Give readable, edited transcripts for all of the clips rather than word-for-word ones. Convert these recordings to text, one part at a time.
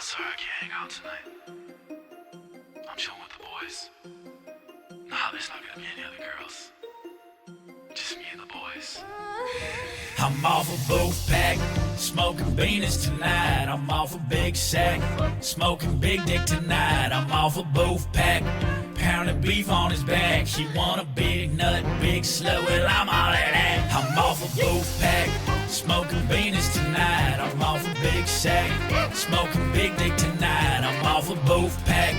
sorry I can't hang out tonight. I'm chilling with the boys. Nah, there's not gonna be any other girls. Just me and the boys. I'm off a booth pack, smoking beanies tonight. I'm off a big sack, smoking big dick tonight. I'm off a booth pack, pounding beef on his back. She want a big nut, big slut, well I'm all of that. I'm off a booth pack, smoking beanies tonight. I'm off a big sack, smoking big dick tonight. I'm off a booth pack,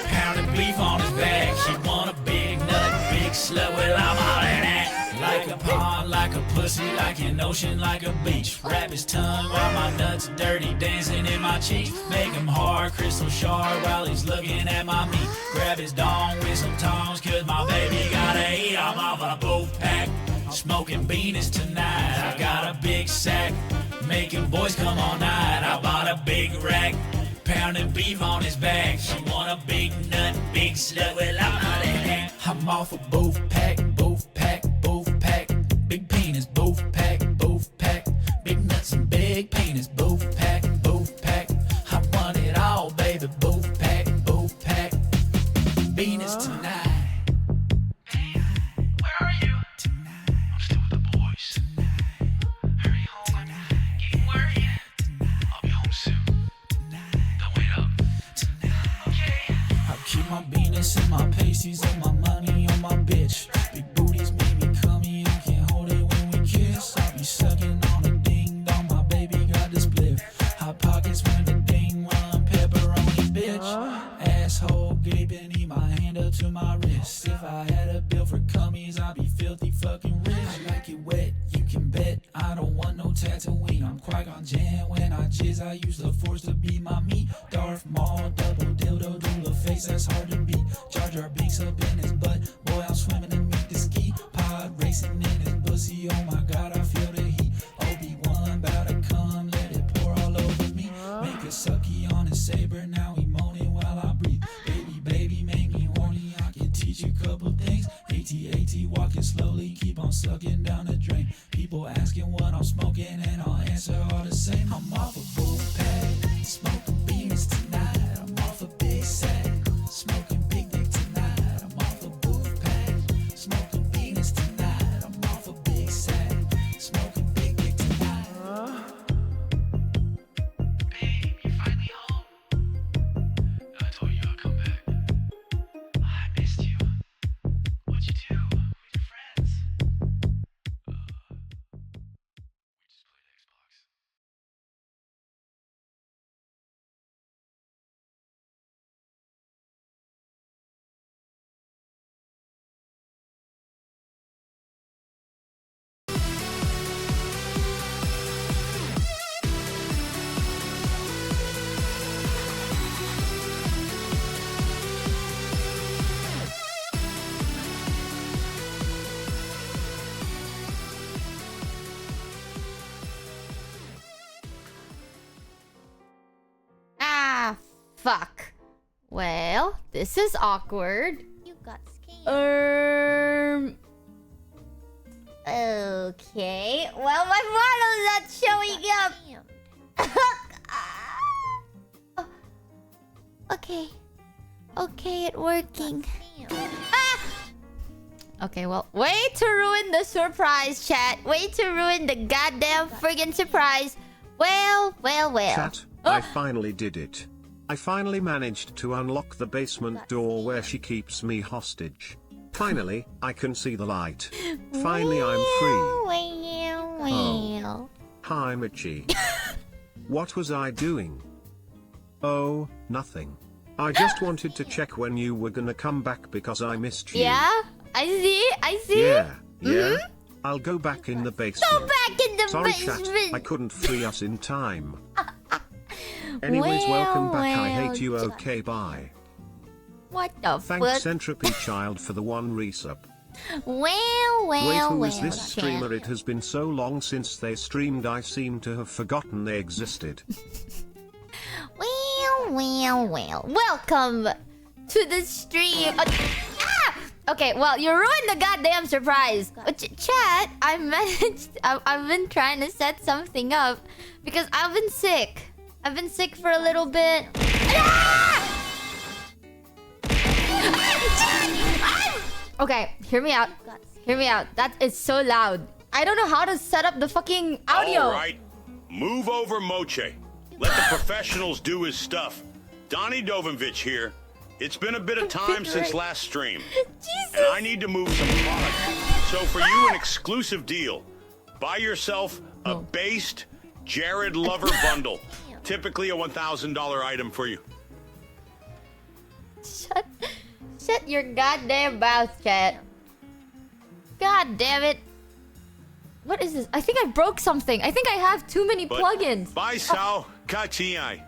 pounding beef on his back. She want a big nut, big slut, well I'm all of that. Like a pond, like a pussy, like an ocean, like a beach. Wrap his tongue while my nuts dirty, dancing in my cheeks. Make him hard, crystal shard while he's looking at my meat. Grab his dong with some tongs, cause my baby gotta eat. I'm off on a booth pack, smoking beanies tonight. I got a big sack, making boys come all night. I bought a big rack, pounding beef on his back. She want a big nut, big slut, well I'm not in that. I'm off a booth pack, booth pack, booth pack. Big penis, booth pack, booth pack. Big nuts and big penis, booth pack, booth pack. I want it all, baby, booth pack, booth pack. Venus tonight. Where are you? Tonight. I'm still with the boys. Tonight. Hurry home, I'm getting worried. I'll be home soon. Don't wait up. Okay. I keep my Venus and my pasties and my money on my bitch. Big booties make me cummy, I can't hold it when we kiss. I be sucking on a ding dong, my baby got the split. Hot pockets when the ding run, pepperoni bitch. Asshole gaping, need my hand up to my wrist. If I had a bill for cummies, I'd be filthy fucking rich. I like it wet, you can bet. I don't want no Tatooine. I'm Qui-Gon Jinn when I jizz. I use the force to be my meat. Darth Maul, double dildo, do the face that's hard to beat. Jar Jar Binks up in his butt. Boy, I'm swimming in meat to ski. Pod racing in his pussy. Oh my God, I feel the heat. Obi-Wan bout to come, let it pour all over me. Make a sucky on his saber. Now he moaning while I breathe. Baby, baby, make me horny. I can teach you a couple things. AT-AT, walking slowly, keep on sucking down the drain. People asking what I'm smoking, and I'll answer all the same. I'm off a bull pack, smoking beans tonight. I'm off a big sack, smoking big dick tonight. I'm off a booth pack, smoking beans tonight. I'm off a big sack, smoking big dick tonight. Babe, you finally home? I told you I'd come back. I missed you. What'd you do with your friends? We just played Xbox. Ah, fuck. Well, this is awkward. You got scammed. Okay. Well, my model's not showing up. Okay. Okay, it's working. Ah! Okay, well, way to ruin the surprise, chat. Way to ruin the goddamn friggin' surprise. Well. Chat, I finally did it. I finally managed to unlock the basement door where she keeps me hostage. Finally, I can see the light. Finally, I'm free. Oh. Hi, Michi. What was I doing? Oh, nothing. I just wanted to check when you were gonna come back because I missed you. Yeah, I see. Yeah. I'll go back in the basement. Go back in the Sorry, basement. chat, I couldn't free us in time. Anyways, welcome back. I hate you. Okay, bye. What the Thanks, fuck? Entropy Child, for the 1 resub. Well, Wait, who is well, this chat. streamer? It has been so long since they streamed, I seem to have forgotten they existed. Well. Welcome to the stream. Okay, well, you ruined the goddamn surprise. Chat, I've been trying to set something up because I've been sick. I've been sick for a little bit. Okay, hear me out. Hear me out. That is so loud. I don't know how to set up the fucking audio. All right. Move over, Moche. Let the professionals do his stuff. Donnie Dovinovich here. It's been a bit of time since last stream. And I need to move some product. So for you, an exclusive deal. Buy yourself a based Jared Lover bundle. Typically a $1,000 item for you. Shut your goddamn mouth, chat. God damn it. What is this? I think I broke something. I think I have too many plugins. Bye, Sao. Katiai.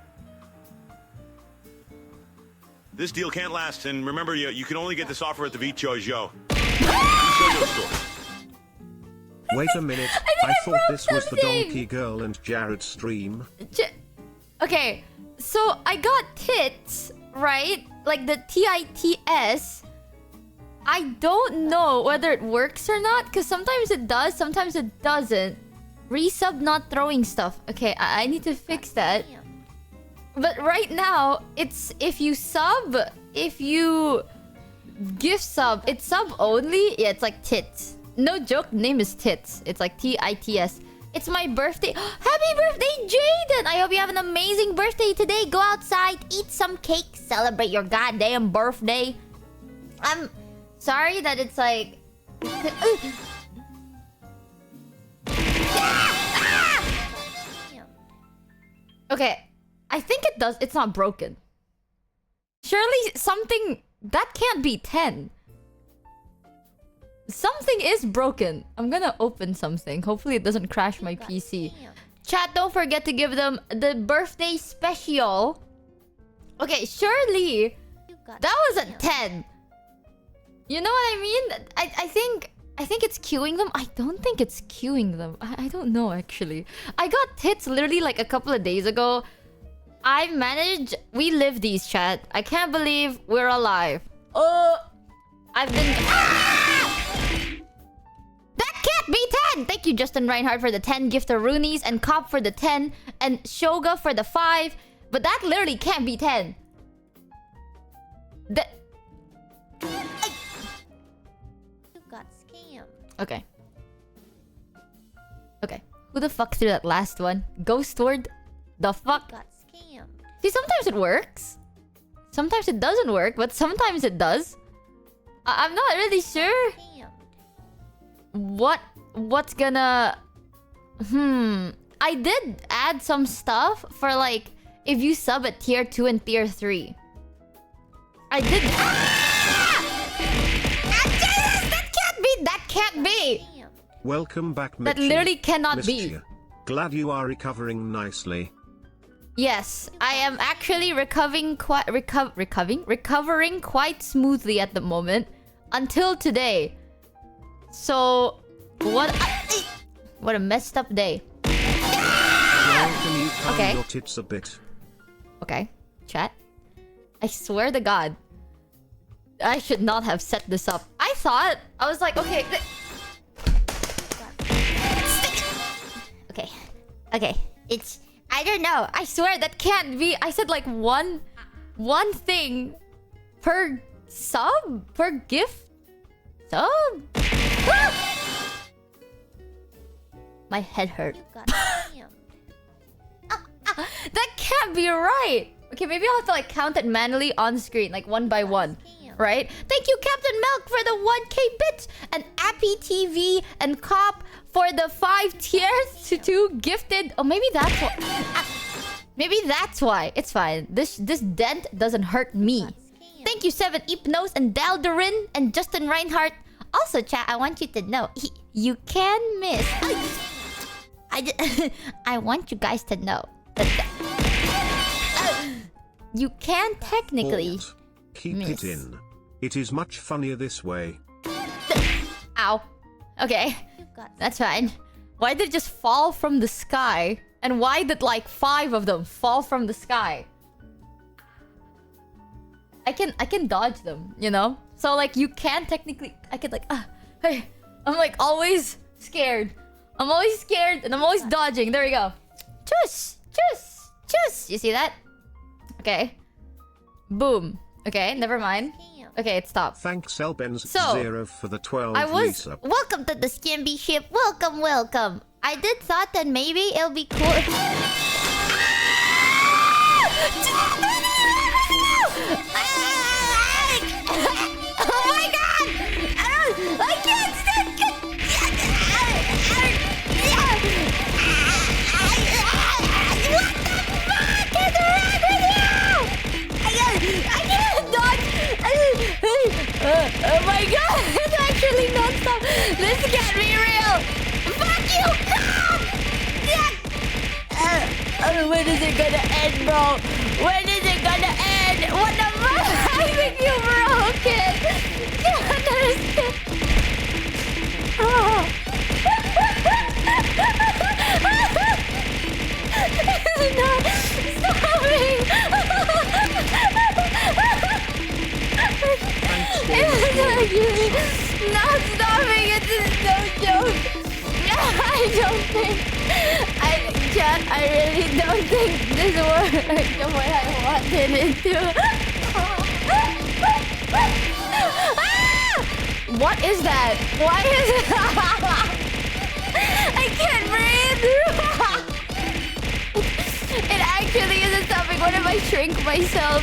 This deal can't last, and remember, you can only get this offer at the vtuber store. Wait a minute, I thought this was the Donkey Girl and Jared stream. Okay, so I got tits, right? Like the TITS. I don't know whether it works or not, because sometimes it does, sometimes it doesn't. Resub not throwing stuff. Okay, I need to fix that. But right now, it's if you sub, if you gift sub, it's sub only. Yeah, it's like tits. No joke, name is tits. It's like TITS. It's my birthday. Happy birthday, Jaden! I hope you have an amazing birthday today. Go outside, eat some cake, celebrate your goddamn birthday. I'm sorry that it's like... Okay, I think it does. It's not broken. Surely something... That can't be 10. Something is broken. I'm gonna open something. Hopefully it doesn't crash my PC. Chat, don't forget to give them the birthday special. Okay, surely that was a 10. You know what I mean? I think it's queuing them. I don't think it's queuing them. I don't know, actually. I got tits literally like a couple of days ago. I managed... We live these, chat. I can't believe we're alive. I've been... That can't be 10! Thank you, Justin Reinhardt, for the 10. Gifter Roonies and Cop for the 10. And Shoga for the 5. But that literally can't be 10. That... You got scammed. Okay. Okay. Who the fuck threw that last one? Ghost word? The fuck? Got scammed. See, sometimes it works. Sometimes it doesn't work, but sometimes it does. I'm not really sure Scammed. what's gonna... I did add some stuff for like if you sub at tier 2 and tier 3. I did... Jesus! That can't be! That can't be! Scammed. Welcome back, That Mitchie. literally cannot Missed be. you. Glad you are recovering nicely. Yes, I am actually recovering quite smoothly at the moment until today. So, what a messed up day. Well, can you calm Okay. your tits a bit? Okay, chat. I swear to God, I should not have set this up. I was like, okay. Okay. It's... I don't know. I swear that can't be. I said like one thing per sub? Per gift? Sub? My head hurt. You got scammed. That can't be right. Okay, maybe I'll have to like count it manually on screen, like one by one. Right? Thank you, Captain Milk, for the 1K bits, and Appy TV and Cop for the 5 tiers to 2 gifted. Oh, maybe that's why. Maybe that's why. It's fine. This dent doesn't hurt me. Thank you, 7 Ipnos and Daldarin and Justin Reinhardt. Also, chat, I want you to know you can miss. I want you guys to know that you can technically Halt. Keep miss. it in. It is much funnier this way. Ow. Okay, You got that's fine. Why did it just fall from the sky? And why did like 5 of them fall from the sky? I can dodge them, you know? So like you can technically... I could like... hey, I'm like always scared. I'm always scared and I'm always dodging. There we go. Choose! Choose! Choose! this. You see that? Okay. Boom. Okay, never mind. Scam. Okay, it stopped. Thanks Elbenz So, Zero for the 12 I was... resub. Welcome to the Scamby ship. Welcome, welcome. I did thought that maybe it'll be cool. Oh my god! I can't stand it! What the fuck is wrong with you? I can't dodge! Oh my god! It's actually non-stop! This can't be real! Fuck you! Come! When is it gonna end, bro? When is it gonna end? What the fuck? I think you broke it! Can't understand. Oh. It's not stopping! It's actually not stopping! It's no joke! I don't think... I really don't think this worked the way I wanted it to. What is that? Why is it? I can't breathe. It actually isn't stopping. What if I shrink myself?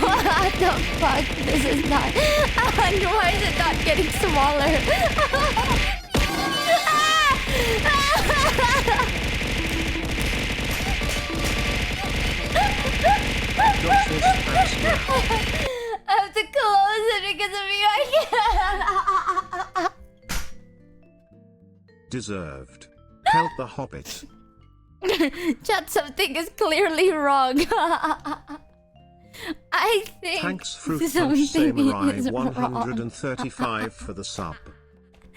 What the fuck? This is not. Why is it not getting smaller? I have to close it because of you. I can't. Deserved. Help the Hobbit. Chat, something is clearly wrong. I think Thanks Fruit Punch something Samurai is wrong. 135 for the sub.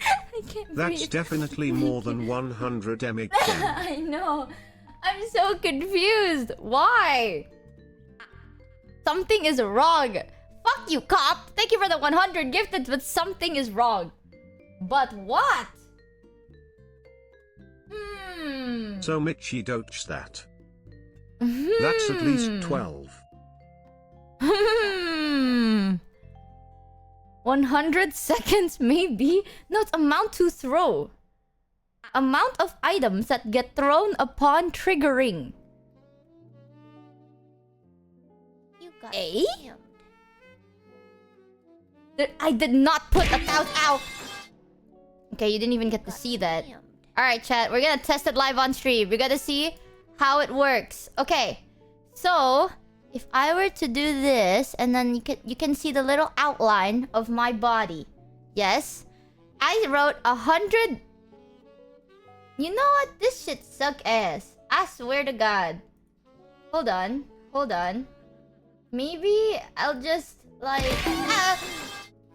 I can't That's breathe. definitely more than 100 Emic Gem. I know. I'm so confused. Why? Something is wrong. Fuck you, cop. Thank you for the 100 gifted, but something is wrong. But what? So Mitchie doach that. That's at least 12. 100 seconds, maybe? No, it's amount to throw. Amount of items that get thrown upon triggering. You got Eh? scammed. I did not put 1,000. Ow! Okay, you didn't even get to Got see that. scammed. Alright, chat. We're gonna test it live on stream. We're gonna see how it works. Okay. So, if I were to do this, and then you can see the little outline of my body. Yes? I wrote 100... You know what? This shit suck ass. I swear to God. Hold on. Hold on. Maybe I'll just, like...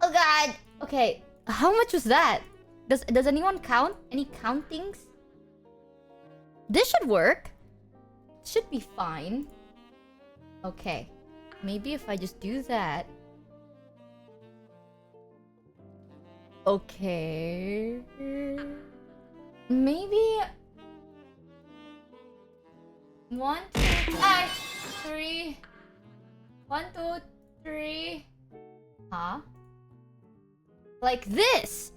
Oh God! Okay. How much was that? Does anyone count? Any countings? This should work. Should be fine. Okay. Maybe if I just do that. Okay. Maybe... 1, 2, 3. 1, 2, 3. Huh? Like this.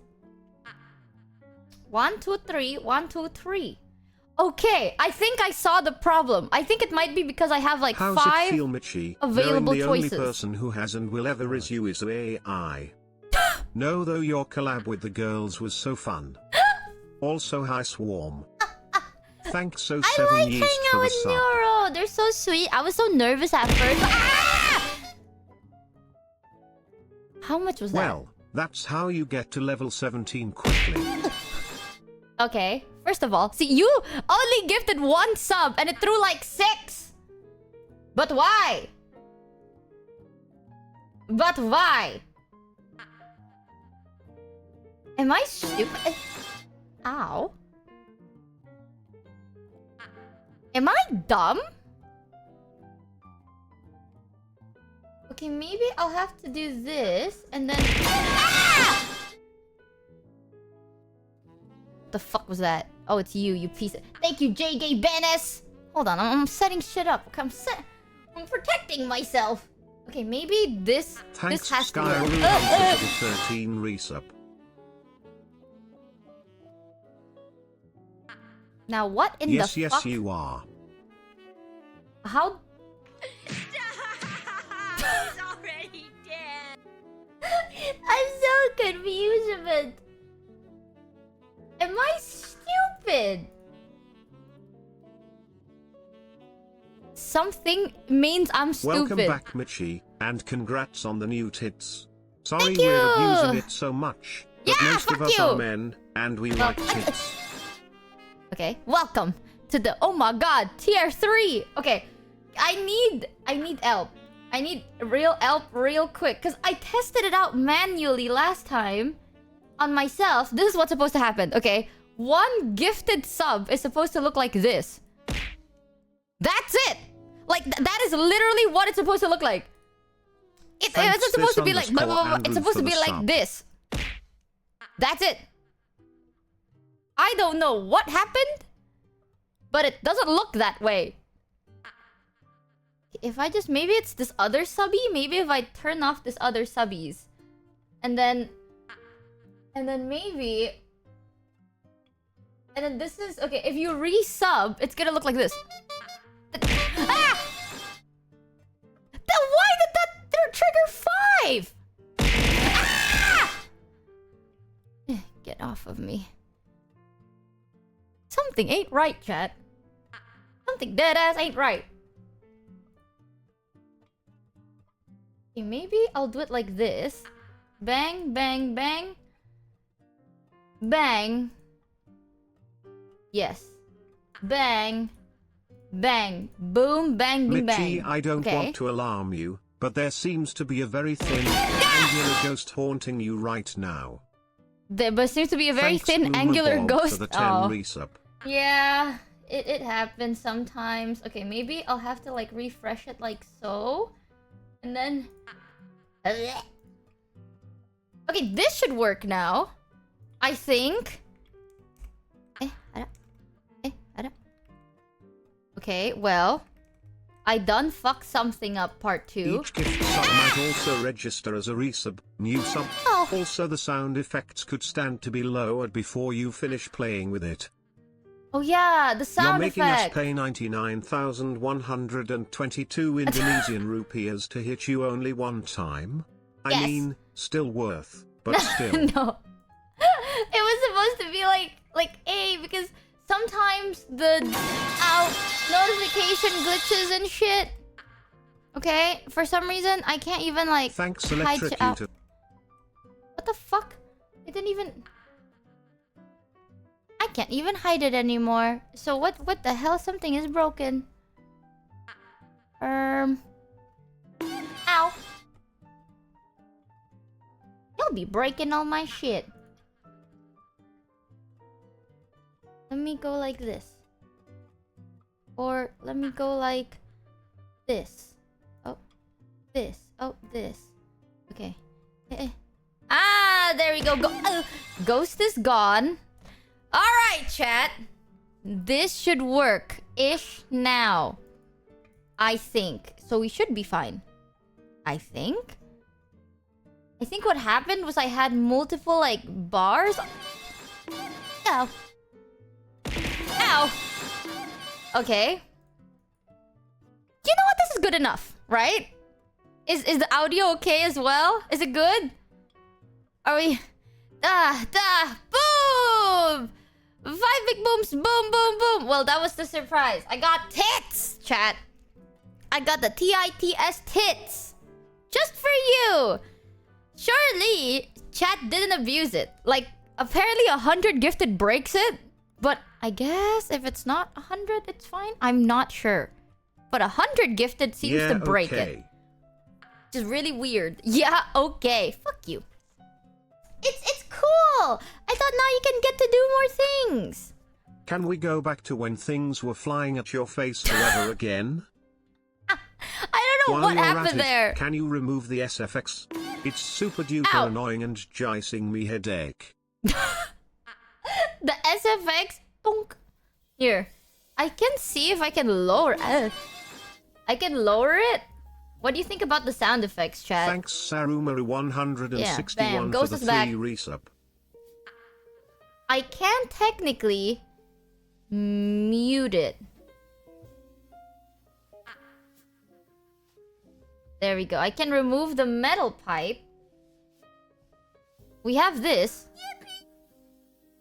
1, 2, 3. 1, 2, 3. Okay, I think I saw the problem. I think it might be because I have like How's 5 it feel, Mitchie? available knowing the choices. only person who has and will ever is you is AI. No, though your collab with the girls was so fun. Also, hi Swarm. Thanks so 7 I like years hanging for out the with sub. Neuro. They're so sweet. I was so nervous at first. How much was that? Well, that's how you get to level 17 quickly. Okay, first of all, see, you only gifted 1 sub and it threw like 6. But why? But why? Am I stupid? Ow. Am I dumb? Okay, maybe I'll have to do this and then... Ah! The fuck was that? Oh, it's you piece of... Thank you, JG Bennis. Hold on, I'm setting shit up. I'm protecting myself. Okay, maybe this Thanks, has to Sky work. for the 13 resub. Now what in Yes, the yes, fuck? you are. How? He's already dead. I'm so confused about. Am I stupid? Something means I'm stupid. Welcome back, Michi, and congrats on the new tits. Sorry Thank we're you. abusing it so much, but Yeah, most of fuck us you. are men, and we like tits. Okay, welcome to the oh my god tier 3. Okay, I need help. I need real help real quick because I tested it out manually last time on myself. This is what's supposed to happen. Okay, one gifted sub is supposed to look like this. That's it. Like that is literally what it's supposed to look like. It's supposed to be like blah, blah, blah, blah. It's supposed to be like this. That's it. I don't know what happened, but it doesn't look that way. If I just... Maybe it's this other subby? Maybe if I turn off this other subbies. And then maybe... And then this is... Okay, if you resub, it's gonna look like this. Ah! Why did that trigger 5? Ah! Get off of me. Something ain't right, chat. Something deadass ain't right. Okay, maybe I'll do it like this. Bang, bang, bang. Bang. Yes. Bang. Bang. Boom, bang, bing, bang. Michi, I don't Okay. want to alarm you, but there seems to be a very thin, angular ghost haunting you right now. There seems to be a very Thanks, thin, Boomer angular Bob, ghost. for the 10 Oh. resub. Yeah, it happens sometimes. Okay, maybe I'll have to like refresh it like so. And then... Okay, this should work now. I think. Okay, well. I done fucked something up, part 2. Each gift sub might also register as a resub, new sub. Oh. Also the sound effects could stand to be lowered before you finish playing with it. Oh yeah, the You're sound making effect. us pay 99,122 Indonesian rupiahs to hit you only one time? I Yes. mean, still worth, but still. No. It was supposed to be like A because sometimes the notification glitches and shit. Okay, for some reason I can't even like Thanks, hide shit out. Electrocutor. What the fuck? It didn't even... I can't even hide it anymore. So what the hell? Something is broken. Ow. You'll be breaking all my shit. Let me go like this. Or let me go like this. Oh, this. Oh, this. Okay. Ah, there we go. Ghost is gone. Alright, chat. This should work-ish now. I think. So we should be fine. I think. I think what happened was I had multiple, like, bars. Ow. Ow. Okay. You know what? This is good enough, right? Is the audio okay as well? Is it good? Are we... Boom! 5 big booms. Boom, boom, boom. Well, that was the surprise. I got tits, chat. I got the TITS tits. Just for you. Surely, chat didn't abuse it. Like, apparently 100 gifted breaks it. But I guess if it's not 100, it's fine. I'm not sure. But 100 gifted seems to break it. Which is really weird. Yeah, okay. Fuck you. It's cool. I thought now you can get to do more things. Can we go back to when things were flying at your face forever again? I don't know While what you're happened at it, there. Can you remove the SFX? It's super duper Ow. annoying and jicing me headache. The SFX. Bonk. Here. I can see if I can lower. I can lower it. What do you think about the sound effects, chat? Thanks Sarumari161 Yeah, bam. for Ghost the is back. 3 resub. I can technically mute it. There we go. I can remove the metal pipe. We have this.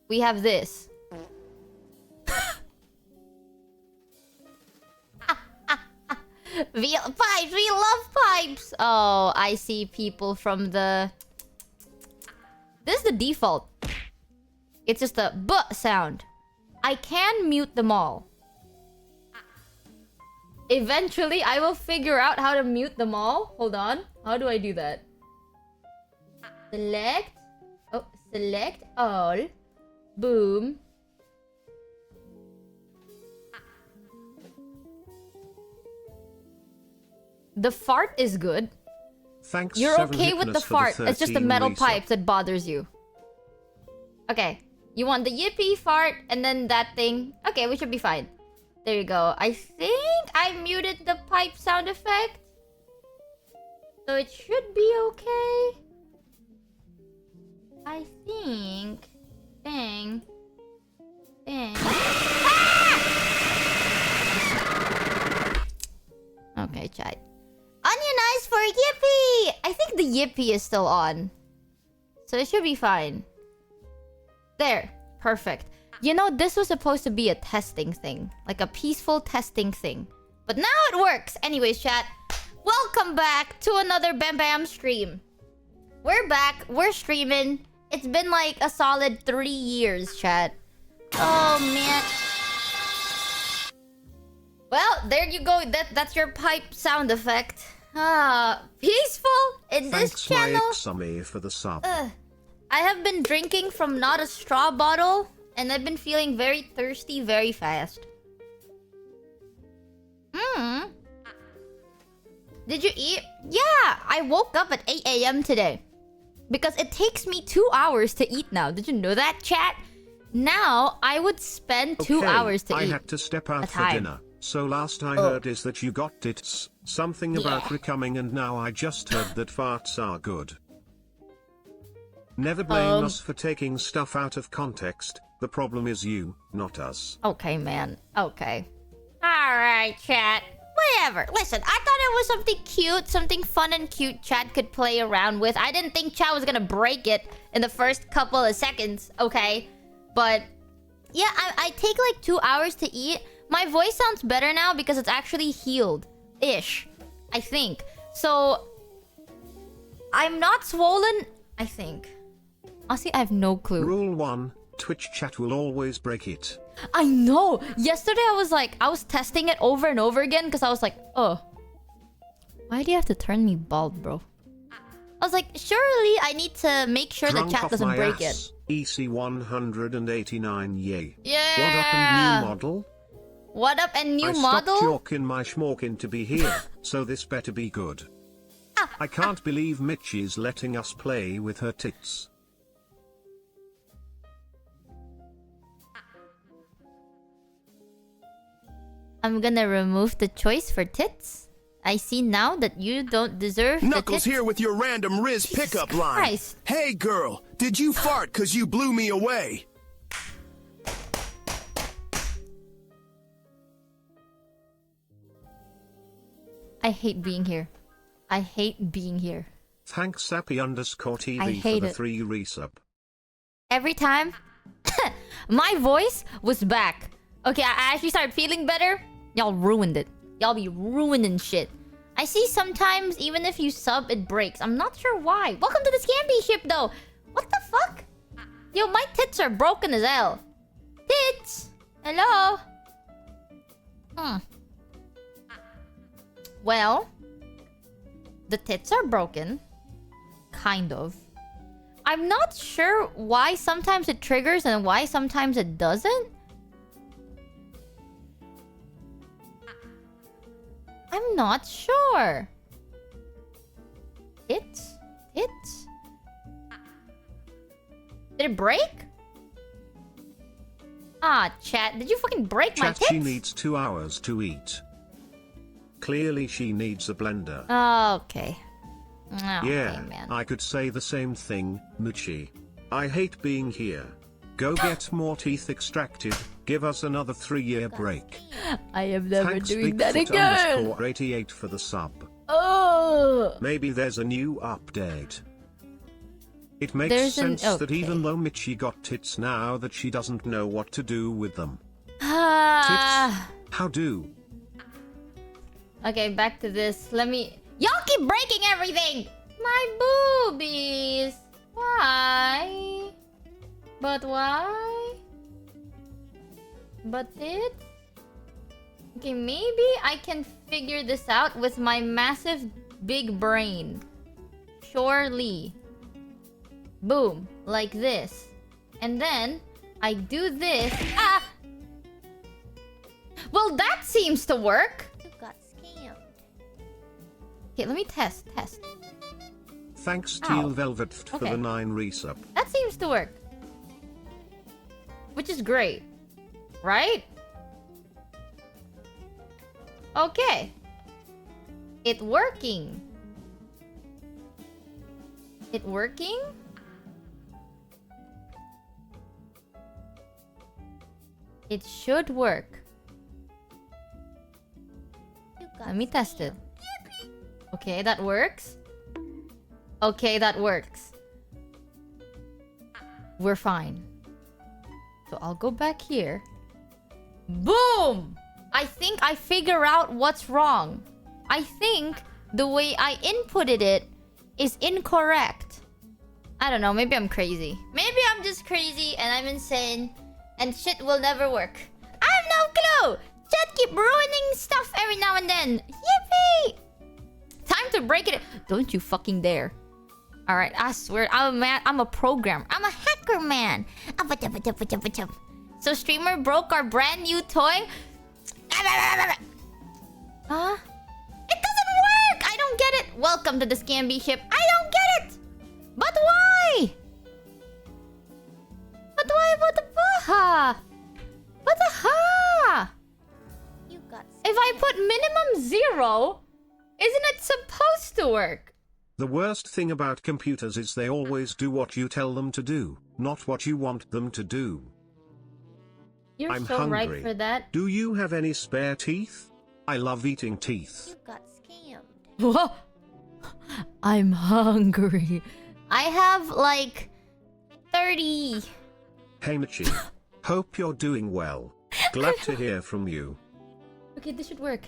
We have this. Pipes, we love pipes. Oh, I see people from the... This is the default. It's just a B sound. I can mute them all. Eventually, I will figure out how to mute them all. Hold on. How do I do that? Select. Oh, select all. Boom. The fart is good. Thanks You're 7 okay with the Hypnus for fart. It's just the 13 metal resub. pipes that bothers you. Okay. You want the yippee fart and then that thing. Okay, we should be fine. There you go. I think I muted the pipe sound effect. So it should be okay. I think. Bang. Bang. Okay, chat. Onion eyes for Yippee! I think the yippee is still on. So it should be fine. There. Perfect. You know, this was supposed to be a testing thing. Like a peaceful testing thing. But now it works! Anyways, chat. Welcome back to another Bam Bam stream. We're back. We're streaming. It's been like a solid 3 years, chat. Oh, man. Well, there you go. That's your pipe sound effect. Peaceful in this Thanks channel. Mike for the sub. I have been drinking from not a straw bottle, and I've been feeling very thirsty very fast. Did you eat? Yeah, I woke up at 8 a.m. today. Because it takes me 2 hours to eat now. Did you know that, chat? Now, I would spend 2 hours to I eat. had to step out a for time. dinner. So last I heard is that you got tits. Something about recoming, and now I just heard that farts are good. Never blame us for taking stuff out of context. The problem is you, not us. Okay, man. Okay. Alright, chat. Whatever. Listen, I thought it was something cute, something fun and cute chat could play around with. I didn't think chat was gonna break it in the first couple of seconds, okay? But, yeah, I take like 2 hours to eat. My voice sounds better now because it's actually healed-ish, I think. So, I'm not swollen, I think. Honestly, I have no clue. Rule 1, Twitch chat will always break it. I know! Yesterday I was testing it over and over again because I was like, oh. Why do you have to turn me bald, bro? I was like, surely I need to make sure the Drunk chat off doesn't my break ass. EC189 yay. Yeah! What up and new model? What up and new I model? stopped yorking my schmorkin to be here, so this better be good. I can't believe Mitchie's letting us play with her tits. I'm gonna remove the choice for tits. I see now that you don't deserve Knuckles the tits. here with your random Riz pickup line. Christ. Hey girl, did you fart cause you blew me away? I hate being here. I hate being here. Thanks Sappy_TV I for hate the it. 3 resub. Every time, my voice was back. Okay, I actually started feeling better. Y'all ruined it. Y'all be ruining shit. I see sometimes, even if you sub, it breaks. I'm not sure why. Welcome to the Scamby ship, though. What the fuck? Yo, my tits are broken as hell. Tits! Hello? Well, the tits are broken. Kind of. I'm not sure why sometimes it triggers and why sometimes it doesn't. I'm not sure. Tits? Tits? Did it break? Ah, chat, did you fucking break my Chat, tits? she needs 2 hours to eat. Clearly she needs a blender. Okay. Okay, Yeah, man. I could say the same thing, Muchi. I hate being here. Go get more teeth extracted. Give us another 3-year break. I am never Thanks doing that Bigfoot again. underscore 88 for the sub. Oh. Maybe there's a new update. It makes There's sense that okay. even though Michi got tits now that she doesn't know what to do with them. Ah. How do? Okay, back to this. Let me... Y'all keep breaking everything! My boobies! Why? But why? But it? Okay, maybe I can figure this out with my massive big brain. Surely. Boom. Like this. And then, I do this. Ah! Well, that seems to work. You got scammed. Okay, let me test. Thanks Ow. Teal Velvet for Okay. the 9 resub. That seems to work. Which is great. Right? Okay. It working. It working? It should work. You got Let me test it. Okay, that works. Okay, that works. We're fine. So I'll go back here. Boom! I think I figure out what's wrong. I think the way I inputted it is incorrect. I don't know, maybe I'm crazy. Maybe I'm just crazy and I'm insane and shit will never work. I have no clue! Chat keep ruining stuff every now and then. Yippee! Time to break it. Don't you fucking dare. Alright, I swear, I'm a man. I'm a programmer. I'm a hacker man. So streamer broke our brand new toy. Huh? It doesn't work! I don't get it. Welcome to the Scamby ship. I don't get it! But why? But why? But the ha? But the ha? You got If I put minimum 0, isn't it supposed to work? The worst thing about computers is they always do what you tell them to do, not what you want them to do. You're I'm so hungry. right for that. Do you have any spare teeth? I love eating teeth. You got scammed. Whoa. I'm hungry. I have like 30. Hey Michi, hope you're doing well. Glad to hear from you. Okay, this should work.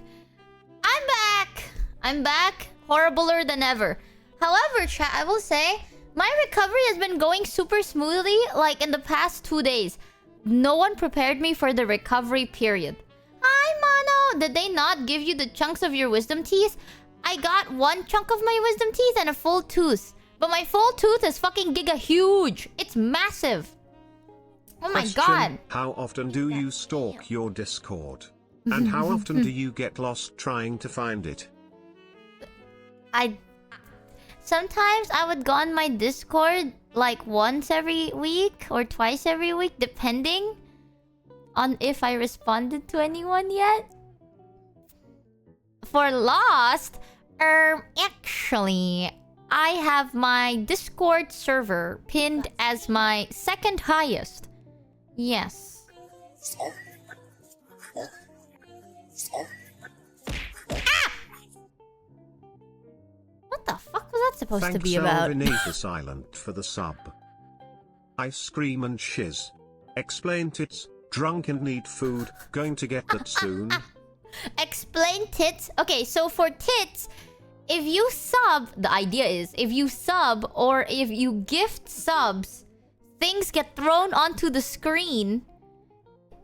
I'm back. I'm back. Horribler than ever. However, chat, I will say, my recovery has been going super smoothly, like in the past 2 days. No one prepared me for the recovery period. Hi, Mono! Did they not give you the chunks of your wisdom teeth? I got 1 chunk of my wisdom teeth and a full tooth. But my full tooth is fucking giga huge. It's massive. Oh my Question, god. how often do you stalk your Discord? And how often do you get lost trying to find it? Sometimes I would go on my Discord like once every week or twice every week, depending on if I responded to anyone yet. For Lost, actually, I have my Discord server pinned as my second highest. Yes. Ah! What the fuck was that supposed to Thanks be about? Alvinata Silent for the sub. I scream and shiz. Explain tits, drunk and need food, going to get that soon. Explain tits. Okay, so for tits, if you sub, the idea is if you sub or if you gift subs, things get thrown onto the screen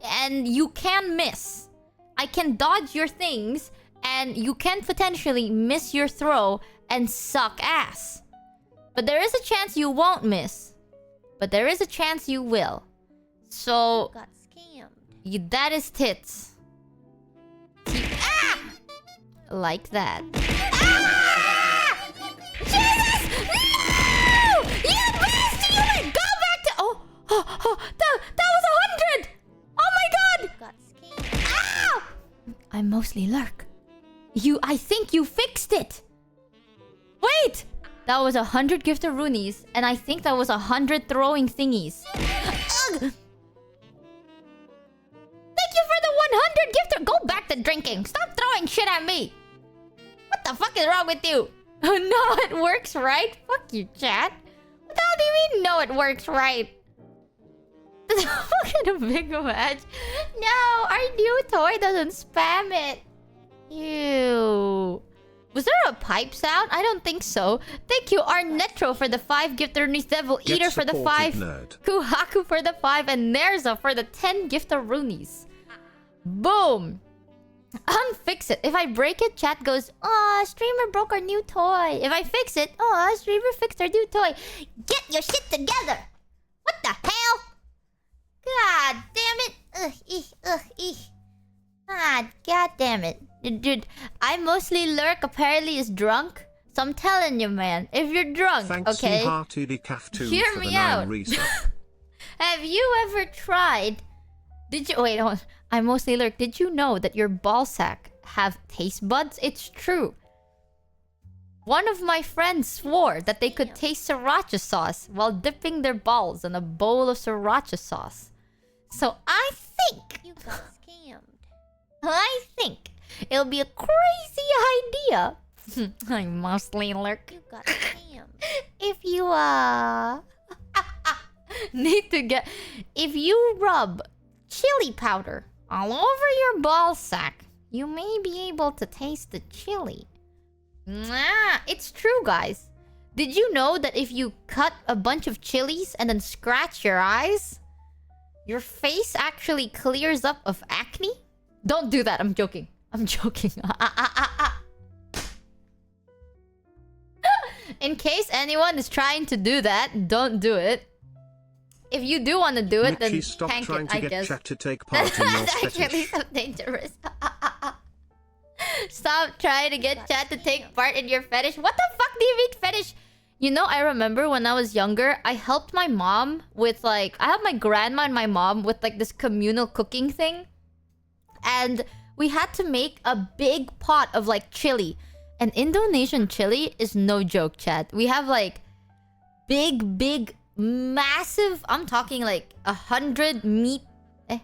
and you can miss. I can dodge your things and you can potentially miss your throw and suck ass. But there is a chance you won't miss. But there is a chance you will. So, Got scammed. that is tits. Ah! Like that. Ah! Jesus! No! You beast! You would go back to... Oh, that was 100! Oh I mostly lurk. I think you fixed it. Wait! That was 100 gifter roonies, and I think that was 100 throwing thingies. Ugh. Thank you for the 100 gifter. Go back to drinking. Stop throwing shit at me. What the fuck is wrong with you? Oh no, it works right? Fuck you, chat. What the hell do you mean, no, it works right? Look at a big match. No, our new toy doesn't spam it. Ew. Was there a pipe sound? I don't think so. Thank you, Arnetro, for the 5 gifter roonies, Devil Get Eater for the 5, nerd. Kuhaku for the 5, and Nerza for the 10 gifter roonies. Boom. Unfix it. If I break it, chat goes, "Aw, streamer broke our new toy." If I fix it, "Aw, streamer fixed our new toy." Get your shit together. What the hell? God damn it. God damn it. Dude, I mostly lurk apparently is drunk. So I'm telling you, man, if you're drunk, Thanks okay? Hear me out. Have you ever tried... Did you... Wait, hold on. I mostly lurk. Did you know that your ballsack have taste buds? It's true. One of my friends swore that they could taste sriracha sauce while dipping their balls in a bowl of sriracha sauce. So I think... You got scammed. I think it'll be a crazy idea. I mostly lurk. You got scammed. If you, need to get... If you rub chili powder all over your ball sack, you may be able to taste the chili. It's true, guys. Did you know that if you cut a bunch of chilies and then scratch your eyes, your face actually clears up of acne? Don't do that. I'm joking. I'm joking. In case anyone is trying to do that, don't do it. If you do want to do it, then stop tank trying it, to I get guess. chat to take part in your That's actually fetish. so dangerous. Stop trying to get chat to take part in your fetish. What the fuck do you mean fetish? You know, I remember when I was younger, I helped my mom with like... I helped my grandma and my mom with like this communal cooking thing. And we had to make a big pot of like chili. And Indonesian chili is no joke, chat. We have like big, massive... I'm talking like 100 meat... 1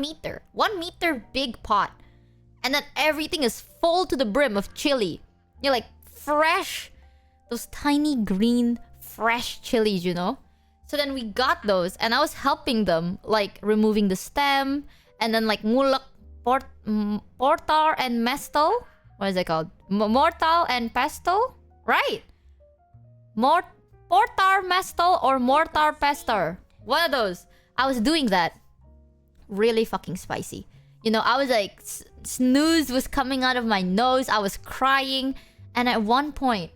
meter. 1 meter big pot. And then everything is full to the brim of chili. You're like fresh... Those tiny green fresh chilies, you know? So then we got those and I was helping them, like removing the stem and then like ngulek mortar and mestel. What is it called? Mortal and pestle? Right. Mortar mestel or mortar pestle. One of those. I was doing that. Really fucking spicy. You know, I was like, snooze was coming out of my nose. I was crying. And at one point,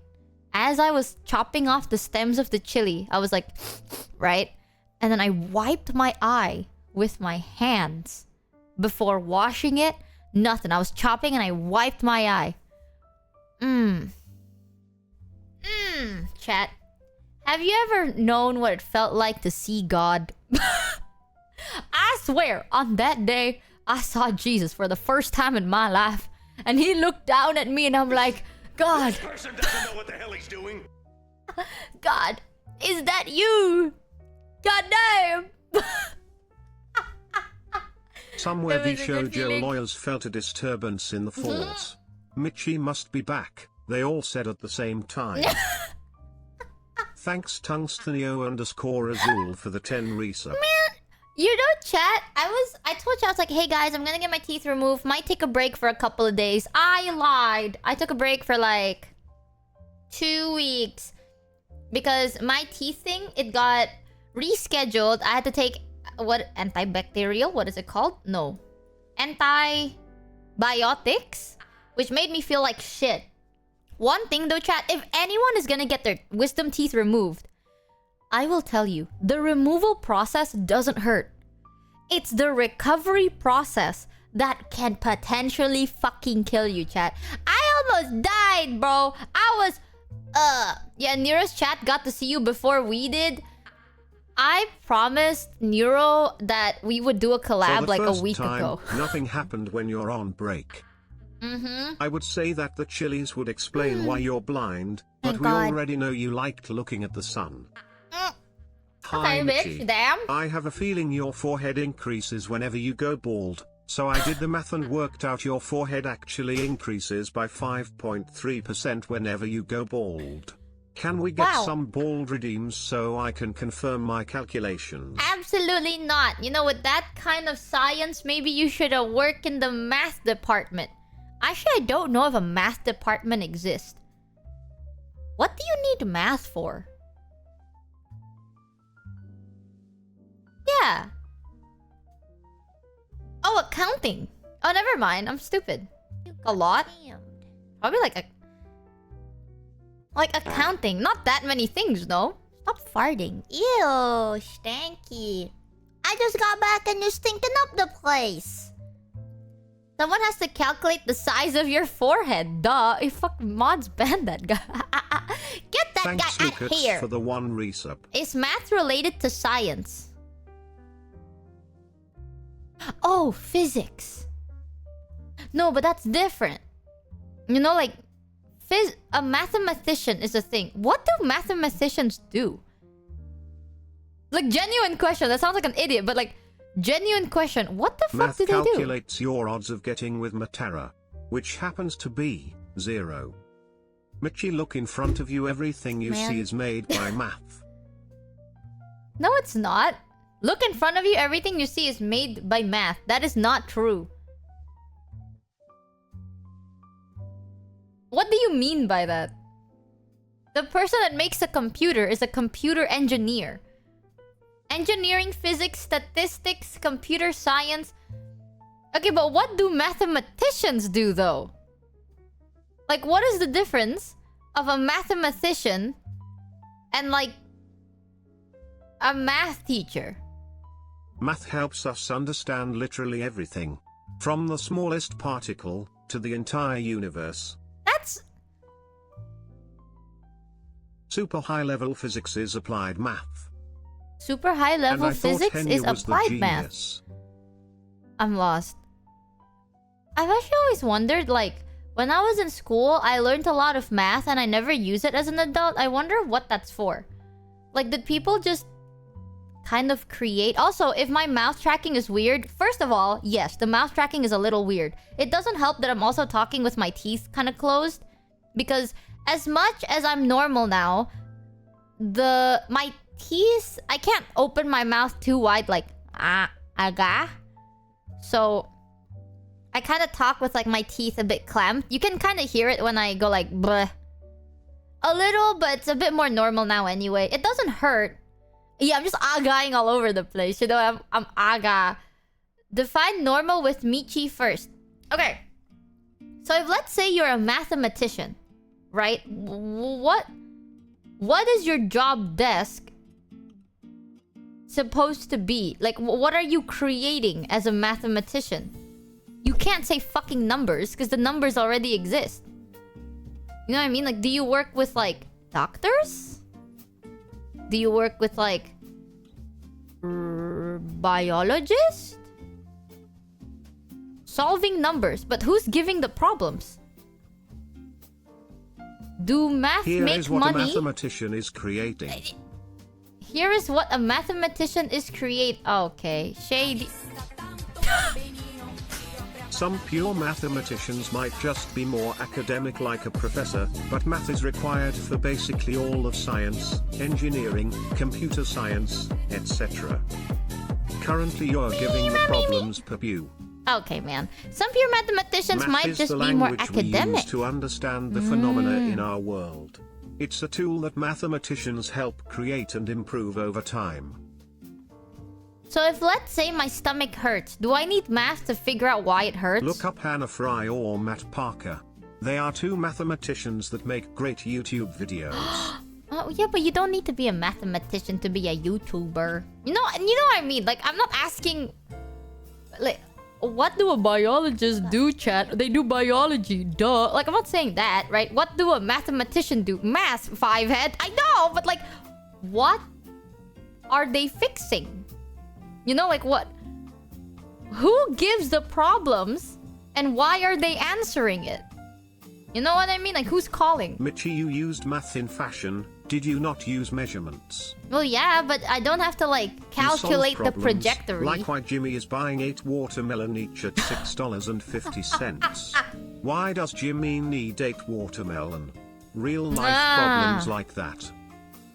as I was chopping off the stems of the chili, I was like, right? And then I wiped my eye with my hands before washing it. Nothing. I was chopping and I wiped my eye. Chat. Have you ever known what it felt like to see God? I swear, on that day, I saw Jesus for the first time in my life. And he looked down at me and I'm like, God. This person doesn't know what the hell he's doing. God, is that you? God damn. Somewhere That the was a good shoujo feeling. lawyers felt a disturbance in the force. Michi must be back, they all said at the same time. Thanks Tungstenio_Azul for the 10 resub. You know, chat, I told you, I was like, hey guys, I'm gonna get my teeth removed. Might take a break for a couple of days. I lied. I took a break for like 2 weeks. Because my teeth thing, it got rescheduled. I had to take, what, antibacterial? What is it called? No. Antibiotics? Which made me feel like shit. One thing though, chat, if anyone is gonna get their wisdom teeth removed, I will tell you, the removal process doesn't hurt. It's the recovery process that can potentially fucking kill you, chat. I almost died, bro. Yeah, Nearest chat got to see you before we did. I promised Neuro that we would do a collab For the like a first week time, ago. nothing happened when you're on break. I would say that the chilies would explain why you're blind, but Thank we God. already know you liked looking at the sun. Okay, Hi, bitch, Michi. damn. I have a feeling your forehead increases whenever you go bald, so I did the math and worked out your forehead actually increases by 5.3% whenever you go bald. Can we get Wow. some bald redeems so I can confirm my calculations? Absolutely not. You know, with that kind of science, maybe you should work in the math department. Actually, I don't know if a math department exists. What do you need math for? Yeah. Oh, accounting. Oh, never mind. I'm stupid. A lot? Scammed. Probably like accounting. Not that many things, no. Stop farting. Ew, stanky. I just got back and you're stinking up the place. Someone has to calculate the size of your forehead. Duh. If fuck mods ban that guy. Get that Thanks, guy out Lucas, here. for the one resub. Is math related to science? Oh, physics. No, but that's different. You know, like, a mathematician is a thing. What do mathematicians do? Like, genuine question. That sounds like an idiot, but like, genuine question. What the fuck Math do they do? calculates your odds of getting with Matera, which happens to be 0. Michi, look in front of you. Everything you Man. see is made by math. No, it's not. Look in front of you. Everything you see is made by math. That is not true. What do you mean by that? The person that makes a computer is a computer engineer. Engineering, physics, statistics, computer science. Okay, but what do mathematicians do though? Like, what is the difference of a mathematician and like a math teacher? Math helps us understand literally everything, from the smallest particle to the entire universe. That's Super high-level physics is applied math. super high And level I thought physics Henry is was the applied math. genius. I'm lost. I've actually always wondered, like, when I was in school, I learned a lot of math and I never use it as an adult. I wonder what that's for. Like, did people just kind of create... Also, if my mouth tracking is weird, first of all, yes, the mouth tracking is a little weird. It doesn't help that I'm also talking with my teeth kind of closed. Because as much as I'm normal now, my teeth... I can't open my mouth too wide, like, aga. So, I kind of talk with, like, my teeth a bit clamped. You can kind of hear it when I go, like, bleh. A little, but it's a bit more normal now anyway. It doesn't hurt. Yeah, I'm just againg all over the place. You know, I'm aga. Define normal with Michi first. Okay. So if let's say you're a mathematician, right? What is your job desk supposed to be? Like, what are you creating as a mathematician? You can't say fucking numbers because the numbers already exist. You know what I mean? Like, do you work with, like, doctors? Do you work with, like, biologists? Solving numbers, but who's giving the problems? Do math Here make is what money? a mathematician is creating. Here is what a mathematician is okay, shady. Some pure mathematicians might just be more academic like a professor, but math is required for basically all of science, engineering, computer science, etc. Currently you're giving the problems per view. Okay, man. Some pure mathematicians Math might is just the be more language we academic. use to understand the phenomena in our world. It's a tool that mathematicians help create and improve over time. So if let's say my stomach hurts, do I need math to figure out why it hurts? Look up Hannah Fry or Matt Parker. They are two mathematicians that make great YouTube videos. Oh, yeah, but you don't need to be a mathematician to be a YouTuber. You know what I mean? Like, I'm not asking... Like, what do a biologist do, chat? They do biology, duh. Like, I'm not saying that, right? What do a mathematician do? Math, five head. I know, but like, what are they fixing? You know, like what? Who gives the problems and why are they answering it? You know what I mean? Like, who's calling? Michi, you used math in fashion. Did you not use measurements? Well, yeah, but I don't have to, like, You solve calculate the problems, trajectory. Like why Jimmy is buying 8 watermelon each at $6.50. Why does Jimmy need 8 watermelon? Real life problems like that.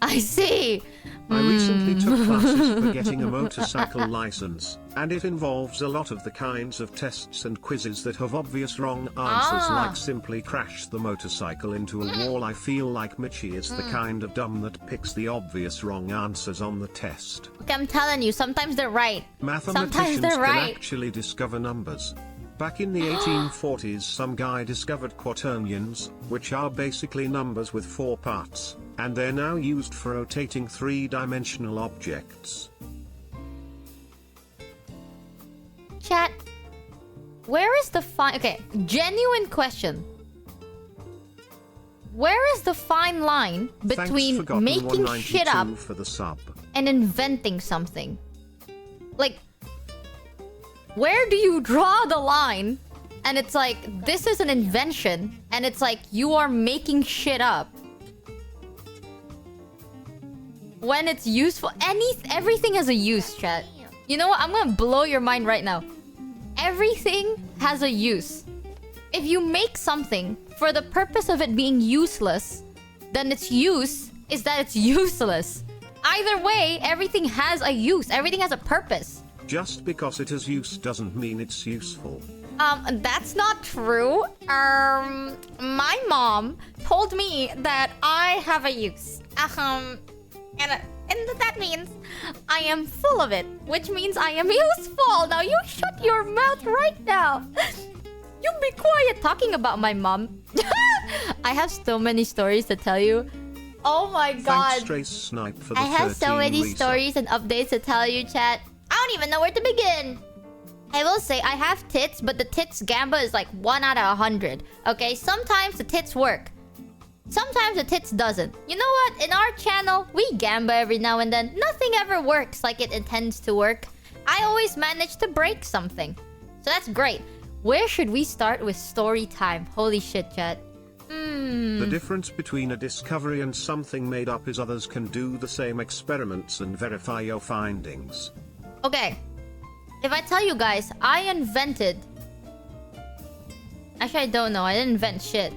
I see. I recently took classes for getting a motorcycle license, and it involves a lot of the kinds of tests and quizzes that have obvious wrong answers, like simply crash the motorcycle into a wall. I feel like Michi is the kind of dumb that picks the obvious wrong answers on the test. Okay, I'm telling you, sometimes they're right. Mathematicians they're can right. actually discover numbers. Back in the 1840s, some guy discovered quaternions, which are basically numbers with 4 parts, and they're now used for rotating 3-dimensional objects. Chat, where is the fine... Okay, genuine question. Where is the fine line between Thanks, making shit up for the sub. and inventing something? Like, where do you draw the line? And it's like, this is an invention, and it's like, you are making shit up. When it's useful, everything has a use, chat. You know what? I'm gonna blow your mind right now. Everything has a use. If you make something for the purpose of it being useless, then its use is that it's useless. Either way, everything has a use. Everything has a purpose. Just because it has use doesn't mean it's useful. That's not true. My mom told me that I have a use. And that means I am full of it, which means I am useful. Now you shut your mouth right now. You be quiet talking about my mom. I have so many stories to tell you. Oh my god. Thanks, Trace Snipe, for the I have so 13 many resub. stories and updates to tell you, chat. I don't even know where to begin. I will say I have tits, but the tits gamba is like 1 out of 100. Okay, sometimes the tits work. Sometimes the tits doesn't. You know what? In our channel, we gamba every now and then. Nothing ever works like it intends to work. I always manage to break something. So that's great. Where should we start with story time? Holy shit, chat. The difference between a discovery and something made up is others can do the same experiments and verify your findings. Okay. If I tell you guys, I invented... Actually, I don't know. I didn't invent shit.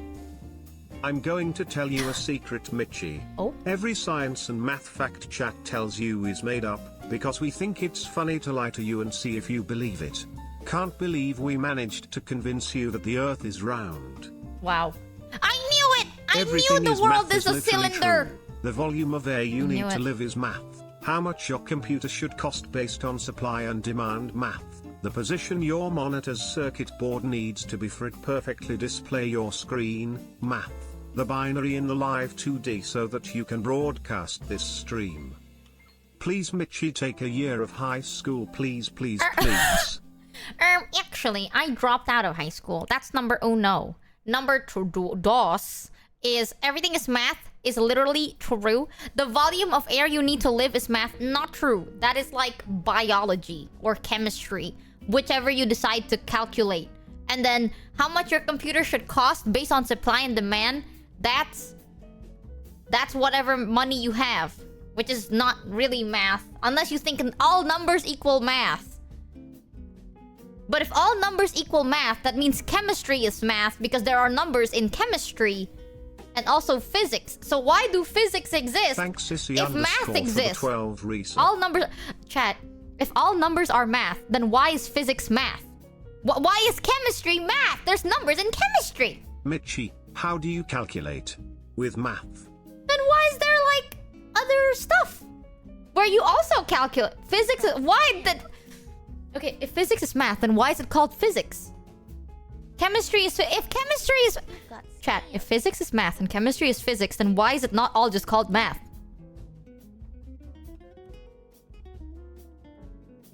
I'm going to tell you a secret, Michi. Oh? Every science and math fact chat tells you is made up, because we think it's funny to lie to you and see if you believe it. Can't believe we managed to convince you that the Earth is round. Wow. I knew it! I Everything knew is the world math is a literally cylinder! true. The volume of air you Knew need to it. live is math. How much your computer should cost based on supply and demand, math. The position your monitor's circuit board needs to be for it perfectly display your screen, math. The binary in the live 2D so that you can broadcast this stream. Please, Michi, take a year of high school, please, please, please. Actually, I dropped out of high school. That's number no. Number dos is everything is math is literally true. The volume of air you need to live is math, not true. That is like biology or chemistry, whichever you decide to calculate. And then how much your computer should cost based on supply and demand, that's whatever money you have, which is not really math, unless you think all numbers equal math. But if all numbers equal math, that means chemistry is math because there are numbers in chemistry and also physics. So why do physics exist? Thanks, Sissy if math exists? for the 12 resub. All numbers... Chat, if all numbers are math, then why is physics math? Why is chemistry math? There's numbers in chemistry. Michi, how do you calculate? With math. Then why is there, like, other stuff? Where you also calculate... Physics... Why the... Okay, if physics is math, then why is it called physics? Chemistry is... If chemistry is... Chat, if physics is math and chemistry is physics, then why is it not all just called math?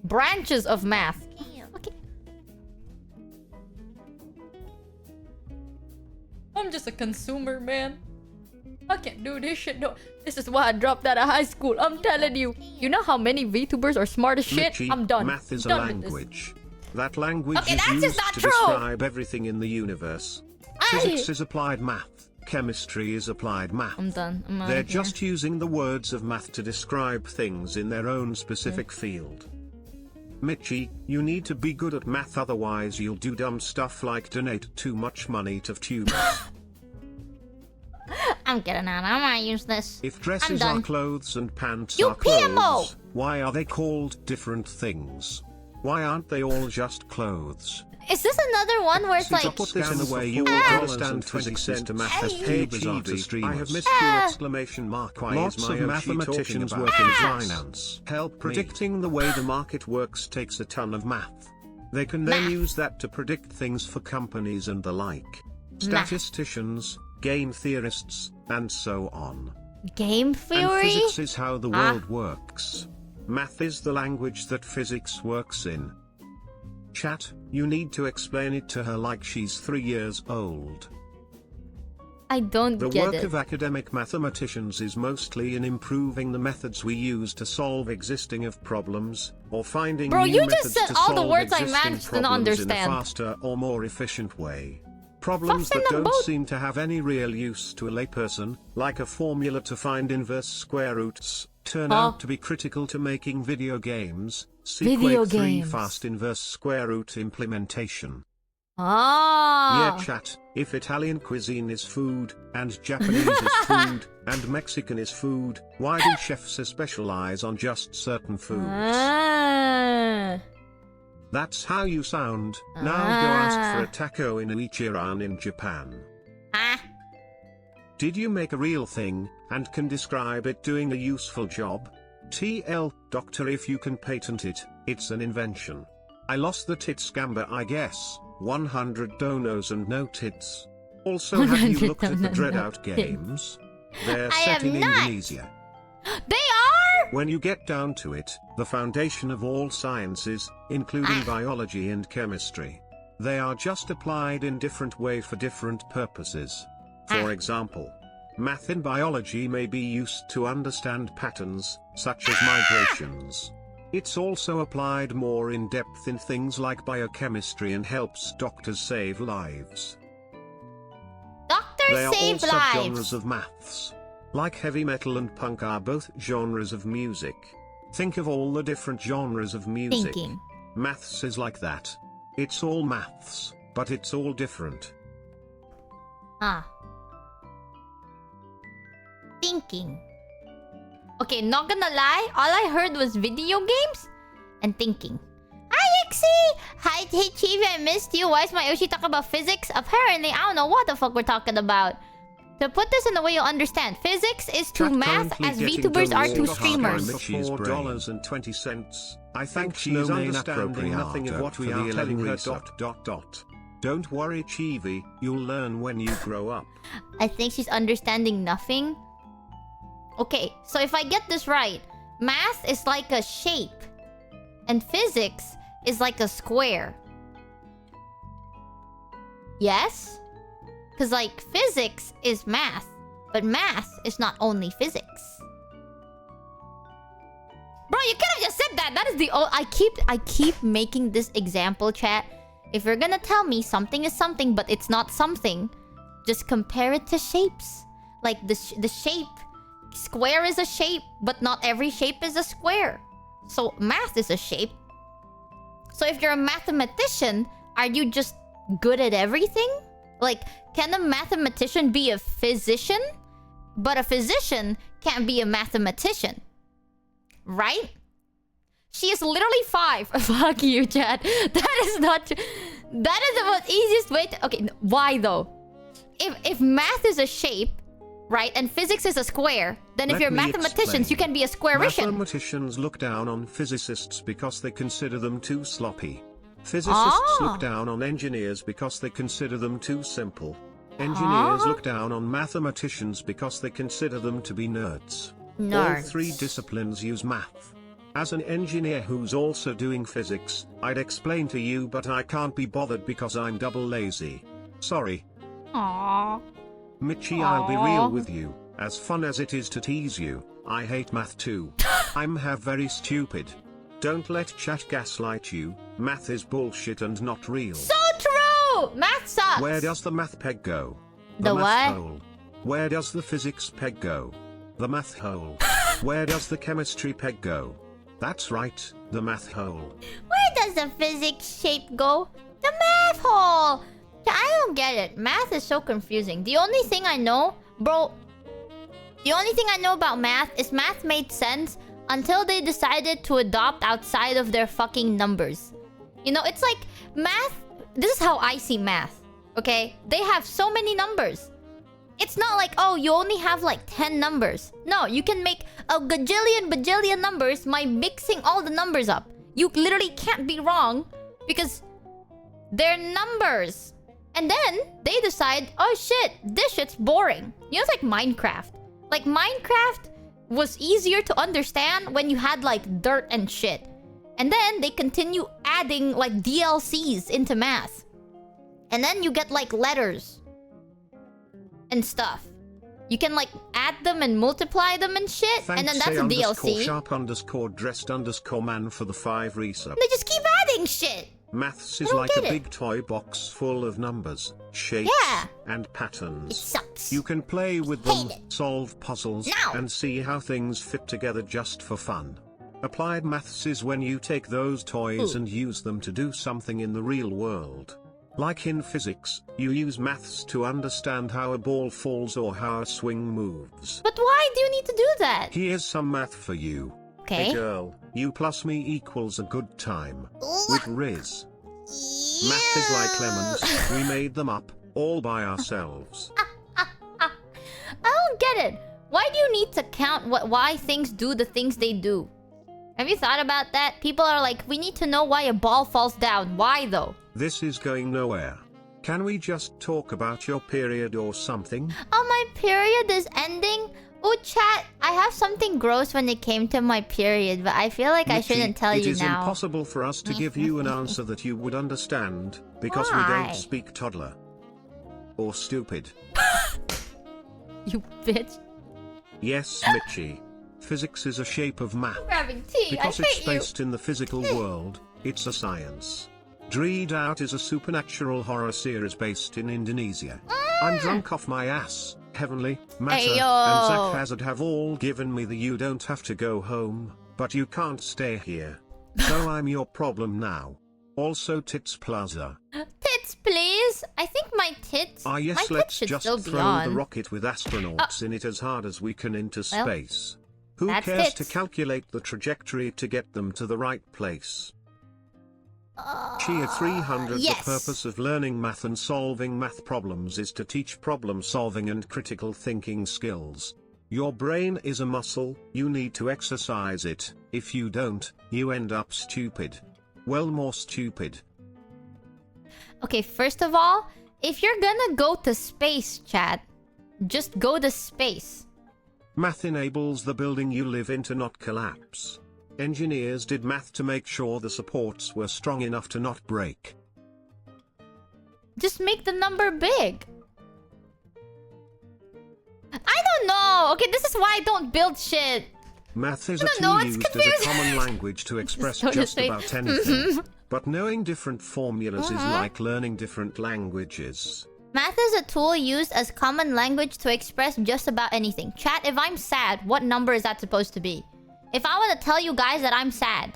Branches of math. Okay. I'm just a consumer, man. I can't do this shit. No, this is why I dropped out of high school. I'm telling you. You know how many VTubers are smart as shit? Michi, I'm done. Math is a Done with this. language. That language Okay, is that's used just not to true. describe everything in the universe. Physics is applied math. Chemistry is applied math. I'm done. I'm out They're of here. just using the words of math to describe things in their own specific field. Michi, you need to be good at math, otherwise you'll do dumb stuff like donate too much money to vtubers. I'm getting out. I'm gonna use this. If dresses done. are clothes and pants You are PMO! clothes, why are they called different things? Why aren't they all just clothes? Is this another one where it's To like... put this in a way you will understand physics to math as tubers are to streamers. I have missed you! Exclamation mark. Why Lots is my of mathematicians talking work in about finance? Help predicting the way the market works takes a ton of math. They can then use that to predict things for companies and the like. Statisticians, game theorists, and so on. Game And theory? physics is how the world works. Math is the language that physics works in. Chat, you need to explain it to her like she's 3 years old. I don't The get work it. of academic mathematicians is mostly in improving the methods we use to solve existing problems, or finding Bro, new you just methods said to all the solve words I existing managed to problems understand. in a faster or more efficient way. Problems Faster that than don't both. seem to have any real use to a layperson, like a formula to find inverse square roots, turn out to be critical to making video games. See Video Quake 3 games. fast inverse square root implementation. Ah. Yeah, chat, if Italian cuisine is food, and Japanese is food, and Mexican is food, why do chefs specialize on just certain foods? Ah. That's how you sound. Now go ask for a taco in Ichiran in Japan. Ah. Did you make a real thing, and can describe it doing a useful job? TL, doctor, if you can patent it, it's an invention. I lost the tit scamber, I guess. 100 donos and no tits. Also, have you 100 looked at the donos, Dread no Out tits. games? They're I set have in not. Indonesia. They are? When you get down to it, the foundation of all sciences, including biology and chemistry. They are just applied in different way for different purposes. For example, math in biology may be used to understand patterns, such as migrations. It's also applied more in depth in things like biochemistry and helps doctors save lives. They Doctors are all save subgenres lives. of maths. Like heavy metal and punk are both genres of music. Think of all the different genres of music. Thinking. Maths is like that. It's all maths, but it's all different. Ah. Thinking. Okay, not gonna lie, all I heard was video games and thinking. Hi, Ixie! Hi, hey, Chibi, I missed you. Why is my Yoshi talking about physics? Apparently, I don't know what the fuck we're talking about. To put this in the way you understand, physics is to Chat math currently as getting VTubers are to donated streamers. for $4.20. I think she she's is understanding nothing of what we are telling her. research. Don't worry, Chivi, you'll learn when you grow up. I think she's understanding nothing. Okay, so if I get this right, math is like a shape, and physics is like a square. Yes? Because, like, physics is math, but math is not only physics. Bro, you could have just said that. That is the... I keep making this example, chat. If you're gonna tell me something is something, but it's not something, just compare it to shapes. Like, the shape... Square is a shape, but not every shape is a square. So, math is a shape. So, if you're a mathematician, are you just good at everything? Like, can a mathematician be a physician? But a physician can't be a mathematician. Right? She is literally 5. Fuck you, Chad. That is not... That is the most easiest way to... Okay, why though? If math is a shape, right, and physics is a square, then if Let you're me mathematicians, explain. you can be a squareician. Mathematicians look down on physicists because they consider them too sloppy. Physicists look down on engineers because they consider them too simple. Engineers look down on mathematicians because they consider them to be nerds. All three disciplines use math. As an engineer who's also doing physics, I'd explain to you, but I can't be bothered because I'm double lazy. Sorry. Aww. Michi, I'll be real with you. As fun as it is to tease you, I hate math too. I'm very stupid. Don't let chat gaslight you. Math is bullshit and not real. So true! Math sucks! Where does the math peg go? The math what? hole. Where does the physics peg go? The math hole. Where does the chemistry peg go? That's right, the math hole. Where does the physics shape go? The math hole! I don't get it. Math is so confusing. The only thing I know, bro... The only thing I know about math is math made sense until they decided to adopt outside of their fucking numbers. You know, it's like math... This is how I see math, okay? They have so many numbers. It's not like, oh, you only have like 10 numbers. No, you can make a gajillion bajillion numbers by mixing all the numbers up. You literally can't be wrong because they're numbers. And then they decide, oh shit, this shit's boring. You know, it's like Minecraft. Like Minecraft was easier to understand when you had like dirt and shit. And then they continue adding like DLCs into math. And then you get like letters and stuff. You can like add them and multiply them and shit. Thanks, and then that's a DLC. _sharp_dressed_man for the 5 resub. They just keep adding shit. Maths is don't like a get it. big toy box full of numbers, shapes, Yeah. and patterns. It sucks. You can play with Hate them, it. solve puzzles, No. and see how things fit together just for fun. Applied maths is when you take those toys and use them to do something in the real world. Like in physics, you use maths to understand how a ball falls or how a swing moves. But why do you need to do that? Here's some math for you. Okay. Hey girl, you plus me equals a good time. With Riz. Math is like lemons, we made them up, all by ourselves. I don't get it. Why do you need to count why things do the things they do? Have you thought about that? People are like, we need to know why a ball falls down. Why though? This is going nowhere. Can we just talk about your period or something? Oh, my period is ending? Oh, chat, I have something gross when it came to my period, but I feel like I Michi, shouldn't tell you It is now. impossible for us to give you an answer that you would understand, because we Why? don't speak toddler. Or stupid. You bitch. Yes, Michi. Physics is a shape of math. I'm grabbing tea. Because I it's hate you. based in the physical world, it's a science. Dread Out is a supernatural horror series based in Indonesia. I'm drunk off my ass. Heavenly, Matter, Ayo. and Zach Hazard have all given me the you don't have to go home, but you can't stay here. So I'm your problem now. Also Tits Plaza. Tits, please. I think my tits. Ah my yes, tits let's should just still throw be on. the rocket with astronauts in it as hard as we can into Well, space. Who that's cares to tits. calculate the trajectory to get them to the right place? Cheer 300 yes. The purpose of learning math and solving math problems is to teach problem solving and critical thinking skills. Your brain is a muscle, you need to exercise it. If you don't, you end up stupid. Well, more stupid. Okay, first of all, if you're gonna go to space, chat, just go to space. Math enables the building you live in to not collapse. Engineers did math to make sure the supports were strong enough to not break. Just make the number big. I don't know. Okay, this is why I don't build shit. Math is a don't know, tool it's used as a confusing. common language to express So to just say, about anything. But knowing different formulas is like learning different languages. Math is a tool used as common language to express just about anything. Chat, if I'm sad, what number is that supposed to be? If I want to tell you guys that I'm sad,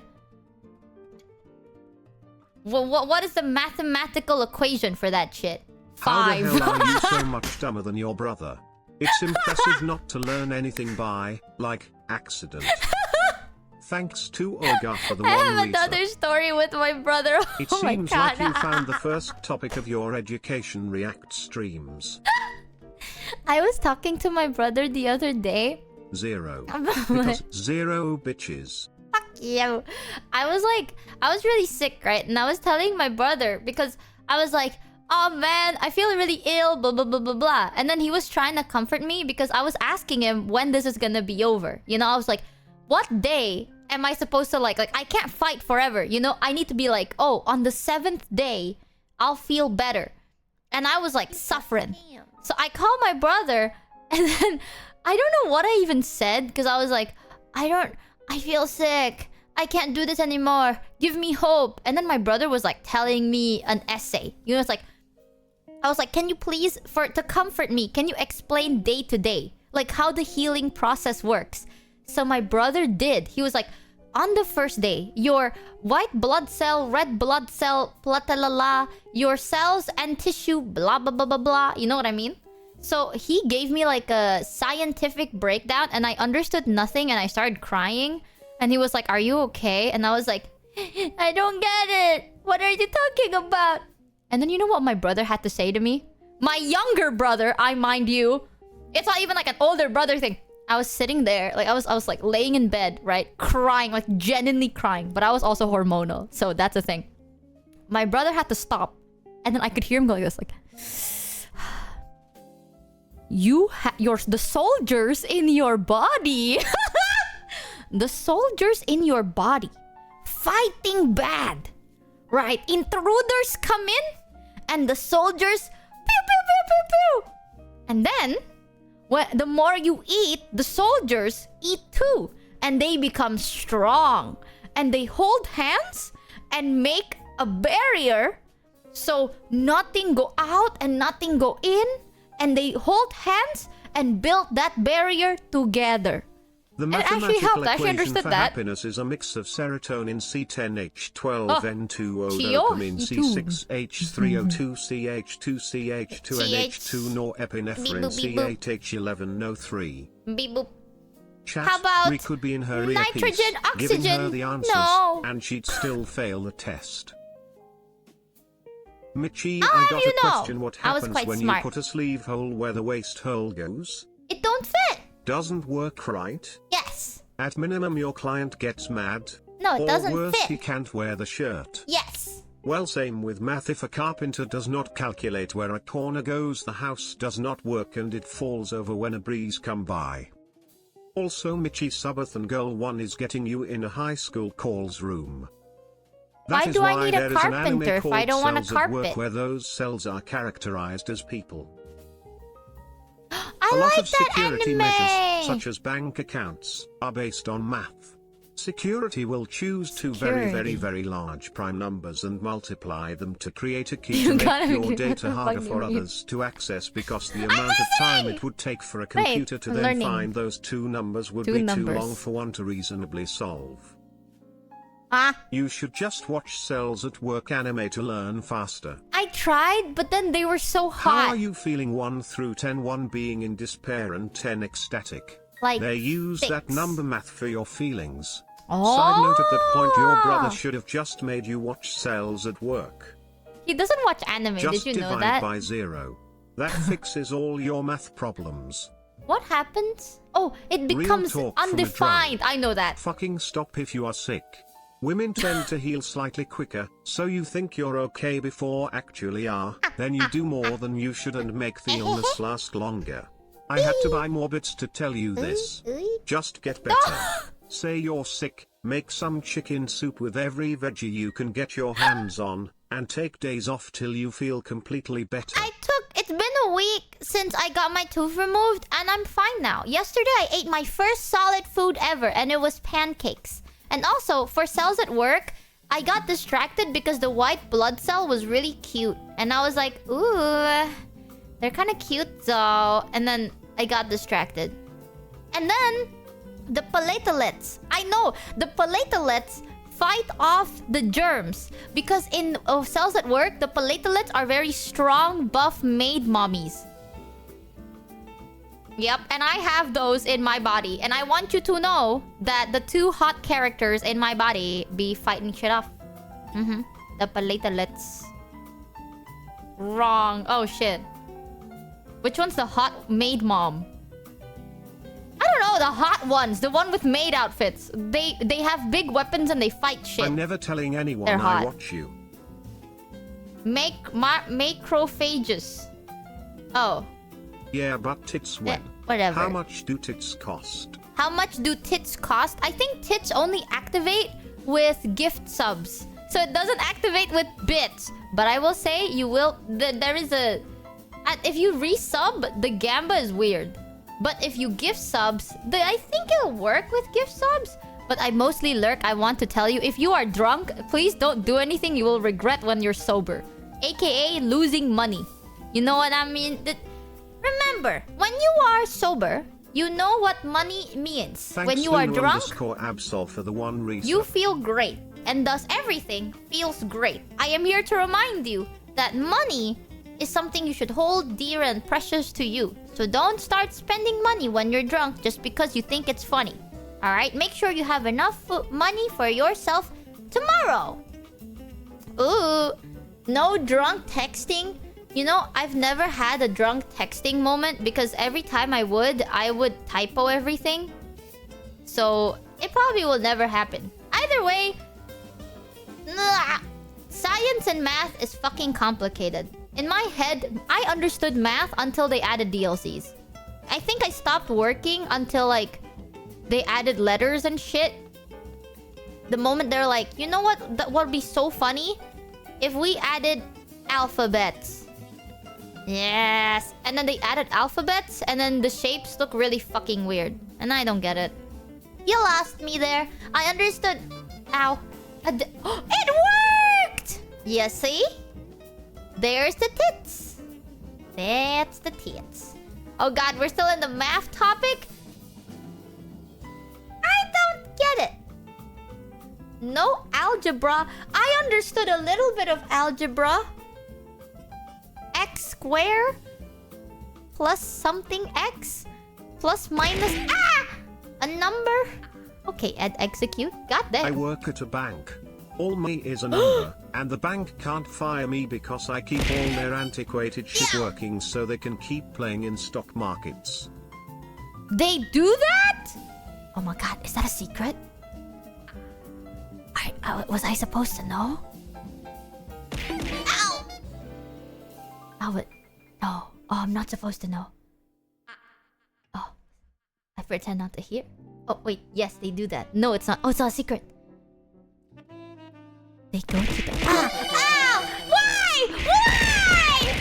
what is the mathematical equation for that shit? How 5. the hell are you so much dumber than your brother? It's impressive not to learn anything by, like, accident. Thanks to Olga for the I one have another story with my brother. It Oh my seems god. like you found the first topic of your education react streams. I was talking to my brother the other day. 0. Because 0 bitches. Fuck you. I was really sick, right? And I was telling my brother because I was like, oh man, I feel really ill, blah, blah, blah, blah, blah. And then he was trying to comfort me because I was asking him when this is gonna be over. You know, I was like, what day am I supposed to like I can't fight forever, you know? I need to be like, oh, on the 7th day, I'll feel better. And I was like suffering. So I called my brother and then I don't know what I even said because I was like, I feel sick. I can't do this anymore. Give me hope. And then my brother was like telling me an essay. You know, it's like, I was like, can you please, to comfort me, can you explain day to day, like how the healing process works? So my brother did. He was like, on the first day, your white blood cell, red blood cell, blah, your cells and tissue, blah, blah, blah, blah, blah. You know what I mean? So he gave me like a scientific breakdown and I understood nothing and I started crying. And he was like, are you okay? And I was like, I don't get it. What are you talking about? And then you know what my brother had to say to me? My younger brother, I mind you. It's not even like an older brother thing. I was sitting there, like I was like laying in bed, right? Crying, like genuinely crying. But I was also hormonal, so that's a thing. My brother had to stop. And then I could hear him going like this, like... the soldiers in your body... The soldiers in your body fighting bad, right? Intruders come in and the soldiers pew pew pew pew pew. And then the more you eat, the soldiers eat too, and they become strong and they hold hands and make a barrier so nothing go out and nothing go in, and they hold hands and build that barrier together. The mathematical equation for happiness is a mix of serotonin C10H12N2O dopamine C6H3O2CH2CH2NH2 norepinephrine C8H11NO3. Beep boop. Chat, How about we could be in her earpiece, nitrogen, giving her oxygen? the answers, No. and she'd still fail the test. Mitchie, I got a question. What I was happens quite when smart. you put a sleeve hole where the waist hole goes? It don't fit. Doesn't work right? Yes. At minimum, your client gets mad. No, it or doesn't worse, fit. he can't wear the shirt. Yes. Well, same with math. If a carpenter does not calculate where a corner goes, the house does not work and it falls over when a breeze come by. Also, Mitchie Subathon Girl 1 is getting you in a high school calls room. Why That is do I why need a there is an anime carpenter if I called don't want a Cells at Work, carpet? where those cells are characterized as people. I A lot like of that security anime. measures, such as bank accounts, are based on math. Security will choose two very large prime numbers and multiply them to create a key to make your data harder for others to access, because the amount of time it would take for a computer to I'm then learning. find those two numbers would Two be numbers. too long for one to reasonably solve. Ah, You should just watch Cells at Work anime to learn faster. I tried, but then they were so How hot. are you feeling 1 through 10, 1 being in despair and 10 ecstatic? Like They use 6. that number math for your feelings. Oh. Side note, at that point your brother should have just made you watch Cells at Work. He doesn't watch anime. Just Did you know divide that? by 0. That fixes all your math problems. What happens? Oh, it becomes talk from a undefined. I know that. Fucking stop if you are sick. Women tend to heal slightly quicker, so you think you're okay before actually are. Then you do more than you should and make the illness last longer. I had to buy more bits to tell you this. Just get better. Say you're sick, make some chicken soup with every veggie you can get your hands on, and take days off till you feel completely better. It's been a week since I got my tooth removed, and I'm fine now. Yesterday I ate my first solid food ever, and it was pancakes. And also, for Cells at Work, I got distracted because the white blood cell was really cute. And I was like, ooh, they're kind of cute though. And then I got distracted. And then, the platelets. I know, the platelets fight off the germs. Because in Cells at Work, the platelets are very strong, buff, maid mommies. Yep, and I have those in my body. And I want you to know that the two hot characters in my body be fighting shit off. The platelets. Wrong. Oh, shit. Which one's the hot maid mom? I don't know, the hot ones. The one with maid outfits. They have big weapons and they fight shit. I'm never telling anyone They're hot. I watch you. Macrophages. Oh. Yeah, but tits when? Whatever. How much do tits cost? How much do tits cost? I think tits only activate with gift subs. So it doesn't activate with bits. But I will say you will... There is a... If you resub, the gamba is weird. But if you gift subs, I think it'll work with gift subs. But I mostly lurk. I want to tell you, if you are drunk, please don't do anything you will regret when you're sober. AKA losing money. You know what I mean? Remember, when you are sober, you know what money means. Thanks when you are drunk, _Absol for the one reason. you feel great. And thus everything feels great. I am here to remind you that money is something you should hold dear and precious to you. So don't start spending money when you're drunk just because you think it's funny. Alright? Make sure you have enough money for yourself tomorrow. Ooh. No drunk texting. You know, I've never had a drunk texting moment because every time I would typo everything. So it probably will never happen. Either way, science and math is fucking complicated. In my head, I understood math until they added DLCs. I think I stopped working until like they added letters and shit. The moment they're like, you know what? That would be so funny if we added alphabets. Yes. And then they added alphabets and then the shapes look really fucking weird. And I don't get it. You lost me there. I understood. Ow. It worked! You see? There's the tits. That's the tits. Oh god, we're still in the math topic? I don't get it. No algebra. I understood a little bit of algebra. X square plus something x plus minus a number. Okay, execute. Got that. I work at a bank. All me is a number, and the bank can't fire me because I keep all their antiquated shit working so they can keep playing in stock markets. They do that? Oh my god, is that a secret? Was I supposed to know? Ow! No. Oh, I'm not supposed to know. Oh, I pretend not to hear. Oh, wait, yes, they do that. No, it's not. Oh, it's not a secret. They go to the... Ow! Why? Why?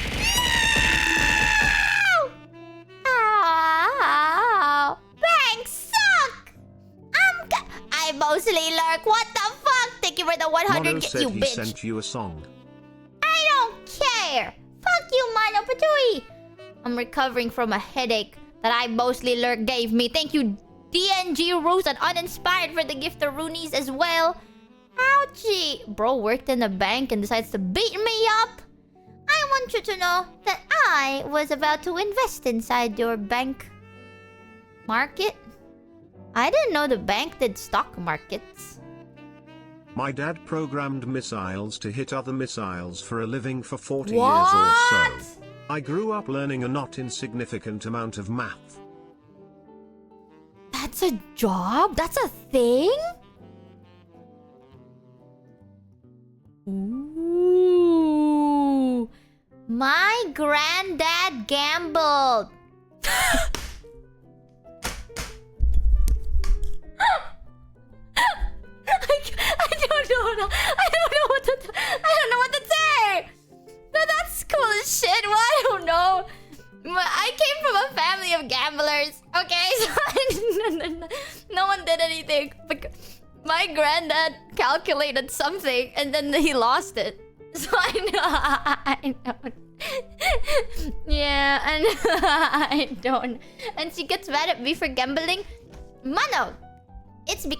No! Ow! Banks suck! I mostly lurk. What the fuck? Thank you for the 100. Mono said You he bitch. sent you a song. I don't care. Fuck you, Mono Patui. I'm recovering from a headache that I mostly lurk gave me. Thank you, DNG Rose and Uninspired for the gift of Roonies as well. Ouchie! Bro worked in a bank and decides to beat me up. I want you to know that I was about to invest inside your bank. Market? I didn't know the bank did stock markets. My dad programmed missiles to hit other missiles for a living for 40 What? years or so. I grew up learning a not insignificant amount of math. That's a job? That's a thing? Ooh. My granddad gambled. I don't know what to say. No, that's cool as shit. Well, I don't know. I came from a family of gamblers. Okay, so no one did anything. My granddad calculated something and then he lost it. So I know. Yeah, and I don't. And she gets mad at me for gambling. Mano,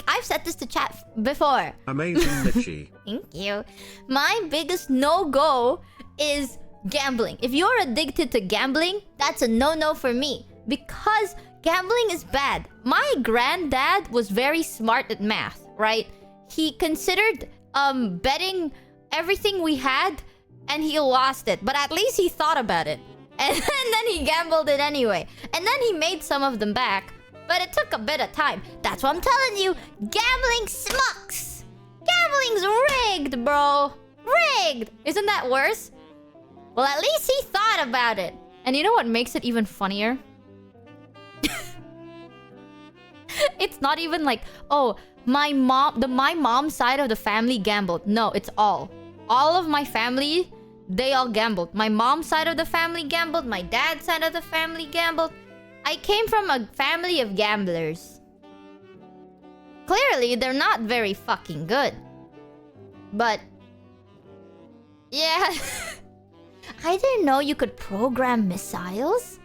I've said this to chat before. Amazing, Mitchie. Thank you. My biggest no-go is gambling. If you're addicted to gambling, that's a no-no for me. Because gambling is bad. My granddad was very smart at math, right? He considered betting everything we had and he lost it. But at least he thought about it. And then he gambled it anyway. And then he made some of them back. But it took a bit of time. That's what I'm telling you. Gambling smucks. Gambling's rigged, bro. Rigged. Isn't that worse? Well, at least he thought about it. And you know what makes it even funnier? It's not even like, oh, my mom's side of the family gambled. No, it's all. All of my family, they all gambled. My mom's side of the family gambled. My dad's side of the family gambled. I came from a family of gamblers. Clearly, they're not very fucking good. But... yeah. I didn't know you could program missiles.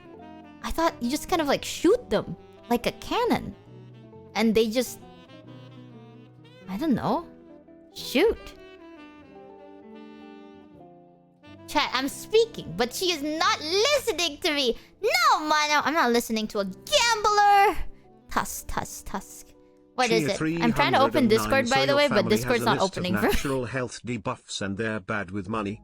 I thought you just kind of like shoot them. Like a cannon. And they just... I don't know. Shoot. Chat, I'm speaking, but she is not listening to me. No, mano, I'm not listening to a gambler. Tusk. What is it? I'm trying to open Discord, by the way, but Discord's not opening for me. Natural health debuffs and they're bad with money.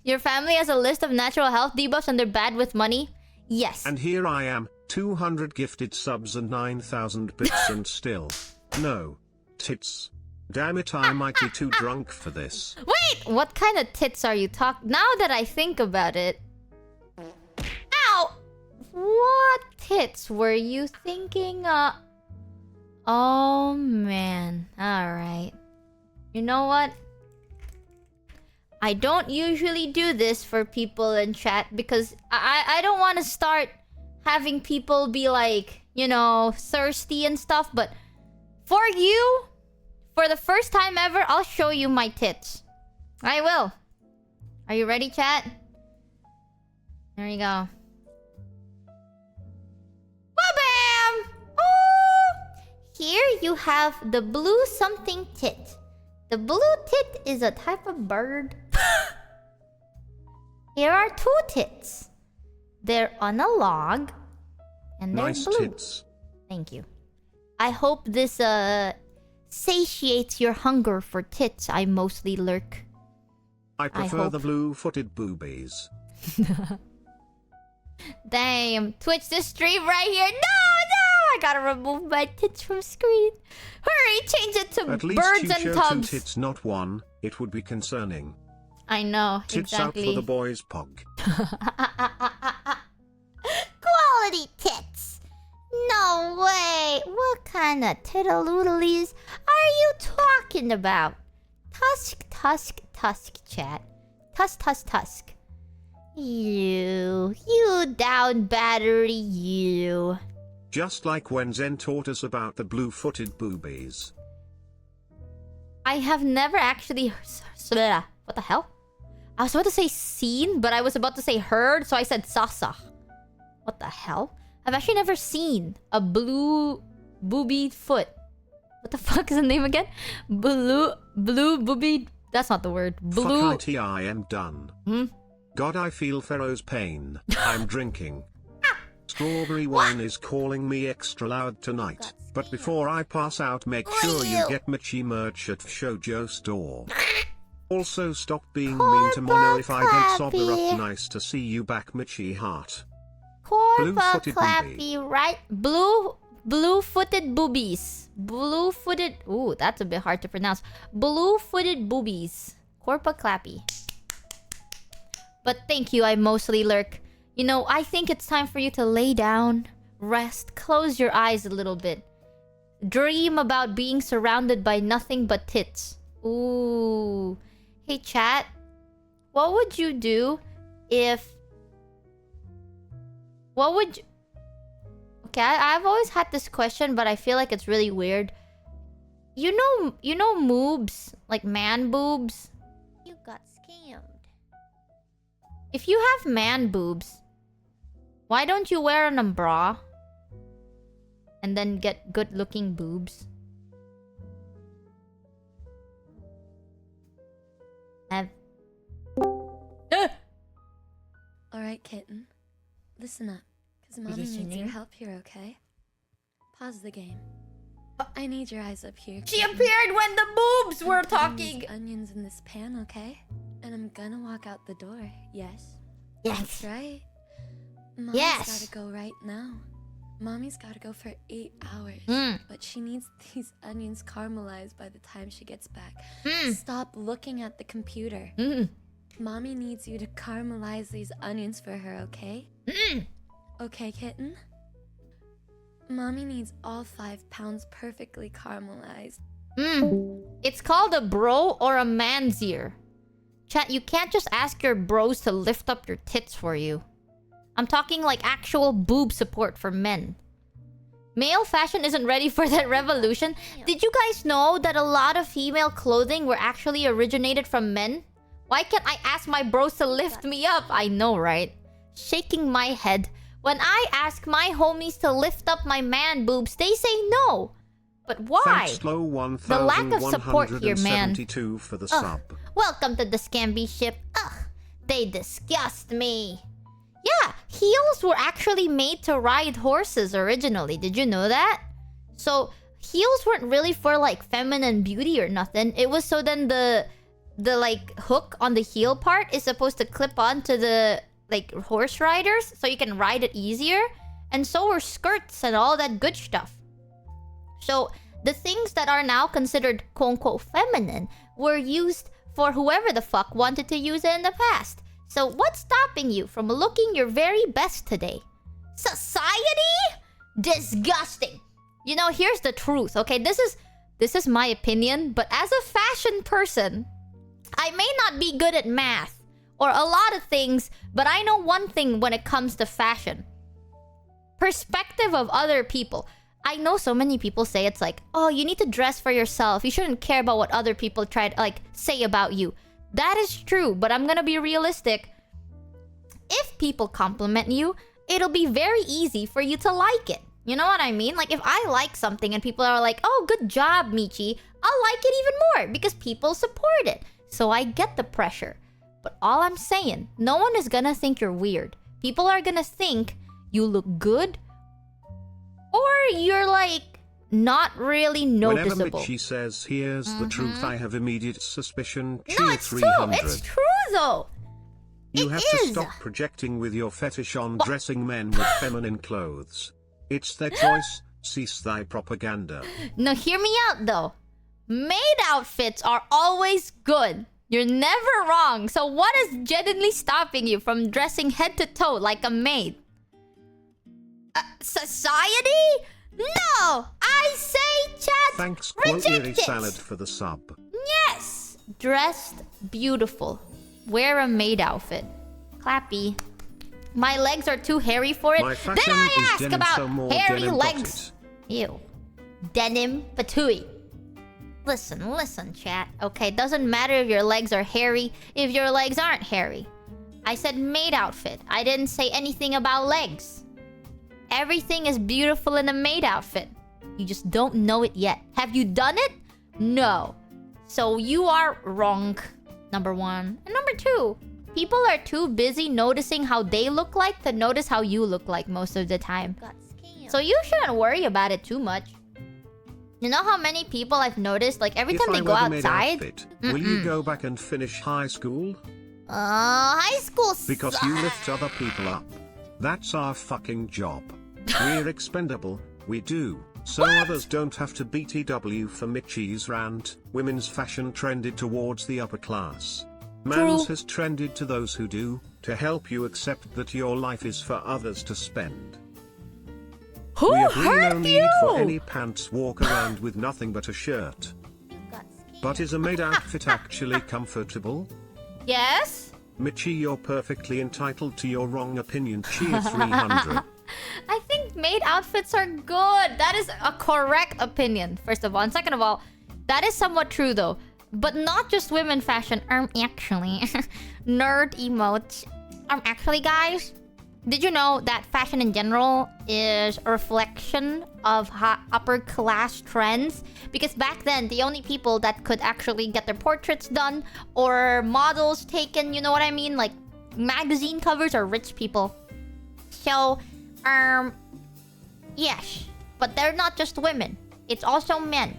Your family has a list of natural health debuffs and they're bad with money? Yes. And here I am, 200 gifted subs and 9,000 bits and still. No. Tits. Damn it, I might be too drunk for this. Wait! What kind of tits are you talking? Now that I think about it... Ow! What tits were you thinking of? Oh, man. Alright. You know what? I don't usually do this for people in chat because I don't want to start having people be like, you know, thirsty and stuff. But for you, for the first time ever, I'll show you my tits. I will. Are you ready, chat? There you go. Ba-bam! Oh! Here you have the blue something tit. The blue tit is a type of bird. Here are two tits. They're on a log. And they're nice blue. tits. Thank you. I hope this satiates your hunger for tits. I mostly lurk. I prefer the blue-footed boobies. Damn. Twitch this stream right here. No! I gotta remove my tits from screen. Hurry, change it to At least birds you and show tubs. 2 tits, not 1. It would be concerning. I know, Tits exactly. out for the boys' pog. Quality tits. No way. What kind of tiddaloodlies are you talking about? Tusk, chat. Tusk. You down battery, you. Just like when Zen taught us about the blue-footed boobies. I have never actually... What the hell? I was about to say seen, but I was about to say heard, so I said sasa. What the hell? I've actually never seen a blue booby foot. What the fuck is the name again? Blue booby... That's not the word. Blue... Fuck it, I am done. God, I feel Pharaoh's pain. I'm drinking. Strawberry wine is calling me extra loud tonight. But before I pass out, make sure you get Michi merch at Shoujo store. Also, stop being mean to Mono if I get sober up. Nice to see you back, Michi heart. Blue-footed clappy, right? Blue-footed boobies. Blue-footed... Ooh, that's a bit hard to pronounce. Blue-footed boobies. Corpa clappy. But thank you, I mostly lurk. You know, I think it's time for you to lay down, rest, close your eyes a little bit. Dream about being surrounded by nothing but tits. Ooh. Hey, chat. What would you do if... What would you... Okay, I've always had this question, but I feel like it's really weird. You know moobs? Like man boobs? You got scammed. If you have man boobs, why don't you wear an bra? And then get good-looking boobs? Alright, kitten. Listen up, because Mommy needs your help here, okay? Pause the game. I need your eyes up here. She appeared when the boobs were talking! Onions in this pan, okay? And I'm gonna walk out the door, yes? Yes. That's right. Mommy's gotta go right now. Mommy's gotta go for 8 hours. But she needs these onions caramelized by the time she gets back. Stop looking at the computer. Mommy needs you to caramelize these onions for her, okay? Okay, kitten? Mommy needs all 5 pounds perfectly caramelized. It's called a bro or a man's ear. Chat, you can't just ask your bros to lift up your tits for you. I'm talking like actual boob support for men. Male fashion isn't ready for that revolution. Did you guys know that a lot of female clothing were actually originated from men? Why can't I ask my bros to lift me up? I know, right? Shaking my head. When I ask my homies to lift up my man boobs, they say no. But why? Thanks, Slow The lack of support here, man. 1172 for the Ugh. sub. Welcome to the Scamby ship. Ugh, they disgust me. Yeah, heels were actually made to ride horses originally. Did you know that? So heels weren't really for like feminine beauty or nothing. It was so then the like hook on the heel part is supposed to clip on to the like horse riders so you can ride it easier. And so were skirts and all that good stuff. So the things that are now considered quote-unquote feminine were used for whoever the fuck wanted to use it in the past. So what's stopping you from looking your very best today? Society? Disgusting. You know, here's the truth, okay? This is my opinion, but as a fashion person, I may not be good at math or a lot of things, but I know one thing when it comes to fashion. Perspective of other people. I know so many people say it's like, oh, you need to dress for yourself. You shouldn't care about what other people try to like say about you. That is true, but I'm gonna be realistic. If people compliment you, it'll be very easy for you to like it. You know what I mean? Like if I like something and people are like, oh, good job, Michi, I'll like it even more because people support it. So I get the pressure. But all I'm saying, no one is gonna think you're weird. People are gonna think you look good or you're like not really noticeable. Whenever Michi says, here's the truth, I have immediate suspicion. No, Cheer it's true. 300. It's true though. You It have is. to stop projecting with your fetish on dressing men with feminine clothes. It's their choice. Cease thy propaganda. No, hear me out though. Maid outfits are always good. You're never wrong. So what is genuinely stopping you from dressing head to toe like a maid? Society? No! I say chat. Thanks, Reject Quotery it. Salad, for the sub. Yes! Dressed beautiful. Wear a maid outfit. Clappy. My legs are too hairy for it. My Then fashion I is ask denim, about so more hairy denim, got legs. it. Ew. Denim patooey. Listen, chat. Okay, doesn't matter if your legs are hairy, if your legs aren't hairy. I said maid outfit. I didn't say anything about legs. Everything is beautiful in a maid outfit. You just don't know it yet. Have you done it? No. So you are wrong. Number one. And number two, people are too busy noticing how they look like to notice how you look like most of the time. So you shouldn't worry about it too much. You know how many people I've noticed, like every time they go outside... Will you go back and finish high school? High school Because sucks. you lift other people up. That's our fucking job. We're expendable, we do. So others don't have to BTW for Michi's rant. Women's fashion trended towards the upper class. Man's has trended to those who do, to help you accept that your life is for others to spend. Who We agree hurt no need you? for any pants walk around with nothing but a shirt. But is a maid outfit actually comfortable? Yes? Michi, you're perfectly entitled to your wrong opinion. Cheer 300. I think maid outfits are good. That is a correct opinion, first of all. And second of all, that is somewhat true though. But not just women fashion. Actually. Nerd emotes. Actually, guys, did you know that fashion in general is a reflection of upper class trends? Because back then, the only people that could actually get their portraits done or models taken, you know what I mean? Like magazine covers are rich people. So, yes. But they're not just women. It's also men.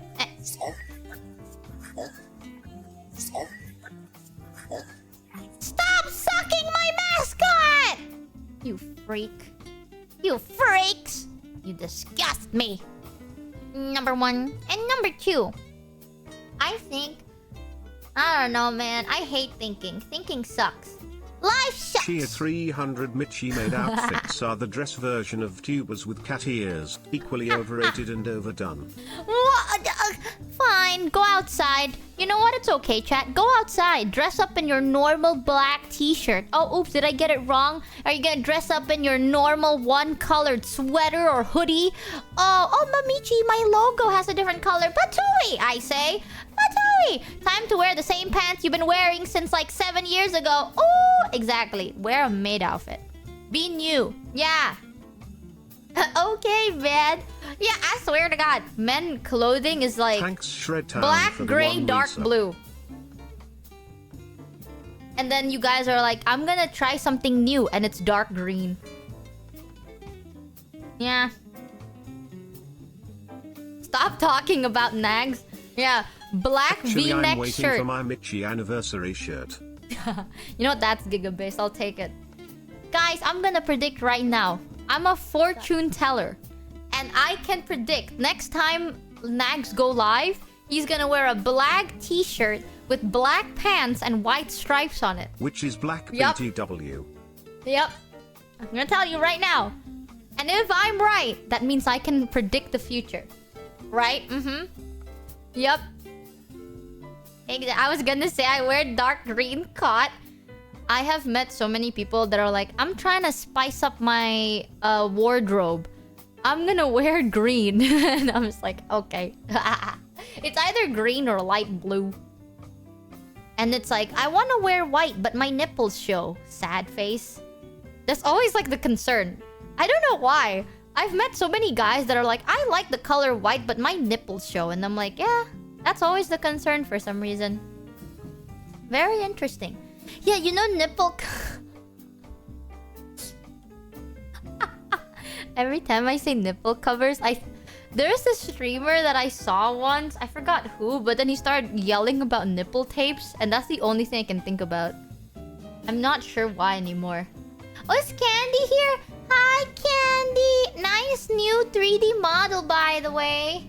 Stop sucking my mascot! You freak. You freaks! You disgust me. Number one. And number two. I don't know, man. I hate thinking. Thinking sucks. Life sucks! Cheer 300. Michi made outfits are the dress version of tubers with cat ears. Equally overrated and overdone. What? Fine. fine. Go outside. You know what? It's okay, chat. Go outside. Dress up in your normal black t-shirt. Oh, oops. Did I get it wrong? Are you gonna dress up in your normal one-colored sweater or hoodie? Oh, Mamichi, my logo has a different color. Patui, I say. Patui. Time to wear the same pants you've been wearing since like 7 years ago. Oh, exactly. Wear a maid outfit. Be new. Yeah. Okay, man. Yeah, I swear to God, men clothing is like Thanks, Shred Town, black, for the gray, one dark resub. blue. And then you guys are like, I'm gonna try something new, and it's dark green. Yeah. Stop talking about nags. Yeah, black Actually, I'm V-neck waiting shirt. for my Michi anniversary shirt. You know what? That's giga-based. I'll take it. Guys, I'm gonna predict right now. I'm a fortune teller. And I can predict next time Nags go live, he's gonna wear a black t-shirt with black pants and white stripes on it. Which is black Yup. BTW. Yep. I'm gonna tell you right now. And if I'm right, that means I can predict the future. Right? Mm-hmm. Yep. I was gonna say I wear dark green cot. I have met so many people that are like, I'm trying to spice up my wardrobe. I'm gonna wear green. And I'm just like, okay. It's either green or light blue. And it's like, I want to wear white, but my nipples show. Sad face. That's always like the concern. I don't know why. I've met so many guys that are like, I like the color white, but my nipples show. And I'm like, yeah, that's always the concern for some reason. Very interesting. Yeah, you know nipple... Every time I say nipple covers, there's a streamer that I saw once. I forgot who, but then he started yelling about nipple tapes. And that's the only thing I can think about. I'm not sure why anymore. Oh, is Candy here? Hi, Candy! Nice new 3D model, by the way.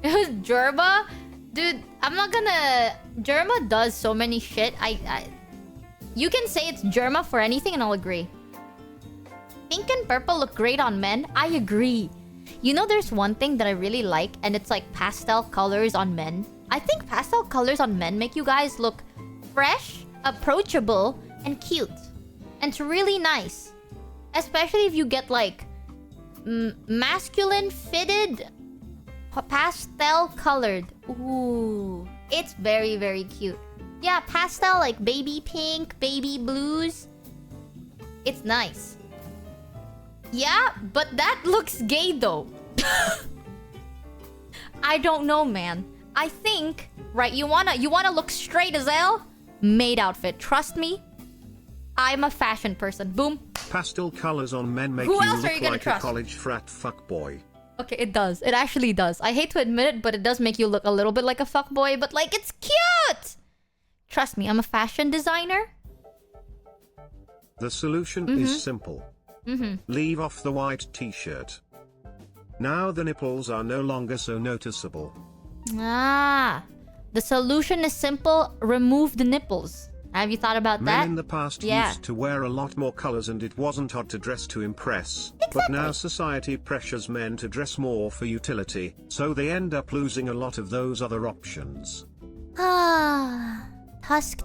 It was Jerma? Dude, I'm not gonna... Jerma does so many shit. You can say it's Jerma for anything and I'll agree. Pink and purple look great on men. I agree. You know there's one thing that I really like and it's like pastel colors on men. I think pastel colors on men make you guys look fresh, approachable, and cute. And it's really nice. Especially if you get like masculine fitted pastel colored. Ooh. It's very, very cute. Yeah, pastel like baby pink, baby blues. It's nice. Yeah, but that looks gay though. I don't know, man. I think, right, you wanna look straight as hell? Maid outfit. Trust me. I'm a fashion person. Boom. Pastel colors on men make Who you else are look you gonna like trust? a college frat fuckboy. Okay, it does. It actually does. I hate to admit it, but it does make you look a little bit like a fuckboy, but like, it's cute! Trust me, I'm a fashion designer. The solution is simple. Leave off the white t-shirt. Now the nipples are no longer so noticeable. Ah. The solution is simple. Remove the nipples. Have you thought about that? Men in the past used to wear a lot more colors and it wasn't odd to dress to impress. But now society pressures men to dress more for utility, so they end up losing a lot of those other options. Ah. Tusk.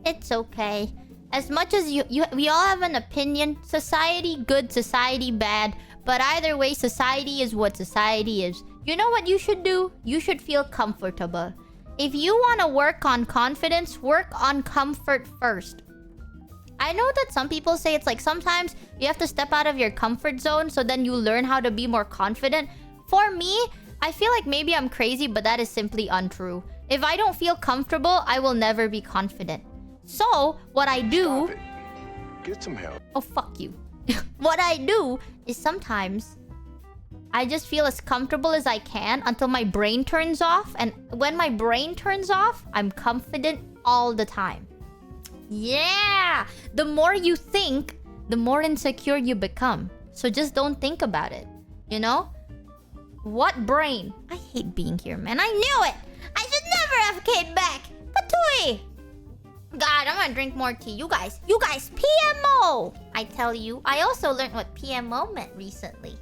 It's okay. As much as we all have an opinion. Society good, society bad. But either way, society is what society is. You know what you should do? You should feel comfortable. If you want to work on confidence, work on comfort first. I know that some people say it's like sometimes you have to step out of your comfort zone so then you learn how to be more confident. For me, I feel like maybe I'm crazy, but that is simply untrue. If I don't feel comfortable, I will never be confident. So, what I do... Stop it. Get some help. Oh, fuck you. What I do is sometimes I just feel as comfortable as I can until my brain turns off. And when my brain turns off, I'm confident all the time. Yeah! The more you think, the more insecure you become. So just don't think about it. You know? What brain? I hate being here, man. I knew it! I should never have came back! Patui! God, I'm gonna drink more tea. You guys, PMO! I tell you, I also learned what PMO meant recently.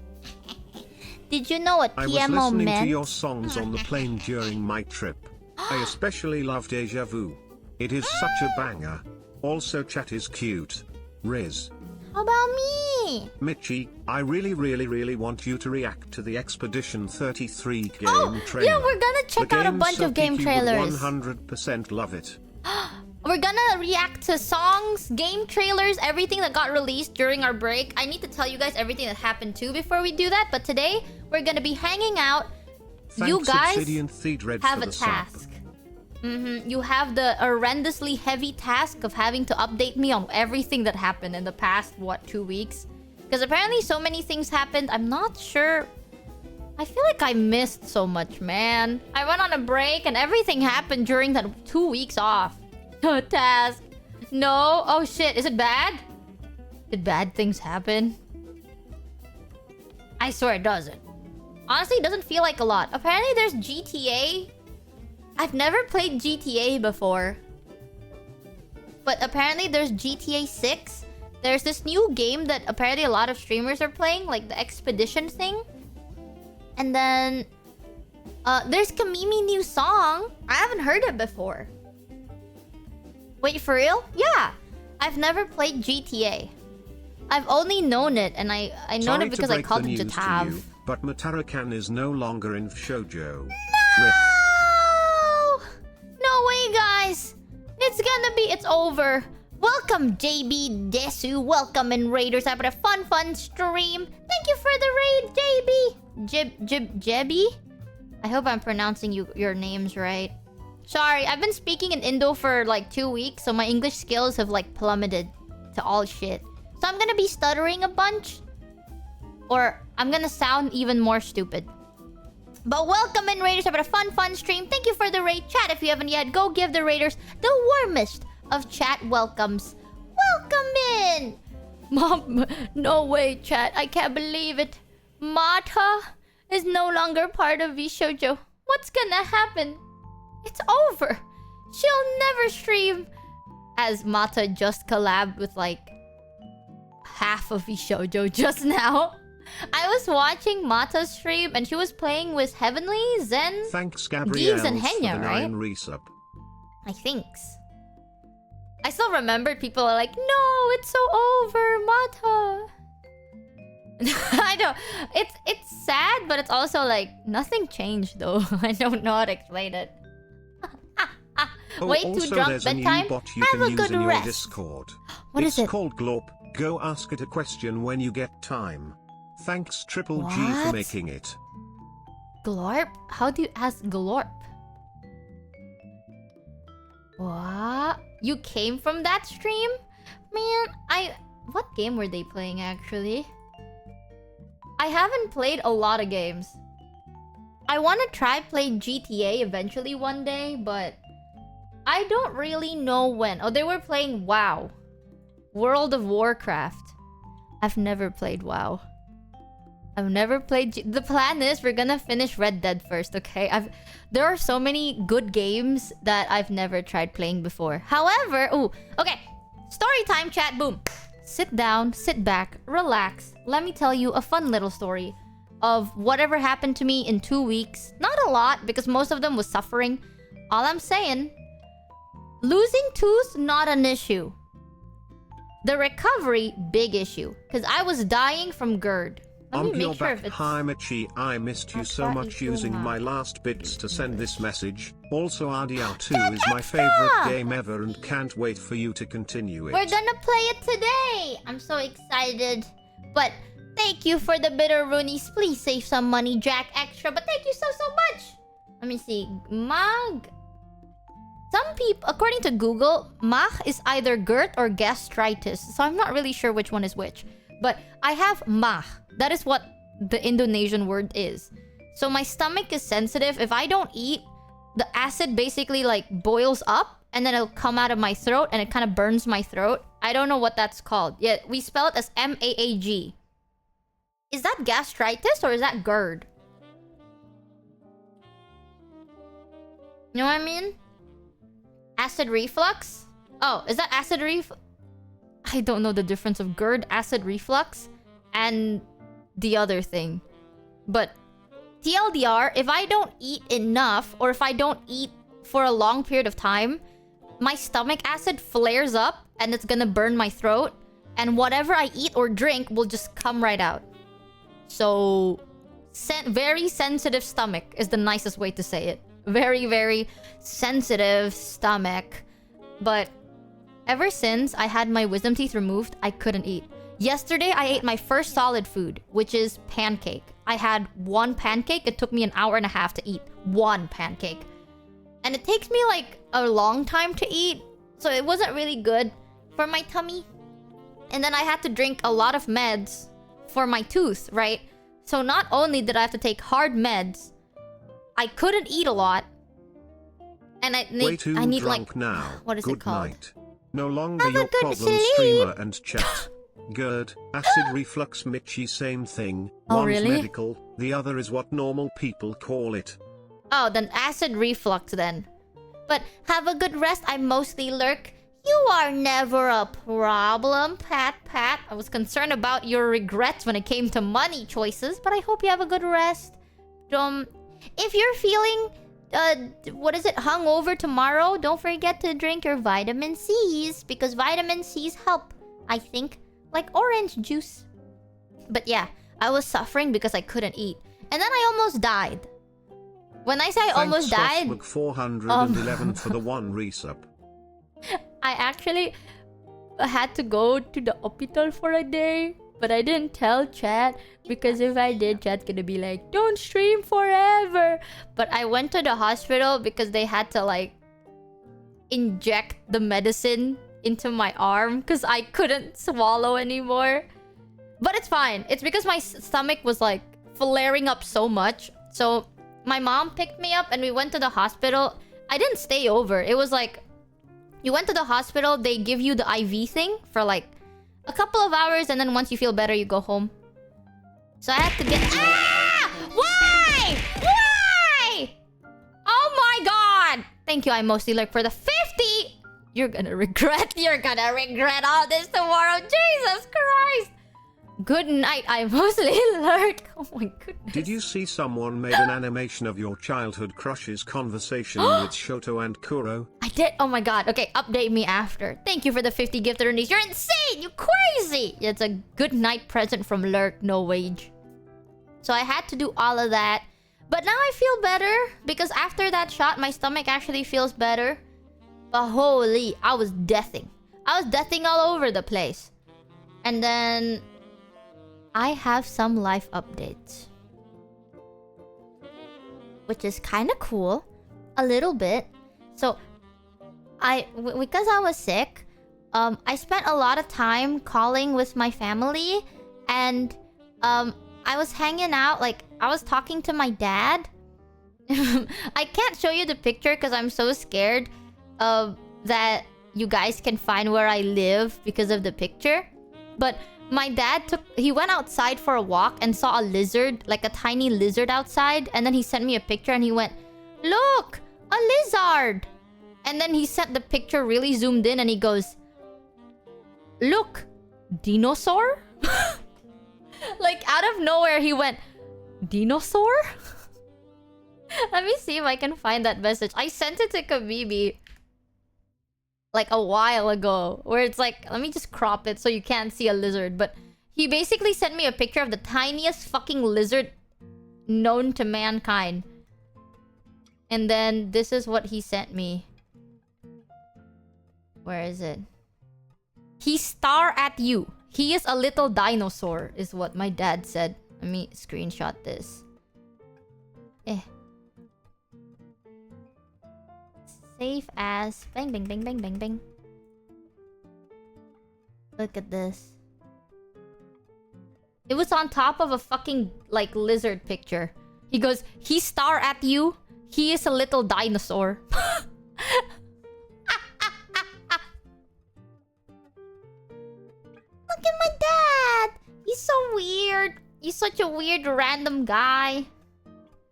Did you know what I was PMO listening meant? to your songs on the plane during my trip. I especially love Deja Vu. It is such a banger. Also chat is cute. Riz. How about me? Mitchie, I really want you to react to the Expedition 33 game trailer. Yeah, we're gonna check out a bunch of game trailers. 100% love it. We're gonna react to songs, game trailers, everything that got released during our break. I need to tell you guys everything that happened too before we do that. But today, we're gonna be hanging out. Thanks, You guys Obsidian Theedred, have for a the sub. task. You have the horrendously heavy task of having to update me on everything that happened in the past, 2 weeks? Because apparently so many things happened. I'm not sure. I feel like I missed so much, man. I went on a break and everything happened during that 2 weeks off. Task. No. Oh shit. Is it bad? Did bad things happen? I swear it doesn't. Honestly, it doesn't feel like a lot. Apparently there's GTA. I've never played GTA before. But apparently there's GTA 6. There's this new game that apparently a lot of streamers are playing, like the Expedition thing. And then there's Kamimi new song. I haven't heard it before. Wait, for real? Yeah. I've never played GTA. I've only known it, and I known it because I called it Jatav. But Matarakan is no longer in Shoujo. No! No way, guys. It's over. Welcome, JB Desu. Welcome in Raiders. I've had a fun stream. Thank you for the raid, JB. Jebby? I hope I'm pronouncing your names right. Sorry, I've been speaking in Indo for like 2 weeks, so my English skills have like plummeted to all shit. So I'm gonna be stuttering a bunch. Or I'm gonna sound even more stupid. But welcome in, Raiders. I've had a fun stream. Thank you for the raid. Chat, if you haven't yet, go give the Raiders the warmest of chat welcomes. Welcome in! Mom, no way, chat. I can't believe it. Mata is no longer part of VShojo. What's gonna happen? It's over. She'll never stream. As Mata just collabed with like half of VShojo just now. I was watching Mata's stream and she was playing with Heavenly, Zen, Thanks, Gabrielle, Gibbs, and Henya, for the right? 9 resub. I think. I still remember people are like, no, it's so over, Mata. I know. It's sad, but it's also like nothing changed though. I don't know how to explain it. Way too drunk there's a bedtime. new bot you Have can a use good in your rest. Discord. What is it? It's called Glorp. Go ask it a question when you get time. Thanks, Triple G, for What? making it. Glorp? How do you ask Glorp? What? You came from that stream? Man, what game were they playing actually? I haven't played a lot of games. I want to try playing GTA eventually one day, but I don't really know when. Oh, they were playing WoW. World of Warcraft. I've never played WoW. I've never played... The plan is we're gonna finish Red Dead first, okay? There are so many good games that I've never tried playing before. However... Ooh, okay. Story time, chat. Boom. Sit down, sit back, relax. Let me tell you a fun little story of whatever happened to me in 2 weeks. Not a lot, because most of them was suffering. All I'm saying... Losing tooth, not an issue. The recovery, big issue. Because I was dying from GERD. Let me make sure if it's... Hi, Michi. I missed you so much using my last bits to send this message. Also, RDR 2 is my favorite game ever and can't wait for you to continue it. We're gonna play it today! I'm so excited. But thank you for the bitter Roonies. Please save some money, Jack Extra. But thank you so much! Let me see. Mag... Some people, according to Google, Mach is either GERD or gastritis. So I'm not really sure which one is which. But I have Mach. That is what the Indonesian word is. So my stomach is sensitive. If I don't eat, the acid basically like boils up and then it'll come out of my throat and it kind of burns my throat. I don't know what that's called. Yeah, we spell it as MAAG. Is that gastritis or is that GERD? You know what I mean? Acid reflux? Oh, is that acid reflux? I don't know the difference of GERD, acid reflux, and the other thing. But TLDR, if I don't eat enough or if I don't eat for a long period of time, my stomach acid flares up and it's gonna burn my throat. And whatever I eat or drink will just come right out. So, very sensitive stomach is the nicest way to say it. Very, very sensitive stomach. But ever since I had my wisdom teeth removed, I couldn't eat. Yesterday, I ate my first solid food, which is pancake. I had one pancake. It took me an hour and a half to eat one pancake. And it takes me like a long time to eat. So it wasn't really good for my tummy. And then I had to drink a lot of meds for my tooth, right? So not only did I have to take hard meds, I couldn't eat a lot. And I need like now. What is Good it called? Night. No longer Have a your good problem, sleep. streamer and chat. GERD, acid reflux, Mitchie, same thing. Oh, One's really? medical, the other is what normal people call it. Oh, then acid reflux then. But have a good rest. I mostly lurk. You are never a problem, Pat. I was concerned about your regrets when it came to money choices, but I hope you have a good rest. If you're feeling, hungover tomorrow, don't forget to drink your vitamin C's because vitamin C's help, I think, like orange juice. But yeah, I was suffering because I couldn't eat. And then I almost died. When I say I almost died... Thanks, 411 for the one resub. I actually had to go to the hospital for a day. But I didn't tell chat because if I did, chat's gonna be like, don't stream forever. But I went to the hospital because they had to like inject the medicine into my arm because I couldn't swallow anymore. But it's fine. It's because my stomach was like flaring up so much. So my mom picked me up and we went to the hospital. I didn't stay over. It was like, you went to the hospital, they give you the IV thing for like a couple of hours, and then once you feel better, you go home. So I had to get... Ah! Why? Why? Oh my god! Thank you, I mostly lurk for the 50! You're gonna regret all this tomorrow. Jesus Christ! Good night, I mostly lurk. Oh my goodness. Did you see someone made an animation of your childhood crush's conversation with Shoto and Kuro? I did. Oh my god. Okay, update me after. Thank you for the 50 gifted release. You're insane. You crazy. It's a good night present from Lurk, no wage. So I had to do all of that. But now I feel better because after that shot, my stomach actually feels better. But holy, I was deathing. I was deathing all over the place. And then I have some life updates, which is kind of cool, a little bit. So, because I was sick, I spent a lot of time calling with my family, and I was hanging out. Like I was talking to my dad. I can't show you the picture because I'm so scared that you guys can find where I live because of the picture, but. My dad he went outside for a walk and saw a lizard, like a tiny lizard outside. And then he sent me a picture and he went, look, a lizard. And then he sent the picture really zoomed in and he goes, look, dinosaur? Like out of nowhere he went, dinosaur? Let me see if I can find that message. I sent it to Kabibi like a while ago, where it's like, let me just crop it so you can't see a lizard. But he basically sent me a picture of the tiniest fucking lizard known to mankind. And then this is what he sent me. Where is it? He star at you. He is a little dinosaur, is what my dad said. Let me screenshot this. Safe as... Bang, bang, bang, bang, bang, bang. Look at this. It was on top of a fucking, like, lizard picture. He goes, he star at you. He is a little dinosaur. Look at my dad. He's so weird. He's such a weird random guy.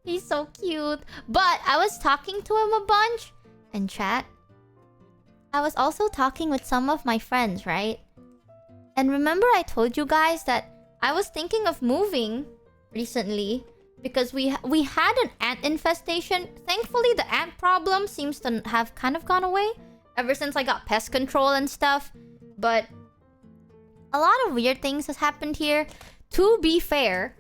He's so cute. But I was talking to him a bunch. In chat, I was also talking with some of my friends, right? And remember I told you guys that I was thinking of moving recently because we had an ant infestation. Thankfully, the ant problem seems to have kind of gone away ever since I got pest control and stuff. But a lot of weird things has happened here. To be fair,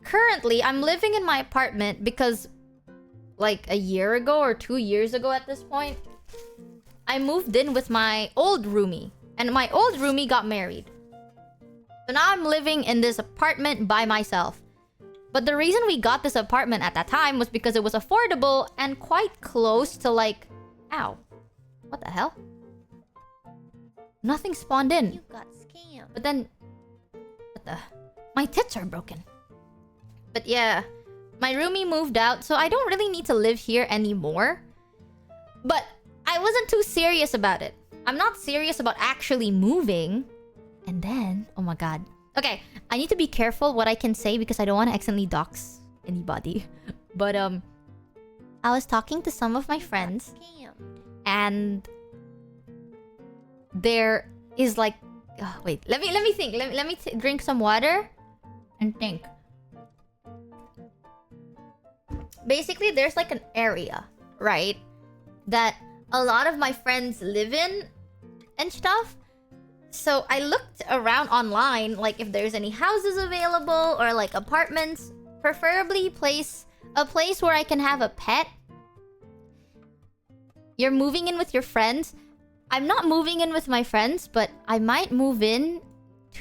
currently I'm living in my apartment because like a year ago or 2 years ago at this point, I moved in with my old roomie. And my old roomie got married. So now I'm living in this apartment by myself. But the reason we got this apartment at that time was because it was affordable and quite close to like... Ow. What the hell? Nothing spawned in. You got scammed. But then... What the... My tits are broken. But yeah. My roomie moved out, so I don't really need to live here anymore. But I wasn't too serious about it. I'm not serious about actually moving. And then... Oh my god. Okay, I need to be careful what I can say because I don't want to accidentally dox anybody. But I was talking to some of my friends, and there is like... wait, let me think. Let me drink some water and think. Basically, there's like an area, right, that a lot of my friends live in and stuff. So I looked around online, like if there's any houses available or like apartments, preferably a place where I can have a pet. You're moving in with your friends. I'm not moving in with my friends, but I might move in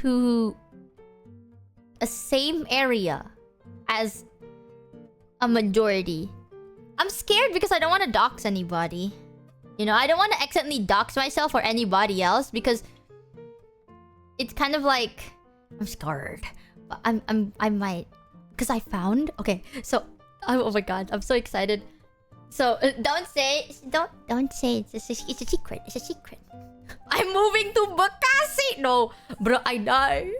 to a same area as a majority. I'm scared because I don't want to dox anybody. You know, I don't want to accidentally dox myself or anybody else because it's kind of like I'm scared. But I might, because I found... Okay, so oh my god, I'm so excited. So don't say it's a secret. It's a secret. I'm moving to Bekasi. No, bro, I die.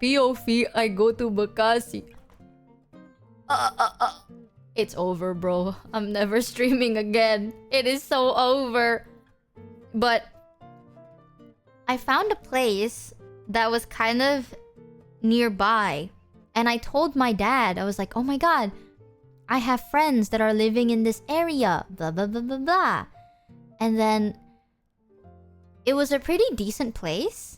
POV, I go to Bekasi. It's over, bro. I'm never streaming again. It is so over. But I found a place that was kind of nearby. And I told my dad, I was like, oh my god, I have friends that are living in this area. Blah, blah, blah, blah, blah. And then it was a pretty decent place.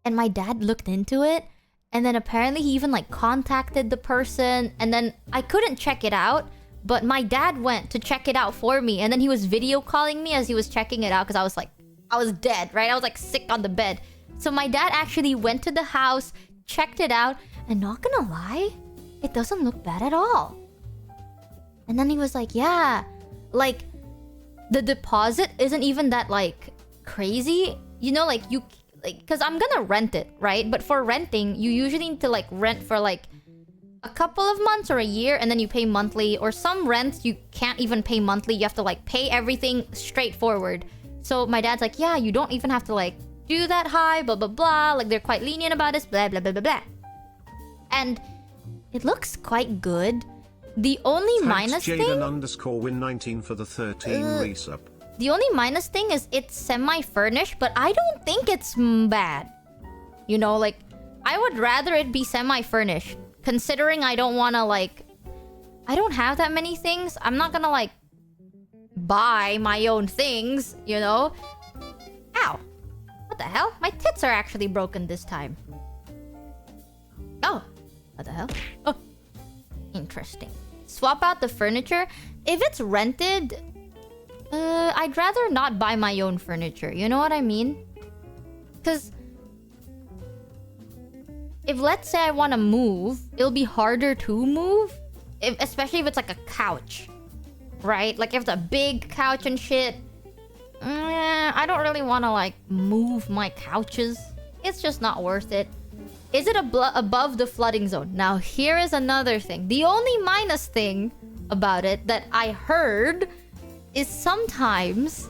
And my dad looked into it. And then apparently he even like contacted the person. And then I couldn't check it out. But my dad went to check it out for me. And then he was video calling me as he was checking it out. Because I was like, I was dead, right? I was like sick on the bed. So my dad actually went to the house, checked it out. And not gonna lie, it doesn't look bad at all. And then he was like, yeah, like the deposit isn't even that like crazy. You know, like you... Like, because I'm gonna rent it, right? But for renting, you usually need to like rent for like a couple of months or a year, and then you pay monthly. Or some rents you can't even pay monthly. You have to like pay everything straightforward. So my dad's like, yeah, you don't even have to like do that high, blah blah blah. Like they're quite lenient about this, blah blah blah blah blah. And it looks quite good. The only minus thing... Jaden_win19 for the 13 resub. The only minus thing is it's semi-furnished, but I don't think it's bad. You know, like, I would rather it be semi-furnished. Considering I don't want to, like... I don't have that many things. I'm not gonna, like, buy my own things, you know? Ow. What the hell? My tits are actually broken this time. Oh. What the hell? Oh. Interesting. Swap out the furniture. If it's rented... I'd rather not buy my own furniture. You know what I mean? Because if, let's say I want to move, it'll be harder to move. Especially if it's like a couch. Right? Like if it's a big couch and shit. I don't really want to like move my couches. It's just not worth it. Is it above the flooding zone? Now here is another thing. The only minus thing about it that I heard... is sometimes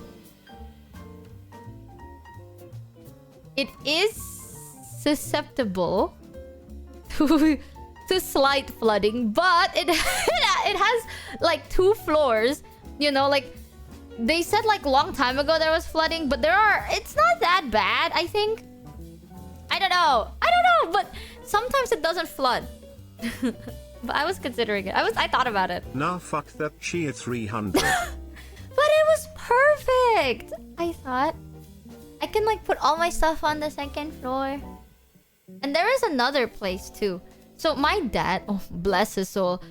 it is susceptible to slight flooding, but it has like 2 floors. You know, like they said like long time ago there was flooding, but it's not that bad, I think. I don't know, but sometimes it doesn't flood. But I was considering it. I thought about it. Nah, fuck that Chia 300. But it was perfect. I thought I can like put all my stuff on the second floor. And there is another place too. So my dad, oh bless his soul,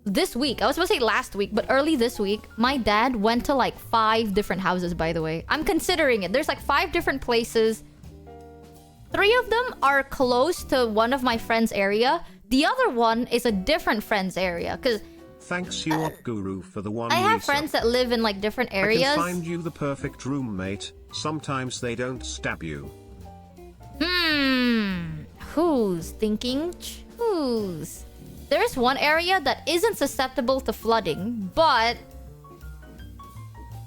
this week, I was supposed to say last week, but early this week, my dad went to like 5 different houses, by the way. I'm considering it. There's like 5 different places. 3 of them are close to one of my friend's area. The other one is a different friend's area. Because Thanks you up, Guru, for the one. I have resub. friends that live in like different areas. I can find you the perfect roommate. Sometimes they don't stab you. Who's thinking? Who's? There's one area that isn't susceptible to flooding, but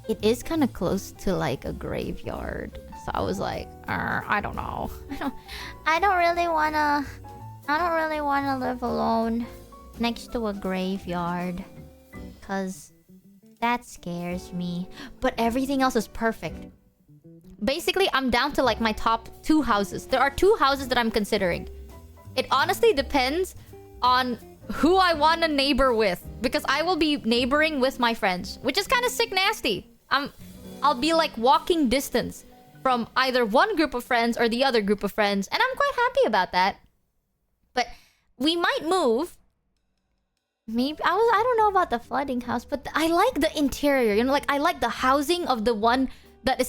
it is kind of close to like a graveyard. So I was like, I don't know. I don't really wanna live alone next to a graveyard, cause that scares me. But everything else is perfect. Basically, I'm down to like my top 2 houses. There are 2 houses that I'm considering. It honestly depends on who I want to neighbor with, because I will be neighboring with my friends, which is kind of sick nasty. I'll be like walking distance from either one group of friends or the other group of friends, and I'm quite happy about that. But we might move. Maybe I don't know about the flooding house, but I like the interior. You know, like I like the housing of the one that is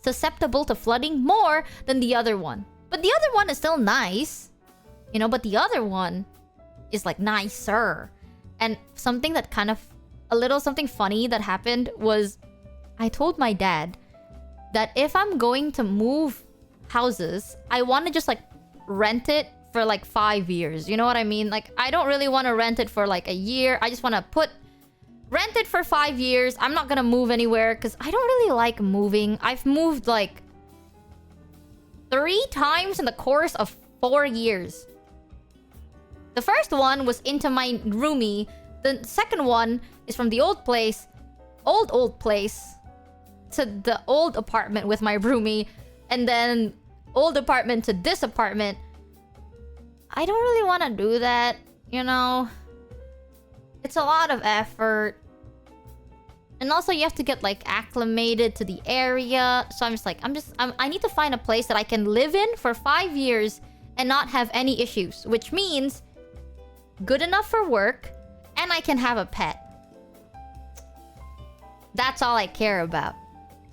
susceptible to flooding more than the other one. But the other one is still nice. You know, but the other one is like nicer. And something that kind of something funny that happened was I told my dad that if I'm going to move houses, I want to just like rent it for like 5 years. You know what I mean? Like I don't really want to rent it for like a year. I just want to rent it for 5 years. I'm not going to move anywhere because I don't really like moving. I've moved like 3 times in the course of 4 years. The first one was into my roomie. The second one is from the old place, old place, to the old apartment with my roomie, and then old apartment to this apartment. I don't really want to do that, you know. It's a lot of effort. And also you have to get like acclimated to the area. So I'm just like, I need to find a place that I can live in for 5 years and not have any issues, which means good enough for work and I can have a pet. That's all I care about.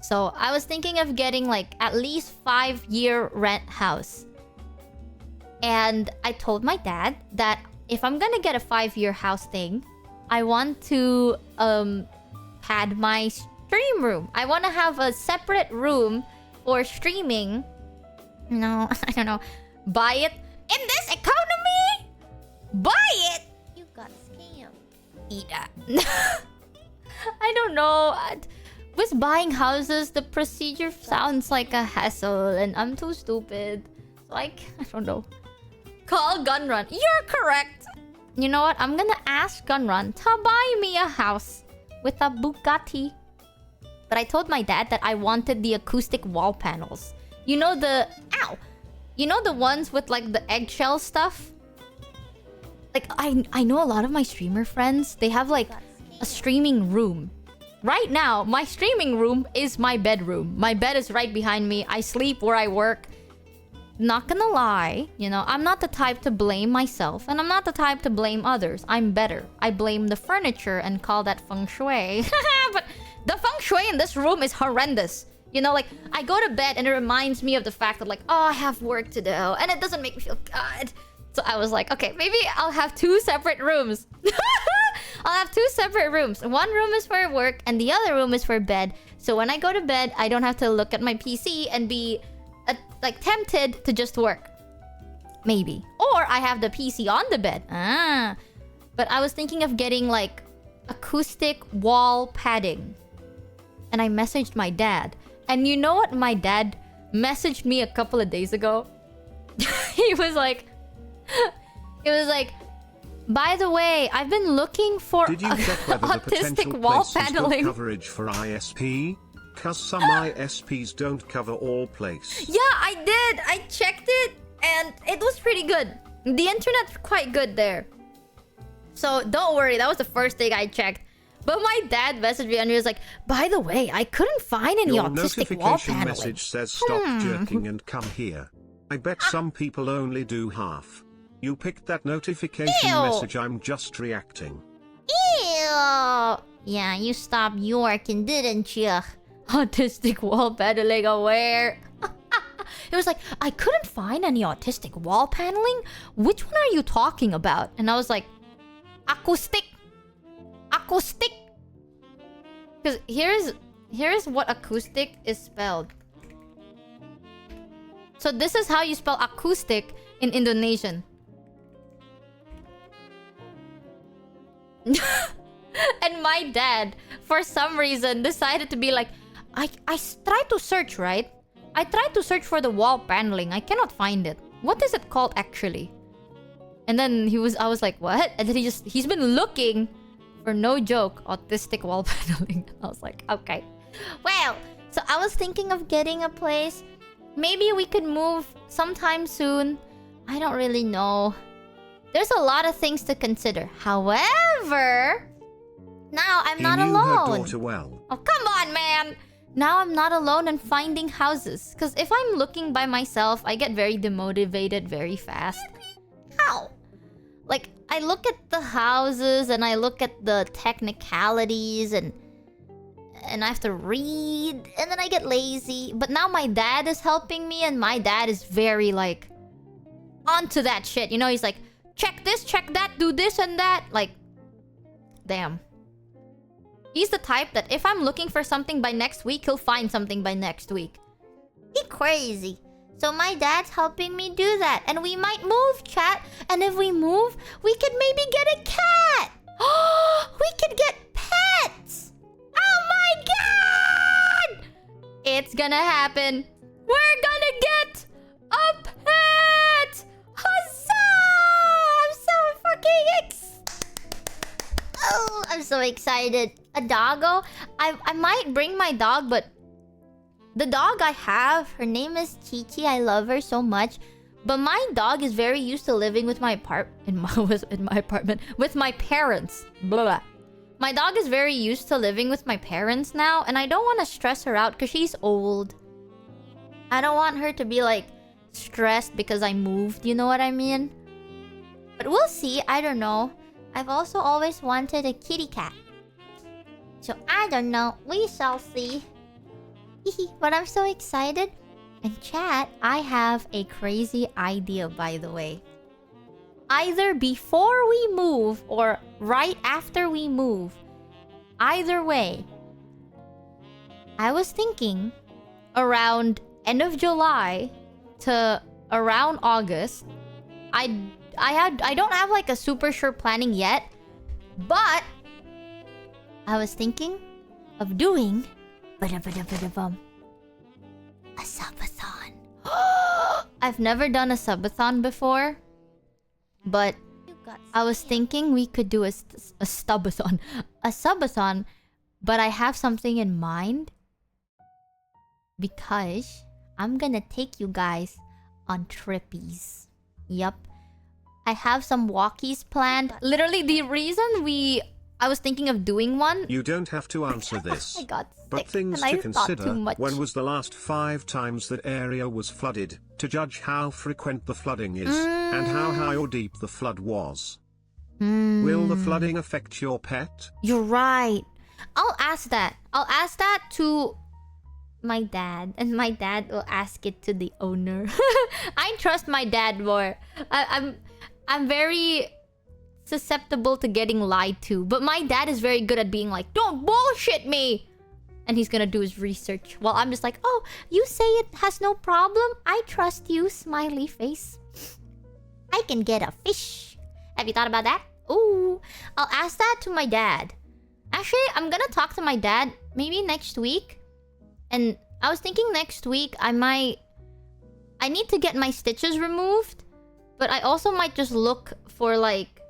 So I was thinking of getting like at least 5-year rent house. And I told my dad that if I'm gonna get a 5-year house thing, I want to pad my stream room. I want to have a separate room for streaming. No, I don't know. Buy it in this economy? Buy it! You got scammed. Eat that. I don't know. With buying houses, the procedure sounds like a hassle and I'm too stupid. So I don't know. Call Gunrun. You're correct. You know what? I'm gonna ask Gunrun to buy me a house with a Bugatti. But I told my dad that I wanted the acoustic wall panels. You know the... Ow! You know the ones with like the eggshell stuff? Like, I know a lot of my streamer friends, they have like a streaming room. Right now, my streaming room is my bedroom. My bed is right behind me. I sleep where I work. Not gonna lie, you know, I'm not the type to blame myself, and I'm not the type to blame others. I'm better. I blame the furniture and call that feng shui. But the feng shui in this room is horrendous. You know, like, I go to bed and it reminds me of the fact that, like, oh, I have work to do, and it doesn't make me feel good. So I was like, okay, maybe I'll have 2 separate rooms. I'll have 2 separate rooms. One room is for work, and the other room is for bed. So when I go to bed, I don't have to look at my PC and be... like tempted to just work. Maybe. Or I have the PC on the bed. But I was thinking of getting like acoustic wall padding. And I messaged my dad. And you know what my dad messaged me a couple of days ago? He was like, by the way, I've been looking for Did you check whether the autistic potential wall place has good paneling. coverage for ISP? Cause some ISPs don't cover all place. Yeah, I did. I checked it and it was pretty good. The internet's quite good there. So don't worry, that was the first thing I checked. But my dad messaged me and he was like, by the way, I couldn't find any Your autistic wall notification paneling. message says stop jerking and come here. I bet some people only do half. You picked that notification Ew. message, I'm just reacting. Ew. Yeah, you stopped yorking, didn't you? Autistic wall paneling aware. It was like, I couldn't find any autistic wall paneling. Which one are you talking about? And I was like, acoustic. Acoustic. Because here's what acoustic is spelled. So this is how you spell acoustic in Indonesian. And my dad, for some reason, decided to be like, I tried to search, right? I tried to search for the wall paneling. I cannot find it. What is it called actually? And then I was like, what? And then he's been looking for, no joke, autistic wall paneling. I was like, okay. Well, so I was thinking of getting a place. Maybe we could move sometime soon. I don't really know. There's a lot of things to consider. However, now I'm not He knew her alone. daughter well. Oh, come on, man! Now I'm not alone in finding houses. Because if I'm looking by myself, I get very demotivated very fast. How? Like, I look at the houses and I look at the technicalities and I have to read and then I get lazy. But now my dad is helping me and my dad is very like onto that shit. You know, he's like, check this, check that, do this and that. Like, damn. He's the type that if I'm looking for something by next week, he'll find something by next week. He crazy. So my dad's helping me do that. And we might move, chat. And if we move, we could maybe get a cat. We could get pets. Oh my god! It's gonna happen. We're gonna get a pet! Huzzah! I'm so fucking Oh, I'm so excited. A doggo? I might bring my dog, but the dog I have, her name is Chi-Chi. I love her so much. But my dog is very used to living with my apartment with my parents. Blah, blah. My dog is very used to living with my parents now, and I don't want to stress her out because she's old. I don't want her to be like stressed because I moved, you know what I mean? But we'll see, I don't know. I've also always wanted a kitty cat. So I don't know, we shall see. But I'm so excited. And chat, I have a crazy idea, by the way. Either before we move or right after we move, either way, I was thinking around end of July to around August. I don't have like a super sure planning yet, but I was thinking of doing a subathon. I've never done a subathon before, but I was thinking we could do a subathon. A subathon, but I have something in mind because I'm gonna take you guys on trippies. Yup. I have some walkies planned. Literally, the reason I was thinking of doing one. You don't have to answer this. I got But sick things and to I thought too consider, much. when was the last 5 times that area was flooded, to judge how frequent the flooding is, and how high or deep the flood was. Will the flooding affect your pet? You're right. I'll ask that. I'll ask that to my dad, and my dad will ask it to the owner. I trust my dad more. I'm very susceptible to getting lied to, but my dad is very good at being like, don't bullshit me, and he's gonna do his research while I'm just like, oh, you say it has no problem, I trust you, smiley face. I can get a fish. Have you thought about that? Ooh, I'll ask that to my dad. Actually, I'm gonna talk to my dad maybe next week. And I was thinking next week I need to get my stitches removed, but I also might just look for like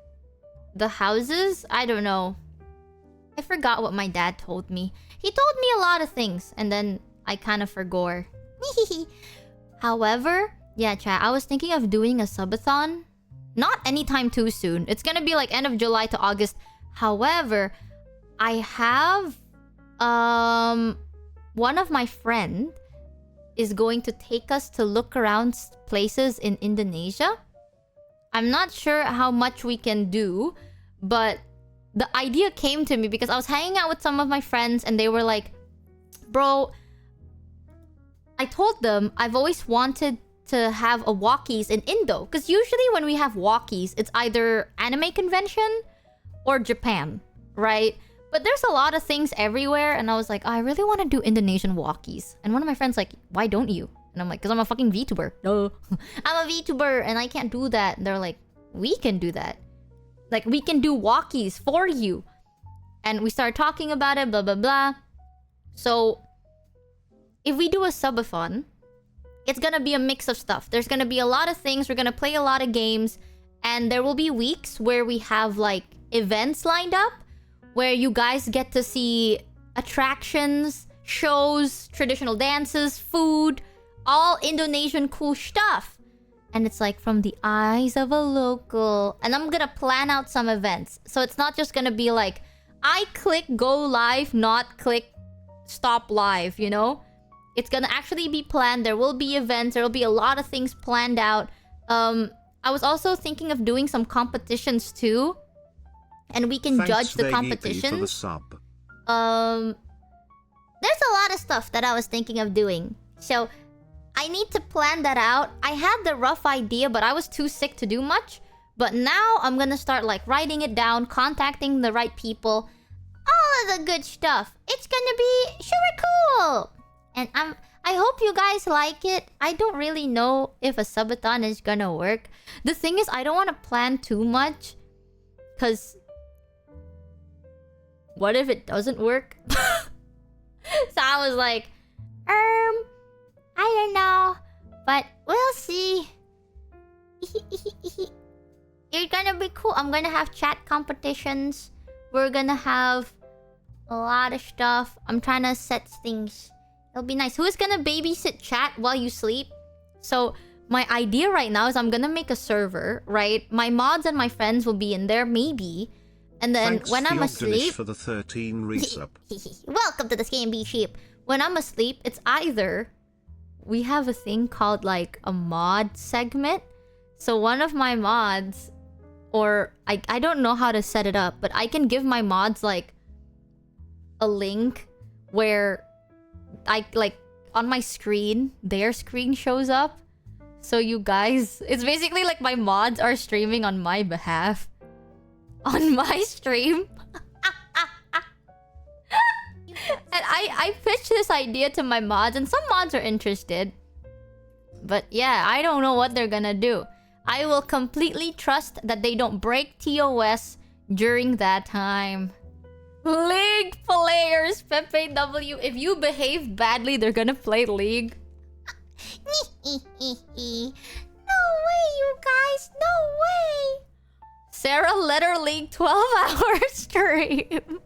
the houses. I don't know. I forgot what my dad told me. He told me a lot of things and then I kind of forgot. However, yeah, chat, I was thinking of doing a subathon Not anytime too soon. It's gonna be like end of July to August. However, I have one of my friend is going to take us to look around places in Indonesia. I'm not sure how much we can do, but the idea came to me because I was hanging out with some of my friends and they were like, bro, I told them I've always wanted to have a walkies in Indo. Because usually when we have walkies, it's either anime convention or Japan, right? But there's a lot of things everywhere. And I was like, I really want to do Indonesian walkies. And one of my friends like, why don't you? And I'm like, because I'm a fucking VTuber. No. I'm a VTuber and I can't do that. And they're like, we can do that. Like, we can do walkies for you. And we started talking about it, blah, blah, blah. So, if we do a subathon, it's gonna be a mix of stuff. There's gonna be a lot of things. We're gonna play a lot of games. And there will be weeks where we have, like, events lined up. Where you guys get to see attractions, shows, traditional dances, food. All Indonesian cool stuff. And it's like from the eyes of a local. And I'm gonna plan out some events. So it's not just gonna be like, I click go live, not click stop live, you know? It's gonna actually be planned. There will be events. There will be a lot of things planned out. I was also thinking of doing some competitions too. And we can judge the competitions. For the sub. There's a lot of stuff that I was thinking of doing. So, I need to plan that out. I had the rough idea, but I was too sick to do much. But now, I'm gonna start, like, writing it down, contacting the right people. All of the good stuff. It's gonna be super cool! And I hope you guys like it. I don't really know if a subathon is gonna work. The thing is, I don't want to plan too much. Because... what if it doesn't work? So I was like, I don't know. But we'll see. It's gonna be cool. I'm gonna have chat competitions. We're gonna have a lot of stuff. I'm trying to set things. It'll be nice. Who's gonna babysit chat while you sleep? So my idea right now is I'm gonna make a server, right? My mods and my friends will be in there, maybe. And then Thanks when I'm asleep... for the 13 resub. Welcome to the Scam Sheep. When I'm asleep, it's either... we have a thing called, like, a mod segment. So one of my mods... or... I don't know how to set it up, but I can give my mods, like... a link where... I, like... on my screen, their screen shows up. So you guys... it's basically like my mods are streaming on my behalf. On my stream. And I pitched this idea to my mods, and some mods are interested. But yeah, I don't know what they're gonna do. I will completely trust that they don't break TOS during that time. League players, Pepe W. If you behave badly, they're gonna play League. No way, you guys. No way. Sarah Letter League 12-hour stream.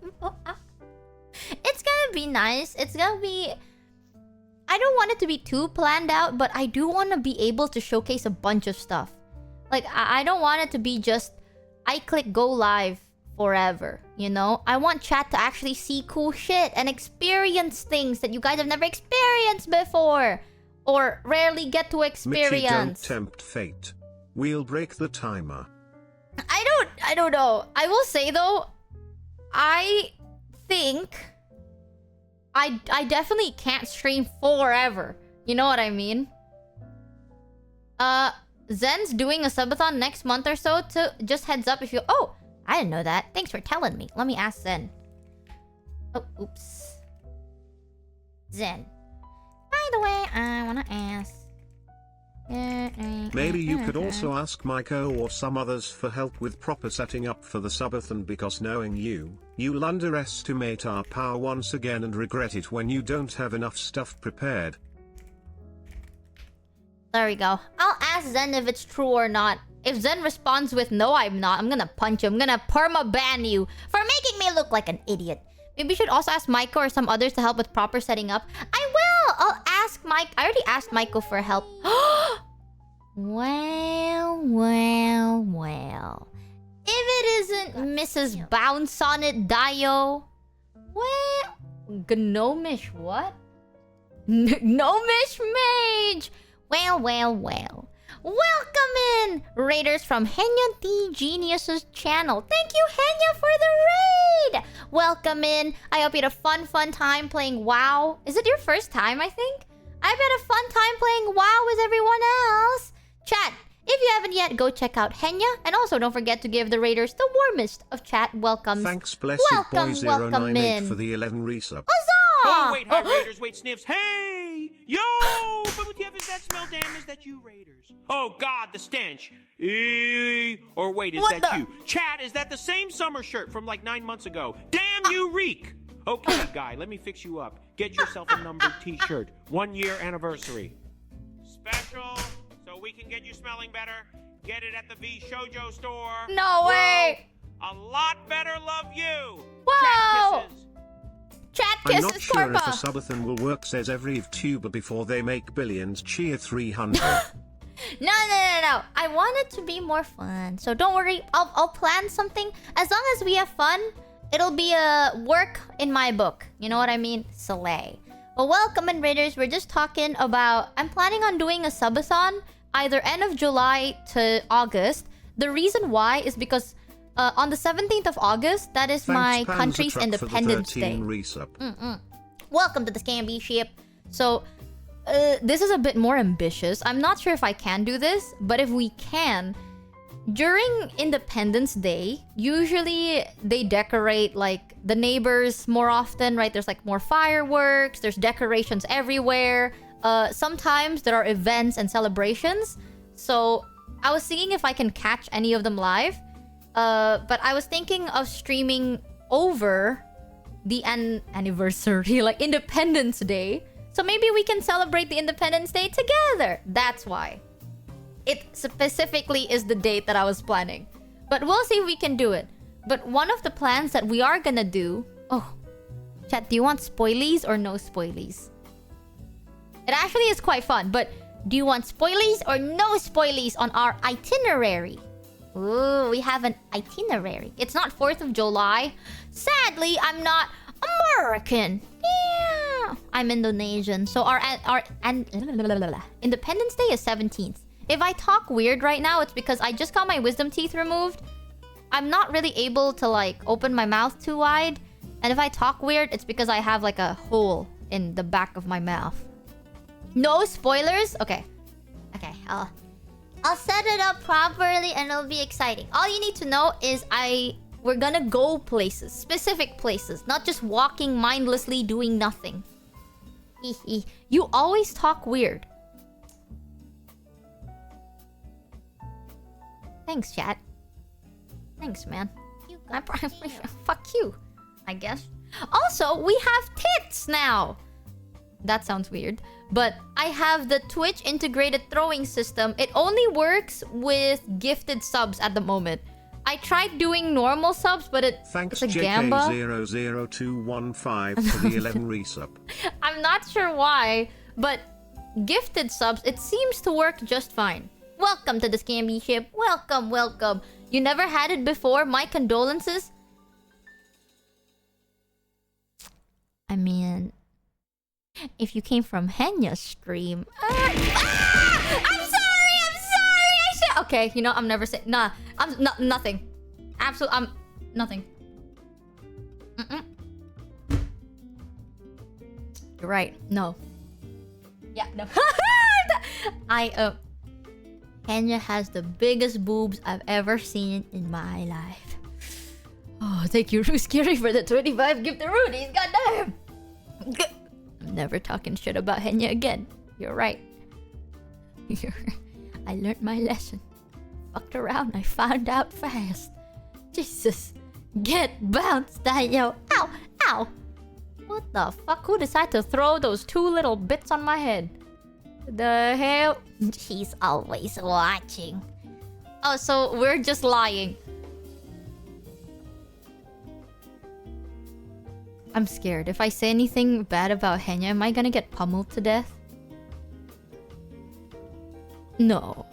It's gonna be nice. It's gonna be... I don't want it to be too planned out, but I do want to be able to showcase a bunch of stuff. Like, I don't want it to be just... I click go live forever, you know? I want chat to actually see cool shit and experience things that you guys have never experienced before. Or rarely get to experience. Mitchie, don't tempt fate. We'll break the timer. I don't know. I will say though, I think I definitely can't stream forever. You know what I mean? Zen's doing a subathon next month or so. To just heads up if you... oh, I didn't know that. Thanks for telling me. Let me ask Zen. Oh, oops. Zen. By the way, I wanna ask. Maybe you could also ask Maiko or some others for help with proper setting up for the subathon, because knowing you'll underestimate our power once again and regret it when you don't have enough stuff prepared. There we go. I'll ask Zen if it's true or not. If Zen responds with no, I'm not, I'm gonna punch you. I'm gonna perma-ban you for making me look like an idiot. Maybe you should also ask Maiko or some others to help with proper setting up. I will! I'll ask Mike. I already asked Maiko for help. Well, well, well. If it isn't Mrs. Bounce on It Dio, well, Gnomish what? Gnomish Mage. Well, well, well. Welcome in, raiders from Henya the Genius's channel. Thank you, Henya, for the raid. Welcome in. I hope you had a fun time playing WoW. Is it your first time, I think? I've had a fun time playing WoW with everyone else. Chat, if you haven't yet, go check out Henya. And also, don't forget to give the raiders the warmest of chat welcomes. Thanks, blessed welcome, boy welcome 098 in. for the 11 resub. Huzzah! Oh, wait, hi, Raiders. Wait, Sniffs. Hey! Yo! But what the F is that smell, damn? Is that you, Raiders? Oh, God, the stench. Or wait, is What that the- you? Chat, is that the same summer shirt from like 9 months ago? Damn, you reek! Okay, guy, let me fix you up. Get yourself a numbered t-shirt. 1 year anniversary. Special, so we can get you smelling better. Get it at the V Shoujo store. No way! A lot better love you. Whoa! Chat kisses. Chat I'm not kisses, sure if a Corpa. subathon will work, says every vtuber before they make billions. Cheer 300. No. I want it to be more fun. So don't worry. I'll plan something. As long as we have fun, it'll be a work in my book. You know what I mean? Slay. But welcome in, Raiders. We're just talking about... I'm planning on doing a subathon either end of July to August. The reason why is because on the 17th of August, that is my Thanks, Panzer country's Truck, for the Independence 13 Day. resub. Welcome to the Scamby ship. So, this is a bit more ambitious. I'm not sure if I can do this, but if we can, during Independence Day, usually they decorate like the neighbors more often, right? There's like more fireworks, there's decorations everywhere. Sometimes there are events and celebrations. So, I was seeing if I can catch any of them live. But I was thinking of streaming over the anniversary, like Independence Day. So maybe we can celebrate the Independence Day together. That's why. It specifically is the date that I was planning. But we'll see if we can do it. But one of the plans that we are gonna do... Oh, chat, do you want spoilies or no spoilies? It actually is quite fun, but do you want spoilies or no spoilies on our itinerary? Ooh, we have an itinerary. It's not 4th of July. Sadly, I'm not American. Yeah. I'm Indonesian. So our Independence Day is 17th. If I talk weird right now, it's because I just got my wisdom teeth removed. I'm not really able to like open my mouth too wide. And if I talk weird, it's because I have like a hole in the back of my mouth. No spoilers? Okay. Okay, I'll set it up properly and it'll be exciting. All you need to know is we're gonna go places, specific places, not just walking mindlessly doing nothing. You always talk weird. Thanks, chat. Thanks, man. Fuck you, I guess. Also, we have tits now. That sounds weird. But I have the Twitch integrated throwing system. It only works with gifted subs at the moment. I tried doing normal subs, but Thanks, it's a gamba. JK00215 for the 11 resub. I'm not sure why, but gifted subs, it seems to work just fine. Welcome to the Scamby ship. Welcome, welcome. You never had it before? My condolences. I mean... if you came from Henya's stream... I'm sorry! I should... Okay, you know, I'm never saying... Nah, I'm... nothing. Absolutely, I'm... Nothing. You're right. No. Yeah, no. Henya has the biggest boobs I've ever seen in my life. Oh, thank you, Scary, for the 25 gift to Rudy's. Goddamn! I'm never talking shit about Henya again. You're right. I learned my lesson. Fucked around, I found out fast. Jesus. Get bounced, Dio. Ow! Ow! What the fuck? Who decided to throw those two little bits on my head? The hell? She's always watching. Oh, so we're just lying. I'm scared. If I say anything bad about Henya, am I gonna get pummeled to death? No.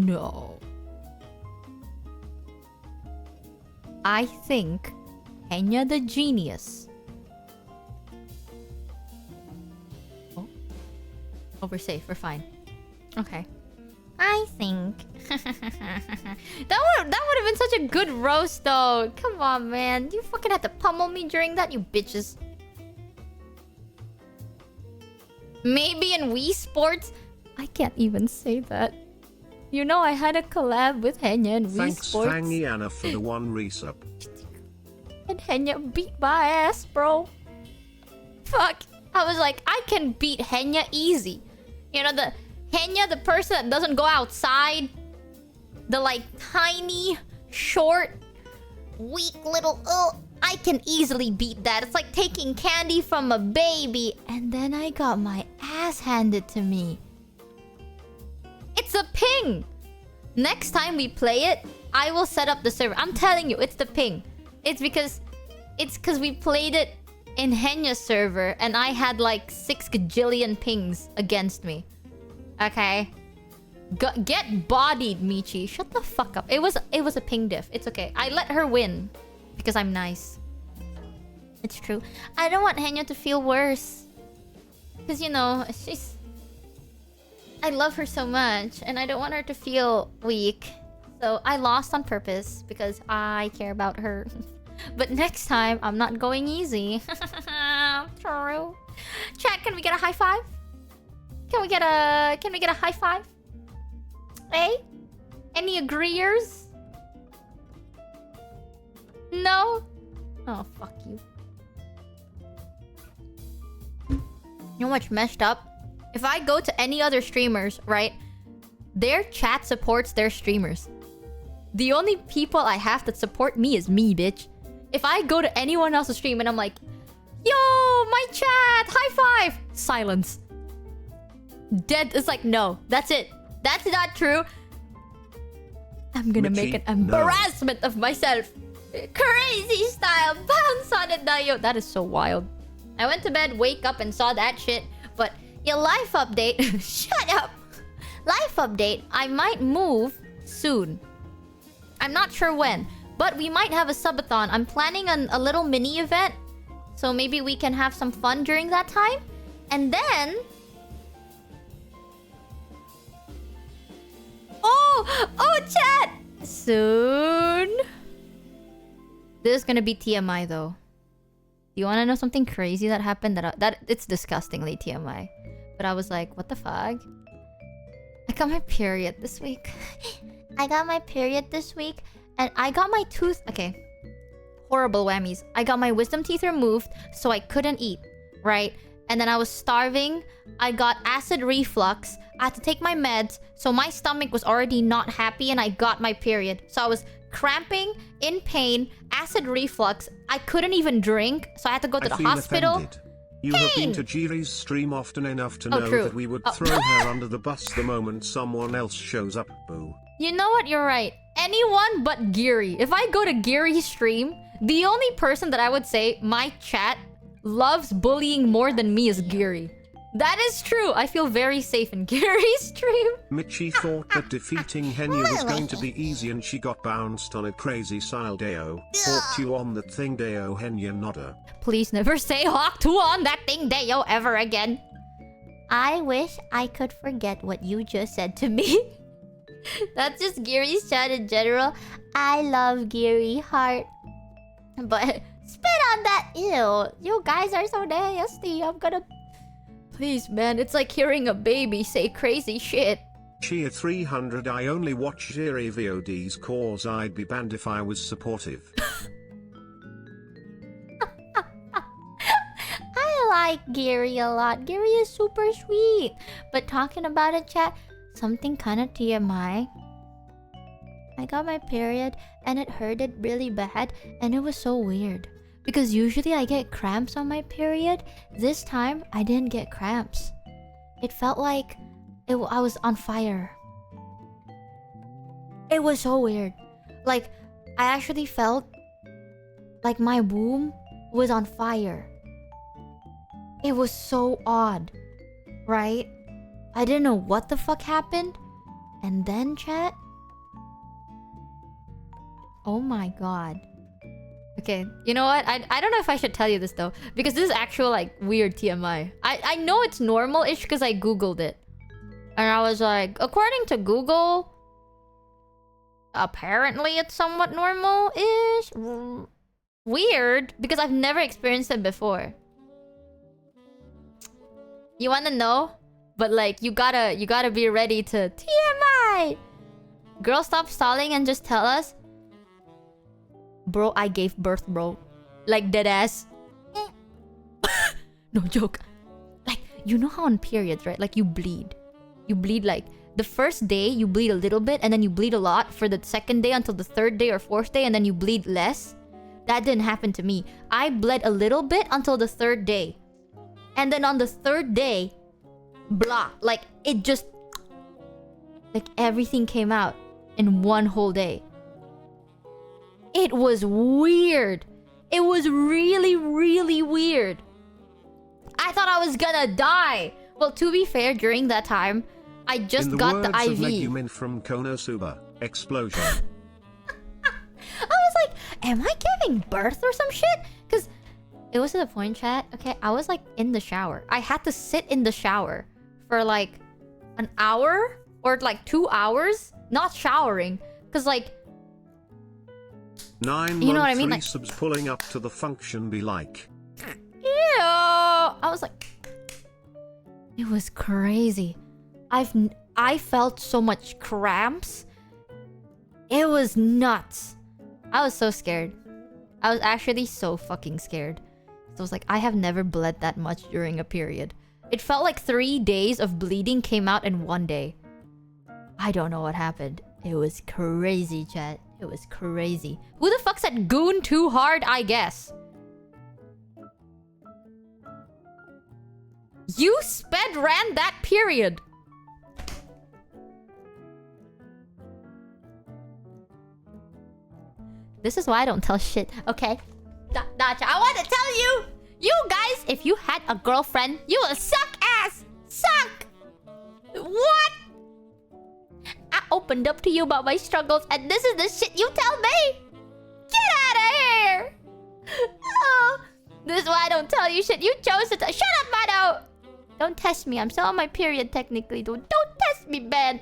No. I think Henya the genius. Oh. Oh, we're safe. We're fine. Okay. I think. That would have been such a good roast though. Come on, man. You fucking had to pummel me during that, you bitches. Maybe in Wii Sports? I can't even say that. You know I had a collab with Henya in Wii Thanks Sports. Fangiana for the 1 resub. And Henya beat my ass, bro. Fuck. I was like, I can beat Henya easy. You know, the Henya, the person that doesn't go outside. The like tiny, short, weak little... I can easily beat that. It's like taking candy from a baby. And then I got my ass handed to me. It's a ping. Next time we play it, I will set up the server. I'm telling you, it's the ping. It's because we played it in Henya's server and I had like 6 gajillion pings against me. Okay. Get bodied, Michi. Shut the fuck up. It was a ping diff. It's okay. I let her win because I'm nice. It's true. I don't want Henya to feel worse. Because, you know, I love her so much and I don't want her to feel weak. So I lost on purpose because I care about her. But next time, I'm not going easy. True. Chat, can we get a high five? Can we get a high five? Hey? Any agreeers? No? Oh, fuck you. You know what's messed up? If I go to any other streamers, right? Their chat supports their streamers. The only people I have that support me is me, bitch. If I go to anyone else's stream and I'm like, yo, my chat, high five. Silence. Dead. It's like, no, that's it. That's not true. I'm gonna Michi, make an embarrassment of myself. Crazy style. Bounce on it, Dayo. That is so wild. I went to bed, wake up, and saw that shit. But your life update... Shut up. Life update. I might move soon. I'm not sure when. But we might have a subathon. I'm planning a little mini event. So maybe we can have some fun during that time. And then... Oh, chat! Soon. This is gonna be TMI though. You wanna know something crazy that happened? That it's disgustingly TMI. But I was like, what the fuck? I got my period this week. I got my period this week. And I got my tooth... Okay. Horrible whammies. I got my wisdom teeth removed, so I couldn't eat. Right? And then I was starving. I got acid reflux. I had to take my meds, so my stomach was already not happy and I got my period. So I was cramping, in pain, acid reflux. I couldn't even drink, so I had to go to the hospital. Offended. You have been to Jiri's stream often enough to know true. that we would throw her under the bus the moment someone else shows up. Boo. You know what? You're right. Anyone but Geary. If I go to Geary's stream, the only person that I would say my chat loves bullying more than me is Geary. That is true. I feel very safe in Geary's stream. Michi thought that defeating Henya was going to be easy and she got bounced on a crazy style Deo. Hawked you on that thing Deo Henya nodder. Please never say Hawk 2 on that thing Deo ever again. I wish I could forget what you just said to me. That's just Geary's chat in general. I love Geary Heart. But Spit on that. Ew. You guys are so nasty. I'm gonna... please, man. It's like hearing a baby say crazy shit. Chia 300 I only watch Jiri VODs cause I'd be banned if I was supportive. I like Geary a lot. Geary is super sweet. But talking about it, chat, something kind of TMI. I got my period and it hurted really bad and it was so weird. Because usually I get cramps on my period. This time, I didn't get cramps. It felt like I was on fire. It was so weird. Like, I actually felt like my womb was on fire. It was so odd, right? I didn't know what the fuck happened. And then, chat. Oh my god. Okay, you know what? I don't know if I should tell you this though, because this is actual like weird TMI. I know it's normal-ish because I googled it. And I was like, according to Google, apparently it's somewhat normal-ish. Weird, because I've never experienced it before. You wanna know? But like, you gotta be ready to TMI! Girl, stop stalling and just tell us. Bro, I gave birth, bro. Like, deadass. No joke. Like, you know how on periods, right? Like, you bleed. You bleed like... The first day, you bleed a little bit, and then you bleed a lot for the second day until the third day or fourth day, and then you bleed less. That didn't happen to me. I bled a little bit until the third day. And then on the third day, blah. Like, it just... Like, everything came out in one whole day. It was weird. It was really, really weird. I thought I was gonna die. Well, to be fair, during that time, I just got the IV. In the words of Megumin from Konosuba, explosion. I was like, am I giving birth or some shit? Because it was to the point, chat. Okay, I was like in the shower. I had to sit in the shower for like an hour or like 2 hours, not showering. Because like... 9 You know what I month mean? Like... subs pulling up to the function be like. Ew. I was like... It was crazy. I felt so much cramps. It was nuts. I was so scared. I was actually so fucking scared. So I was like, I have never bled that much during a period. It felt like 3 days of bleeding came out in 1 day. I don't know what happened. It was crazy, chat. It was crazy. Who the fuck said goon too hard, I guess? You sped ran that period. This is why I don't tell shit, okay? Dacha, I want to tell you! You guys, if you had a girlfriend, you will suck ass! Suck! What? I opened up to you about my struggles, and this is the shit you tell me? Get out of here! Oh, this is why I don't tell you shit. You chose to shut up, Mado! Don't test me. I'm still on my period, technically. Don't test me, Ben.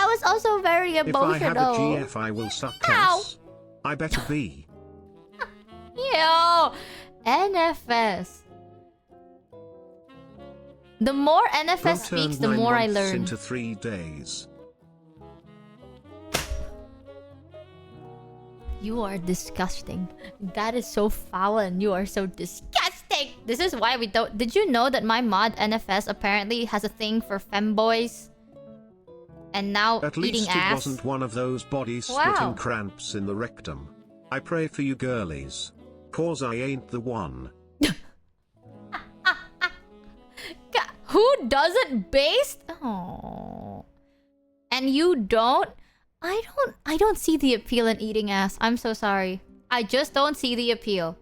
I was also very emotional. If I have a GF, I will suck ass. I better be. Yo, NFS. The more NFS speaks, the more I learn. Into 3 days. You are disgusting. That is so foul and you are so disgusting. This is why we don't... Did you know that my mod NFS apparently has a thing for femboys? And now At eating least ass? it wasn't one of those body-splitting cramps in the rectum. I pray for you girlies. Cause I ain't the one. Who doesn't based? Oh. And you don't? I don't see the appeal in eating ass. I'm so sorry. I just don't see the appeal.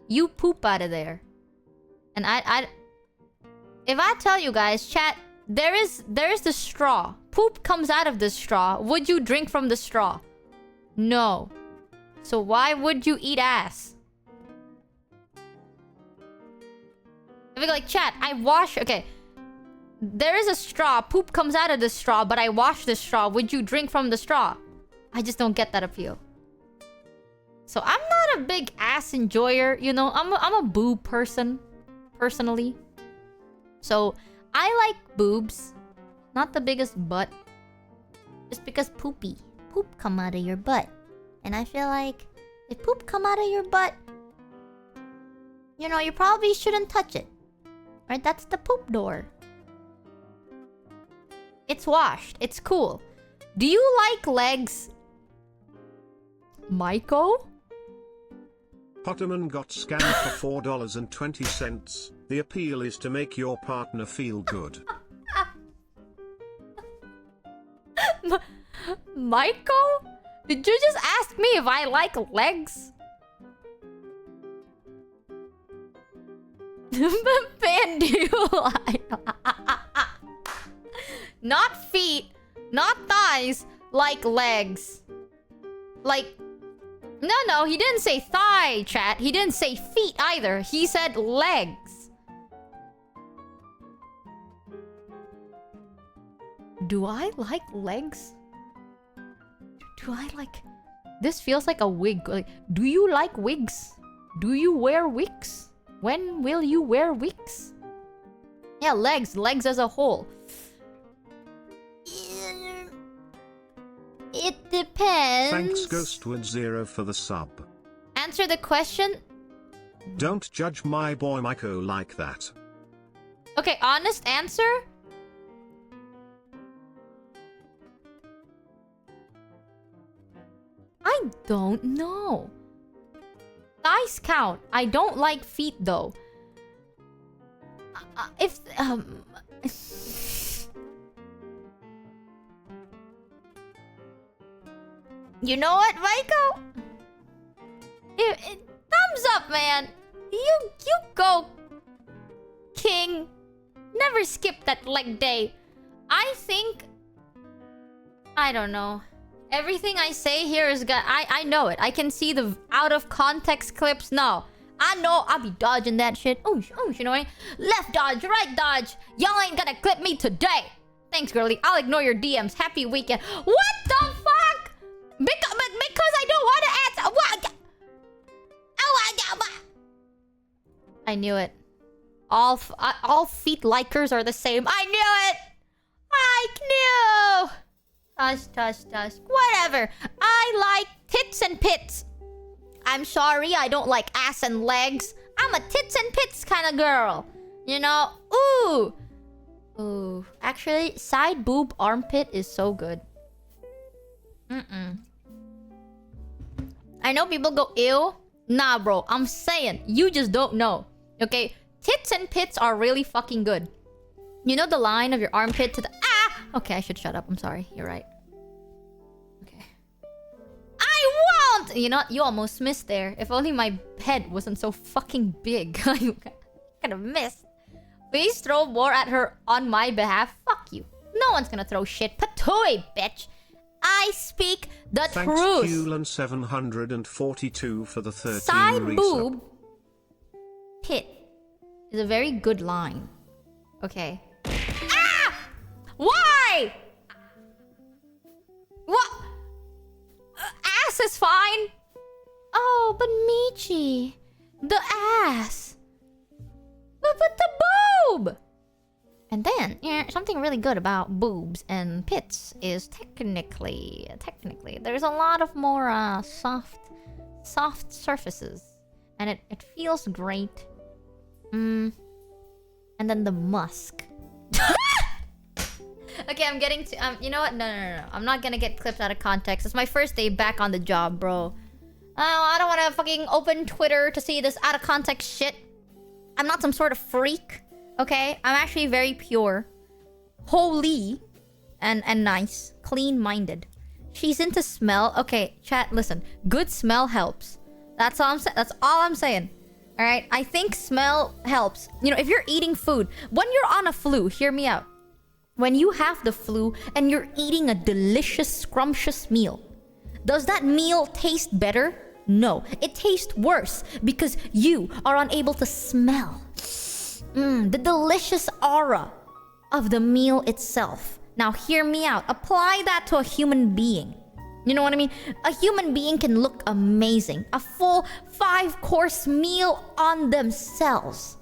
You poop out of there. And if I tell you guys, chat, there is the straw. Poop comes out of the straw. Would you drink from the straw? No. So why would you eat ass? If you like, chat, I wash... Okay. There is a straw. Poop comes out of the straw, but I wash the straw. Would you drink from the straw? I just don't get that appeal. So I'm not a big ass enjoyer, you know. I'm a boob person, personally. So I like boobs, not the biggest butt. Just because poop come out of your butt, and I feel like if poop come out of your butt, you know, you probably shouldn't touch it, right? That's the poop door. It's washed. It's cool. Do you like legs? Maiko? Potterman got scammed for $4.20. The appeal is to make your partner feel good. Maiko? Did you just ask me if I like legs? Ben, do you like... Not feet, not thighs, like legs. Like, no, he didn't say thigh, chat. He didn't say feet either. He said legs. Do I like legs? Do I like... This feels like a wig. Like, do you like wigs? Do you wear wigs? When will you wear wigs? Yeah, legs. Legs as a whole. It depends. Thanks Ghostwood0 for the sub. Answer the question. Don't judge my boy Michael like that. Okay, honest answer? I don't know. Thighs count. I don't like feet though. If you know what, Michael? Thumbs up, man. You go, King. Never skip that leg day. I think... I don't know. Everything I say here is good. I know it. I can see the out of context clips. No. I know I'll be dodging that shit. Oh, you know what I mean? Left dodge, right dodge. Y'all ain't gonna clip me today. Thanks, girly. I'll ignore your DMs. Happy weekend. What the fuck? Because I don't want to answer. What? I knew it. All feet likers are the same. I knew it. I knew. Tush. Whatever. I like tits and pits. I'm sorry, I don't like ass and legs. I'm a tits and pits kind of girl. You know? Ooh. Actually, side boob armpit is so good. I know people go, ew. Nah, bro. I'm saying, you just don't know. Okay? Tits and pits are really fucking good. You know the line of your armpit to the... Ah! Okay, I should shut up. I'm sorry. You're right. Okay. I won't! You know what? You almost missed there. If only my head wasn't so fucking big. You kind of missed. Please throw more at her on my behalf. Fuck you. No one's gonna throw shit. Patooey, bitch. I speak the truth. Thanks Qlan742 for the 13 Side resub. boob pit is a very good line. Okay. Ah! Why? What? Ass is fine. Oh, but Michi, the ass. But the boob. And then, something really good about boobs and pits is technically, there's a lot of more soft surfaces, and it feels great. And then the musk. Okay, I'm getting to you know what? No. I'm not gonna get clips out of context. It's my first day back on the job, bro. I don't want to fucking open Twitter to see this out of context shit. I'm not some sort of freak. Okay, I'm actually very pure, holy, and nice, clean-minded. She's into smell. Okay, chat, listen. Good smell helps. That's all I'm saying. All right, I think smell helps. You know, if you're eating food, when you're on a flu, hear me out. When you have the flu and you're eating a delicious, scrumptious meal, does that meal taste better? No, it tastes worse because you are unable to smell. The delicious aura of the meal itself. Now hear me out. Apply that to a human being. You know what I mean? A human being can look amazing. A full 5-course meal on themselves.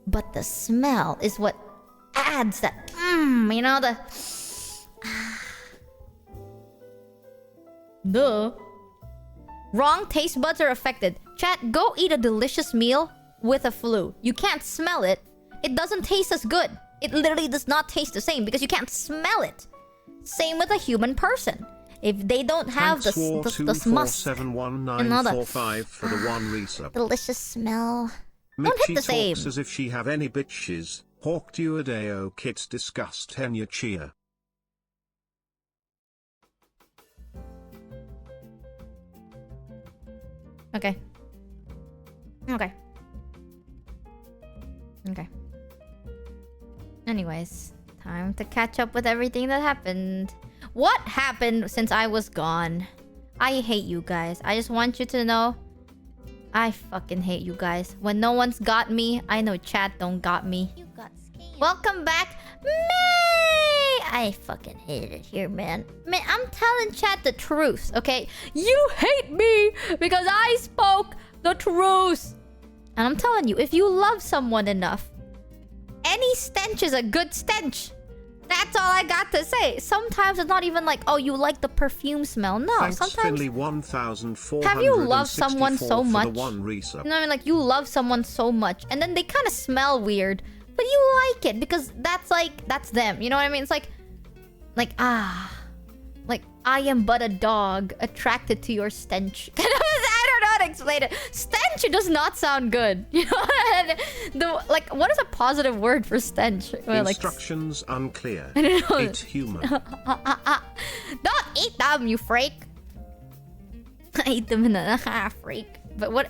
But the smell is what adds that, you know, the... Wrong taste buds are affected. Chat, go eat a delicious meal with a flu. You can't smell it. It doesn't taste as good. It literally does not taste the same because you can't smell it. Same with a human person. If they don't have the musk, another for the one resub. delicious smell, don't hit Michi the same. talks as if she have any bitches. Hawk duodeo kits disgust Henya chia. Okay. Anyways, Time to catch up with everything that happened. What happened since I was gone? I hate you guys. I just want you to know. I fucking hate you guys. When no one's got me, I know chat don't got me. You got scammed. Welcome back, May! I fucking hate it here, man. Man, I'm telling chat the truth, okay? You hate me because I spoke the truth. And I'm telling you, if you love someone enough, any stench is a good stench. That's all I got to say. Sometimes it's not even like, oh, you like the perfume smell. No, Thanks, sometimes... Finley 1464 Have you loved someone so for the much? one resub. You know what I mean? Like, you love someone so much, and then they kind of smell weird, but you like it because that's like, that's them. You know what I mean? It's like, like, I am but a dog attracted to your stench. I don't know how to explain it. Stench does not sound good. You know? Like, what is a positive word for stench? Well, Instructions unclear. I don't know. It's human. Don't eat them, you freak. I eat them in a freak. But what?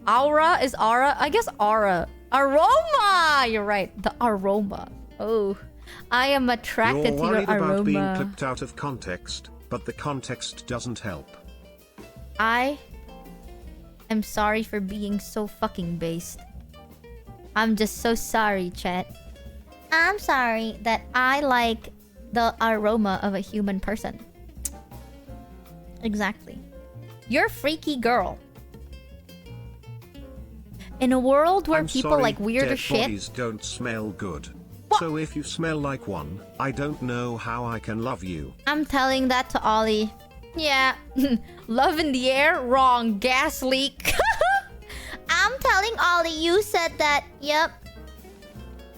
Aura is aura? I guess aura. Aroma! You're right. The aroma. Oh. I am attracted You're to your worried about being aroma. clipped out of context, but the context doesn't help. I am sorry for being so fucking based. I'm just so sorry, chat. I'm sorry that I like the aroma of a human person. Exactly. You're a freaky girl. In a world where I'm people sorry, like weirder dead shit... bodies don't smell good. So if you smell like one, I don't know how I can love you. I'm telling that to Ollie. Yeah. Love in the air? Wrong. Gas leak. I'm telling Ollie you said that. Yep.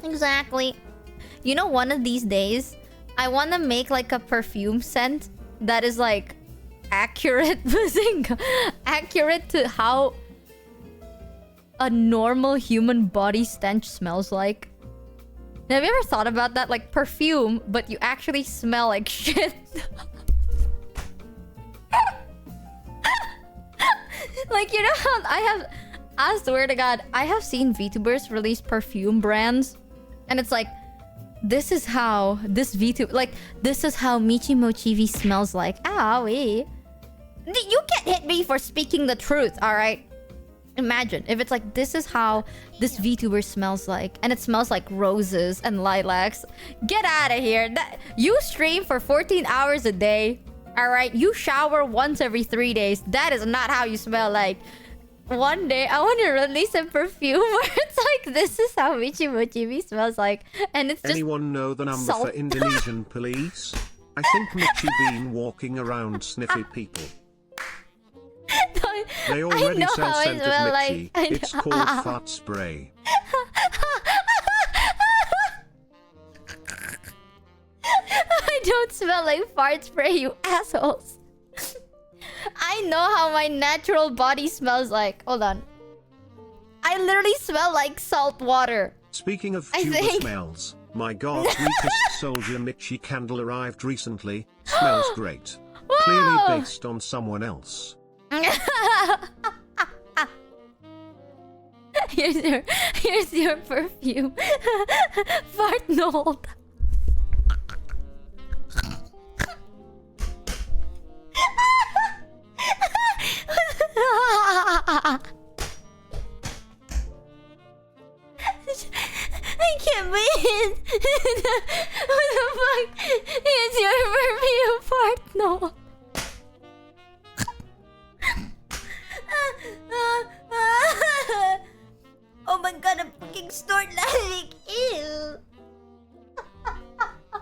Exactly. You know, one of these days, I want to make like a perfume scent that is like accurate. Accurate to how a normal human body stench smells like. Have you ever thought about that? Like perfume, but you actually smell like shit. Like, you know how I swear to God, I have seen VTubers release perfume brands. And it's like, this is how this VTuber, like, this is how michimochievee smells like. Owie. You can't hit me for speaking the truth, alright? Imagine if it's like, this is how this VTuber smells like, and it smells like roses and lilacs. Get out of here. You stream for 14 hours a day, all right? You shower once every 3 days. That is not how you smell like. One day I want to release a perfume where it's like, this is how michimochievee smells like, and it's just Anyone know the number salt. for Indonesian police? I think Michi been walking around sniffing people. They already sell scent of Michi. It's called fart spray. I don't smell like fart spray, you assholes. I know how my natural body smells like. Hold on. I literally smell like salt water. Speaking of I tuber think- smells, my God's weakest soldier Michi candle arrived recently. Smells great. Clearly Whoa! based on someone else. Here's your perfume. Fart Nold. I can't breathe. What the fuck? Here's your perfume, Fart Nold. Oh my god, I'm fucking snort laughing. Ew.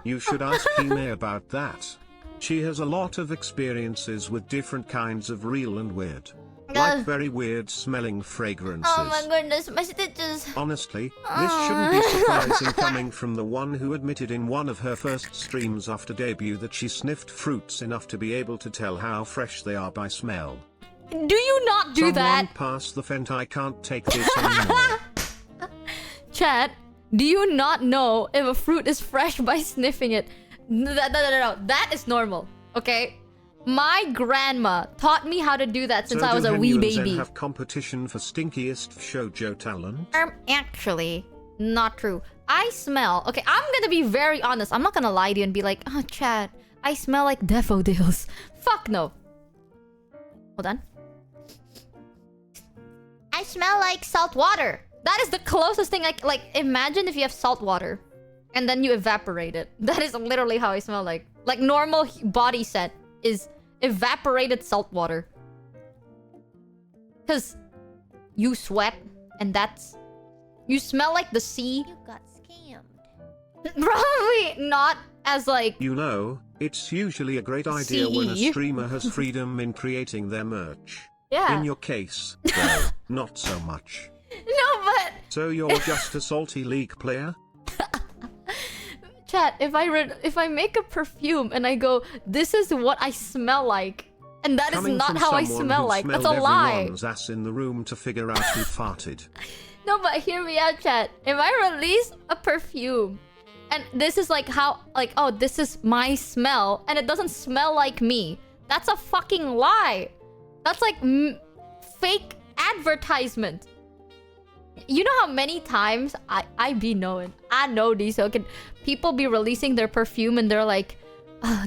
You should ask Hime about that. She has a lot of experiences with different kinds of real and weird. Like very weird smelling fragrances. Oh my goodness, my stitches. Honestly, this shouldn't be surprising coming from the one who admitted in one of her first streams after debut that she sniffed fruits enough to be able to tell how fresh they are by smell. Do you not do that? Someone pass the Fent, I can't take this anymore. Chat, do you not know if a fruit is fresh by sniffing it? No. That is normal, okay? My grandma taught me how to do that since I was a wee do Henyu and Zen baby. have competition for stinkiest shoujo talent? Actually, not true. I smell. Okay, I'm gonna be very honest. I'm not gonna lie to you and be like, oh, Chad, I smell like daffodils. Fuck no. Hold on. I smell like salt water. That is the closest thing like imagine if you have salt water and then you evaporate it. That is literally how I smell like. Like normal body scent is evaporated salt water. Cause you sweat and that's you smell like the sea. You got scammed. Probably not as like You know, it's usually a great idea when a CE. streamer has freedom in creating their merch. yeah. In your case, though, not so much. No, but So you're just a salty League player? chat, if I make a perfume and I go, this is what I smell like, and that Coming is not from how I someone smell who like. That's a smelled lie. everyone's ass in the room to figure out who farted. No, but hear me out, chat. If I release a perfume, and this is like how, like, oh, this is my smell, and it doesn't smell like me, that's a fucking lie. That's like fake advertisement. You know how many times I be knowing, I know these, so can people be releasing their perfume and they're like,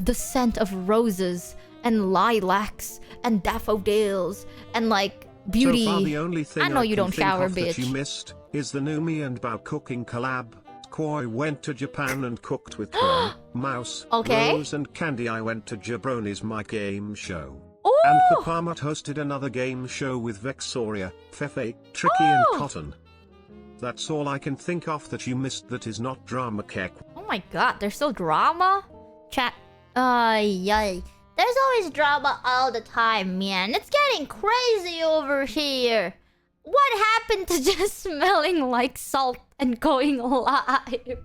the scent of roses and lilacs and daffodils and like beauty. So far, the only thing I know you can don't think shower, of that bitch. you missed is the Numi and Bao cooking collab. Koi went to Japan and cooked with Koi, Mouse, Okay. Rose and Candy. I went to Jabroni's My Game Show. Ooh! And Papamat hosted another game show with Vexoria, Fefe, Tricky and Cotton. That's all I can think of that you missed that is not drama kek. Oh my god, there's still drama? Chat. Yay. There's always drama all the time, man. It's getting crazy over here. What happened to just smelling like salt and going live?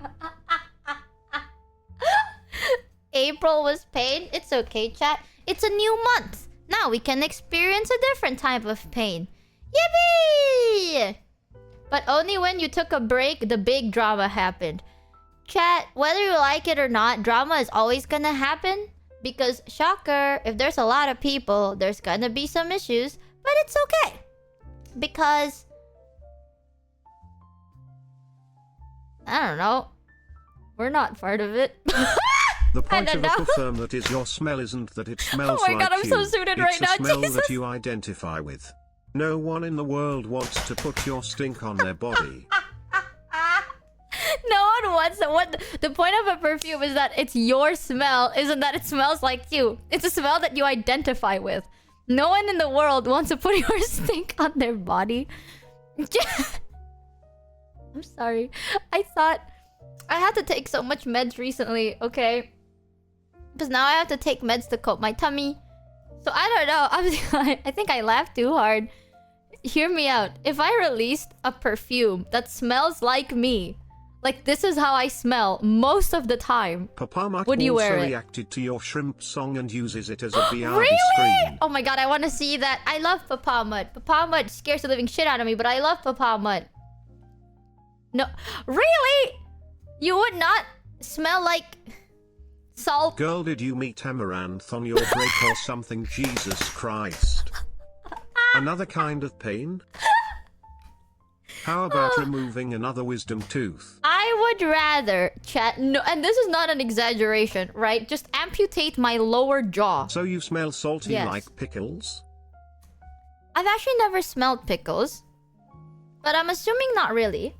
April was pain. It's okay, chat. It's a new month. Now we can experience a different type of pain. Yippee! But only when you took a break, the big drama happened. Chat, whether you like it or not, drama is always gonna happen. Because, shocker, if there's a lot of people, there's gonna be some issues. But it's okay. Because... I don't know. We're not part of it. The point don't of a know. perfume that is your smell isn't that it smells Oh my like god, I'm you. so suited It's right a now, smell Jesus. that you identify with. No one in the world wants to put your stink on their body. No one wants it. What the point of a perfume is that it's your smell, isn't that it smells like you. It's a smell that you identify with. No one in the world wants to put your stink on their body. I'm sorry. I thought I had to take so much meds recently, okay? Because now I have to take meds to coat my tummy. So I don't know. I think I laughed too hard. Hear me out. If I released a perfume that smells like me, like this is how I smell most of the time, Papamat would you also wear it? reacted to your shrimp song and uses it as a BRB Really? screen. Oh my god, I want to see that. I love Papamat. Papamat scares the living shit out of me, but I love Papamat. No, really? You would not smell like salt? Girl, did you meet Amaranth on your break or something? Jesus Christ. Another kind of pain? How about removing another wisdom tooth? I would rather chat. No, and this is not an exaggeration, right? Just amputate my lower jaw. So you smell salty Yes. like pickles? I've actually never smelled pickles, but I'm assuming not really.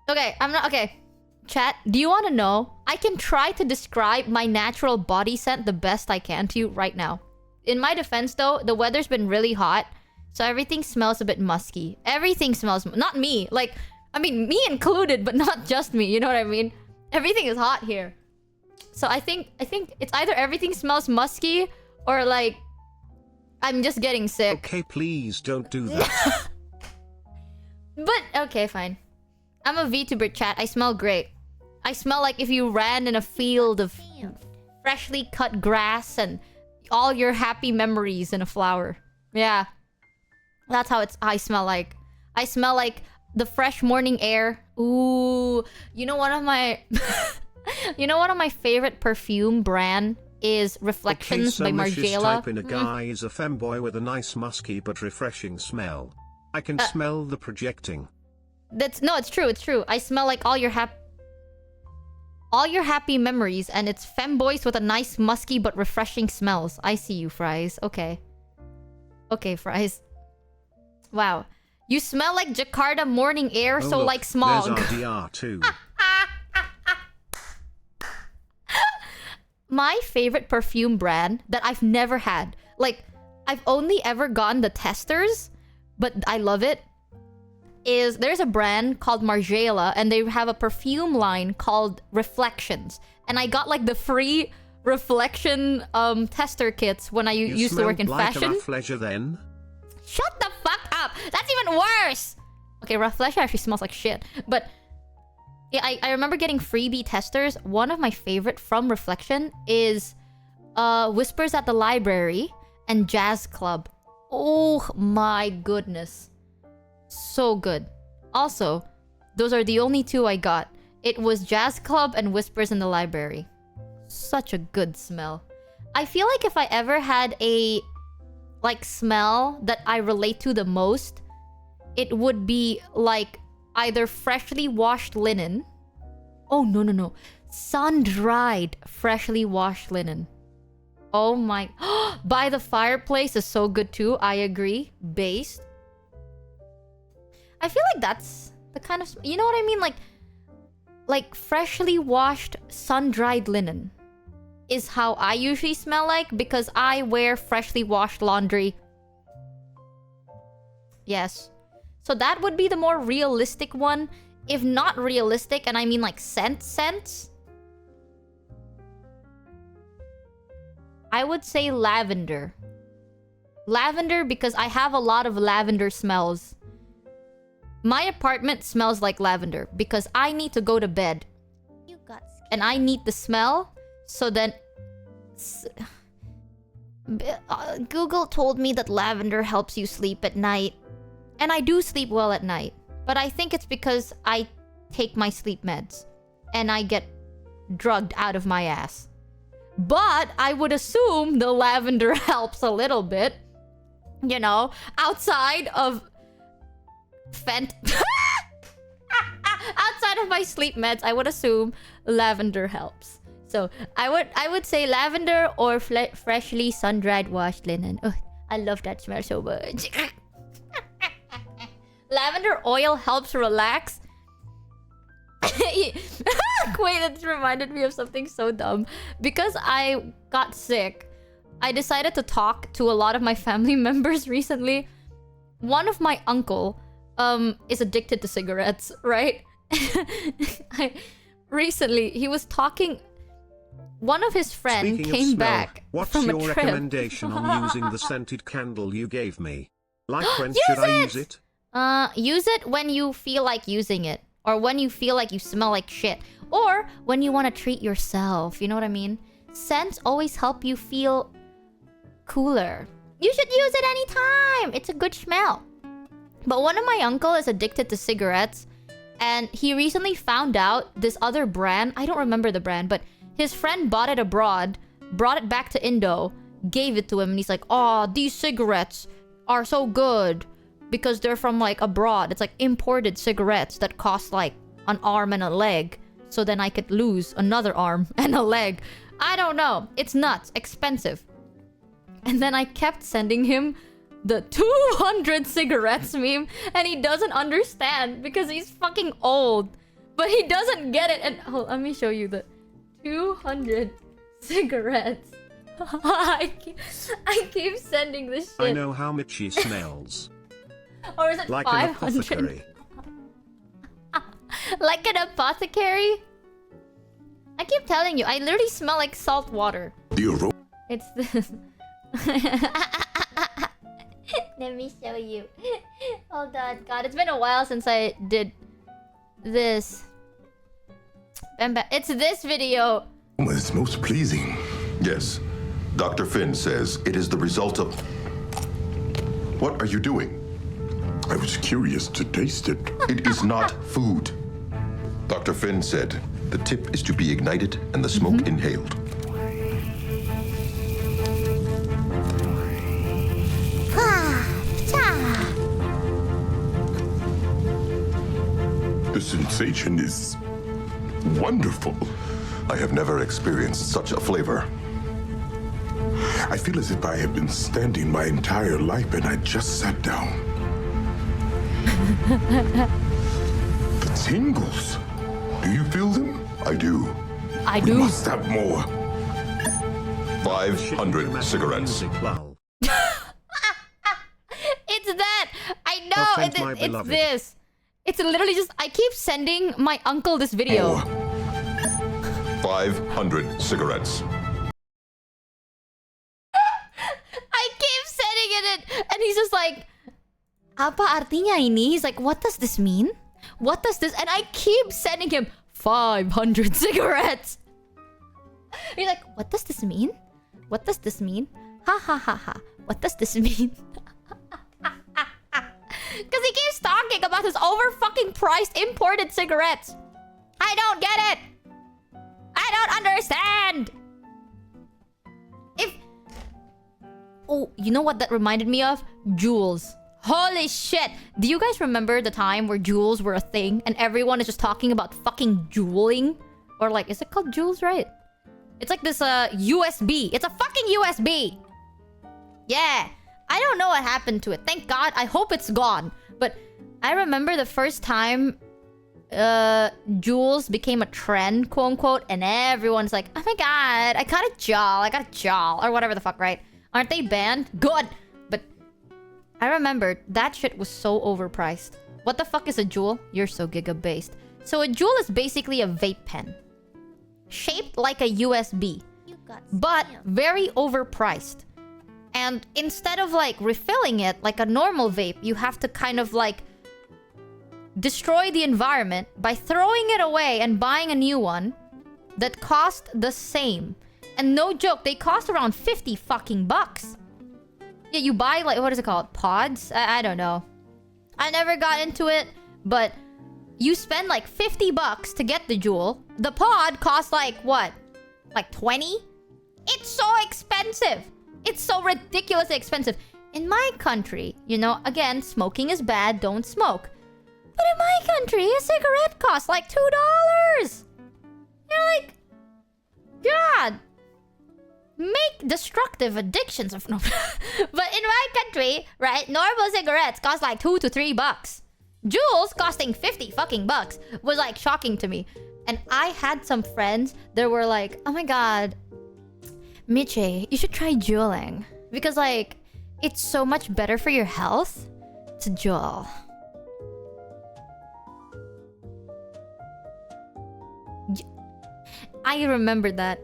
Okay, I'm not okay. Chat, do you want to know? I can try to describe my natural body scent the best I can to you right now. In my defense, though, the weather's been really hot, so everything smells a bit musky. Everything smells, not me. Like, I mean, me included, but not just me. You know what I mean? Everything is hot here, so I think it's either everything smells musky or like I'm just getting sick. Okay, please don't do that. But okay, fine. I'm a VTuber, chat. I smell great. I smell like if you ran in a field of freshly cut grass and all your happy memories in a flower. Yeah. That's how I smell like. I smell like the fresh morning air. Ooh. You know one of my favorite perfume brand is Reflections Okay, by so Mrs. Margiela. Type in a guy is a femboy with a nice musky but refreshing smell. I can smell the projecting. It's true. It's true. I smell like all your happy memories, and it's femboys with a nice musky but refreshing smells. I see you, Fries. Okay. Okay, Fries. Wow. You smell like Jakarta morning air, so look, like smog. There's RDR too. My favorite perfume brand that I've never had, like, I've only ever gotten the testers, but I love it, is there's a brand called Margiela, and they have a perfume line called Reflections. And I got like the free reflection tester kits when I used to work in fashion. You smelled like a Rafflesia then? Shut the fuck up! That's even worse! Okay, Rafflesia actually smells like shit. But yeah, I remember getting freebie testers. One of my favorite from Reflection is Whispers at the Library and Jazz Club. Oh my goodness. So good. Also, those are the only two I got. It was Jazz Club and Whispers in the Library. Such a good smell. I feel like if I ever had a like smell that I relate to the most, it would be like either freshly washed linen. Oh no. Sun-dried freshly washed linen. Oh my. By the Fireplace is so good too. I agree. Based. I feel like that's the kind of... You know what I mean? Like freshly washed, sun-dried linen is how I usually smell like, because I wear freshly washed laundry. Yes. So that would be the more realistic one. If not realistic, and I mean like scents, I would say lavender. Lavender, because I have a lot of lavender smells. My apartment smells like lavender because I need to go to bed. You got scared. And I need the smell, so then... Google told me that lavender helps you sleep at night. And I do sleep well at night. But I think it's because I take my sleep meds. And I get drugged out of my ass. But I would assume the lavender helps a little bit. You know, outside of... outside of my sleep meds, I would assume lavender helps. So I would say lavender or freshly sun-dried washed linen. Oh, I love that smell so much. Lavender oil helps relax. Wait, it reminded me of something so dumb. Because I got sick, I decided to talk to a lot of my family members recently. One of my uncle is addicted to cigarettes, right? Recently, he was talking... One of his friends came back what's from a your trip. recommendation on using the scented candle you gave me? Like when should I use it? Use it when you feel like using it. Or when you feel like you smell like shit. Or when you want to treat yourself. You know what I mean? Scents always help you feel cooler. You should use it anytime. It's a good smell. But one of my uncle is addicted to cigarettes. And he recently found out this other brand. I don't remember the brand, but his friend bought it abroad, brought it back to Indo, gave it to him, and he's like, "Oh, these cigarettes are so good because they're from like abroad. It's like imported cigarettes that cost like an arm and a leg. So then I could lose another arm and a leg. I don't know. It's nuts. Expensive." And then I kept sending him the 200 cigarettes meme, and he doesn't understand because he's fucking old. But he doesn't get it. And let me show you the 200 cigarettes. I keep sending this shit. I know how Mitchie smells. Or is it like 500? An apothecary. Like an apothecary? I keep telling you, I literally smell like salt water. It's this. Let me show you. Hold on. God, it's been a while since I did this. It's this video. It's most pleasing. Yes. Dr. Finn says it is the result of... What are you doing? I was curious to taste it. It is not food. Dr. Finn said the tip is to be ignited and the smoke inhaled. The sensation is wonderful. I have never experienced such a flavor. I feel as if I have been standing my entire life and I just sat down. The tingles. Do you feel them? I do. I We do. must have more. 500 cigarettes. It's that. I know. Offend my It's beloved. this. It's literally just. I keep sending my uncle this video. More. 500 cigarettes. I keep sending it, and he's just like, "Apa artinya ini?" He's like, "What does this mean? What does this?" And I keep sending him 500 cigarettes. He's like, "What does this mean? What does this mean? Ha ha ha ha. What does this mean?" Because he keeps talking about his over fucking priced imported cigarettes. I don't get it. I don't understand. Oh, you know what that reminded me of? Jewels. Holy shit. Do you guys remember the time where jewels were a thing and everyone is just talking about fucking jeweling? Or like, is it called jewels, right? It's like this USB. It's a fucking USB. Yeah. I don't know what happened to it. Thank God. I hope it's gone. But I remember the first time jewels became a trend, quote unquote, and everyone's like, oh my God, I got a jewel, or whatever the fuck, right? Aren't they banned? Good. But I remember that shit was so overpriced. What the fuck is a jewel? You're so giga-based. So a jewel is basically a vape pen. Shaped like a USB. But very overpriced. And instead of like refilling it like a normal vape, you have to kind of like destroy the environment by throwing it away and buying a new one that cost the same. And no joke, they cost around 50 fucking bucks. Yeah, you buy like, what is it called? Pods? I don't know. I never got into it, but you spend like 50 bucks to get the jewel. The pod costs like what? Like 20? It's so expensive. It's so ridiculously expensive. In my country, you know, again, smoking is bad, don't smoke. But in my country, a cigarette costs like $2. You're like, God. Make destructive addictions of no. But in my country, right, normal cigarettes cost like $2 to $3. Juuls costing 50 fucking bucks was like shocking to me. And I had some friends that were like, oh my God, Miche, you should try juuling. Because like, it's so much better for your health to juul. I remember that.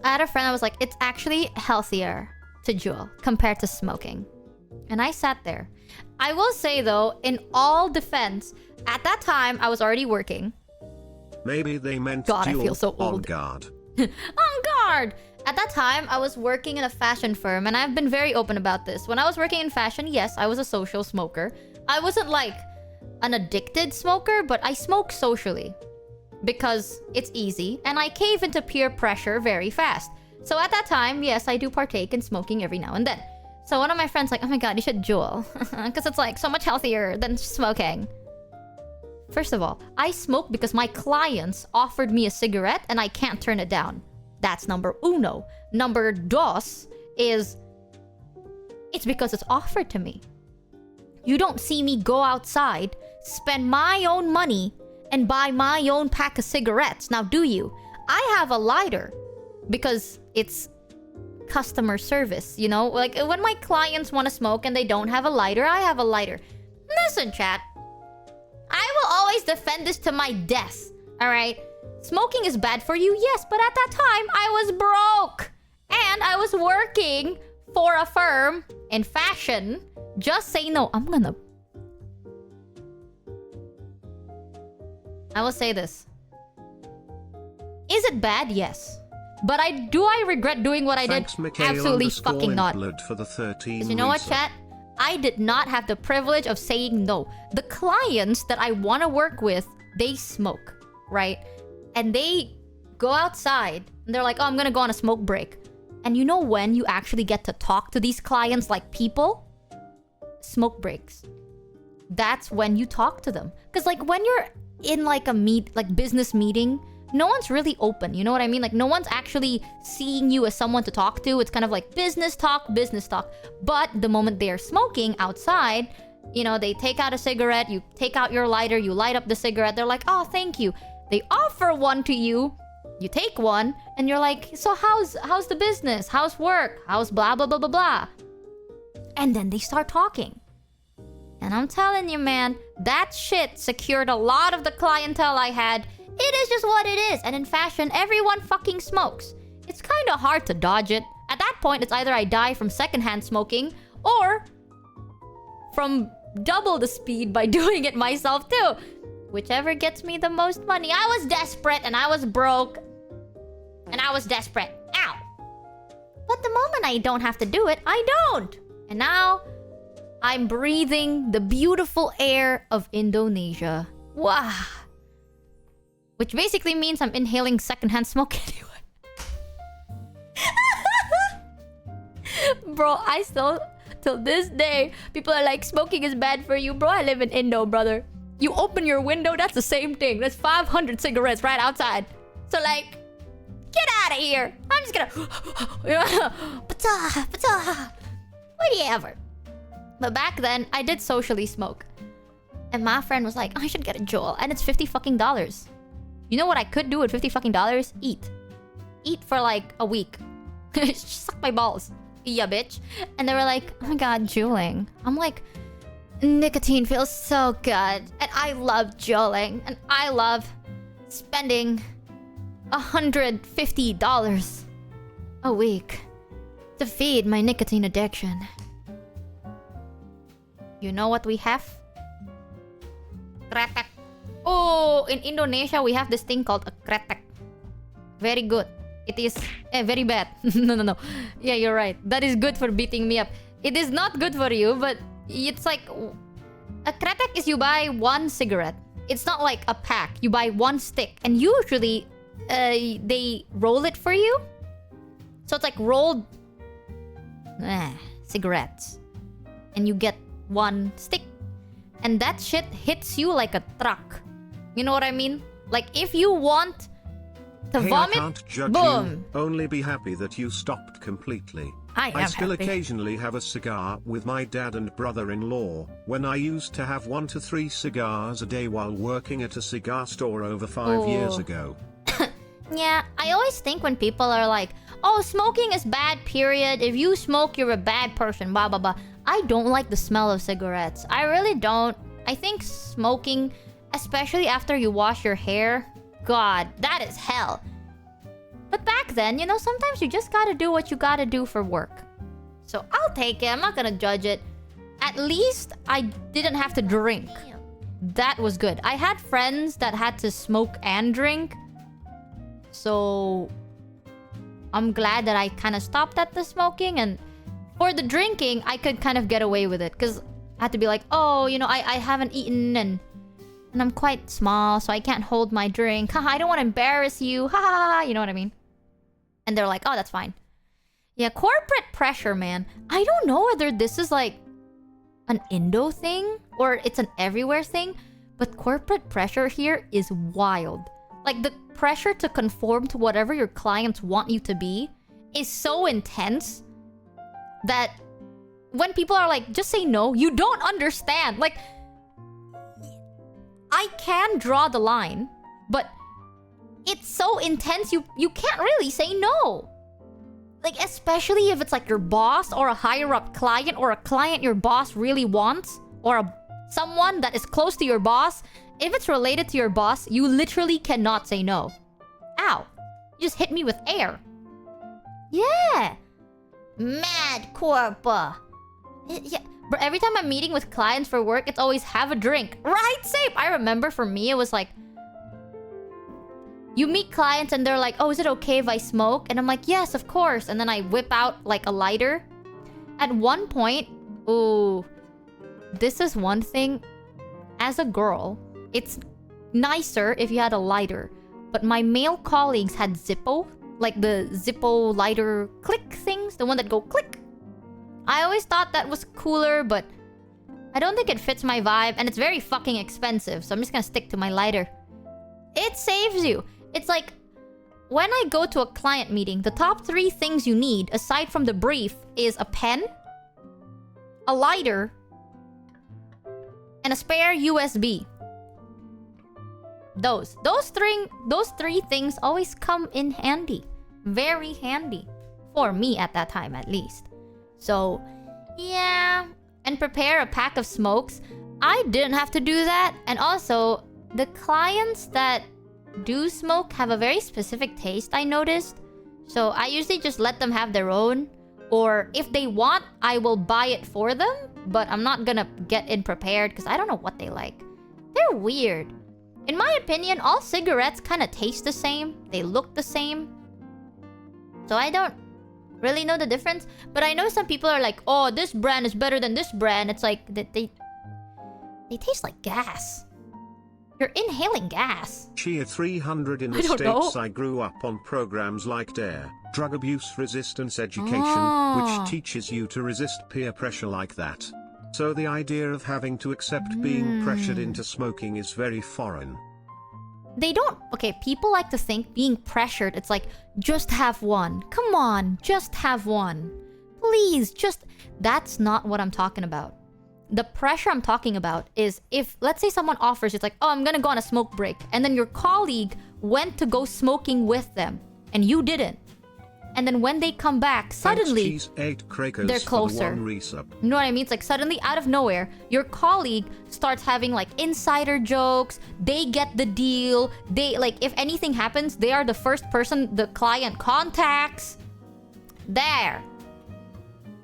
I had a friend that was like, it's actually healthier to juul compared to smoking. And I sat there. I will say though, in all defense, at that time I was already working. Maybe they meant God, I dual feel so on old. guard. On guard! At that time, I was working in a fashion firm, and I've been very open about this. When I was working in fashion, yes, I was a social smoker. I wasn't like an addicted smoker, but I smoke socially. Because it's easy, and I cave into peer pressure very fast. So at that time, yes, I do partake in smoking every now and then. So one of my friends like, oh my God, you should juul. Because it's like so much healthier than smoking. First of all, I smoke because my clients offered me a cigarette and I can't turn it down. That's number uno. Number dos is, it's because it's offered to me. You don't see me go outside, spend my own money, and buy my own pack of cigarettes. Now, do you? I have a lighter because it's customer service, you know? Like, when my clients want to smoke and they don't have a lighter, I have a lighter. Listen, chat. I will always defend this to my death, alright? Smoking is bad for you, yes, but at that time, I was broke. And I was working for a firm in fashion. Just say no. I will say this. Is it bad? Yes. But do I regret doing what I did? Absolutely fucking not. For the 13 You know what, reason. chat? I did not have the privilege of saying no. The clients that I want to work with, they smoke, right? And they go outside and they're like, oh, I'm gonna go on a smoke break. And you know when you actually get to talk to these clients like people? Smoke breaks. that's when you talk to them. Because like when you're in like a business meeting, no one's really open. You know what I mean? Like no one's actually seeing you as someone to talk to. It's kind of like business talk. But the moment they're smoking outside, you know, they take out a cigarette, you take out your lighter, you light up the cigarette. They're like, oh, thank you. They offer one to you. You take one and you're like, so how's the business? How's work? How's blah, blah, blah, blah, blah. And then they start talking. And I'm telling you, man, that shit secured a lot of the clientele I had. It is just what it is. And in fashion, everyone fucking smokes. It's kind of hard to dodge it. At that point, it's either I die from secondhand smoking or from double the speed by doing it myself too. Whichever gets me the most money. I was desperate and I was broke. And I was desperate. Ow. But the moment I don't have to do it, I don't. And now, I'm breathing the beautiful air of Indonesia. Wow. Which basically means I'm inhaling secondhand smoke anyway. Bro, I still, till this day, people are like, smoking is bad for you. Bro, I live in Indo, brother. You open your window, that's the same thing. That's 500 cigarettes right outside. So like, get out of here. I'm just gonna... Whatever. But back then, I did socially smoke. And my friend was like, I should get a Joel. And it's $50 fucking. You know what I could do with $50 fucking? Eat. Eat for like a week. Suck my balls. Yeah, bitch. And they were like, oh my god, juuling. I'm like, nicotine feels so good. And I love juuling. And I love spending $150 a week to feed my nicotine addiction. You know what we have? Kretek. Oh, in Indonesia we have this thing called a kretek. Very good. It is very bad. No. Yeah, you're right. That is good for beating me up. It is not good for you, but it's like... A kretek is you buy one cigarette. It's not like a pack. You buy one stick. And usually, they roll it for you. So it's like rolled... cigarettes. And you get one stick. And that shit hits you like a truck. You know what I mean? Like if you want to vomit, I can't judge boom. you. Only be happy that you stopped completely. I still happy. occasionally have a cigar with my dad and brother-in-law, when I used to have 1 to 3 cigars a day while working at a cigar store over 5 years ago. Yeah, I always think when people are like, oh, smoking is bad, period. If you smoke, you're a bad person, blah, blah, blah. I don't like the smell of cigarettes. I really don't. I think smoking, especially after you wash your hair, God, that is hell. But back then, you know, sometimes you just gotta do what you gotta do for work. So I'll take it. I'm not gonna judge it. At least I didn't have to drink. That was good. I had friends that had to smoke and drink. So I'm glad that I kind of stopped at the smoking. And for the drinking, I could kind of get away with it. Because I had to be like, oh, you know, I haven't eaten and I'm quite small, so I can't hold my drink. Haha, I don't want to embarrass you. Haha, you know what I mean? And they're like, oh, that's fine. Yeah, corporate pressure, man. I don't know whether this is like an Indo thing or it's an everywhere thing, but corporate pressure here is wild. Like the pressure to conform to whatever your clients want you to be is so intense that when people are like, just say no, you don't understand. Like, I can draw the line, but it's so intense you can't really say no. Like, especially if it's like your boss or a higher up client or a client your boss really wants or someone that is close to your boss. If it's related to your boss, you literally cannot say no. Ow. You just hit me with air. Yeah. Mad corpa. Yeah. But every time I'm meeting with clients for work, it's always have a drink. Right? Same. I remember for me, it was like... You meet clients and they're like, oh, is it okay if I smoke? And I'm like, yes, of course. And then I whip out like a lighter. At one point... Ooh. This is one thing. As a girl, it's nicer if you had a lighter. But my male colleagues had Zippo. Like the Zippo lighter click things. The one that go click. I always thought that was cooler, but I don't think it fits my vibe, and it's very fucking expensive, so I'm just gonna stick to my lighter. It saves you. It's like, when I go to a client meeting, the top 3 things you need, aside from the brief, is a pen, a lighter, and a spare USB. Those three things always come in handy. Very handy. For me at that time, at least. So, yeah. And prepare a pack of smokes. I didn't have to do that. And also, the clients that do smoke have a very specific taste, I noticed. So I usually just let them have their own. Or if they want, I will buy it for them. But I'm not gonna get in prepared because I don't know what they like. They're weird. In my opinion, all cigarettes kind of taste the same. They look the same. So I don't really know the difference. But I know some people are like, oh, this brand is better than this brand. It's like, they taste like gas. You're inhaling gas. Cheer 300 in the States. I grew up on programs like DARE, Drug Abuse Resistance Education, which teaches you to resist peer pressure like that. So the idea of having to accept being pressured into smoking is very foreign. They don't... Okay, people like to think being pressured, it's like, just have one. Come on, just have one. Please, just... That's not what I'm talking about. The pressure I'm talking about is if, let's say someone offers, it's like, oh, I'm gonna go on a smoke break. And then your colleague went to go smoking with them. And you didn't. And then when they come back, suddenly, they're closer. You know what I mean? It's like suddenly, out of nowhere, your colleague starts having like insider jokes. They get the deal. They, like, if anything happens, they are the first person the client contacts. There.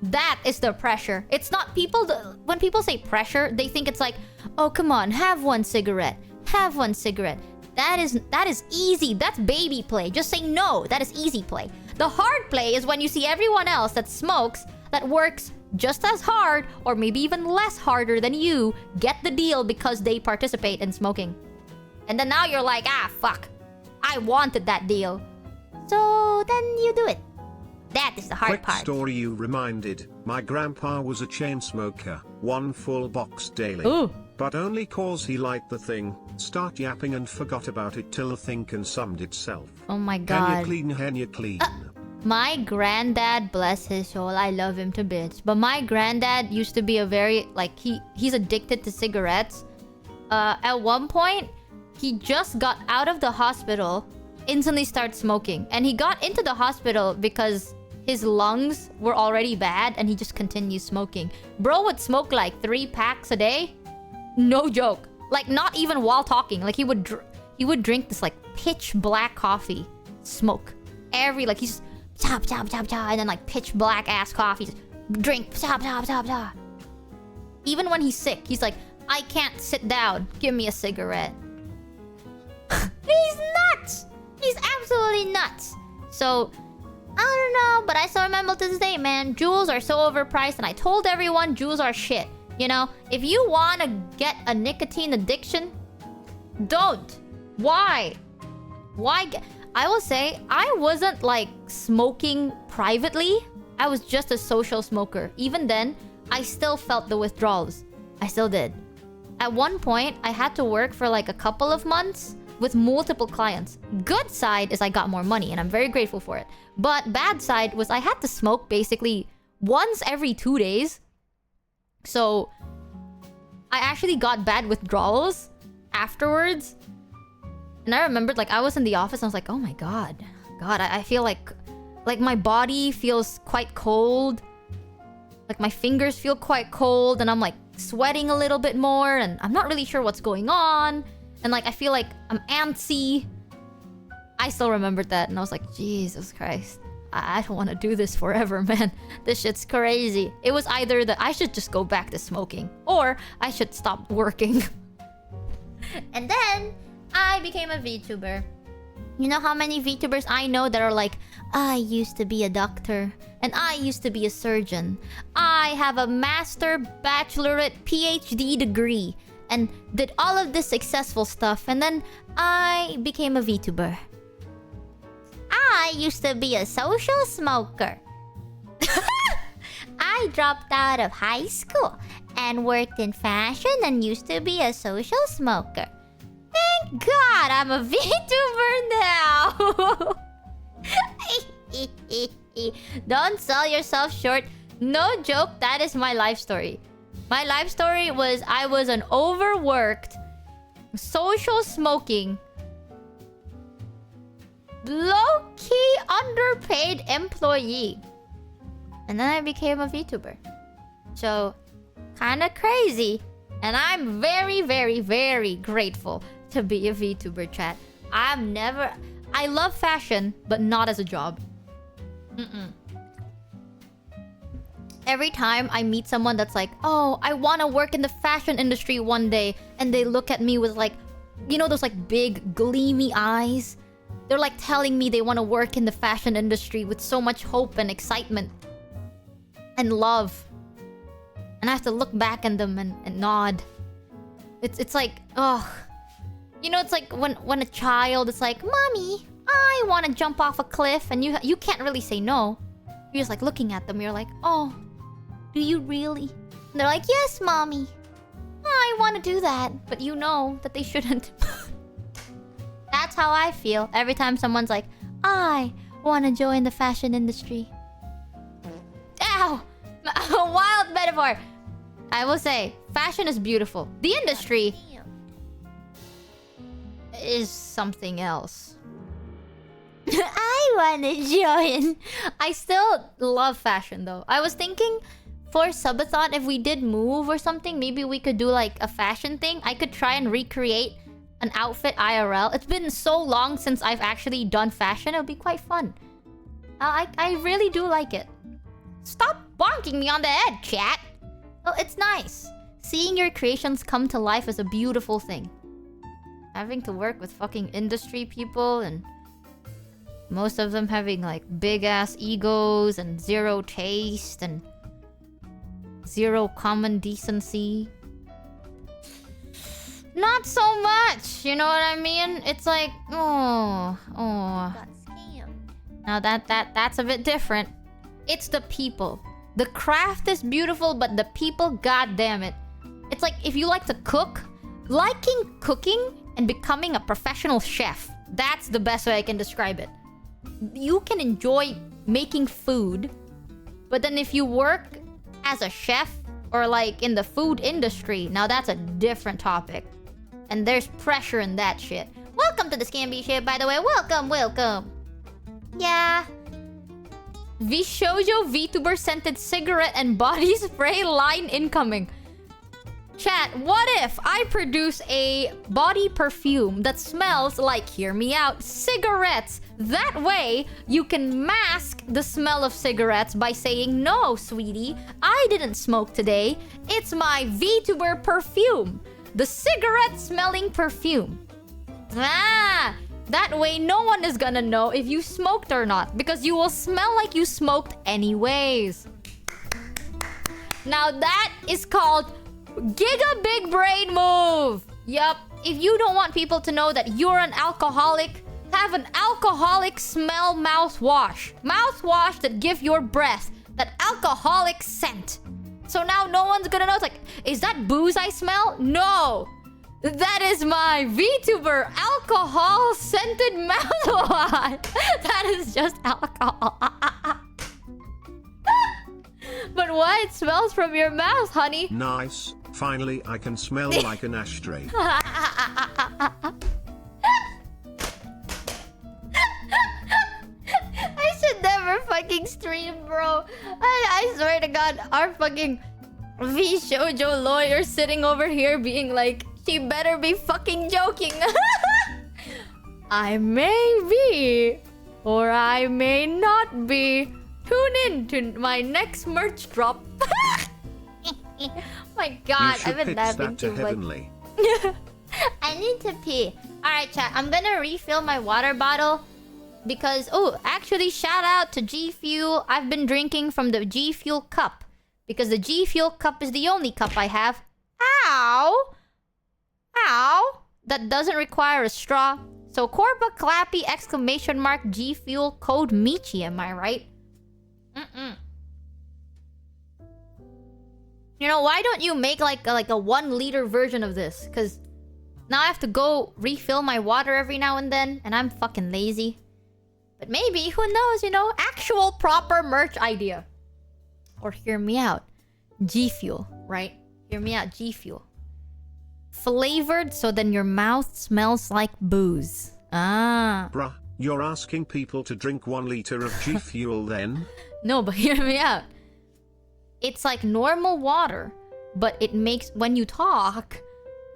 That is the pressure. It's not people... When people say pressure, they think it's like, oh, come on, have one cigarette. Have one cigarette. That is easy. That's baby play. Just say no. That is easy play. The hard play is when you see everyone else that smokes, that works just as hard, or maybe even less harder than you, get the deal because they participate in smoking. And then now you're like, ah, fuck. I wanted that deal. So then you do it. That is the hard part. Quick story you reminded. My grandpa was a chain smoker, 1 full box daily. Ooh. But only cause he liked the thing, start yapping and forgot about it till the thing consumed itself. Oh my god. Hen you clean. My granddad, bless his soul, I love him to bits. But my granddad used to be a very, like, he's addicted to cigarettes. At one point, he just got out of the hospital, instantly started smoking. And he got into the hospital because his lungs were already bad and he just continued smoking. Bro would smoke like 3 packs a day. No joke. Like, not even while talking. Like, he would drink this, like, pitch black coffee. Smoke. Like, he's chop, chop, chop, chop. And then, like, pitch black ass coffee. Just drink. Chop, chop, chop, chop. Even when he's sick, he's like, I can't sit down. Give me a cigarette. He's nuts. He's absolutely nuts. So, I don't know. But I still remember to this day, man. Juuls are so overpriced. And I told everyone Juuls are shit. You know, if you want to get a nicotine addiction, don't. Why? I will say, I wasn't like smoking privately. I was just a social smoker. Even then, I still felt the withdrawals. I still did. At one point, I had to work for like a couple of months with multiple clients. Good side is I got more money and I'm very grateful for it. But bad side was I had to smoke basically once every 2 days. So, I actually got bad withdrawals afterwards. And I remembered, like, I was in the office and I was like, oh my god. God, I feel like my body feels quite cold. Like, my fingers feel quite cold. And I'm, like, sweating a little bit more. And I'm not really sure what's going on. And, like, I feel like I'm antsy. I still remembered that. And I was like, Jesus Christ. I don't want to do this forever, man. This shit's crazy. It was either that I should just go back to smoking, or I should stop working. And then, I became a VTuber. You know how many VTubers I know that are like, I used to be a doctor, and I used to be a surgeon. I have a master, bachelorette, PhD degree, and did all of this successful stuff, and then I became a VTuber. I used to be a social smoker. I dropped out of high school and worked in fashion and used to be a social smoker. Thank God I'm a VTuber now. Don't sell yourself short. No joke, that is my life story. My life story was I was an overworked, social smoking, low-key underpaid employee. And then I became a VTuber. So, kinda crazy. And I'm very, very, very grateful to be a VTuber, chat. I love fashion, but not as a job. Every time I meet someone that's like, oh, I want to work in the fashion industry one day, and they look at me with like, you know, those like big gleamy eyes. They're like telling me they want to work in the fashion industry with so much hope and excitement and love. And I have to look back at them and nod. It's like, oh, you know, it's like when a child is like, Mommy, I want to jump off a cliff, and you can't really say no. You're just like looking at them. You're like, oh, do you really? And they're like, yes, Mommy. I want to do that. But you know that they shouldn't. That's how I feel every time someone's like, I want to join the fashion industry. Ow! A wild metaphor. I will say, fashion is beautiful. The industry is something else. I want to join. I still love fashion though. I was thinking for Subathon, if we did move or something, maybe we could do like a fashion thing. I could try and recreate an outfit IRL. It's been so long since I've actually done fashion. It'll be quite fun. I really do like it. Stop bonking me on the head, chat. Well, it's nice. Seeing your creations come to life is a beautiful thing. Having to work with fucking industry people and most of them having like big ass egos and zero taste and zero common decency. Not so much, you know what I mean? It's like, oh. Now that's a bit different. It's the people. The craft is beautiful, but the people, god damn it. It's like if you like to cook, liking cooking and becoming a professional chef. That's the best way I can describe it. You can enjoy making food, but then if you work as a chef or like in the food industry, now that's a different topic. And there's pressure in that shit. Welcome to the Scamby shit, by the way. Welcome. Yeah. Shoujo VTuber scented cigarette and body spray line incoming. Chat, what if I produce a body perfume that smells like, hear me out, cigarettes? That way, you can mask the smell of cigarettes by saying, no, sweetie, I didn't smoke today. It's my VTuber perfume. The cigarette-smelling perfume. That way, no one is gonna know if you smoked or not, because you will smell like you smoked anyways. Now that is called Giga Big Brain Move. Yup. If you don't want people to know that you're an alcoholic, have an alcoholic smell mouthwash. Mouthwash that give your breath that alcoholic scent. So now no one's gonna know. It's like, is that booze I smell? No. That is my VTuber alcohol scented mouthwash. That is just alcohol. But why it smells from your mouth, honey? Nice. Finally, I can smell like an ashtray. I should never fucking stream, bro. I swear to God, our fucking V-Shoujo lawyer sitting over here being like, she better be fucking joking. I may be, or I may not be. Tune in to my next merch drop. My God, I've been laughing too much. I need to pee. Alright, chat. I'm gonna refill my water bottle. Because, oh, actually, shout out to G Fuel. I've been drinking from the G Fuel cup. Because the G Fuel cup is the only cup I have. Ow! Ow! That doesn't require a straw. So, Corba Clappy exclamation mark G Fuel code Michi, am I right? You know, why don't you make like a 1 liter version of this? Because now I have to go refill my water every now and then, and I'm fucking lazy. But maybe, who knows, you know, actual proper merch idea. Or hear me out. G Fuel, right? Hear me out, G Fuel. Flavored so then your mouth smells like booze. Ah. Bruh, you're asking people to drink 1 liter of G Fuel then? No, but hear me out. It's like normal water, but it makes, when you talk,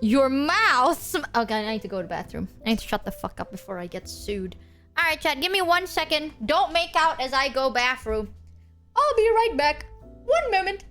your mouth... Okay, I need to go to the bathroom. I need to shut the fuck up before I get sued. Alright, chat, give me 1 second. Don't make out as I go bathroom. I'll be right back. 1 moment.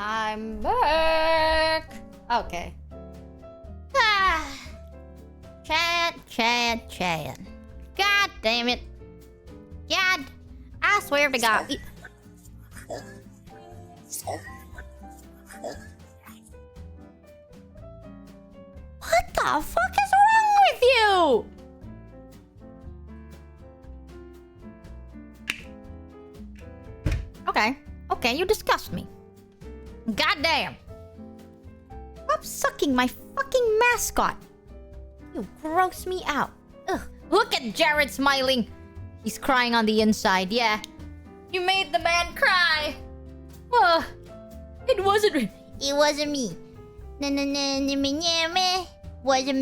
I'm back. Okay. Ah. Chat. God damn it. God. I swear to God. What the fuck is wrong with you? Okay, you disgust me. Goddamn. Stop sucking my fucking mascot. You gross me out. Ugh. Look at Jared smiling. He's crying on the inside, yeah. You made the man cry. It wasn't me. It wasn't me. Wasn't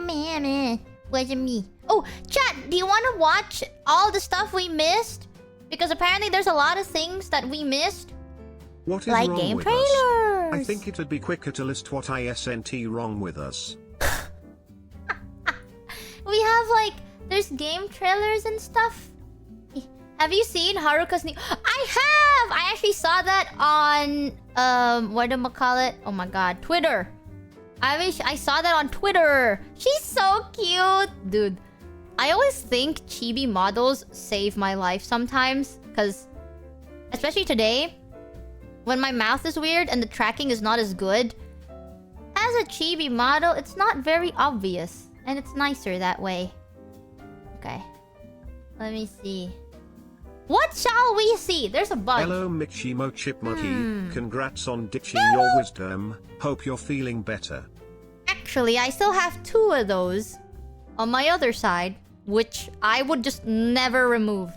me. Wasn't me. Oh, chat, do you want to watch all the stuff we missed? Because apparently there's a lot of things that we missed. What is like wrong game with trailers. us? I think it'd be quicker to list what isn't wrong with us. We have like, there's game trailers and stuff. Have you seen Haruka's new... I have! I actually saw that on, whatchamacallit? Oh my god, Twitter. I saw that on Twitter. She's so cute. Dude, I always think chibi models save my life sometimes. Because, especially today, when my mouth is weird and the tracking is not as good, as a chibi model, it's not very obvious. And it's nicer that way. Okay. Let me see. What shall we see? There's a bug. Hello, Michimochievee. Congrats on ditching your wisdom. Hope you're feeling better. Actually, I still have 2 of those on my other side, which I would just never remove.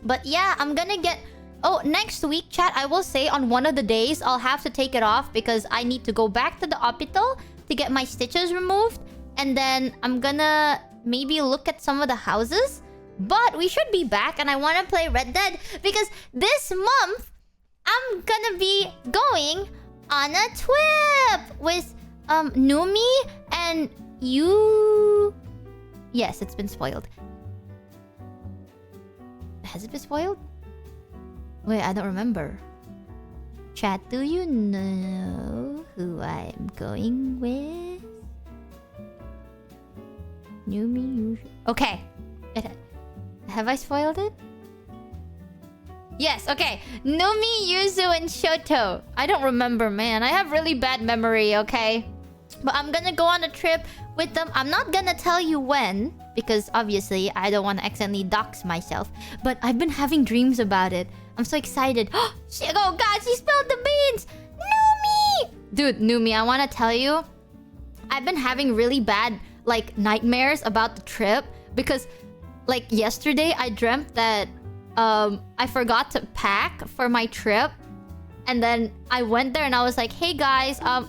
But yeah, I'm gonna get... Oh, next week, chat, I will say on one of the days, I'll have to take it off because I need to go back to the hospital to get my stitches removed. And then I'm gonna maybe look at some of the houses. But we should be back, and I want to play Red Dead because this month, I'm gonna be going on a trip with Numi and you... Yes, it's been spoiled. Has it been spoiled? Wait, I don't remember. Chat, do you know who I'm going with? Numi, you... Okay. Have I spoiled it? Yes, okay. Numi, Yuzu, and Shoto. I don't remember, man. I have really bad memory, okay? But I'm gonna go on a trip with them. I'm not gonna tell you when, because obviously I don't want to accidentally dox myself. But I've been having dreams about it. I'm so excited. Oh god, she spilled the beans! Numi! Dude, Numi, I want to tell you, I've been having really bad, like, nightmares about the trip. Because, like, yesterday I dreamt that I forgot to pack for my trip. And then I went there and I was like, hey guys, ow!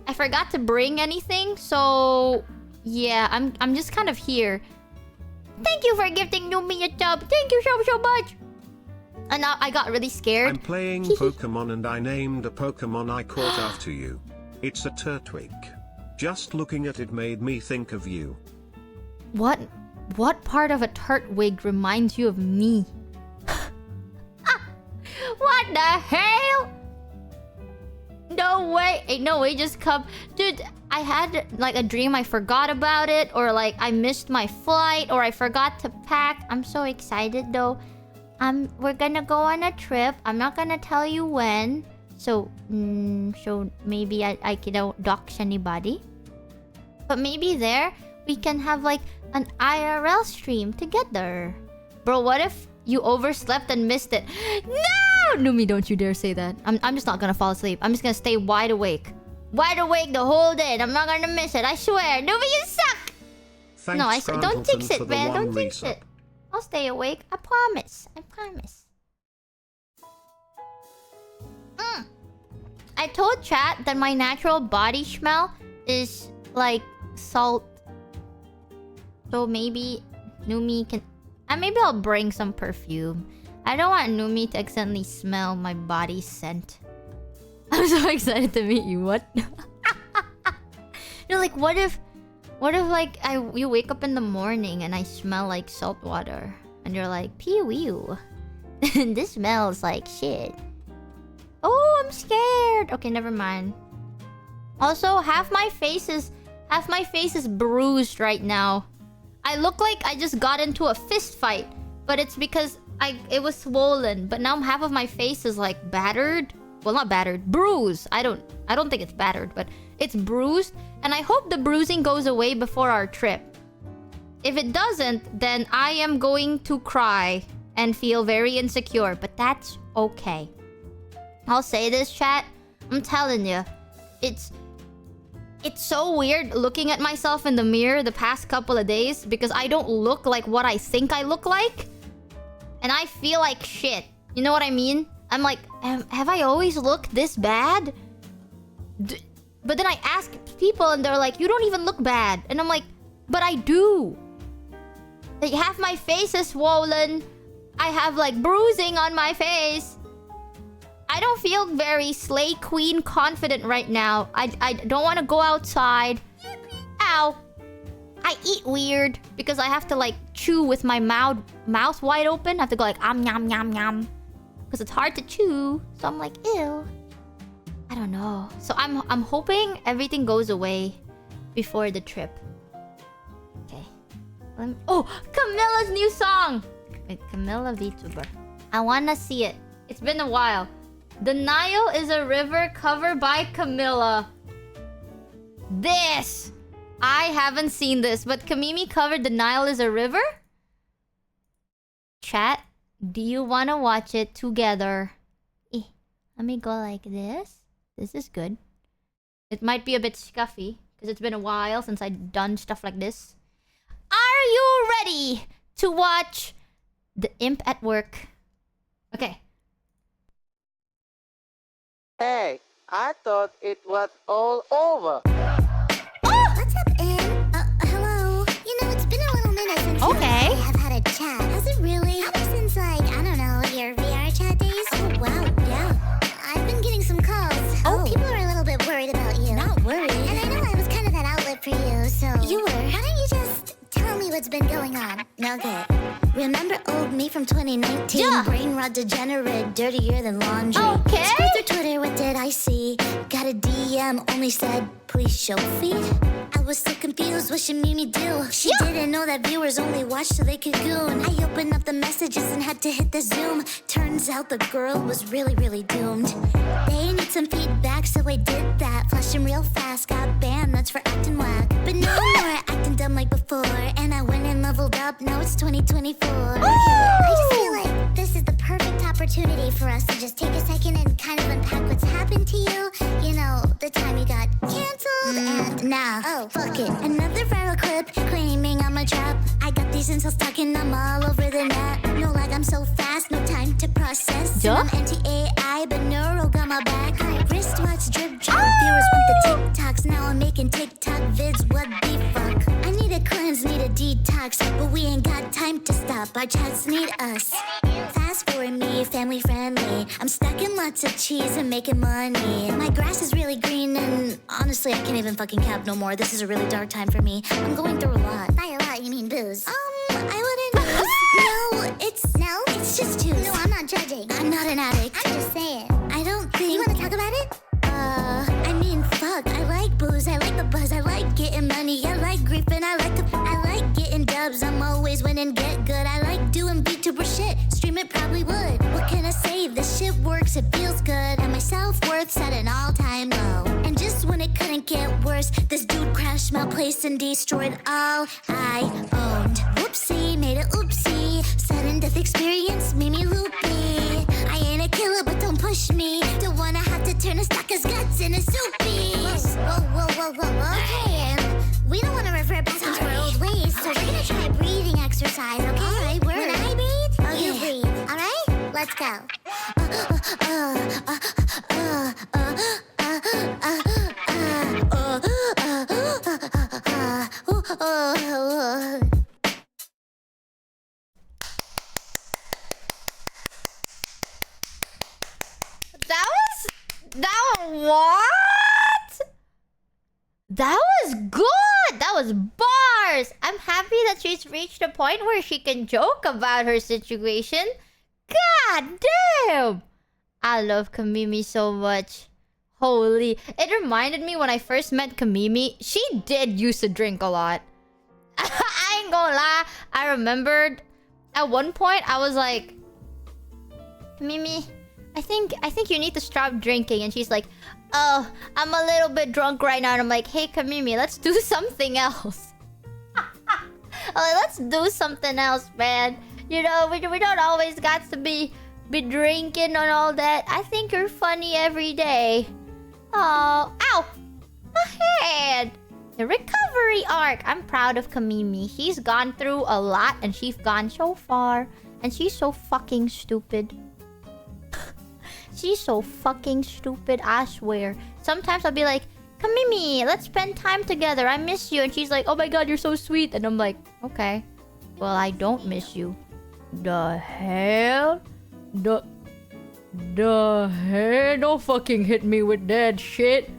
I forgot to bring anything. So, yeah, I'm just kind of here. Thank you for gifting Numi a job. Thank you so much. And now I got really scared. I'm playing Pokemon and I named a Pokemon I caught after you. It's a Turtwig. Just looking at it made me think of you. What part of a Turtwig reminds you of me? What the hell? No way. Ain't no way, just come. Dude, I had like a dream I forgot about it. Or like I missed my flight. Or I forgot to pack. I'm so excited though. We're gonna go on a trip. I'm not gonna tell you when. So maybe I don't dox anybody. But maybe there we can have like an IRL stream together. Bro, what if you overslept and missed it? No! Numi, don't you dare say that. I'm just not gonna fall asleep. I'm just gonna stay wide awake. Wide awake the whole day. And I'm not gonna miss it. I swear. Numi, you suck! Thanks, No, I said don't jinx it, man. Don't jinx resub. it. I'll stay awake. I promise. I promise. I told chat that my natural body smell is like salt. So maybe Numi can... And maybe I'll bring some perfume. I don't want Numi to accidentally smell my body scent. I'm so excited to meet you. What? You're like, what if like you wake up in the morning and I smell like salt water, and you're like, pew, this smells like shit. Oh, I'm scared. Okay, never mind. Also, half my face is bruised right now. I look like I just got into a fist fight, but it's because it was swollen. But now half of my face is like battered. Well, not battered, bruised. I don't think it's battered, but it's bruised. And I hope the bruising goes away before our trip. If it doesn't, then I am going to cry and feel very insecure. But that's okay. I'll say this, chat. I'm telling you, it's so weird looking at myself in the mirror the past couple of days because I don't look like what I think I look like. And I feel like shit. You know what I mean? I'm like, have I always looked this bad? But then I ask people and they're like, you don't even look bad. And I'm like, but I do. Like, half my face is swollen. I have like bruising on my face. I don't feel very Slay Queen confident right now. I don't want to go outside. Ow. I eat weird because I have to like chew with my mouth wide open. I have to go like yum yum yum. Because it's hard to chew. So I'm like, ew. I don't know. So I'm hoping everything goes away before the trip. Okay. Oh, Camilla's new song. Wait, Camilla VTuber. I wanna see it. It's been a while. The Nile is a river covered by Camilla. This! I haven't seen this, but Kamimi covered The Nile is a river? Chat, do you want to watch it together? Let me go like this. This is good. It might be a bit scuffy because it's been a while since I've done stuff like this. Are you ready to watch The Imp at Work? Okay. Hey, I thought it was all over. What's up, Em? Hello. You know, it's been a little minute since you and I have had a chat. Has it really? Ever since, like, I don't know, your VR chat days? Oh, wow, yeah. I've been getting some calls. People are a little bit worried about you. Not worried. And I know I was kind of that outlet for you, so... You were. Why don't you just tell me what's been going on? Okay. Remember old me from 2019? Yeah. Brain rot degenerate, dirtier than laundry. Okay. Scrolled through Twitter, what did I see? Got a DM, only said, please show feed. I was so confused, what should Mimi do? She didn't know that viewers only watch so they could goon. I opened up the messages and had to hit the zoom. Turns out the girl was really, really doomed. They need some feedback, so I did that. Flashed him real fast, got banned, that's for acting whack. But no more acting dumb like before. And I went and leveled up, now it's 2024. I just feel like this is the perfect opportunity for us to just take a second and kind of unpack what's happened to you. You know, the time you got canceled and now, fuck it. Another viral clip claiming I'm a trap. I got these insults talking, I'm all over the net. No lag, I'm so fast, no time to process. And I'm anti-AI, but neuro got my back. Wristwatch drip drop, viewers want the TikToks. Now I'm making TikTok vids, what the fuck? I need a cleanse, need a detox, but we ain't got time to stop. Our chats need us. Fast forward me, family friendly. I'm stacking lots of cheese and making money. My grass is really green and honestly I can't even fucking cap no more. This is a really dark time for me. I'm going through a lot. By a lot, you mean booze? I wouldn't. No, it's just juice. No, I'm not judging. I'm not an addict. I'm just saying. I don't think. You wanna talk about it? I mean, fuck. I like booze. I like the buzz. I like getting money. I like griefing. I like getting dubs. I'm always winning. Get good. I like doing VTuber shit. Stream it probably would. What can I say? This shit works. It feels good. And my self-worth's at an all-time low. And just when it couldn't get worse, this dude crashed my place and destroyed all I owned. Whoopsie, made a oopsie. Sudden death experience made me loopy. I ain't a killer, but don't push me. Don't wanna have to turn a stalker's guts into soupy. Whoa. Okay, we don't wanna revert back into our old ways, so we're gonna try a breathing exercise, okay? Alright, when I breathe, you breathe. Alright? Let's go. What? That was good! That was bars! I'm happy that she's reached a point where she can joke about her situation. God damn! I love Kamimi so much. Holy. It reminded me when I first met Kamimi, she did used to drink a lot. I ain't gonna lie. I remembered at one point I was like, Kamimi, I think you need to stop drinking. And she's like, oh, I'm a little bit drunk right now. And I'm like, hey, Kamimi, let's do something else. Let's do something else, man. You know, we don't always got to be drinking and all that. I think you're funny every day. Oh, ow! My head! The recovery arc. I'm proud of Kamimi. She's gone through a lot and she's gone so far. And she's so fucking stupid. She's so fucking stupid, I swear. Sometimes I'll be like, Kamimi, let's spend time together. I miss you. And she's like, oh my god, you're so sweet. And I'm like, okay. Well, I don't miss you. The hell? The hell? Don't fucking hit me with that shit.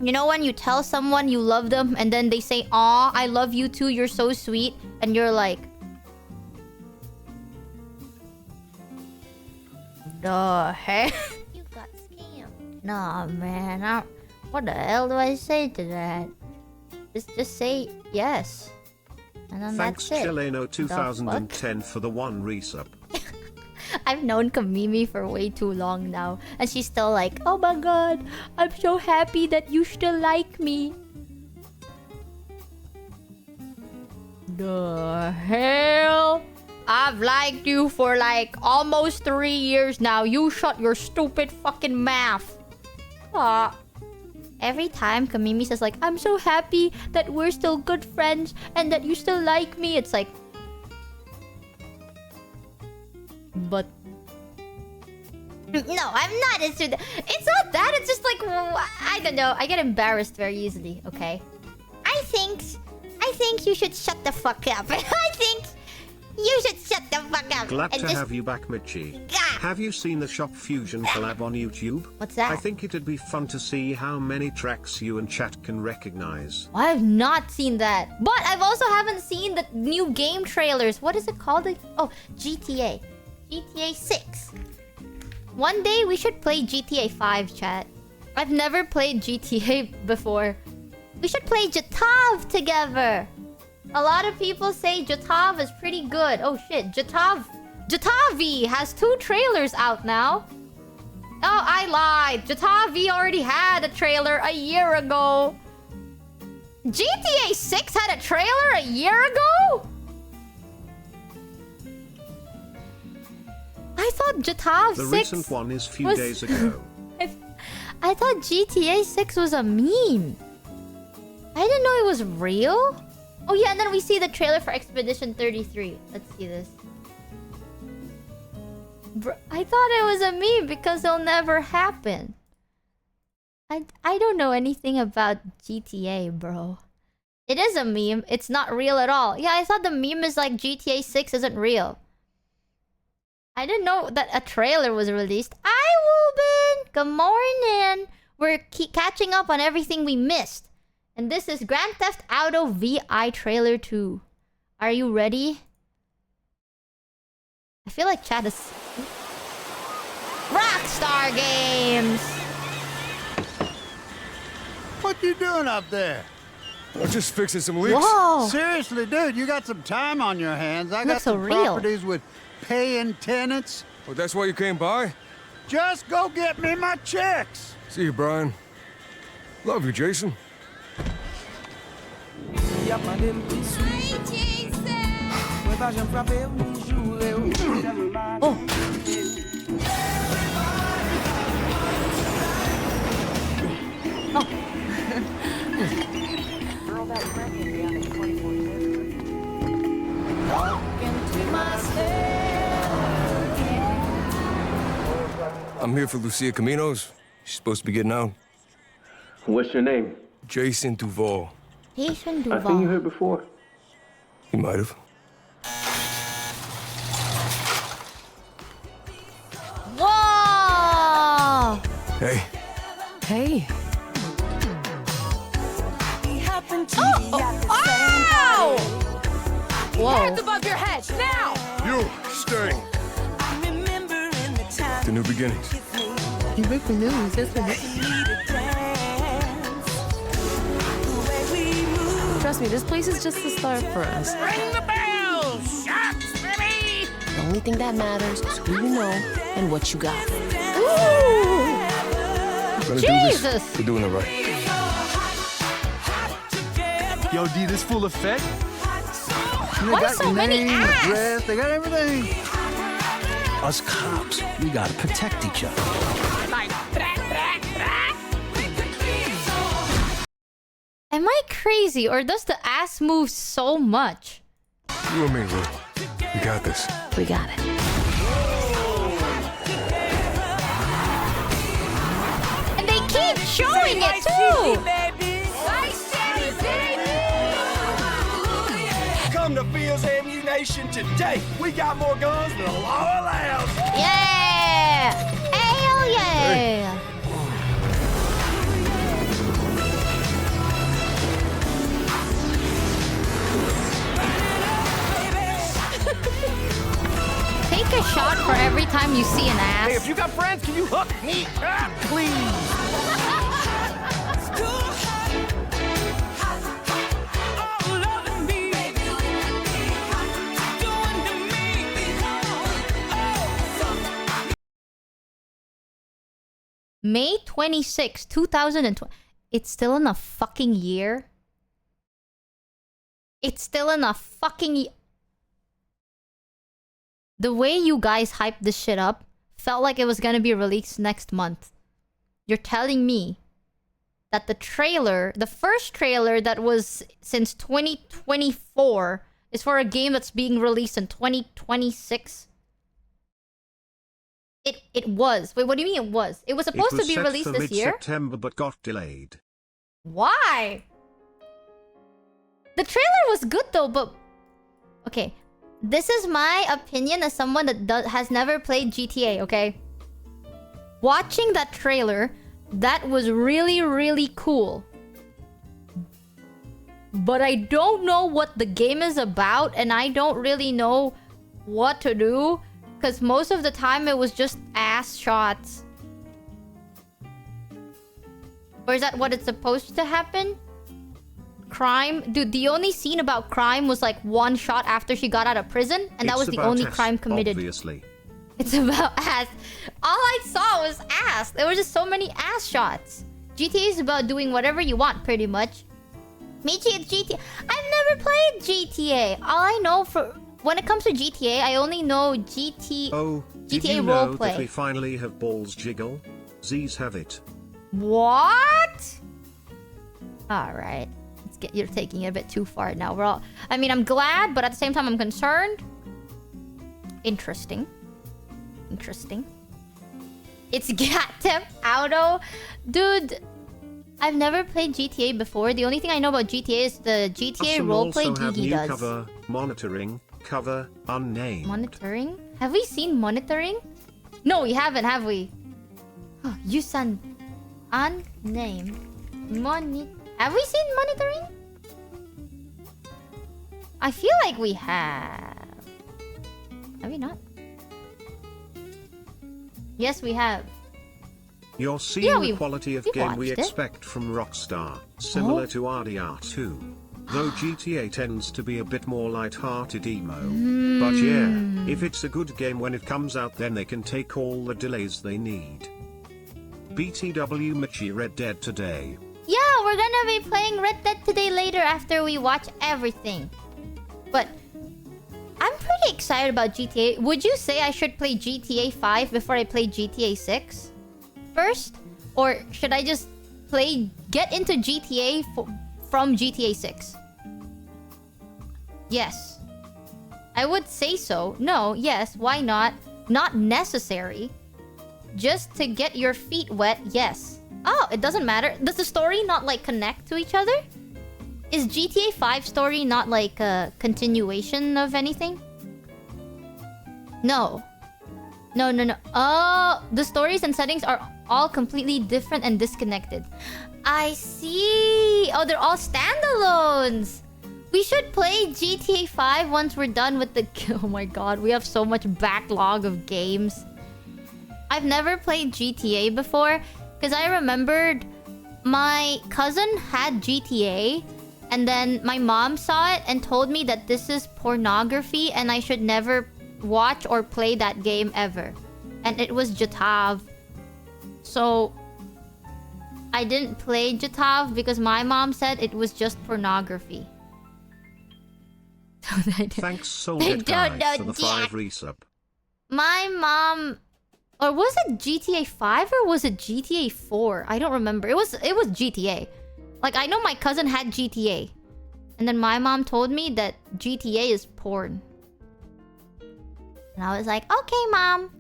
You know when you tell someone you love them and then they say, aw, I love you too, you're so sweet. And you're like, the hell? You got scammed. Nah, man. What the hell do I say to that? Just say yes. And then Thanks, that's it. Chileno 2010 for the one resub. I've known Kamimi for way too long now. And she's still like, oh my god, I'm so happy that you still like me. The hell? I've liked you for like almost 3 years now. You shut your stupid fucking mouth. Aw. Every time Kamimi says like, I'm so happy that we're still good friends and that you still like me, it's like... But... No, I'm not. It's not that. It's just like, I don't know. I get embarrassed very easily, okay? I think you should shut the fuck up. I think you should shut the fuck up. Glad and to just... have you back, Michi. Ah. Have you seen the Shop Fusion collab on YouTube? What's that? I think it'd be fun to see how many tracks you and chat can recognize. I've not seen that. But I've also haven't seen the new game trailers. What is it called? Oh, GTA. GTA 6. One day we should play GTA 5, chat. I've never played GTA before. We should play Jatav together. A lot of people say Jatav is pretty good. Oh shit, Jatavi has 2 trailers out now. Oh, I lied. Jatavi already had a trailer a year ago. GTA 6 had a trailer a year ago? I thought Jatav 6 The recent one is few days ago. I thought GTA 6 was a meme. I didn't know it was real. Oh yeah, and then we see the trailer for Expedition 33. Let's see this. Bro, I thought it was a meme because it'll never happen. I don't know anything about GTA, bro. It is a meme. It's not real at all. Yeah, I thought the meme is like GTA 6 isn't real. I didn't know that a trailer was released. Hi, Wubin! Good morning! We're catching up on everything we missed. And this is Grand Theft Auto VI Trailer 2. Are you ready? I feel like chat is... Rockstar Games! What you doing up there? I'm just fixing some leaks. Whoa! Seriously, dude, you got some time on your hands. I got Looks so some real. properties with paying tenants. Oh, that's why you came by? Just go get me my checks. See you, Brian. Love you, Jason. Oh. I'm here for Lucia Caminos. She's supposed to be getting out. What's your name? Jason Duval. Jason I think you Duval. heard before. You might have. Whoa! Hey. Hey. Ow! Whoa. Hands above your head, now! You, stay. The new beginnings. You break the news, that's what Trust me, this place is just the start for us. Ring the bell! Shots, baby! The only thing that matters is who you know and what you got. Ooh! Gonna Jesus! do this. We're doing it right. Yo, D, this full effect? Why so many ass? Dress, they got everything. Us cops, we gotta protect each other. Am I crazy or does the ass move so much? You and me, Lou. We got this. We got it. And they keep showing it too! Come to Fields Ammunition today. We got more guns than the law allows. Yeah! Hell yeah! Take a shot for every time you see an ass. Hey, if you got friends, can you hook me up, please? May 26, 2020. It's still in a fucking year? It's still in a fucking year. the way you guys hyped this shit up felt like it was gonna be released next month. You're telling me that the first trailer that was since 2024 is for a game that's being released in 2026? It was. Wait, what do you mean it was? It was supposed to be released this year? September but got delayed. Why? The trailer was good though, but... Okay. This is my opinion as someone that has never played GTA, okay? Watching that trailer, that was really, really cool. But I don't know what the game is about, and I don't really know what to do. Because most of the time it was just ass shots. Or is that what it's supposed to happen? Crime? Dude, the only scene about crime was like one shot after she got out of prison. And that was the only crime committed. Obviously. It's about ass. All I saw was ass. There were just so many ass shots. GTA is about doing whatever you want, pretty much. Michi, it's GTA. I've never played GTA. All I know when it comes to GTA, I only know GTA roleplay. That we finally have balls jiggle? Z's have it. What? Alright. You're taking it a bit too far now. I'm glad, but at the same time I'm concerned. Interesting. It's Gatem Auto. Dude, I've never played GTA before. The only thing I know about GTA is the GTA roleplay Gigi does. Cover monitoring. Cover unnamed. Monitoring? Have we seen monitoring? No, we haven't, have we? Oh, Yusan. Unnamed. Have we seen monitoring? I feel like we have. Have we not? Yes, we have. You're seeing the quality of game we expect from Rockstar, similar to RDR2. Though GTA tends to be a bit more light-hearted emo. But yeah, if it's a good game when it comes out, then they can take all the delays they need. BTW Michi Red Dead today. Yeah, we're gonna be playing Red Dead today later after we watch everything. But I'm pretty excited about GTA. Would you say I should play GTA 5 before I play GTA 6 first? Or should I just get into GTA from GTA 6? Yes. I would say so. No, yes, why not? Not necessary. Just to get your feet wet, yes. Oh, it doesn't matter. Does the story not like connect to each other? Is GTA 5 story not like a continuation of anything? No. No. Oh, the stories and settings are all completely different and disconnected. I see. Oh, they're all standalones. We should play GTA 5 once we're done with the... Oh my god, we have so much backlog of games. I've never played GTA before because I remembered my cousin had GTA and then my mom saw it and told me that this is pornography and I should never watch or play that game ever. And it was Jatav. So I didn't play Jatav because my mom said it was just pornography. Thanks so much for the 5 resub. My mom... Or was it GTA 5 or was it GTA 4? I don't remember. It was GTA. Like, I know my cousin had GTA. And then my mom told me that GTA is porn. And I was like, okay, Mom.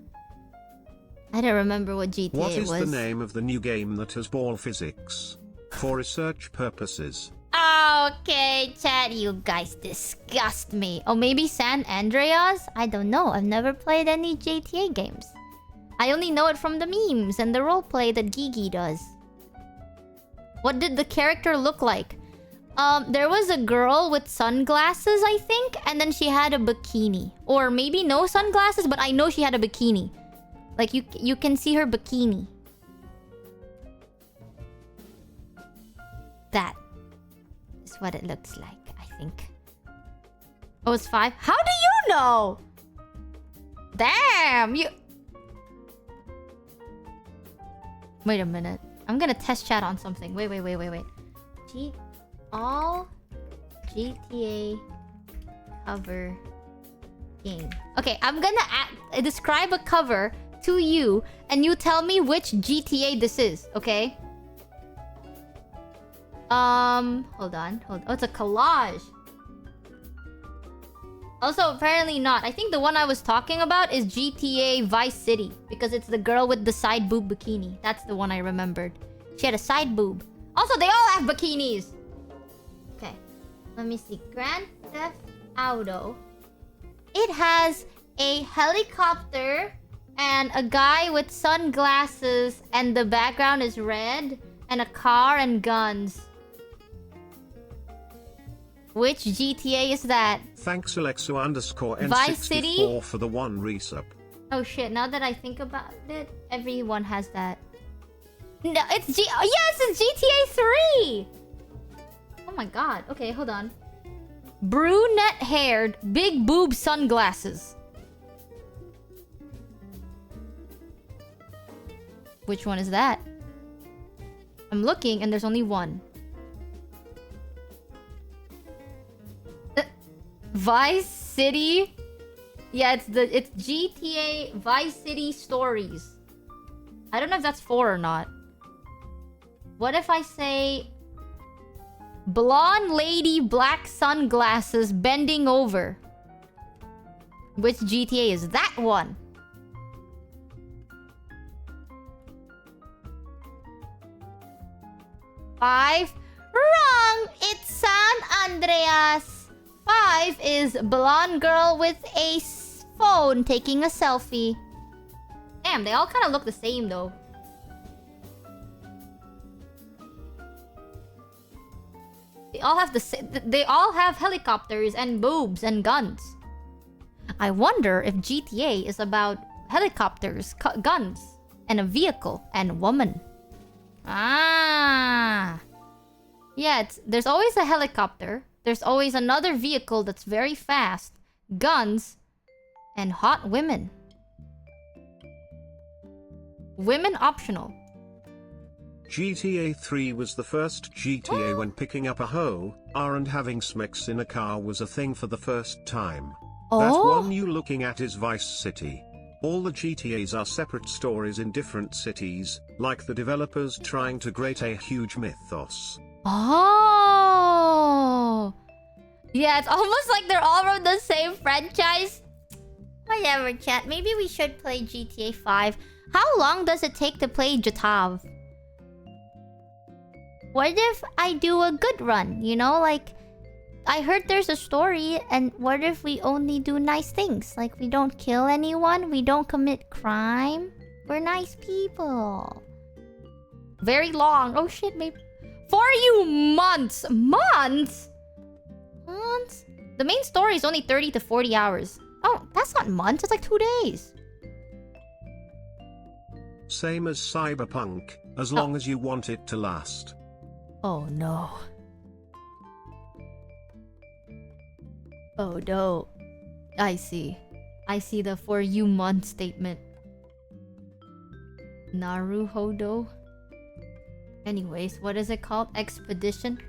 I don't remember what GTA was. What is the name of the new game that has ball physics? For research purposes. Okay, chat, you guys disgust me. Oh, maybe San Andreas? I don't know. I've never played any GTA games. I only know it from the memes and the roleplay that Gigi does. What did the character look like? There was a girl with sunglasses, I think, and then she had a bikini. Or maybe no sunglasses, but I know she had a bikini. Like, you can see her bikini. That is what it looks like, I think. Oh, it's 5? How do you know? Damn, you... Wait a minute. I'm gonna test chat on something. Wait. All GTA cover game. Okay, I'm gonna describe a cover to you, and you tell me which GTA this is, okay? Hold on. Oh, it's a collage. Also, apparently not. I think the one I was talking about is GTA Vice City, because it's the girl with the side boob bikini. That's the one I remembered. She had a side boob. Also, they all have bikinis. Okay, let me see. Grand Theft Auto. It has a helicopter and a guy with sunglasses, and the background is red, and a car and guns. Which GTA is that? Thanks Alexo_N64 Vice City? for the 1 resub. Oh shit, now that I think about it, everyone has that. No, it's yes, it's GTA 3! Oh my god. Okay, hold on. Brunette-haired, big boob sunglasses. Which one is that? I'm looking and there's only one. Vice City? Yeah, it's GTA Vice City Stories. I don't know if that's 4 or not. What if I say blonde lady, black sunglasses, bending over? Which GTA is that one? Five. Wrong! It's San Andreas. 5 is blonde girl with a phone taking a selfie. Damn, they all kind of look the same though. They all have they all have helicopters and boobs and guns. I wonder if GTA is about helicopters, guns, and a vehicle and woman. Ah. Yeah, there's always a helicopter. There's always another vehicle that's very fast, guns, and hot women. Women optional. GTA 3 was the first GTA when picking up a hoe, and having smicks in a car was a thing for the first time. That one you looking at is Vice City. All the GTAs are separate stories in different cities, like the developers trying to create a huge mythos. Oh! Yeah, it's almost like they're all from the same franchise. Whatever, chat. Maybe we should play GTA 5. How long does it take to play GTA? What if I do a good run? You know, like, I heard there's a story, and what if we only do nice things? Like, we don't kill anyone, we don't commit crime. We're nice people. Very long. Oh shit, maybe... For you months! Months? Months? The main story is only 30 to 40 hours. Oh, that's not months, it's like 2 days. Same as Cyberpunk, as long as you want it to last. Oh no. Oh no. I see. I see the for you month statement. Naruhodo. Anyways, what is it called? Expedition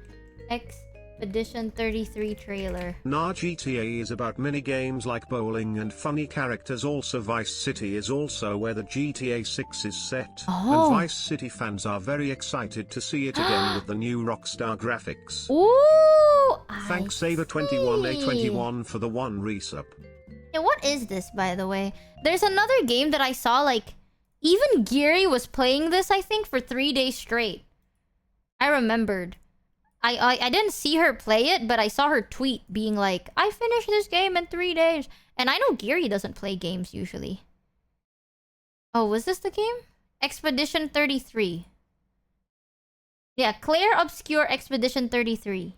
33 trailer. Nah, GTA is about mini games like bowling and funny characters. Also Vice City is also where the GTA 6 is set. And Vice City fans are very excited to see it again with the new Rockstar graphics. Ooh! Thanks Saber21A21 for the 1 resub. Yeah, what is this, by the way? There's another game that I saw, like... Even Geary was playing this, I think, for 3 days straight. I remembered. I didn't see her play it, but I saw her tweet being like, I finished this game in 3 days. And I know Geary doesn't play games usually. Oh, was this the game? Expedition 33. Yeah, Claire Obscure Expedition 33.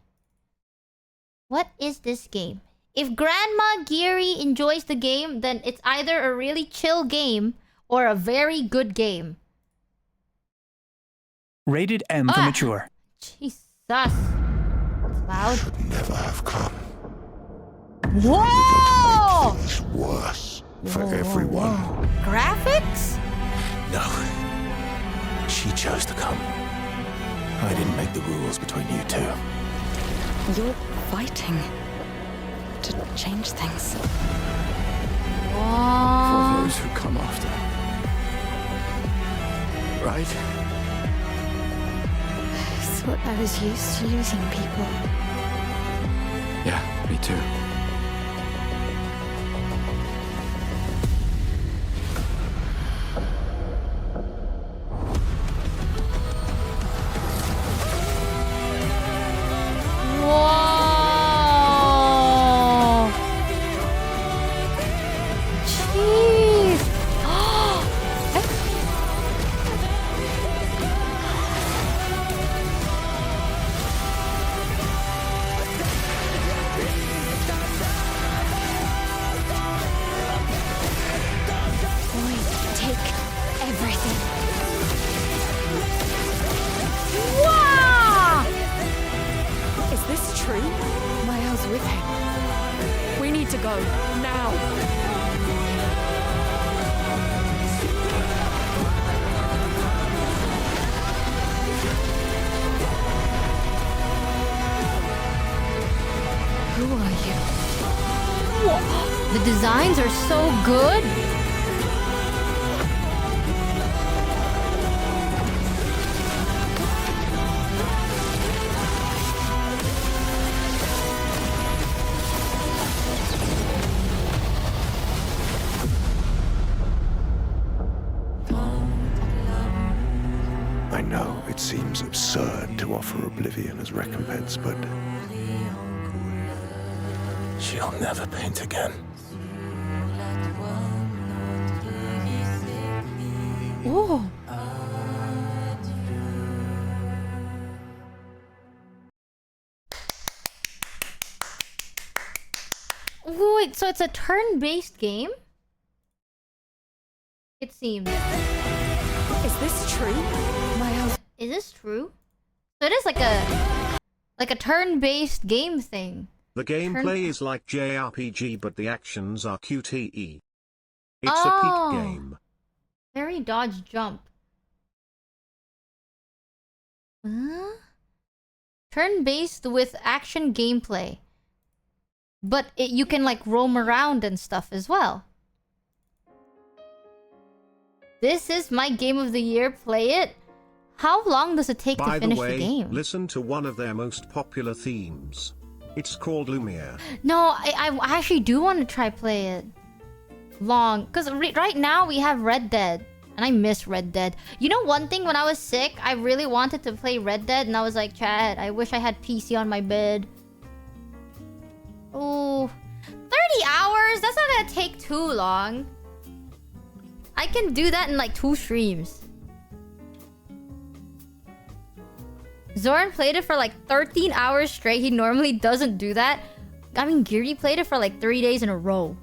What is this game? If Grandma Geary enjoys the game, then it's either a really chill game or a very good game. Rated M for mature. Jesus. That's loud. Never have come. Whoa! It's worse for everyone. Graphics? No. She chose to come. I didn't make the rules between you two. You're fighting to change things. For those who come after. Right? I thought I was used to losing people. Yeah, me too. Whoa! Jeez! Take everything. Wow! Is this true? Miles with him. We need to go now. Who are you? Whoa. The designs are so good. I know it seems absurd to offer oblivion as recompense, but she'll never paint again. Ooh. Wait, so it's a turn-based game? It seems. Is this true? Miles. Is this true? So it is like a turn-based game thing. The gameplay is like JRPG, but the actions are QTE. It's Oh. a peak game. Parry, dodge, jump. Huh? Turn-based with action gameplay. But you can like roam around and stuff as well. This is my game of the year. Play it. How long does it take By to finish the way, game? listen to one of their most popular themes. It's called Lumiere. No, I actually do want to try play it. Long. Because right now we have Red Dead. And I miss Red Dead. You know one thing, when I was sick, I really wanted to play Red Dead. And I was like, Chad, I wish I had PC on my bed. Ooh. 30 hours? That's not gonna take too long. I can do that in like 2 streams. Zoran played it for like 13 hours straight. He normally doesn't do that. I mean, Giri played it for like 3 days in a row.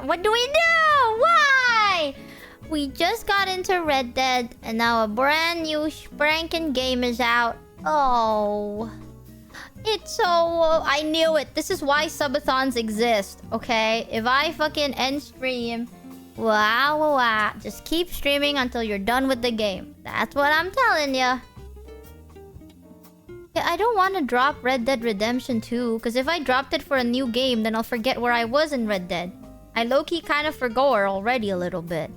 What do we do? Why? We just got into Red Dead, and now a brand new sprankin' game is out. Oh. It's so... I knew it. This is why subathons exist, okay? If I fucking end stream... Wow. Just keep streaming until you're done with the game. That's what I'm telling ya. Yeah, I don't want to drop Red Dead Redemption 2, because if I dropped it for a new game, then I'll forget where I was in Red Dead. I low-key kind of forgot already a little bit.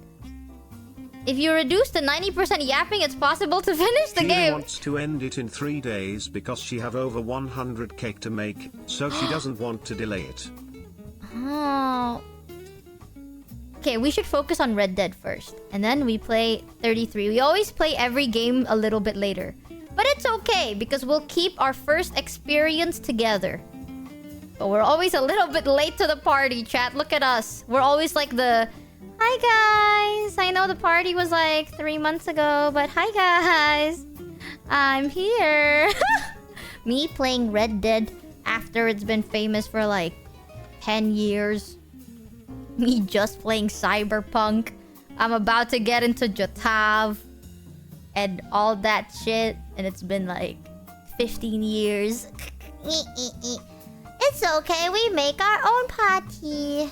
If you reduce to 90% yapping, it's possible to finish the She game. wants to end it in 3 days because she have over 100 cake to make, so she doesn't want to delay it. Oh. Okay, we should focus on Red Dead first. And then we play 33. We always play every game a little bit later. But it's okay, because we'll keep our first experience together. But we're always a little bit late to the party, chat. Look at us. We're always like the... Hi, guys. I know the party was like 3 months ago, but hi, guys. I'm here. Me playing Red Dead after it's been famous for like 10 years. Me just playing Cyberpunk. I'm about to get into Jotav and all that shit, and it's been like 15 years. It's okay, we make our own party.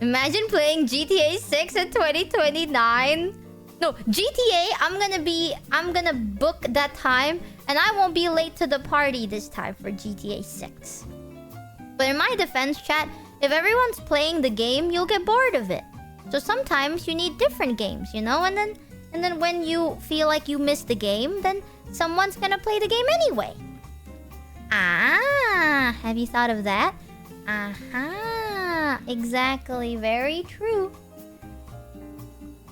Imagine playing GTA 6 in 2029. No, GTA, I'm gonna book that time, and I won't be late to the party this time for GTA 6. But in my defense, chat, if everyone's playing the game, you'll get bored of it. So sometimes you need different games, you know? And then when you feel like you missed the game, then someone's gonna play the game anyway. Ah, have you thought of that? Aha, exactly, very true.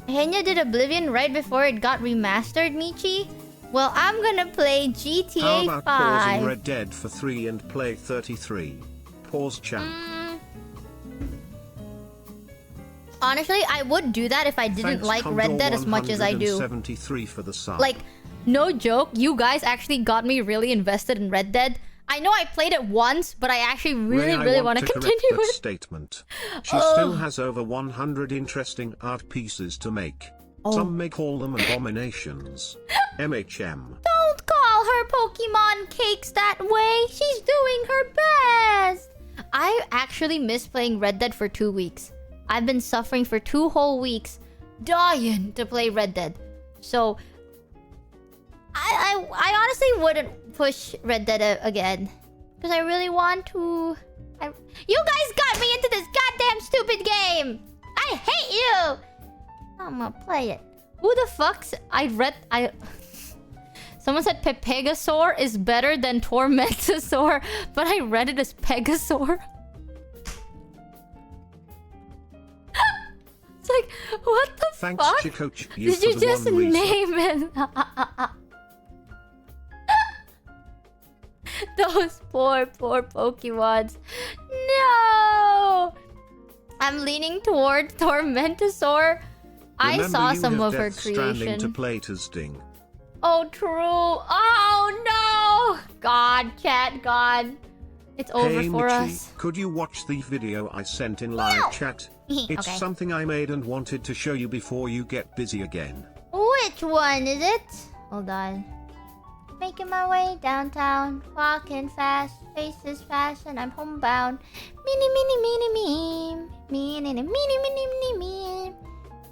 Henya did Oblivion right before it got remastered, Michi? Well, I'm gonna play GTA 5. How about pausing Red Dead for 3 and play 33? Pause chat. Honestly, I would do that if I didn't like Red Dead as much as I do. 73 for the sub. Like, no joke, you guys actually got me really invested in Red Dead. I know I played it once, but I actually really want to continue it. Statement. She still has over 100 interesting art pieces to make. Some may call them abominations. MHM. Don't call her Pokemon cakes that way. She's doing her best. I actually missed playing Red Dead for 2 weeks. I've been suffering for 2 whole weeks, dying to play Red Dead. So, I honestly wouldn't push Red Dead again. Because I really want to... You guys got me into this goddamn stupid game! I hate you! I'm gonna play it. Who the fuck's... Someone said Pegasaur is better than Tormentosaur, but I read it as Pegasaur. It's like, what the Thanks, fuck? Chicoche, Did you just name it? Those poor Pokemons. No! I'm leaning toward Tormentosaur. I saw some of her creation. To play testing. Oh, true. Oh, no! God, chat, God. It's over for us. Could you watch the video I sent in live chat? It's Okay. something I made and wanted to show you before you get busy again. Which one is it? Hold on. Making my way downtown, walking fast, faces fast, and I'm homebound. Mini, mini, mini, meme. Mini, mini, mini, mini, meme.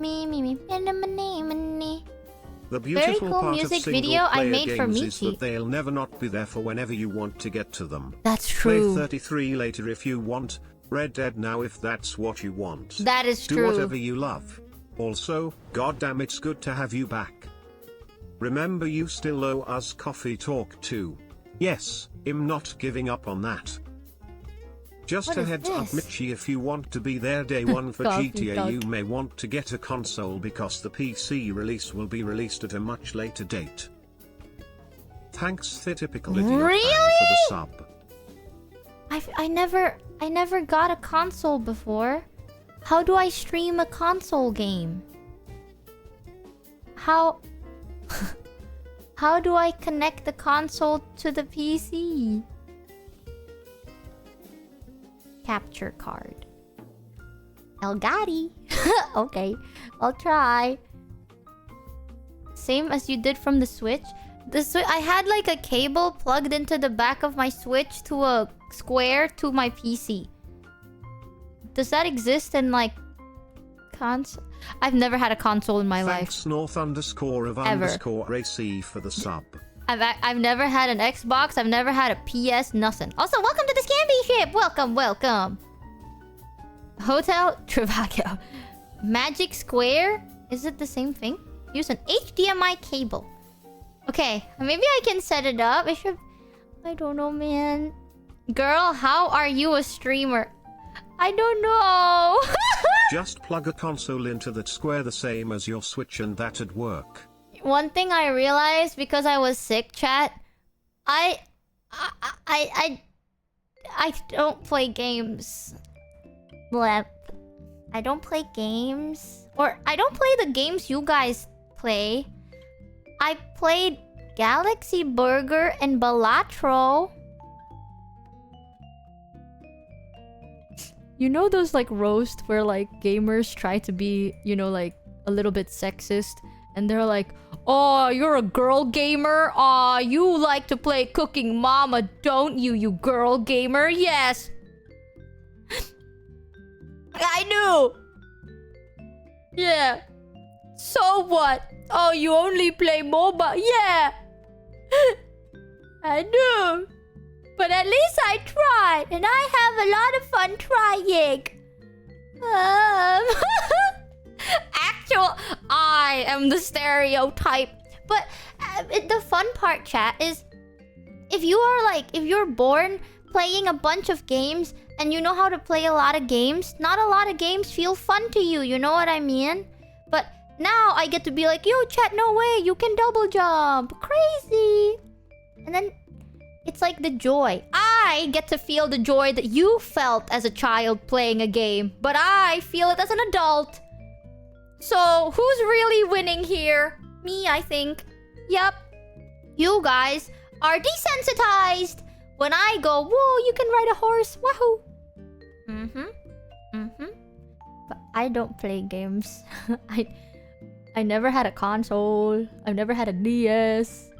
Me, me, me, mini, mini, mini. The beautiful Very cool part music of single video I player made for games is Michi. that they'll never not be there for whenever you want to get to them. That's true. Play 33 later if you want. Red Dead now if that's what you want. That is Do true. whatever you love. Also, goddamn it's good to have you back. Remember you still owe us coffee talk too. Yes, I'm not giving up on that. Just What a is heads up this? Mitchie, if you want to be there day one for Coffee GTA talk. you may want to get a console because the PC release will be released at a much later date. Thanks the typical idiot fan Really? for the sub. I never got a console before. How do I stream a console game? How do I connect the console to the PC? Capture card. Elgato. Okay, I'll try. Same as you did from the Switch. I had like a cable plugged into the back of my Switch to a square to my PC. Does that exist in like console? I've never had a console in my Thanks North underscore of Ever. underscore AC for the sub. life. I've never had an Xbox. I've never had a PS. Nothing. Also, welcome to the Scamby ship. Welcome. Hotel Travaglio. Magic Square. Is it the same thing? Use an HDMI cable. Okay, maybe I can set it up. I don't know, man. Girl, how are you a streamer? I don't know. Just plug a console into that square the same as your Switch and that'd work. One thing I realized because I was sick, chat, I don't play games. Blah. I don't play games. Or I don't play the games you guys play. I played Galaxy Burger and Balatro. You know those like roasts where like gamers try to be, you know, like a little bit sexist, and they're like, "Oh, you're a girl gamer? Aw, you like to play Cooking Mama, don't you, you girl gamer?" Yes. I knew. Yeah. So what? Oh, you only play MOBA? Yeah. I do. But at least I tried, and I have a lot of fun trying. I am the stereotype. But the fun part, chat, is if you're born playing a bunch of games and you know how to play a lot of games, not a lot of games feel fun to you. You know what I mean? But now I get to be like, yo, chat, no way, you can double jump. Crazy. And then it's like the joy. I get to feel the joy that you felt as a child playing a game, but I feel it as an adult. So, who's really winning here? Me, I think. Yep. You guys are desensitized. When I go, whoa, you can ride a horse. Wahoo. But I don't play games. I never had a console. I've never had a DS.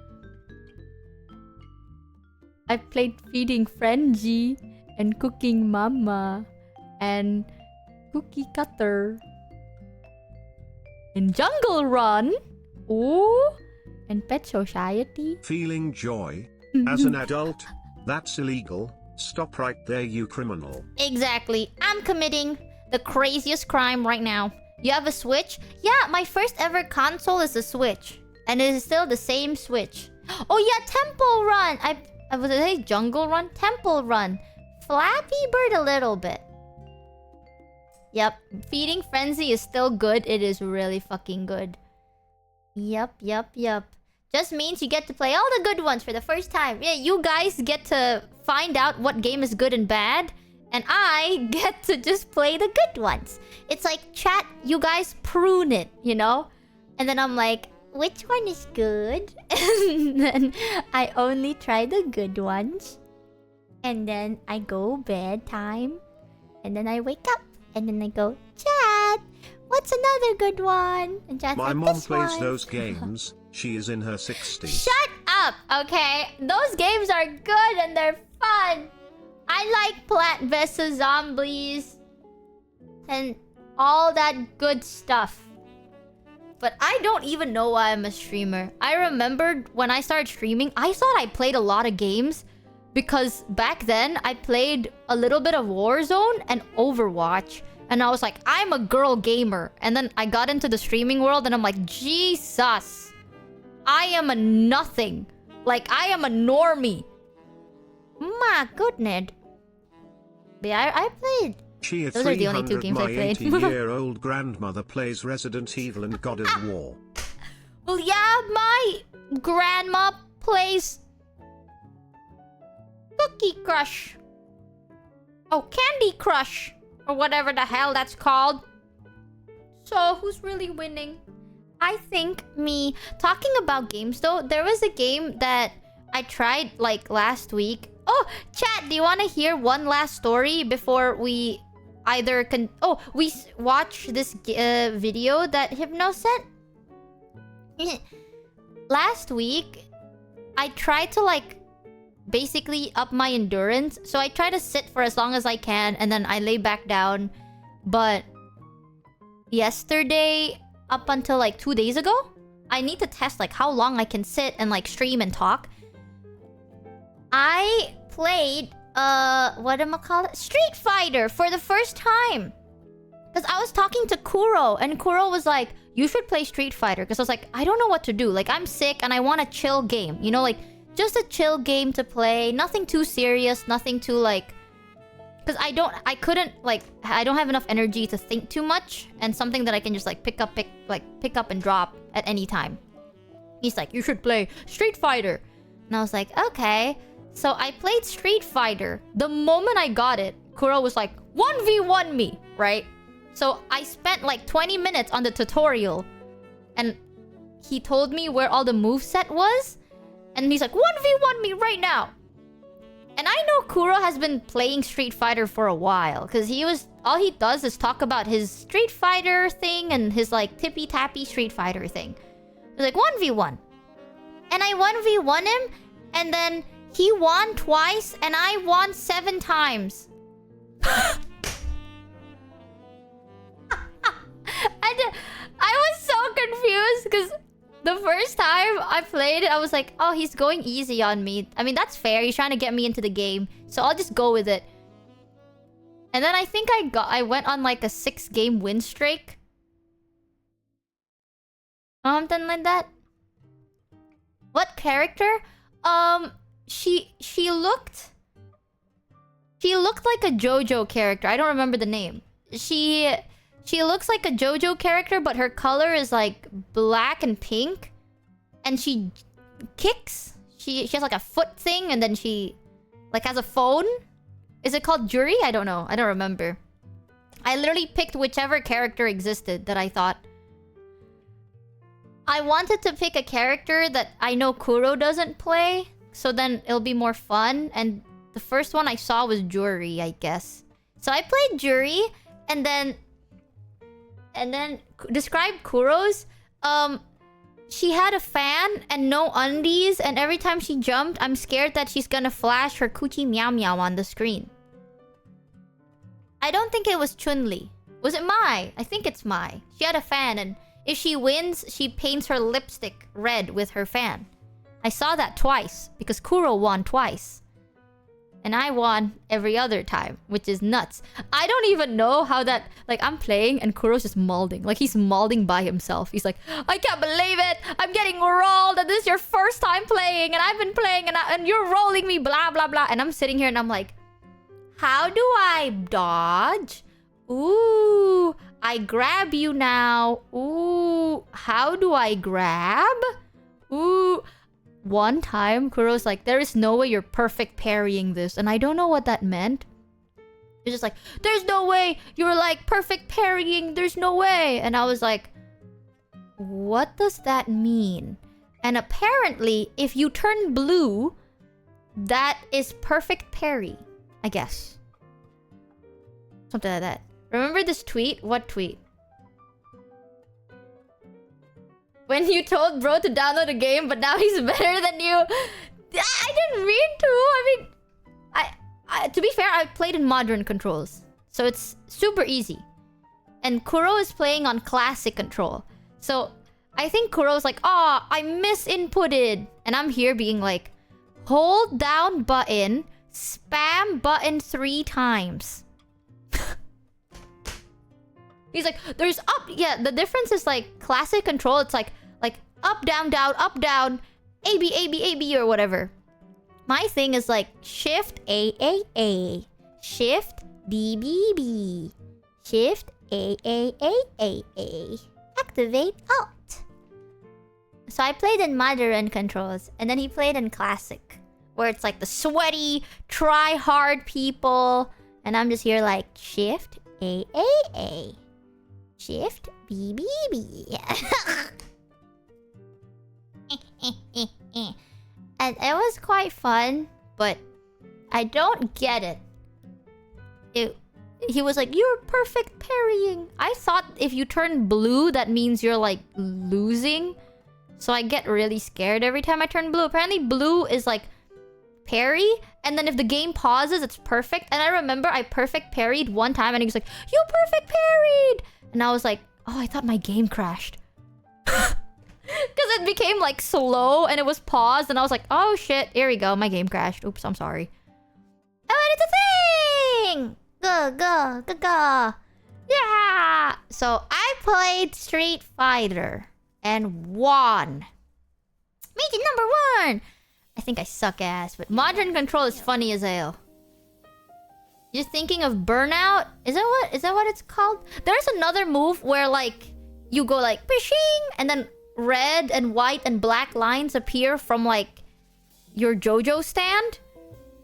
I played Feeding Frenzy and Cooking Mama and Cookie Cutter and Jungle Run. Ooh, and Pet Society. Feeling joy? As an adult? That's illegal. Stop right there, you criminal. Exactly. I'm committing the craziest crime right now. You have a Switch? Yeah, my first ever console is a Switch. And it is still the same Switch. Oh yeah, Temple Run! I was it Jungle Run? Temple Run. Flappy Bird a little bit. Yep. Feeding Frenzy is still good. It is really fucking good. Yep. Just means you get to play all the good ones for the first time. Yeah, you guys get to find out what game is good and bad. And I get to just play the good ones. It's like, chat, you guys prune it, you know? And then I'm like, which one is good? And then I only try the good ones. And then I go bedtime. And then I wake up. And then I go, chat, what's another good one? And chat's My like, mom this plays one. those games. She is in her 60s. Shut up, okay? Those games are good and they're fun. I like Plant vs. Zombies and all that good stuff. But I don't even know why I'm a streamer. I remembered when I started streaming, I thought I played a lot of games because back then I played a little bit of Warzone and Overwatch. And I was like, I'm a girl gamer. And then I got into the streaming world and I'm like, Jesus, I am a nothing. Like, I am a normie. My goodness. But yeah, I played. Those are the only two games I played. 80-year-old grandmother plays Resident Evil and God of War. Well, yeah, my grandma plays Cookie Crush. Oh, Candy Crush. Or whatever the hell that's called. So, who's really winning? I think me. Talking about games though, there was a game that I tried like last week. Oh, chat, do you want to hear one last story before we either can... Oh, we watch this video that Hypno sent? Last week, I tried to like basically up my endurance. So I try to sit for as long as I can and then I lay back down. But yesterday, up until like 2 days ago, I need to test like how long I can sit and like stream and talk. I played Street Fighter for the first time. Because I was talking to Kuro and Kuro was like, you should play Street Fighter. Because I was like, I don't know what to do. Like, I'm sick and I want a chill game. You know, like, just a chill game to play. Nothing too serious. Nothing too like... Because I don't have enough energy to think too much. And something that I can just like pick up and drop at any time. He's like, you should play Street Fighter. And I was like, okay. So I played Street Fighter. The moment I got it, Kuro was like, 1v1 me, right? So I spent like 20 minutes on the tutorial. And he told me where all the moveset was. And he's like, 1v1 me right now. And I know Kuro has been playing Street Fighter for a while. Because all he does is talk about his Street Fighter thing and his like tippy-tappy Street Fighter thing. He's like, 1v1. And I 1v1 him. And then he won twice and I won 7 times. I was so Because the first time I played it, I was like, oh, he's going easy on me. I mean, that's fair. He's trying to get me into the game. So I'll just go with it. And then I think I went on like a 6-game win streak. Something like that. What character? She looked like a JoJo character. I don't remember the name. She looks like a JoJo character, but her color is like black and pink. And she kicks. She has like a foot thing, and then she like has a phone. Is it called Jury? I don't know. I don't remember. I literally picked whichever character existed that I thought. I wanted to pick a character that I know Kuro doesn't play, so then it'll be more fun. And the first one I saw was Jury, I guess. So I played Jury, and then describe Kuro's. She had a fan and no undies, and every time she jumped, I'm scared that she's gonna flash her coochie meow meow on the screen. I don't think it was Chun-Li. Was it Mai? I think it's Mai. She had a fan, and if she wins, she paints her lipstick red with her fan. I saw that twice, because Kuro won twice. And I won every other time, which is nuts. I don't even know how that... Like, I'm playing and Kuro's just malding. Like, he's malding by himself. He's like, I can't believe it! I'm getting rolled, and this is your first time playing, and I've been playing, and you're rolling me, blah, blah, blah. And I'm sitting here and I'm like, how do I dodge? Ooh, I grab you now. Ooh, how do I grab? Ooh... One time, Kuro's like, there is no way you're perfect parrying this. And I don't know what that meant. It's just like, there's no way you're like perfect parrying. There's no way. And I was like, what does that mean? And apparently, if you turn blue, that is perfect parry, I guess. Something like that. Remember this tweet? What tweet? When you told bro to download a game, but now he's better than you. I didn't mean to. I mean, I to be fair, I played in modern controls, so it's super easy. And Kuro is playing on classic control, so I think Kuro's like, "Oh, I misinputted," and I'm here being like, "Hold down button, spam button 3 times." He's like, there's up. Yeah, the difference is like classic control. It's like up, down, A, B, A, B, A, B, or whatever. My thing is like shift A, A, A. Shift B, B, B. Shift A, A, A, A, A. Activate Alt. So I played in modern controls, and then he played in classic, where it's like the sweaty, try-hard people. And I'm just here like shift A, A, A. Shift B, B, B. And it was quite fun, but I don't get it. He was like, you're perfect parrying. I thought if you turn blue, that means you're like losing. So I get really scared every time I turn blue. Apparently blue is like parry, and then if the game pauses, it's perfect. And I remember I perfect parried one time, and he was like, you perfect parried! And I was like, oh, I thought my game crashed. Because it became like slow and it was paused, and I was like, oh shit, here we go, my game crashed. Oops, I'm sorry. Oh, and it's a thing! Go. Yeah! So I played Street Fighter and won. Make it number 1! I think I suck ass, but modern control is funny as hell. You're thinking of Burnout? Is that what it's called? There's another move where like you go like pishing, and then red and white and black lines appear from like your JoJo stand,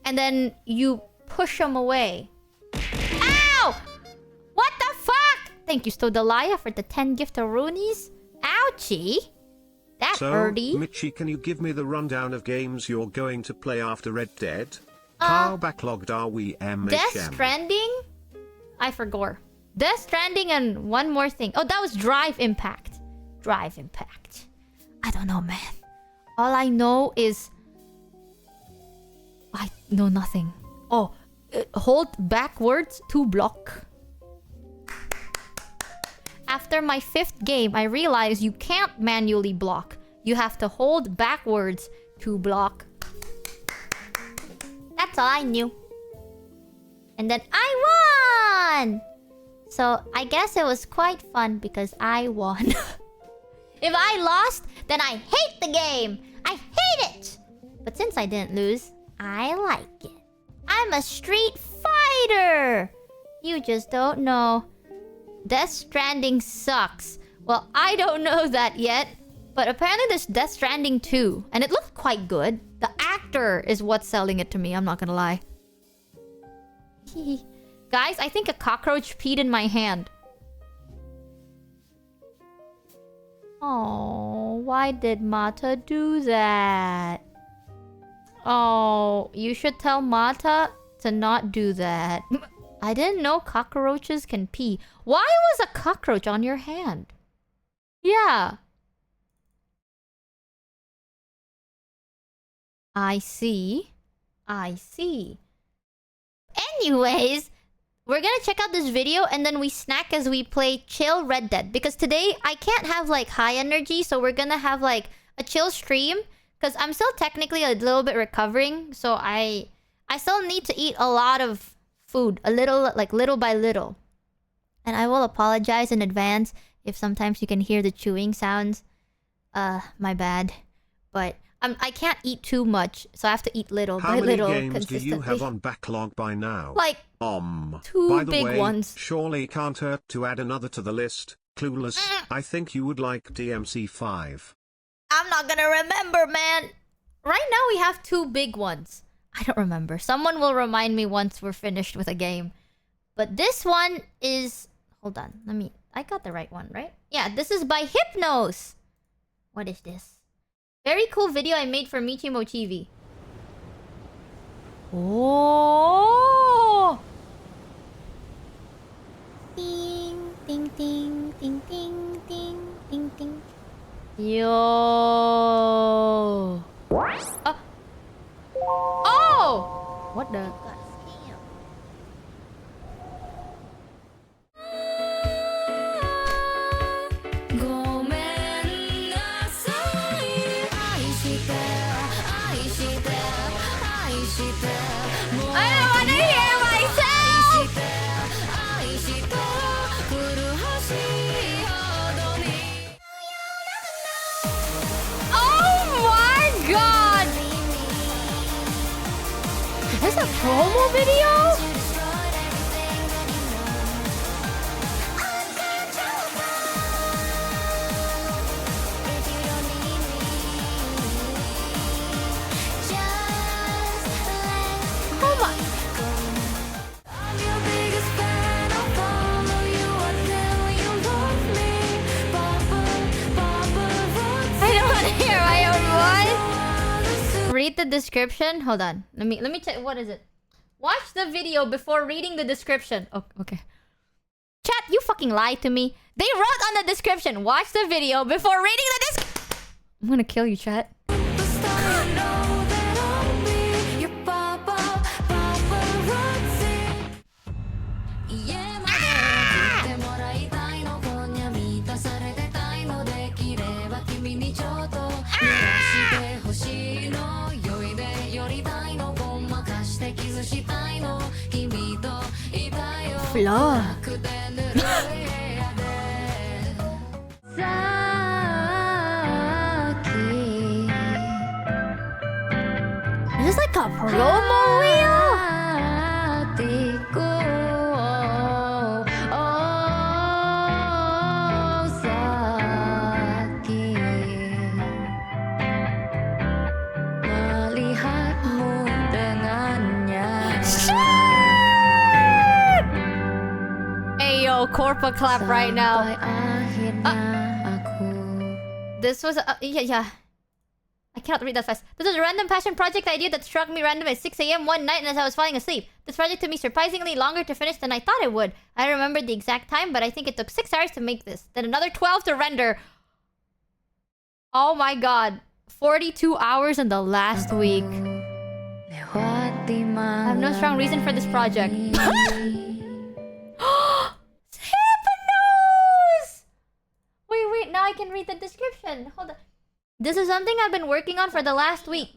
and then you push them away. Ow! What the fuck? Thank you, Stodalia, for the 10 gift-a-roonies. Ouchie. That hurty. Michi, can you give me the rundown of games you're going to play after Red Dead? How backlogged are we, MHM? Death Stranding? I forgot. Death Stranding and one more thing. Oh, that was Drive Impact. Drive Impact. I don't know, man. All I know is... I know nothing. Oh, hold backwards to block. after my 5th game, I realized you can't manually block. You have to hold backwards to block. That's all I knew. And then I won! So I guess it was quite fun because I won. If I lost, then I hate the game. I hate it! But since I didn't lose, I like it. I'm a street fighter! You just don't know. Death Stranding sucks. Well, I don't know that yet. But apparently there's Death Stranding 2. And it looked quite good. The actor is what's selling it to me, I'm not gonna lie. Guys, I think a cockroach peed in my hand. Oh, why did Mata do that? Oh, you should tell Mata to not do that. I didn't know cockroaches can pee. Why was a cockroach on your hand? Yeah. I see. I see. Anyways, we're gonna check out this video and then we snack as we play chill Red Dead. Because today, I can't have like high energy, so we're gonna have like a chill stream. Because I'm still technically a little bit recovering, so I still need to eat a lot of food. A little, like little by little. And I will apologize in advance if sometimes you can hear the chewing sounds. My bad. But I can't eat too much, so I have to eat little by little. How many games do you have on backlog by now? Like, two by the big way, ones. Surely can't hurt to add another to the list. Clueless. I think you would like DMC5. I'm not gonna remember, man. Right now we have 2 big ones. I don't remember. Someone will remind me once we're finished with a game. But this one is... Hold on. I got the right one, right? Yeah, this is by Hypnos. What is this? Very cool video I made for michimochievee. Oh! Ding, ding, ding, ding, ding, ding, ding, ding. Yo! Oh! What the? I don't want to hear myself! Oh my god! Is this a promo video? Oh my... I don't want to hear my own voice. Read the description. Hold on. Let me check. What is it? Watch the video before reading the description. Oh, okay. Chat, you fucking lied to me. They wrote on the description. Watch the video before reading the I'm gonna kill you, chat. Floor. Is this like a promo reel? Hey yo, Corpa clap right now. This was yeah. I cannot read that fast. This was a random passion project idea that struck me random at 6 a.m. one night as I was falling asleep. This project took me surprisingly longer to finish than I thought it would. I don't remember the exact time, but I think it took 6 hours to make this. Then another 12 to render. Oh my god. 42 hours in the last week. I have no strong reason for this project. Hypnos! Hold on. This is something I've been working on for the last week.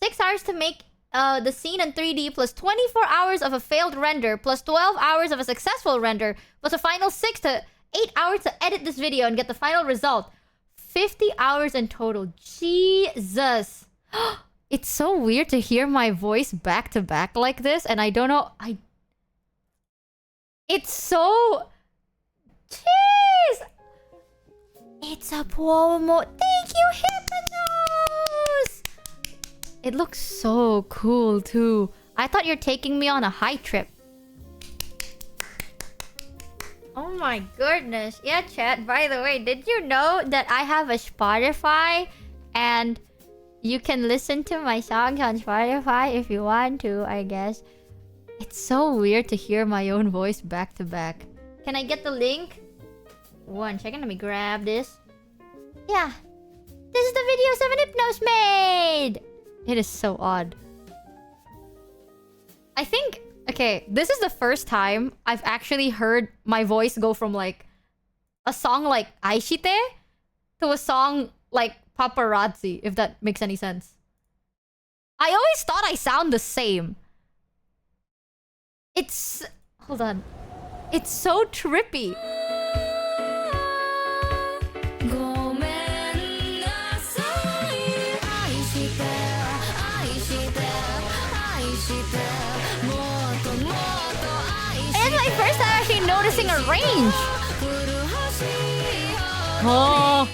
6 hours to make the scene in 3D, plus 24 hours of a failed render, plus 12 hours of a successful render, plus a final 6 to 8 hours to edit this video and get the final result. 50 hours in total. Jesus. It's so weird to hear my voice back to back like this, and I don't know. It's so... Jeez! It's a promo. Thank you, Hypnos! It looks so cool, too. I thought you're taking me on a high trip. Oh my goodness. Yeah, chat. By the way, did you know that I have a Spotify? And you can listen to my songs on Spotify if you want to, I guess. It's so weird to hear my own voice back to back. Can I get the link? 1 second, let me grab this. Yeah. This is the video 7 Hypnos made! It is so odd. I think... Okay, this is the first time I've actually heard my voice go from like... a song like Aishite to a song like Paparazzi, if that makes any sense. I always thought I sound the same. It's... Hold on. It's so trippy. It's my first time actually noticing a range. Oh.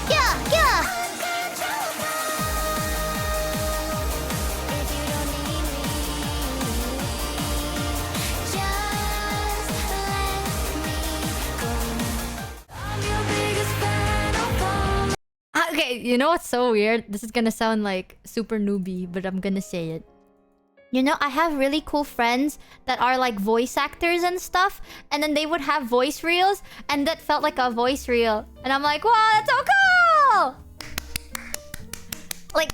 Yeah, yeah. Okay, you know what's so weird? This is gonna sound like super newbie, but I'm gonna say it. You know, I have really cool friends that are like voice actors and stuff, and then they would have voice reels, and that felt like a voice reel. And I'm like, wow, that's so cool! Like,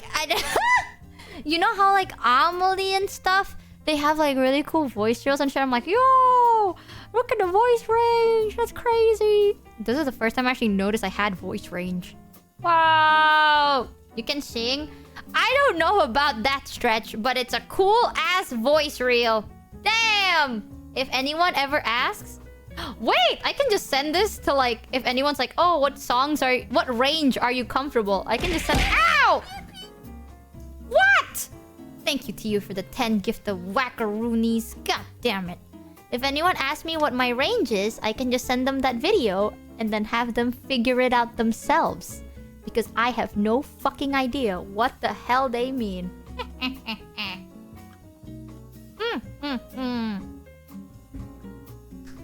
you know how like Amelie and stuff, they have like really cool voice reels and shit. I'm like, yo, look at the voice range. That's crazy. This is the first time I actually noticed I had voice range. Wow! You can sing? I don't know about that stretch, but it's a cool-ass voice reel. Damn! If anyone ever asks... Wait! I can just send this to, like... If anyone's like, oh, what range are you comfortable? I can just send... Ow! What? Thank you to you for the 10 gift of wackaroonies. God damn it. If anyone asks me what my range is, I can just send them that video and then have them figure it out themselves. Because I have no fucking idea what the hell they mean.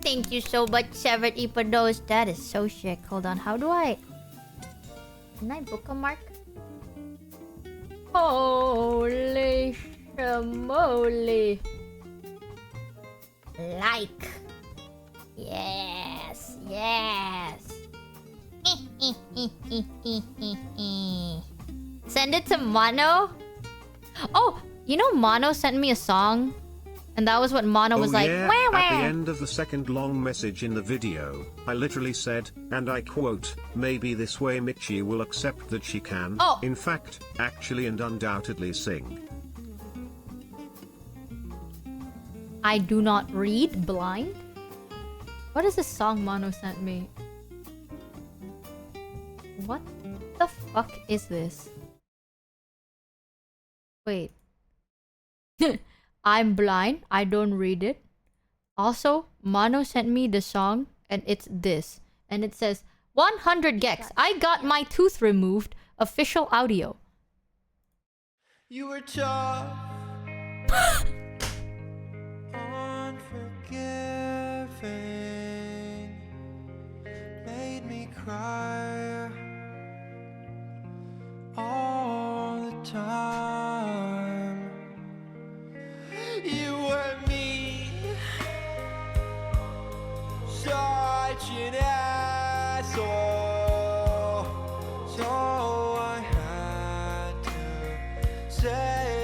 Thank you so much, Severed Ipados. That is so sick. Hold on, how do I... Can I book a mark? Holy schmoly. Like. Yes, yes. Send it to Mono. Oh, you know Mono sent me a song, and that was what Mono was like. Yeah. Wah, wah. At the end of the second long message in the video, I literally said, and I quote, maybe this way Michi will accept that she can, in fact, actually and undoubtedly sing. I do not read blind. What is this song Mono sent me? What the fuck is this? Wait. I'm blind. I don't read it. Also, Mono sent me the song and it's this. And it says, 100 gex. I got my tooth removed. Official audio. You were tough. Unforgiving. Made me cry. All the time. You were mean. Such an asshole. So I had to say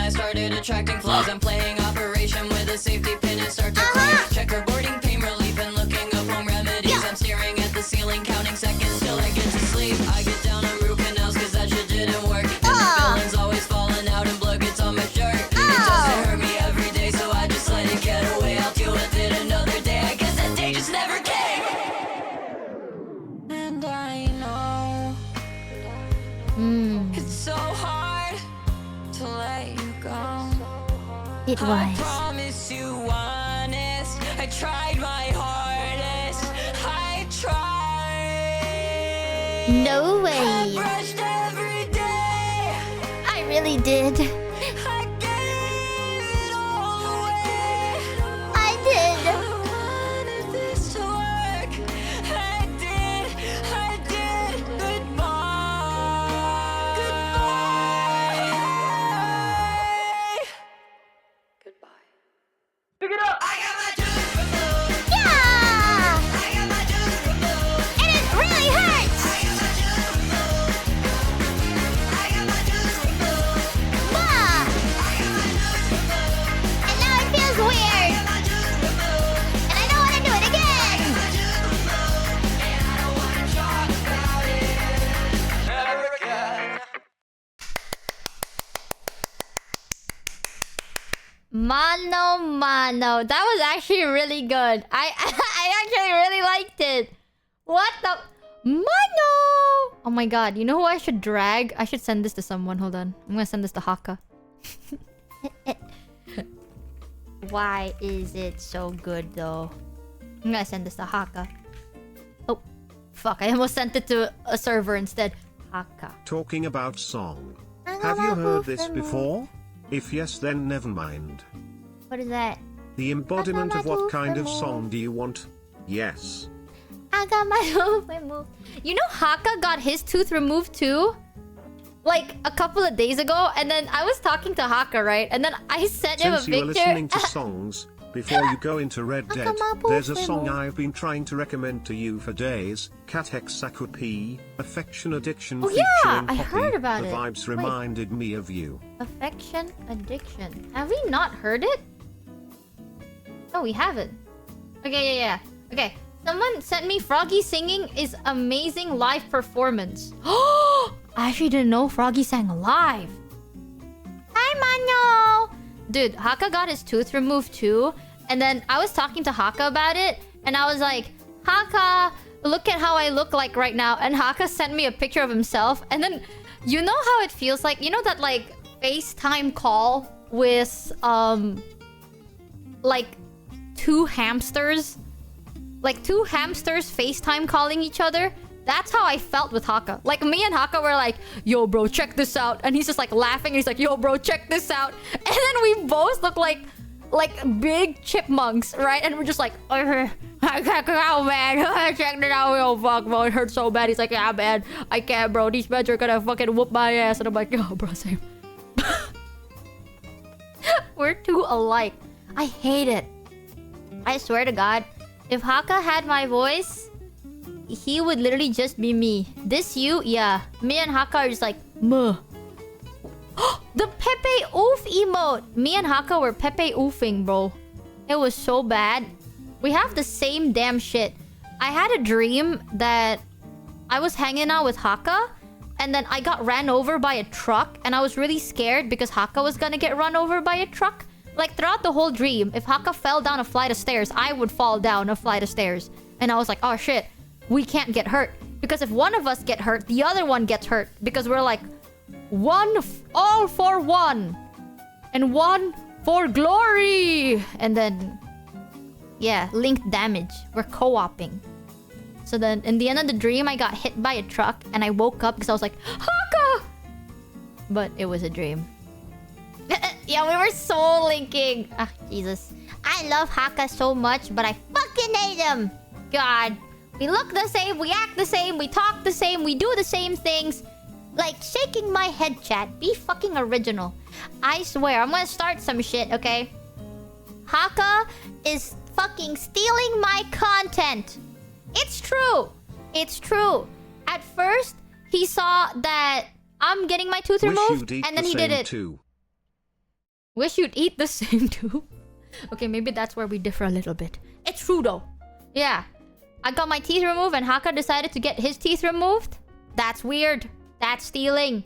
I started attracting flaws. I'm playing Operation with a safety pin and start to climb. Checkerboarding pain relief and looking up home remedies. I'm staring at the ceiling, counting seconds till I get to sleep. I get down on root canals cause that shit didn't work. And the filling's always falling out and blood gets on my shirt. It doesn't hurt me every day, so I just let it get away. I'll deal with it another day. I guess that day just never came. And I know it's so hard to let you go. It I was. promise you honest. I tried my hardest. I tried. No way. I brushed every day. I really did. I gave it all away. I did. I wanted this to work. I did. Goodbye. Goodbye. Pick it up! I got my tooth removed. Yeah! I got my tooth removed. And it really hurts! I got my tooth removed. I got my tooth removed. Bah! I got my tooth removed. And now it feels weird. I got my tooth removed. And I don't want to do it again. My tooth removed. And I don't wanna talk about it ever again. Mano, mano. That was actually really good. I actually really liked it. What the... Mano! Oh my god. You know who I should drag? I should send this to someone. Hold on. I'm gonna send this to Haka. Why is it so good though? I'm gonna send this to Haka. Oh. Fuck. I almost sent it to a server instead. Haka. Talking about song. Have you heard this before? If yes, then never mind. What is that? The embodiment of what kind of song do you want? Yes. I got my tooth removed. You know Haka got his tooth removed too? Like a couple of days ago. And then I was talking to Haka, right? And then I sent him a Since you are picture. listening to songs, before you go into Red Dead, there's a song I've been trying to recommend to you for days. Katek Sakupi, Affection Addiction Oh, featuring yeah, I Poppy. heard about the it. vibes Wait. reminded me of you. Affection addiction. Have we not heard it? No, we haven't. Okay, yeah. Okay. Someone sent me Froggy singing is amazing live performance. Oh, I actually didn't know Froggy sang live. Hi, Mano. Dude, Haka got his tooth removed too. And then I was talking to Haka about it. And I was like, Haka, look at how I look like right now. And Haka sent me a picture of himself. And then, you know how it feels like? You know that like FaceTime call with, like two hamsters? Like two hamsters FaceTime calling each other? That's how I felt with Haka. Like me and Haka were like, yo bro, check this out. And he's just like laughing. And he's like, yo bro, check this out. And then we both look like big chipmunks, right? And we're just like, I can't out, man. I checked it out. Oh fuck, bro, it hurts so bad. He's like, yeah, man, I can't, bro. These meds are gonna fucking whoop my ass. And I'm like, yo, bro, same. We're too alike. I hate it. I swear to God, if Haka had my voice, he would literally just be me. This you, yeah. Me and Haka are just like, muh. The Pepe Oof emote. Me and Haka were Pepe Oofing, bro. It was so bad. We have the same damn shit. I had a dream that I was hanging out with Haka, and then I got ran over by a truck, and I was really scared because Haka was gonna get run over by a truck. Like throughout the whole dream, if Haka fell down a flight of stairs, I would fall down a flight of stairs. And I was like, oh shit, we can't get hurt. Because if one of us get hurt, the other one gets hurt. Because we're like, all for one. And one for glory. And then, yeah, linked damage. We're co-oping. So then, in the end of the dream, I got hit by a truck. And I woke up because I was like, Haka! But it was a dream. Yeah, we were soul linking. Ah, Jesus. I love Haka so much, but I fucking hate him. God. We look the same, we act the same, we talk the same, we do the same things. Like, shaking my head, chat. Be fucking original. I swear, I'm gonna start some shit, okay? Haka is fucking stealing my content. It's true. It's true. At first, he saw that I'm getting my tooth removed, and then he did it. Too. Wish you'd eat the same too. Okay, maybe that's where we differ a little bit. It's true though. Yeah. I got my teeth removed and Haka decided to get his teeth removed. That's weird. That's stealing.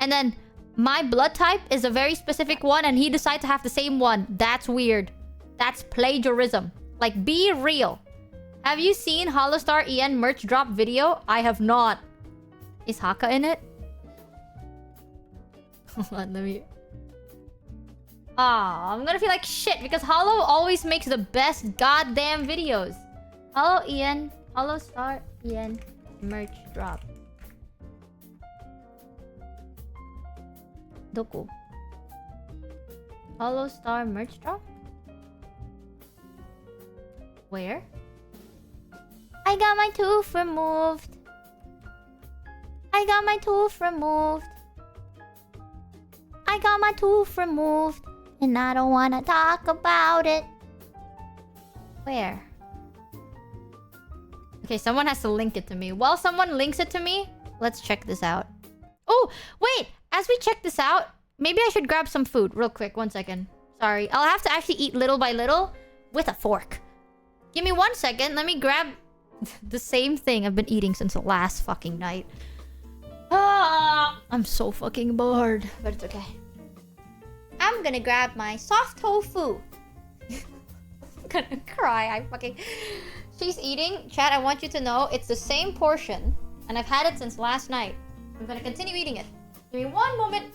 And then my blood type is a very specific one and he decided to have the same one. That's weird. That's plagiarism. Like, be real. Have you seen Holostar EN merch drop video? I have not. Is Haka in it? Hold on, let me... Ah, I'm gonna feel like shit because Hollow always makes the best goddamn videos. Hello, Ian. Holostar EN merch drop. Doko. Holostar merch drop? Where? I got my tooth removed. I got my tooth removed. I got my tooth removed. And I don't wanna talk about it. Where? Okay, someone has to link it to me. While someone links it to me, let's check this out. Oh, wait! As we check this out, maybe I should grab some food real quick. 1 second. Sorry. I'll have to actually eat little by little with a fork. Give me 1 second. Let me grab the same thing I've been eating since the last fucking night. Ah, I'm so fucking bored. But it's okay. I'm gonna grab my soft tofu. I'm gonna cry. I fucking... She's eating. Chat, I want you to know it's the same portion. And I've had it since last night. I'm gonna continue eating it. Give me 1 moment.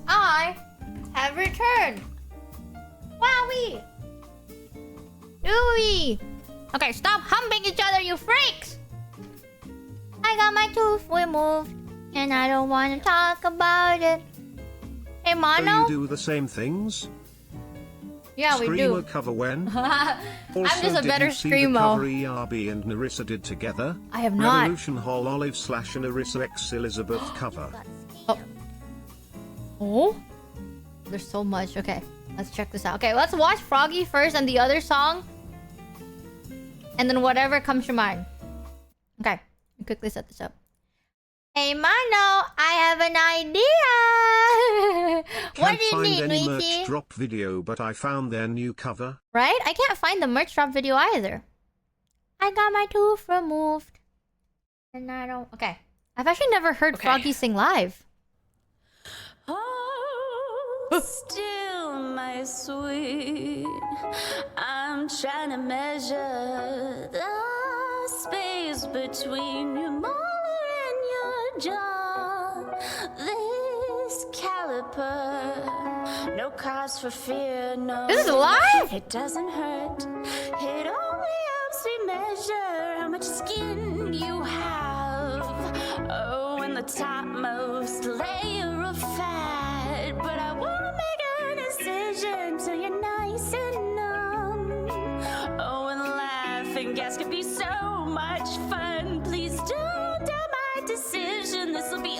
I have returned. Wowie! Ooey! Okay, stop humping each other, you freaks! I got my tooth removed, and I don't want to talk about it. Hey, So Mono? you do the same things? Yeah, we do. Screamo cover when? I'm Also, just a did better you see the Screamo. cover ERB and Narissa did together? I have not. Revolution Hall Olive / Narissa X Elizabeth cover. Oh? There's so much. Okay, let's check this out. Okay, let's watch Froggy first and the other song. And then whatever comes to mind. Okay, let me quickly set this up. Hey, Mano, I have an idea. What Can't do you find need, any Michi? merch drop video, but I found their new cover. Right? I can't find the merch drop video either. I got my tooth removed. And I don't... Okay. I've actually never heard Froggy sing live. Still, my sweet, I'm trying to measure the space between your molar and your jaw. This caliper, no cause for fear, no. This is live? It doesn't hurt. It only helps me measure how much skin you have. Oh, and the topmost layer of Second guess could be so much fun. Please don't doubt my decision. This'll be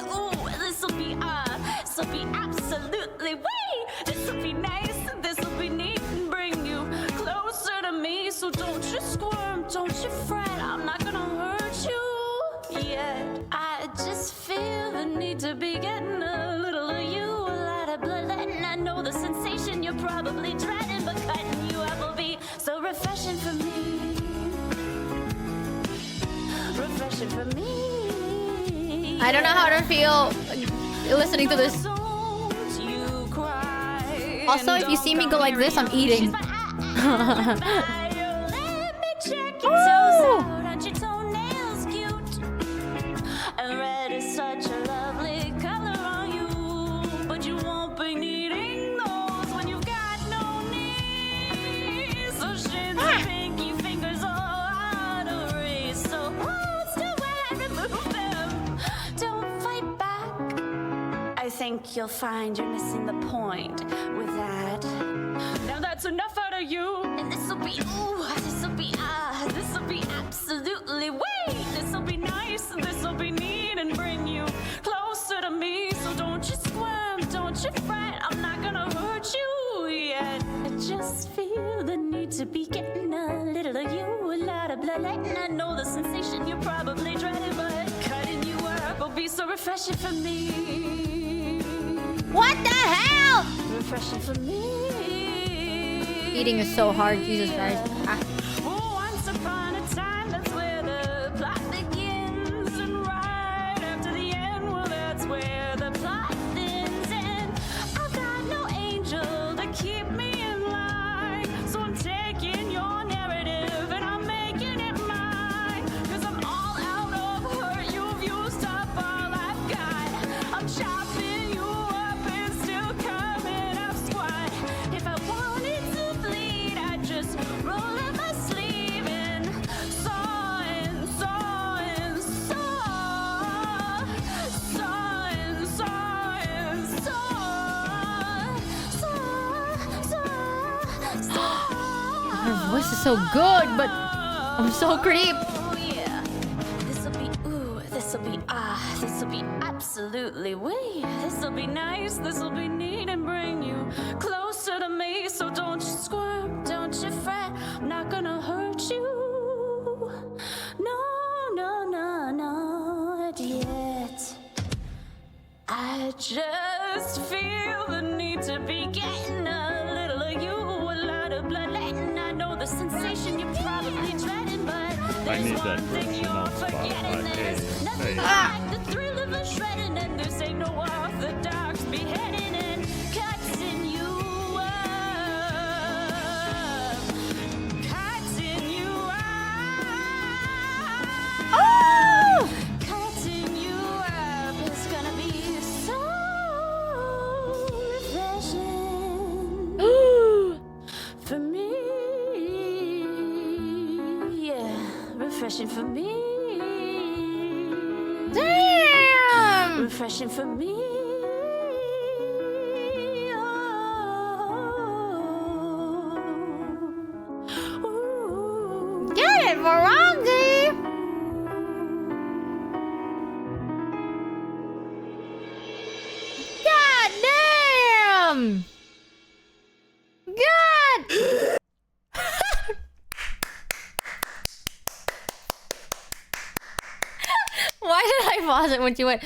absolutely way. This'll be nice, this'll be neat and bring you closer to me. So don't you squirm, don't you fret. I'm not gonna hurt you yet. I just feel the need to be getting a little of you, a lot of bloodletting. I know the sensation you're probably dreading, but cutting you up will be so refreshing for me. Refreshing for me. I don't know how to feel listening to this. Also, if you see me go like this, I'm eating. Oh! Aren't your toenails cute? And red is such a lovely color on you, but you won't be needing those when you've got no knees. So shades of pinky fingers all out of reach. So hold still while I remove them. Don't fight back. I think you'll find you're missing the point with that. Now that's enough out of you. And this'll be absolutely wait. This'll be nice, this'll be neat and bring you closer to me. So don't you squirm, don't you fret. I'm not gonna hurt you yet. I just feel the need to be getting a little of you, a lot of bloodletting. I know the sensation you're probably dreading, but cutting you up will be so refreshing for me. What the hell? Refreshing for me. Eating is so hard, Jesus Christ. Ah. Once upon a time, that's where the plot begins, and right after the end, well, that's where the plot ends. And I've got no angel to keep me in line, so I'm taking your narrative and I'm making it mine. 'Cause I'm all out of hurt, you've used up all I've got. I'm chopping you up and still coming up squat. If I wanted to bleed, I'd just roll up my sleeve and saw and saw and saw, saw and saw and saw. Her voice is so good, but I'm so creep. Oh yeah, this'll be absolutely way. This'll be nice, this'll be neat and bring you closer to me. So don't you squirm, don't you fret. I'm not gonna hurt you. No, not yet. I just feel the need to be getting a little of you, a lot of bloodletting. I know the sensation you're probably dreading, but I need that thing version you're on forgetting. Spotify. There's nothing like the thrill of a shredding, and this ain't no orthodox beheading and cutting you up, cutting you up. Oh! Cutting you up is gonna be so refreshing for me. Yeah, refreshing for me. Damn! Refreshing for me. Get it, Varangi! God damn! God! Why did I pause it when she went?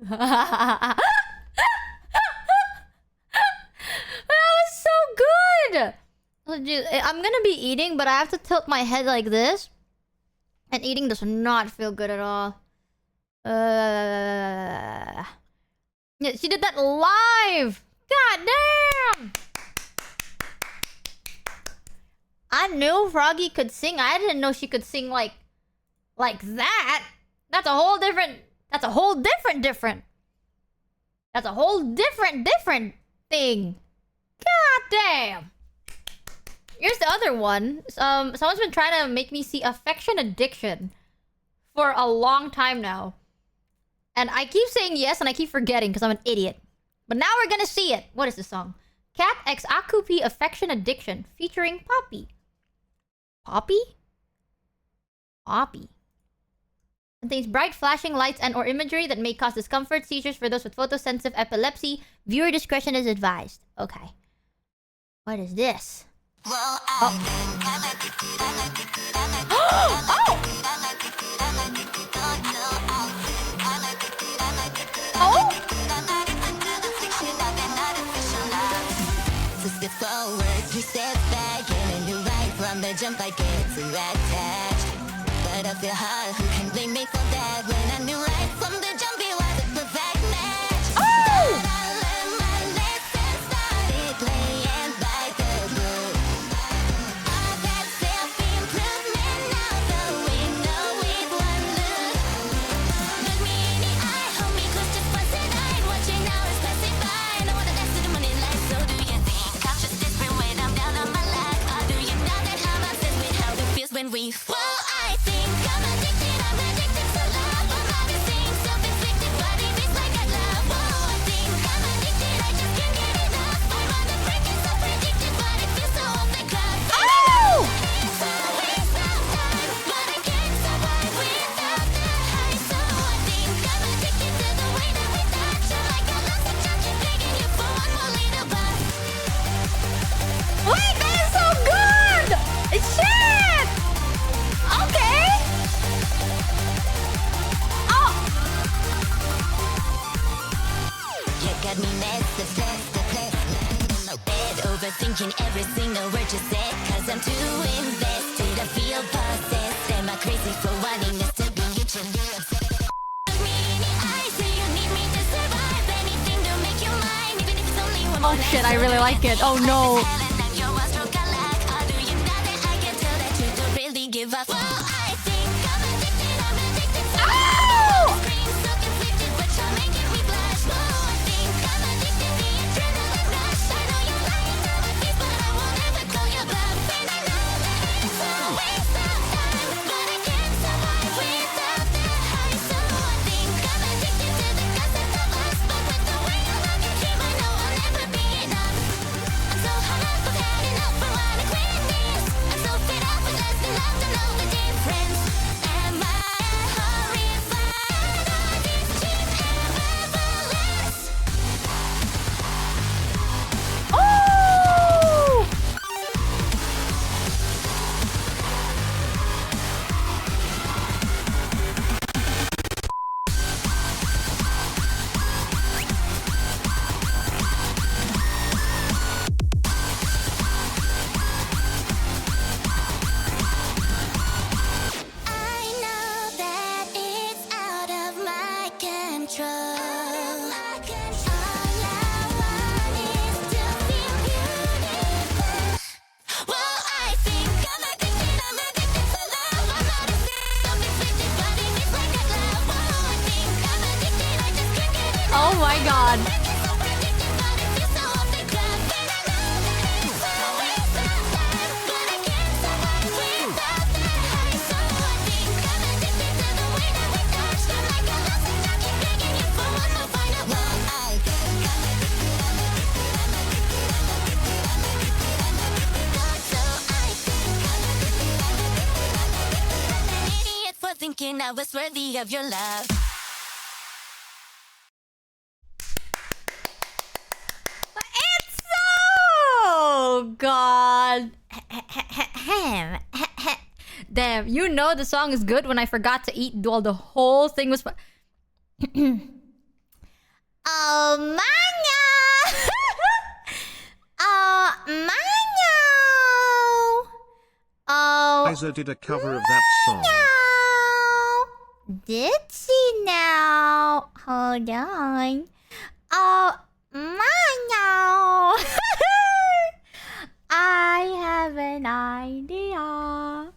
That was so good. Legit, I'm gonna be eating, but I have to tilt my head like this, and eating does not feel good at all. Yeah, she did that live. God damn! I knew Froggy could sing. I didn't know she could sing like that. That's a whole different. That's a whole different thing. God damn. Here's the other one. Someone's been trying to make me see Affection Addiction for a long time now. And I keep saying yes and I keep forgetting because I'm an idiot. But now we're gonna see it. What is this song? Cat X Akupi Affection Addiction featuring Poppy. Poppy? Poppy. Contains bright flashing lights and or imagery that may cause discomfort, seizures for those with photosensitive epilepsy. Viewer discretion is advised. Okay. What is this? Oh. So step forward, 3 steps back, and a new right from the jump I get too attached. But I feel hard, who can blame me for that? When I knew right from the jump it was a perfect match. But I learned my lesson, started playing by the rules. All that self-improvement, now the window with one look. Look me in the eye, hold me close, just once a night. Watching hours passing by, no one else to the morning light. So do you think I'm just desperate when I'm down on my luck? Or do you know that I'm obsessed with how it feels when we fall? I think I'm addicted to love. My body sings self-inflicted, body beats like I love. Whoa, I think I'm addicted, I just can't get enough. I'm on the brink, it's so predicted, but it feels so off the cuff. Oh! So waste of time, but I can't survive without the high. So I think I'm addicted to the way that we touch. I like I lost the touch, I'm begging you for one more little buzz. Wait, that is so good! Shit! Okay. Oh. You got me messed up, in my bed, overthinking every single word you said. Cause I'm too invested, I feel possessed. Am I crazy for wanting this to be mutually upset? Look me in the eye, say you need me to survive. Anything to make you mine, even if it's only one more Oh shit, I really like it. Oh no. Really give up. Well, I think I'm addicted to Ow! scream, so conflicted, but you're making me blush. Whoa, I think I'm addicted, the adrenaline rush. I know you're lying to my face, but I won't ever call your bluff. And I know that it's a waste of time, but I can't survive without the high. So I think I'm addicted to the concept of us, but with the way I love you, keep, I know I'll never be enough. I'm so hung up, I've had enough, I wanna quit this. I'm so fed up with less than love to know the difference. Am I horrified or this cheap and marvelous? Oh! I know that it's out of my control. All I want is to feel beautiful. Well, I think I'm addicted to love. My body feels self-inflicted, body beats like a glove. Whoa, I think I'm addicted, I just can't get enough. Oh my god. It's so predicted, but it feels so off the cuff. And I know that it's a waste of time, but I can't survive without the high. So I think I'm addicted to the way that we touch. I'm like I lost the touch, keep begging you for one more final love. I think I'm addicted. So I think I'm an idiot for thinking I was worthy of your love. It's so god. Damn, you know the song is good when I forgot to eat while the whole thing was. Oh, Manya! Oh, Manya! Oh, Liza did a cover of that song. did she now? Hold on. Oh, Manya! I have an idea.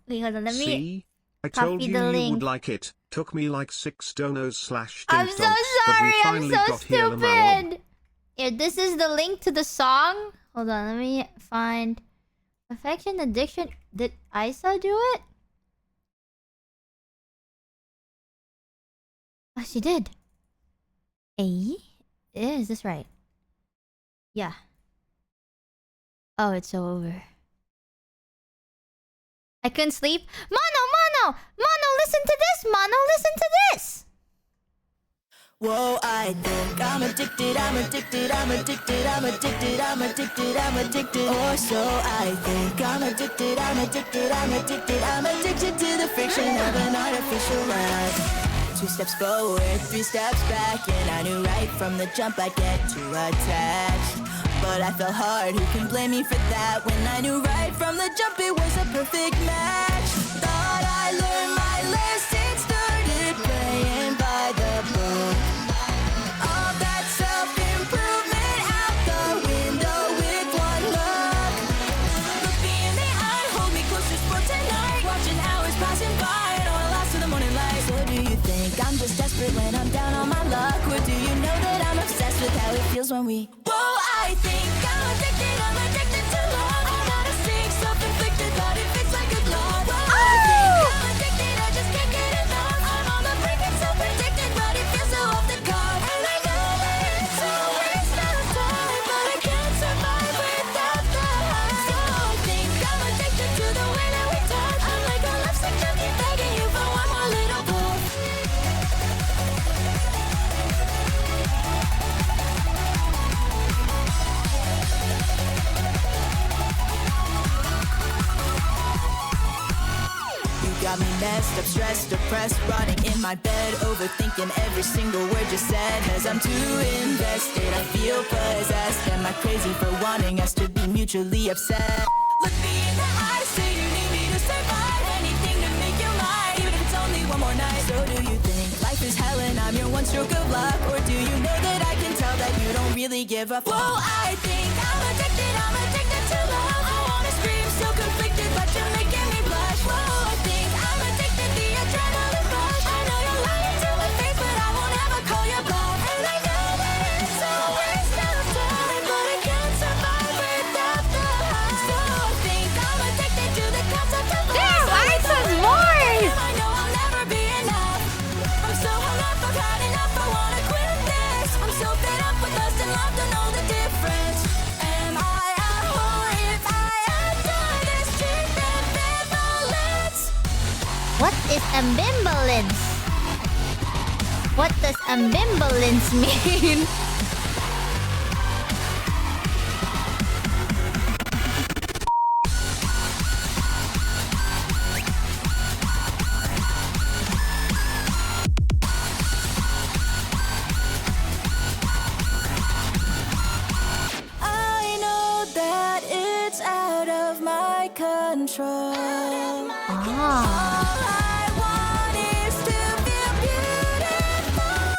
Wait, hold on, let me... See? I told copy you the you link. would like it. Took me like 6 donos / I'm dink so donks, but we sorry, I'm finally so got here Lamau. Stupid. Yeah, this is the link to the song. Hold on, let me find. Affection addiction. Did Isa do it? Oh, she did. Is this right? Yeah. Oh, it's over. I couldn't sleep. Mono! Listen to this! Mono, listen to this! Whoa, I think I'm addicted, I'm addicted, I'm addicted, I'm addicted, I'm addicted, I'm addicted. Or so I think I'm addicted, I'm addicted, I'm addicted, I'm addicted to the friction of an artificial love. 2 steps forward, 3 steps back, and I knew right from the jump I'd get too attached. But I fell hard, who can blame me for that? When I knew right from the jump it was a perfect match. Thought I learned my lesson, started playing by the book. All that self-improvement out the window with one look. Look me in the eye, hold me close just for tonight. Watching hours passing by, I don't wanna last till the morning light. So do you think I'm just desperate when I'm down on my luck? Or do you know that I'm obsessed with how it feels when we... Whoa, I think I'm addicted to love. I'm not a sick, self-inflicted, but it fits like a glove. Whoa, I think I'm addicted, I just can't get enough. I'm on the brink, it's so predicted, but it feels so off the cuff. And I know that it's a waste of time, but I can't survive without the high. So I think I'm addicted to the way that we talk. I'm like a lipstick junkie begging you for one more little puff. Got me messed up, stressed, depressed, rotting in my bed, overthinking every single word you said. Cause I'm too invested, I feel possessed. Am I crazy for wanting us to be mutually upset? Look me in the eyes, say you need me to survive. Anything to make you mine, even if it's only one more night. So do you think life is hell and I'm your one stroke of luck? Or do you know that I can tell that you don't really give a fuck? Whoa, I think I'm addicted to love. I wanna scream, so conflicted, but you're making me blush. Whoa, I think I'm addicted, the adrenaline rush. I know you're lying to my face, but I won't ever call your bluff. And I know that it's a waste of time, but I can't survive without the high. So I think I'm addicted to the concept of love. Damn, Isaac's voice! I know I'll never be enough. I'm so hung up, I've had enough, I wanna quit this. I'm so fed up with lust and love, don't know the difference. Am I a whore if I adore this truth ambivalence? What is ambivalence? What does ambivalence mean? I know that it's out of my control. All I want is to feel beautiful.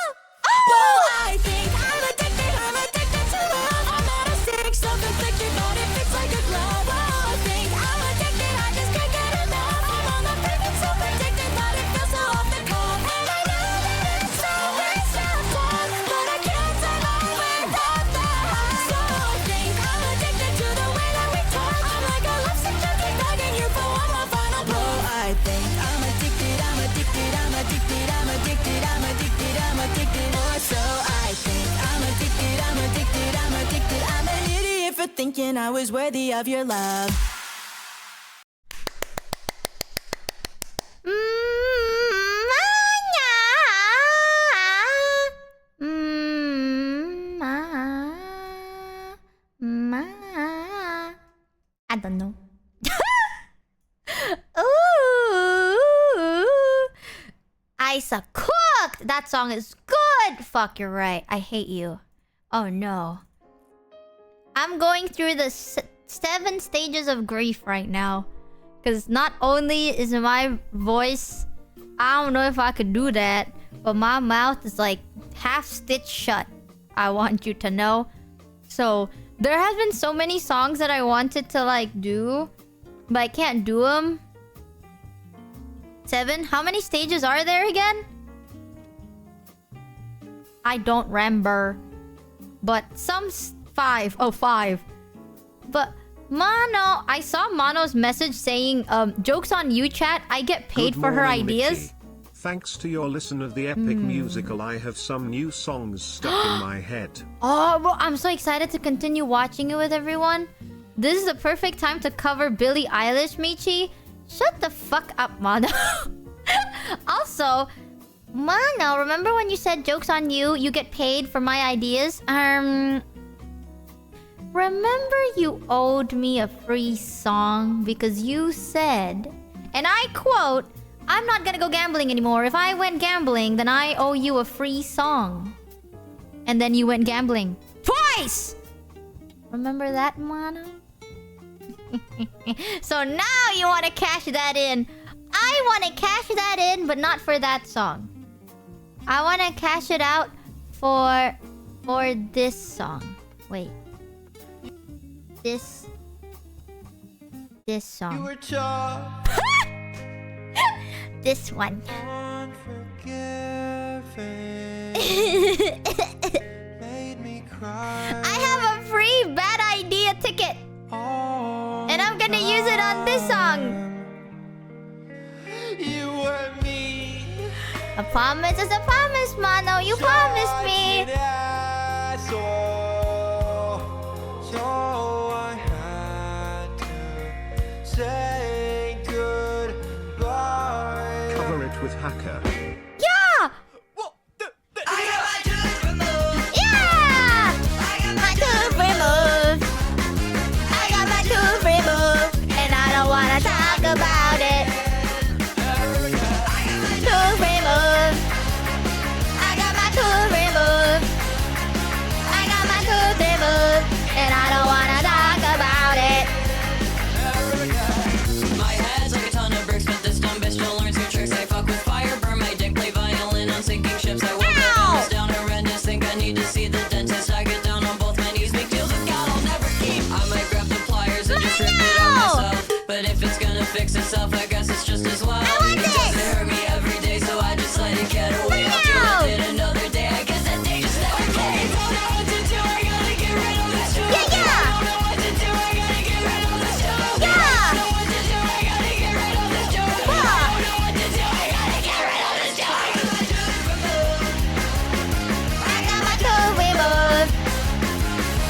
Whoa, I think I'm addicted to love. I'm not a sick, self-inflicted, but it fits like a glove. Whoa, I think I'm addicted, I just can't get enough. I'm on the brink, it's so predicted, but it feels so off the cuff. And I know that it's a waste of time, but I can't survive without the high. So I think I'm addicted to the way that we talk. I'm like a lipstick junkie begging you for one more final blow. I think I'm addicted, I'm addicted, I'm addicted, I'm addicted, I'm addicted, I'm addicted. Or so I think I'm addicted, I'm addicted, I'm addicted. I'm an idiot for thinking I was worthy of your love. I don't know. Ooh, Isa cooked. That song is good. Fuck, you're right. I hate you. Oh no. I'm going through the 7 stages of grief right now. Because not only is my voice... I don't know if I could do that. But my mouth is like half stitched shut. I want you to know. So there has been so many songs that I wanted to like do. But I can't do them. 7? How many stages are there again? I don't remember. But some 5. Oh, 5. But Mono, I saw Mono's message saying, jokes on you, chat. I get paid Good for her morning, ideas. Mickey. Thanks to your listen of the epic musical, I have some new songs stuck in my head. Oh, well, I'm so excited to continue watching it with everyone. This is the perfect time to cover Billie Eilish, Michi. Shut the fuck up, Mono. Also, Mono, remember when you said joke's on you, you get paid for my ideas? Remember you owed me a free song because you said, and I quote, I'm not gonna go gambling anymore. If I went gambling, then I owe you a free song. And then you went gambling. Twice! Remember that, Mono? So now you want to cash that in. I want to cash that in, but not for that song. I want to cash it out for this song. Wait. This song. You were tough. This one. Made me cry. I have a free bad idea ticket. And I'm gonna use it on this song. You were mean. A promise is a promise, Mono. You promised me. So I had to say goodbye. Cover it with Hacker. Yeah! Yeah! My tooth removed. I got my tooth removed. And I don't wanna talk about it. Tooth removed. I got my tooth removed. I got my tooth removed. And I don't wanna talk about it. My head's like a ton of bricks, but this dumb bitch still learns new tricks. I fuck with fire, burn my dick, play violin on sinking ships. I woke up and down horrendous, think I need to see the dentist. I get down on both my knees, make deals with God I'll never keep. I might grab the pliers and just rip it on myself. But if it's gonna fix itself, I guess it's just as well. It doesn't hurt me every day, so I just let it get away. I'll deal with it another day, I guess that day just never came. Don't know what to do, I gotta get rid of this job. Yeah, yeah! Don't know what to do, I gotta get rid of this job. Yeah! Don't know what to do, I gotta get rid of this job. Don't know what to do, I gotta get rid of this job. I got my tooth removed.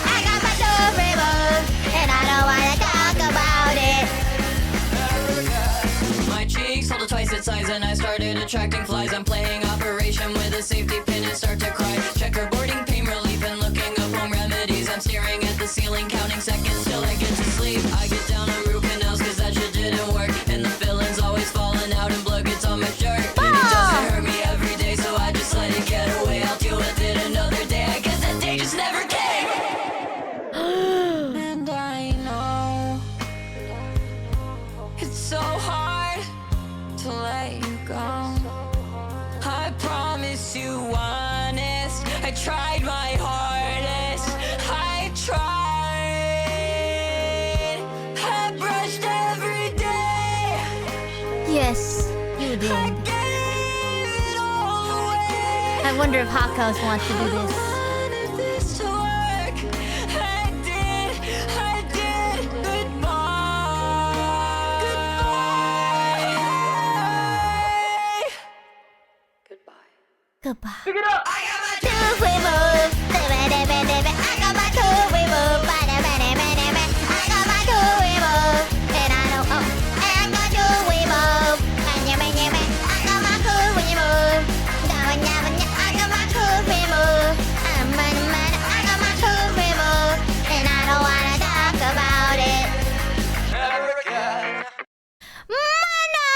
I got my tooth removed. And I don't wanna talk about it. My cheeks hold twice its size and I started attracting flies. I'm playing Operation with a safety pin and start to cry. Checkerboarding pain relief and looking up home remedies. I'm staring at the ceiling, counting seconds till I get to sleep. I get down on root canals cause that shit didn't work. And the filling's always falling out and blood gets on my shirt. It doesn't hurt me every day, so I just let it get away. I'll deal with it another day, I guess that day just never came. And I know it's so hard to let you go. I promise you honest, I tried my hardest. I tried. I brushed every day. Yes, you did. I gave it all away. I wonder if Hakas wants to do this. Wanted this to work. I did. Goodbye. Goodbye. Pick it up. Tooth removed. I got my tooth removed. I got my tooth removed. And I don't. Oh. I got tooth removed. I got my tooth removed. I got my tooth removed. I got my tooth removed. And I don't wanna talk about it. Mono!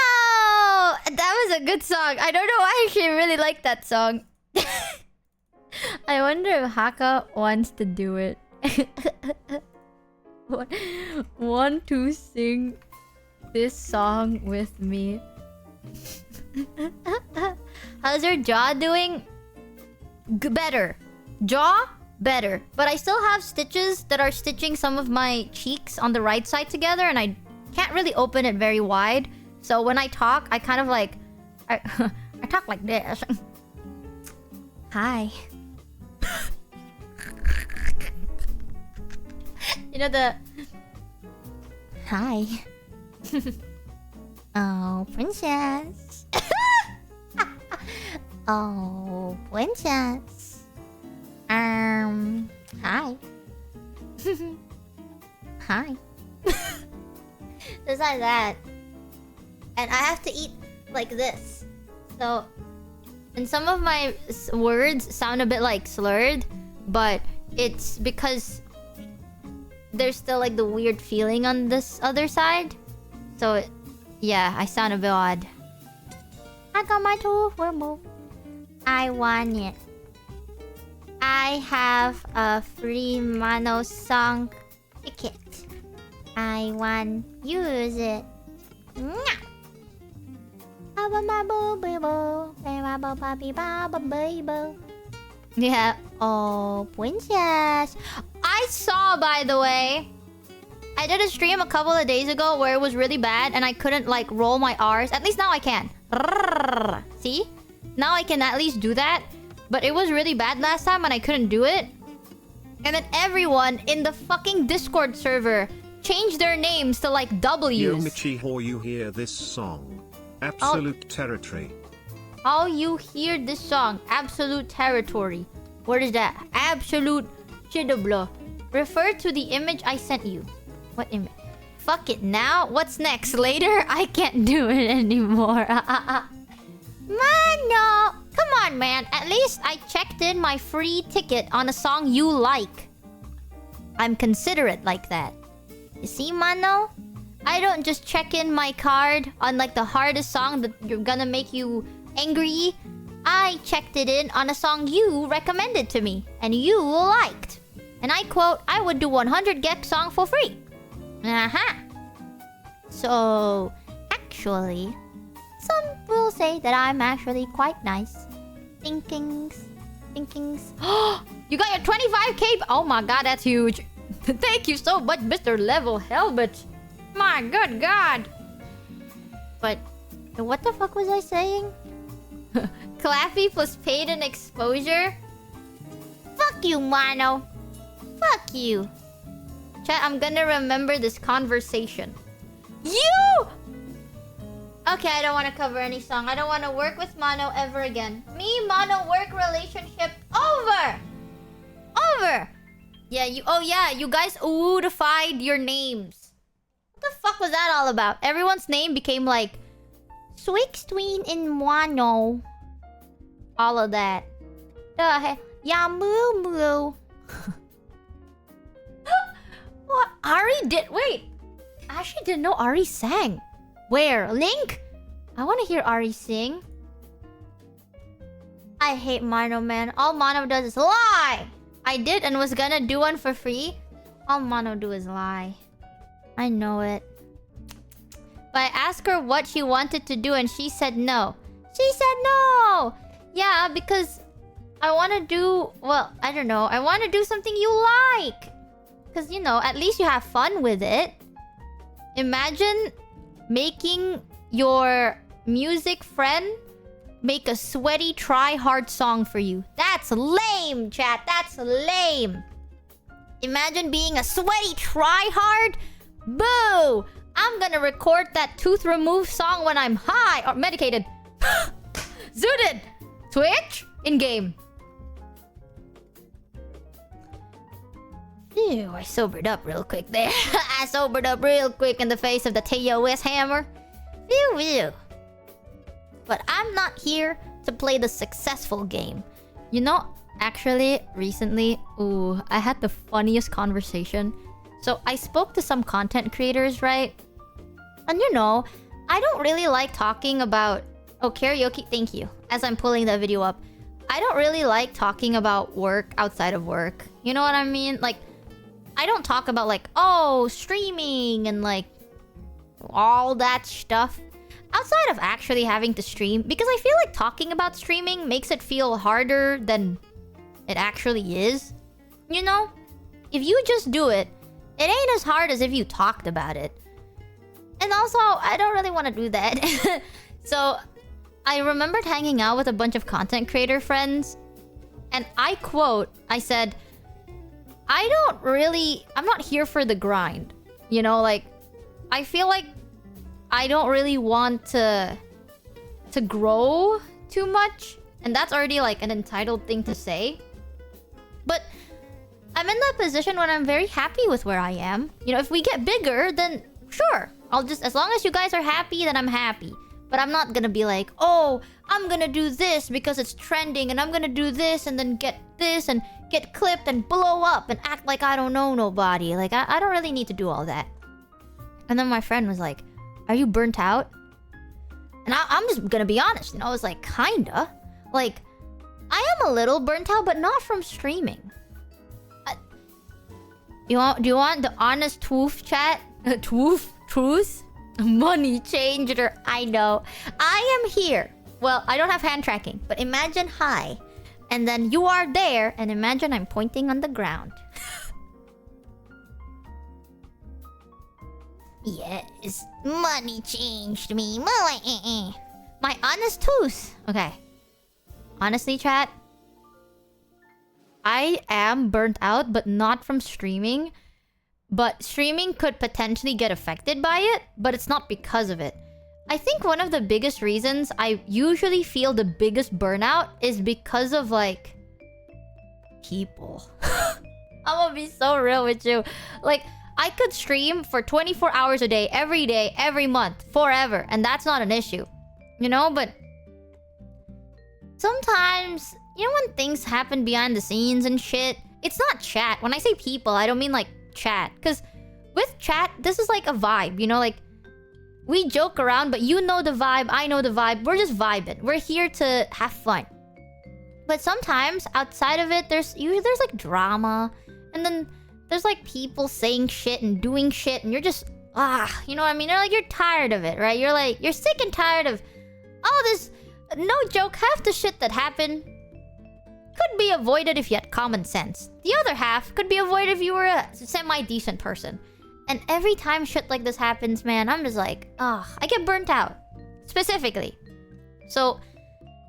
That was a good song. I don't know why I actually really like that song. I wonder if Haka wants to do it. Want to sing this song with me? How's your jaw doing? Better. Jaw? Better. But I still have stitches that are stitching some of my cheeks on the right side together, and I can't really open it very wide. So when I talk, I kind of like... I talk like this. Hi. You know the... Hi. Oh, princess. Oh, princess. Hi. Hi. Just like that. And I have to eat like this. So, and some of my words sound a bit like slurred, but it's because there's still like the weird feeling on this other side. So, yeah, I sound a bit odd. I got my tooth removed. I want it. I have a free mono song ticket. I want use it. Yeah. Oh, princess. I saw, by the way, I did a stream a couple of days ago where it was really bad and I couldn't like roll my R's. At least now I can. See? Now I can at least do that. But it was really bad last time and I couldn't do it. And then everyone in the fucking Discord server changed their names to like W's. Yo, Michie, you hear this song? Absolute Territory. How you hear this song? Absolute Territory. What is that? Absolute Chidabla. Refer to the image I sent you. What image? Fuck it now. What's next? Later? I can't do it anymore. Mano! Come on, man. At least I checked in my free ticket on a song you like. I'm considerate like that. You see, Mano? I don't just check in my card on like the hardest song that you're gonna make you angry. I checked it in on a song you recommended to me and you liked. And I quote, I would do 100 Gek song for free. So, actually, some will say that I'm actually quite nice. Thinkings. You got your 25k. Oh my god, that's huge. Thank you so much, Mr. Level Helmet. My good god. But what the fuck was I saying? Clappy plus paid and exposure? Fuck you, Mano. Fuck you. Chat, I'm gonna remember this conversation. You! Okay, I don't want to cover any song. I don't want to work with Mano ever again. Me, Mano, work relationship over! Over! Yeah, you guys ootified your names. What the fuck was that all about? Everyone's name became like Swixtween in Mano. All of that. The heck? Yamu. What? Ari did... Wait. I actually didn't know Ari sang. Where? Link? I want to hear Ari sing. I hate Mono, man. All Mono does is lie. I did and was gonna do one for free. All Mono do is lie. I know it. But I asked her what she wanted to do and she said no. She said no! Yeah, because I want to do... Well, I don't know. I want to do something you like. Because, you know, at least you have fun with it. Imagine making your music friend make a sweaty try-hard song for you. That's lame, chat. That's lame. Imagine being a sweaty try-hard. Boo! I'm gonna record that tooth remove song when I'm high or medicated. Zooted! Twitch? In-game. Ew, I sobered up real quick there. I sobered up real quick in the face of the TOS hammer. Phew. But I'm not here to play the successful game. You know, actually, recently, I had the funniest conversation. So, I spoke to some content creators, right? And you know, I don't really like talking about... Oh, karaoke, thank you. As I'm pulling that video up. I don't really like talking about work outside of work. You know what I mean? Like, I don't talk about like, oh, streaming and like all that stuff outside of actually having to stream, because I feel like talking about streaming makes it feel harder than it actually is. You know? If you just do it, it ain't as hard as if you talked about it. And also, I don't really want to do that. So, I remembered hanging out with a bunch of content creator friends, and I quote, I said, I'm not here for the grind. You know, like, I feel like I don't really want to grow too much. And that's already like an entitled thing to say. But I'm in that position when I'm very happy with where I am. You know, if we get bigger, then sure. I'll just, as long as you guys are happy, then I'm happy. But I'm not gonna be like, oh, I'm gonna do this because it's trending, and I'm gonna do this and then get this and get clipped and blow up and act like I don't know nobody. Like, I don't really need to do all that. And then my friend was like, are you burnt out? And I'm just gonna be honest. And I was like, kinda. Like, I am a little burnt out, but not from streaming. Do you want the honest truth, chat? Truth? Money changer. I know. I am here. Well, I don't have hand tracking, but imagine hi. And then you are there, and imagine I'm pointing on the ground. Yes, money changed me. My honest truth. Okay. Honestly, chat, I am burnt out, but not from streaming. But streaming could potentially get affected by it, but it's not because of it. I think one of the biggest reasons I usually feel the biggest burnout is because of, like, people. I'm gonna be so real with you. Like, I could stream for 24 hours a day, every month, forever, and that's not an issue. You know, but sometimes, you know, when things happen behind the scenes and shit, it's not chat. When I say people, I don't mean, like, chat. Because with chat, this is like a vibe, you know? Like, we joke around, but you know the vibe, I know the vibe. We're just vibing. We're here to have fun. But sometimes, outside of it, there's like drama. And then there's like people saying shit and doing shit. And you're just, you know what I mean? You're tired of it, right? You're sick and tired of all this. No joke, half the shit that happened could be avoided if you had common sense. The other half could be avoided if you were a semi-decent person. And every time shit like this happens, man, I'm just like, I get burnt out. Specifically. So,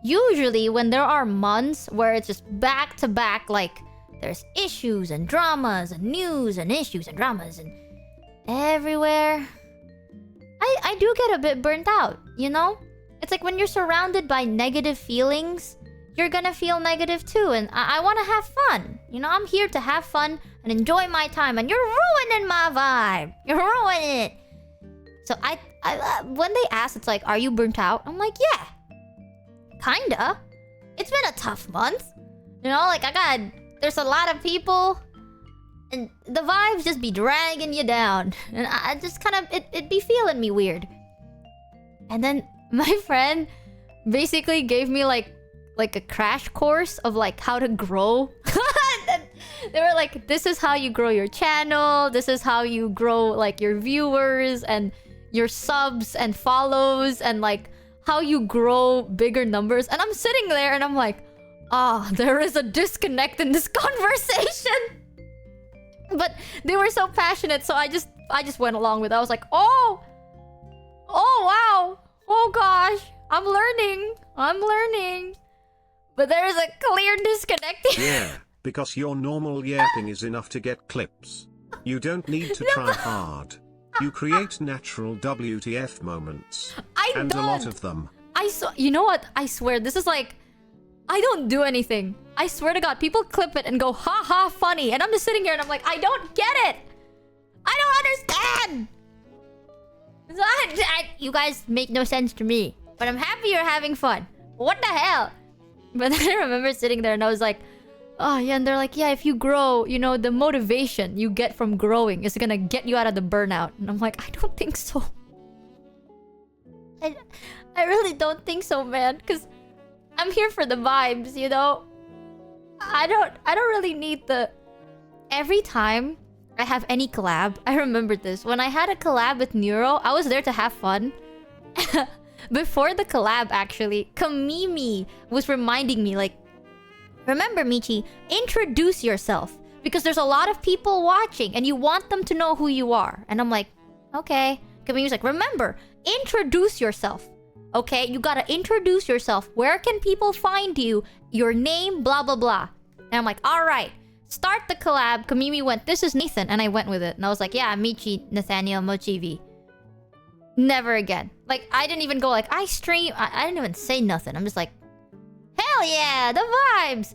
usually when there are months where it's just back to back, like, there's issues and dramas and news and issues and dramas and everywhere, I do get a bit burnt out, you know? It's like when you're surrounded by negative feelings, you're gonna feel negative too, and I want to have fun. You know, I'm here to have fun and enjoy my time, and you're ruining my vibe. You're ruining it. So I when they ask, it's like, are you burnt out? I'm like, yeah, kinda. It's been a tough month. You know, like there's a lot of people, and the vibes just be dragging you down, and I just kind of it be feeling me weird. And then my friend basically gave me like a crash course of like how to grow. They were like, this is how you grow your channel, this is how you grow like your viewers and your subs and follows, and like how you grow bigger numbers. And I'm sitting there and I'm like, there is a disconnect in this conversation. But they were so passionate, so I just went along with it. I was like, oh wow, oh gosh, I'm learning. But there is a clear disconnect here. Yeah, because your normal yapping is enough to get clips. You don't need to try hard. You create natural WTF moments. And a lot of them. You know what? I swear, this is like, I don't do anything. I swear to God, people clip it and go, ha ha, funny. And I'm just sitting here and I'm like, I don't get it. I don't understand. You guys make no sense to me. But I'm happy you're having fun. What the hell? But then I remember sitting there and I was like, oh yeah, and they're like, yeah, if you grow, you know, the motivation you get from growing is gonna get you out of the burnout. And I'm like, I don't think so. I really don't think so, man. Because I'm here for the vibes, you know? I don't really need the... Every time I have any collab, I remember this. When I had a collab with Neuro, I was there to have fun. Before the collab, actually, Kamimi was reminding me, like, remember, Michi, introduce yourself. Because there's a lot of people watching, and you want them to know who you are. And I'm like, okay. Kamimi's like, remember, introduce yourself. Okay, you gotta introduce yourself. Where can people find you? Your name, blah, blah, blah. And I'm like, alright. Start the collab. Kamimi went, this is Nathan. And I went with it. And I was like, yeah, Michi, Nathaniel, Mochievee. Never again. Like, I didn't even go like, I stream. I didn't even say nothing. I'm just like, hell yeah, the vibes.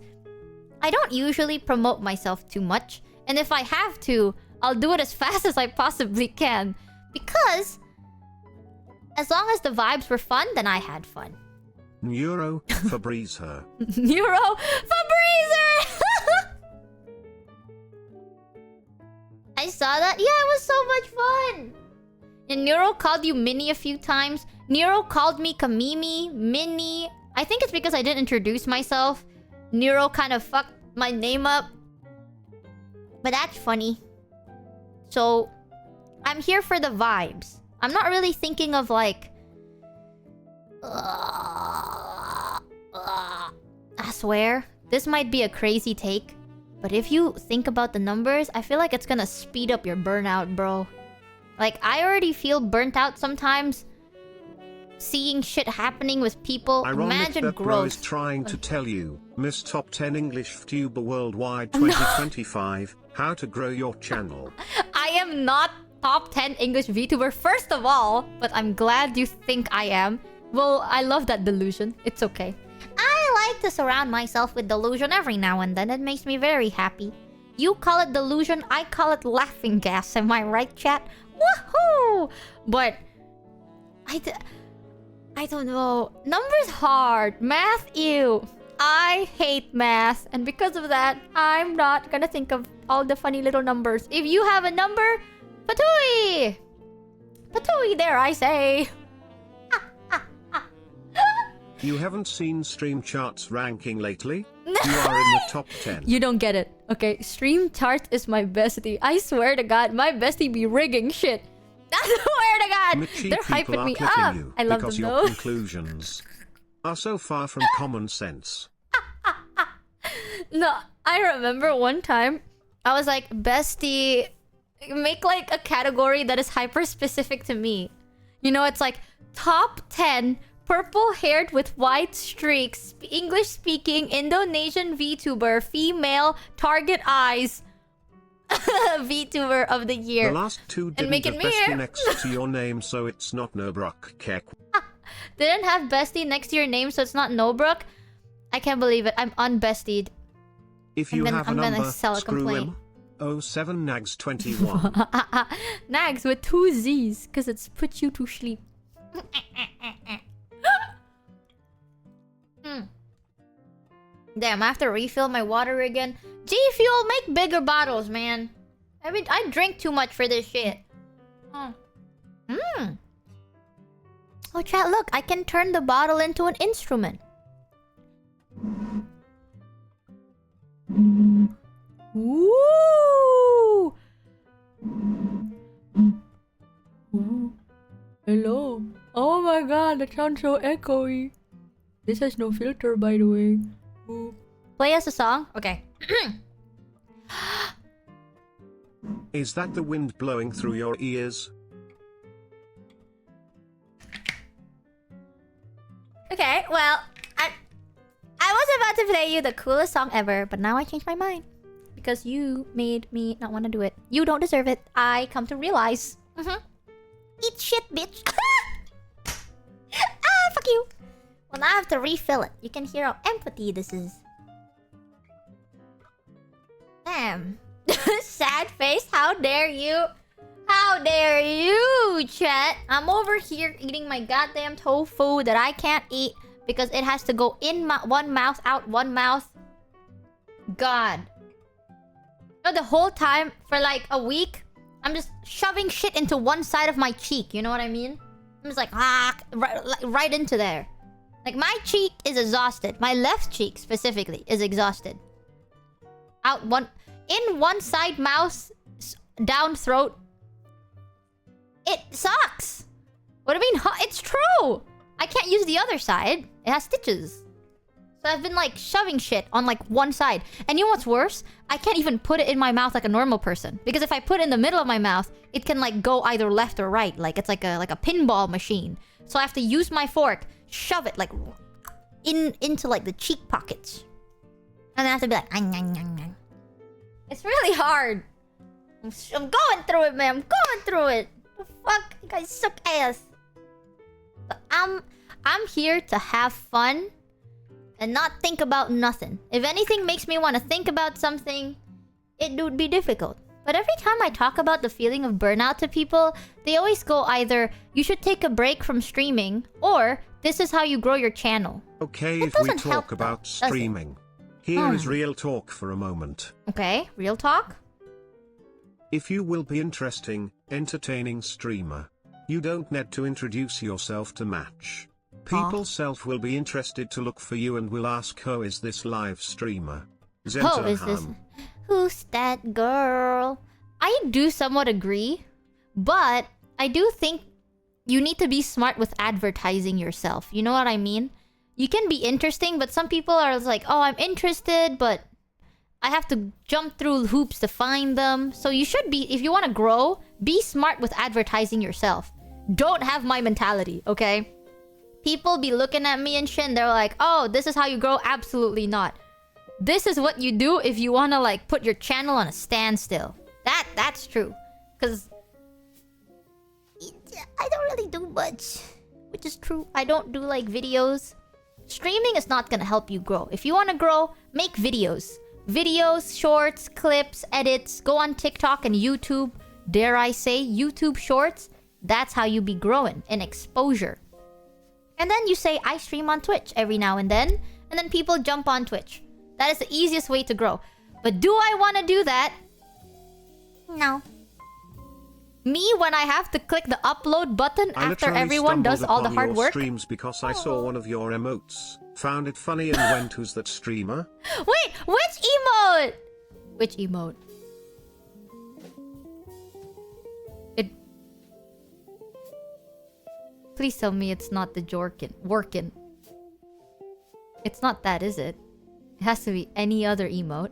I don't usually promote myself too much. And if I have to, I'll do it as fast as I possibly can. Because as long as the vibes were fun, then I had fun. Neuro Febreze her. Neuro Febreze! I saw that. Yeah, it was so much fun. And Neuro called you Minnie a few times. Neuro called me Kamimi, Minnie. I think it's because I didn't introduce myself. Neuro kind of fucked my name up. But that's funny. So, I'm here for the vibes. I'm not really thinking of like... I swear, this might be a crazy take. But if you think about the numbers, I feel like it's gonna speed up your burnout, bro. Like, I already feel burnt out sometimes. Seeing shit happening with people. Ironic Imagine that bro growth. is trying to tell you, Miss Top 10 English VTuber Worldwide 2025, how to grow your channel. I am not top 10 English VTuber, first of all. But I'm glad you think I am. Well, I love that delusion. It's okay. I like to surround myself with delusion every now and then. It makes me very happy. You call it delusion, I call it laughing gas. Am I right, chat? Woohoo! But... I don't know. Numbers hard. Math, ew. I hate math. And because of that, I'm not gonna think of all the funny little numbers. If you have a number, patooey! Patooey there, I say. You haven't seen Stream Charts ranking lately? You are in the top 10. You don't get it. Okay, Stream Chart is my bestie. I swear to God, my bestie be rigging shit. I swear to God, Mitchie they're people hyping are me clipping up. you I love because them your though. conclusions are so far from common sense. No, I remember one time I was like, bestie, make like a category that is hyper specific to me. You know, it's like top 10 purple-haired with white streaks, English speaking Indonesian VTuber, female, target eyes. VTuber of the year. The last two And didn't make have it bestie me. next to your name, so it's not Nobrock Kek. Didn't have bestie next to your name, so it's not Nobrook. I can't believe it. I'm unbestied. If you have a I'm gonna number, sell a screw complaint. him. 07 Nags 21. Nags with 2 Z's, because it's put you to sleep. Damn, I have to refill my water again. G Fuel, make bigger bottles, man. I mean, I drink too much for this shit. Oh, chat, look, I can turn the bottle into an instrument. Woo! Hello. Oh my god, that sounds so echoey. This has no filter, by the way. Ooh. Play us a song? Okay. Is that the wind blowing through your ears? Okay, well, I was about to play you the coolest song ever, but now I changed my mind. Because you made me not want to do it. You don't deserve it. I come to realize. Eat shit, bitch. Fuck you. Well, now I have to refill it. You can hear how empathy this is. Damn. Sad face. How dare you? How dare you, chat? I'm over here eating my goddamn tofu that I can't eat because it has to go in one mouth, out one mouth. God. You know, the whole time for like a week, I'm just shoving shit into one side of my cheek. You know what I mean? I'm just like, right into there. Like, my cheek is exhausted. My left cheek, specifically, is exhausted. In one side mouth, down throat. It sucks. What do you mean? It's true. I can't use the other side. It has stitches. So I've been, like, shoving shit on, like, one side. And you know what's worse? I can't even put it in my mouth like a normal person. Because if I put it in the middle of my mouth, it can, like, go either left or right. Like, it's like a pinball machine. So I have to use my fork, shove it, like, into, like, the cheek pockets. And then I have to be like, It's really hard. I'm going through it, man. I'm going through it. The fuck? You guys suck ass. But I'm here to have fun and not think about nothing. If anything makes me want to think about something, it would be difficult. But every time I talk about the feeling of burnout to people, they always go either, you should take a break from streaming, or this is how you grow your channel. Okay, That if we doesn't help, talk about does it? streaming, here is real talk for a moment. Okay, real talk? If you will be interesting, entertaining streamer, you don't need to introduce yourself to match. People self will be interested to look for you and will ask, who is this live streamer? Who is this? Who's that girl? I do somewhat agree, but I do think you need to be smart with advertising yourself. You know what I mean? You can be interesting, but some people are like, oh, I'm interested, but I have to jump through hoops to find them. So you should be, if you want to grow, be smart with advertising yourself. Don't have my mentality, okay? People be looking at me and shit, and they're like, oh, this is how you grow. Absolutely not. This is what you do if you want to like put your channel on a standstill. That's true. Because I don't really do much, which is true. I don't do like videos. Streaming is not gonna help you grow. If you want to grow, make videos. Videos, shorts, clips, edits. Go on TikTok and YouTube. Dare I say YouTube shorts. That's how you be growing in exposure. And then you say, I stream on Twitch every now and then people jump on Twitch. That is the easiest way to grow. But do I want to do that? No. Me, when I have to click the upload button after everyone does all the hard your work? Streams because I saw one of your emotes, found it funny and went, who's that streamer? Wait, which emote? Which emote? Please tell me it's not the Jorkin. Workin. It's not that, is it? It has to be any other emote.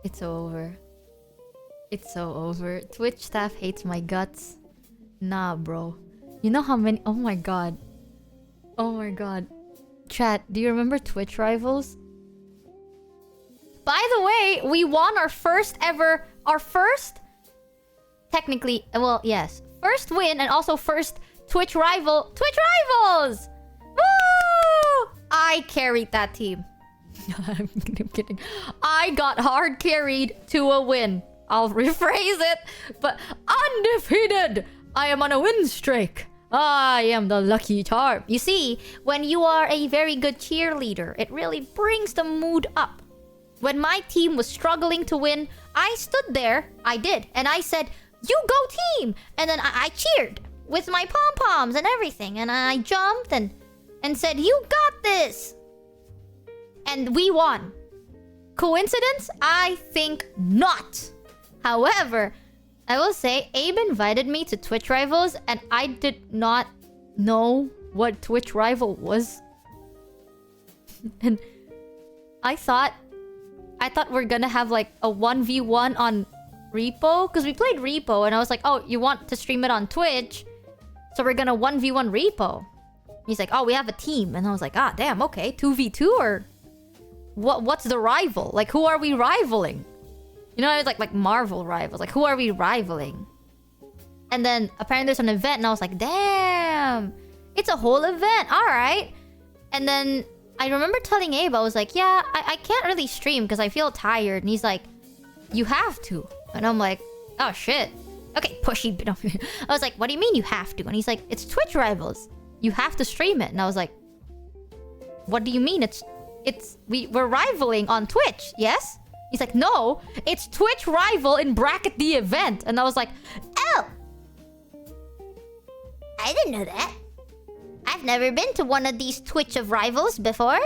It's over. It's so over. Twitch staff hates my guts. Nah, bro. You know how many... Oh my god. Oh my god. Chat, do you remember Twitch Rivals? By the way, we won our first ever... Our first... Technically... Well, yes. First win and also first Twitch Rival... Twitch Rivals! Woo! I carried that team. I'm kidding. I got hard carried to a win. I'll rephrase it. But undefeated! I am on a win streak. I am the lucky charm. You see, when you are a very good cheerleader, it really brings the mood up. When my team was struggling to win, I stood there. I did. And I said, you go team! And then I cheered with my pom-poms and everything. And I jumped and said, you got this! And we won. Coincidence? I think not. However, I will say, Abe invited me to Twitch Rivals and I did not know what Twitch Rival was. And I thought we're gonna have like a 1v1 on Repo. Because we played Repo and I was like, oh, you want to stream it on Twitch? So we're gonna 1v1 Repo. He's like, oh, we have a team. And I was like, ah, damn, okay. 2v2 or... What's the rival? Like, who are we rivaling? You know, it's like Marvel rivals. Like, who are we rivaling? And then apparently there's an event, and I was like, damn, it's a whole event. All right. And then I remember telling Abe, I was like, yeah, I can't really stream because I feel tired. And he's like, you have to. And I'm like, oh shit. Okay, pushy. I was like, what do you mean you have to? And he's like, it's Twitch Rivals. You have to stream it. And I was like, what do you mean? We're rivaling on Twitch, yes? He's like, no, it's Twitch Rival in bracket the event. And I was like, oh, I didn't know that. I've never been to one of these Twitch of Rivals before.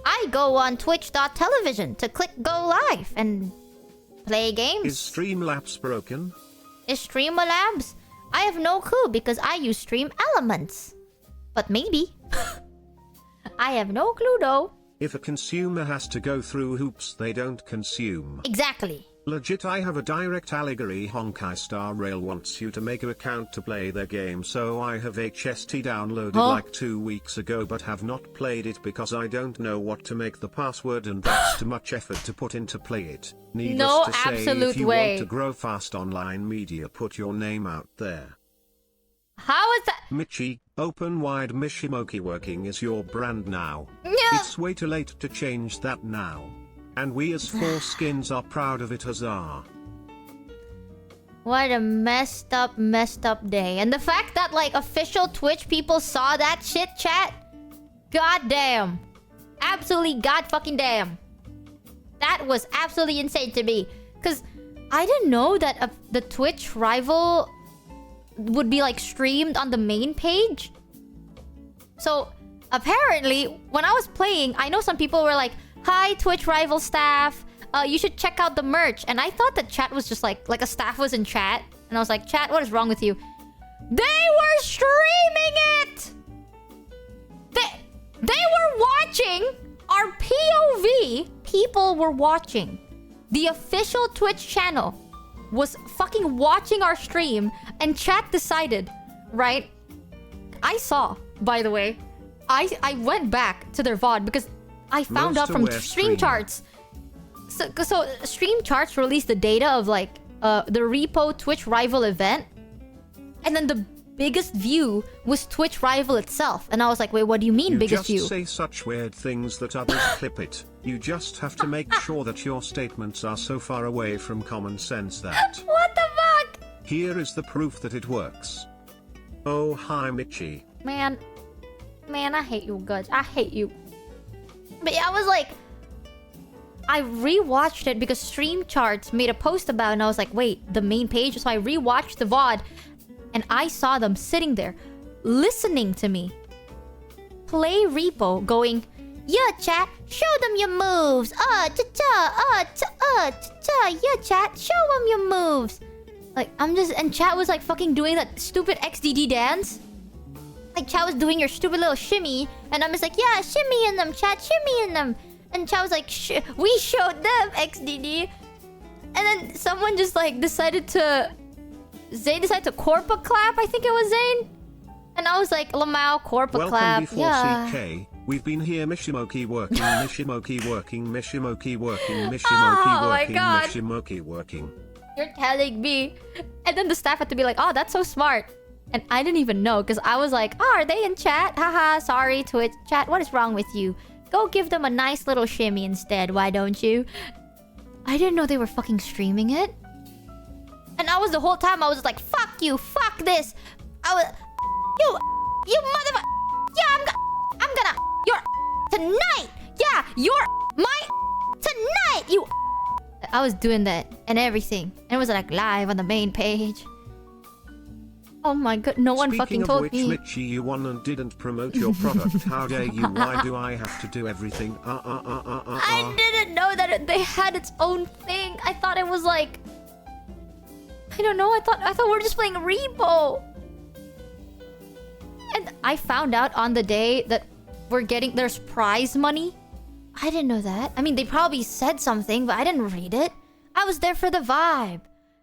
I go on twitch.television to click go live and play games. Is Streamlabs broken? Is Streamlabs? I have no clue because I use Stream Elements. But maybe. I have no clue though. If a consumer has to go through hoops they don't consume. Exactly. Legit, I have a direct allegory. Honkai Star Rail wants you to make an account to play their game, so I have HST downloaded like 2 weeks ago but have not played it because I don't know what to make the password and that's too much effort to put in to play it. Needless to say, if you want to grow fast online media, put your name out there. How is that? Michi, open wide Michimochi working is your brand now. No! It's way too late to change that now. And we as Four Skins are proud of it, huzzah. What a messed up day. And the fact that like official Twitch people saw that shit, chat. God damn. Absolutely god fucking damn. That was absolutely insane to me. Because I didn't know that the Twitch rival would be like streamed on the main page. So apparently, when I was playing, I know some people were like, "Hi, Twitch rival staff. You should check out the merch." And I thought that chat was just like a staff was in chat. And I was like, "Chat, what is wrong with you?" They were streaming it! They were watching our POV. People were watching. The official Twitch channel was fucking watching our stream. And chat decided, right? I saw, by the way. I went back to their VOD because I found out from stream charts. So stream charts released the data of like the repo Twitch rival event, and then the biggest view was Twitch rival itself. And I was like, wait, what do you mean biggest view? You just say such weird things that others clip it. You just have to make sure that your statements are so far away from common sense that... What the fuck? Here is the proof that it works. Oh, hi, Michi. Man, I hate you, guys. I hate you. But yeah, I was like... I rewatched it because Stream Charts made a post about it, and I was like, wait, the main page? So I rewatched the VOD, and I saw them sitting there, listening to me play Repo, going, "Yeah, chat, show them your moves. Yeah, chat, show them your moves." Like, and chat was like fucking doing that stupid XDD dance. Like, chat was doing your stupid little shimmy, and I'm just like, yeah, shimmy in them, chat, shimmy in them. And chat was like, we showed them XDD. And then someone just like decided to... Zane decided to Corpa clap, I think it was Zane. And I was like, Lamau, Corpa clap. Welcome before CK. We've been here Michimochi working, Michimochi working, Michimochi working, Michimochi working, Michimochi working. You're telling me. And then the staff had to be like, oh, that's so smart. And I didn't even know, because I was like, oh, are they in chat? Haha, sorry, Twitch. Chat, what is wrong with you? Go give them a nice little shimmy instead, why don't you? I didn't know they were fucking streaming it. And I was the whole time, I was just like, fuck you, fuck this. I was... You motherfucker. Yeah, I'm gonna... You're... Tonight. Yeah, you're... My... Tonight, you... I was doing that and everything. And it was like live on the main page. Oh my god, no one fucking told me. Speaking of which, Michi, you won and didn't promote your product. How dare you? Why do I have to do everything? I didn't know that they had its own thing. I thought it was like... I don't know, I thought we were just playing Repo. And I found out on the day that there's prize money. I didn't know that. I mean, they probably said something, but I didn't read it. I was there for the vibe.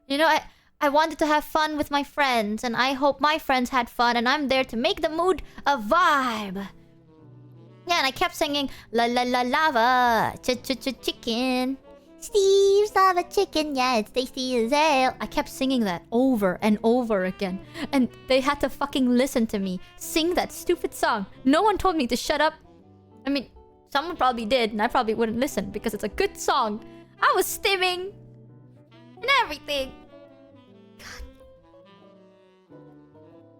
You know, I wanted to have fun with my friends, and I hope my friends had fun, and I'm there to make the mood a vibe. Yeah, and I kept singing la la la lava, chicken. Steve's lava chicken, yeah, it's tasty as hell. I kept singing that over and over again. And they had to fucking listen to me sing that stupid song. No one told me to shut up. I mean, someone probably did, and I probably wouldn't listen because it's a good song. I was stimming and everything.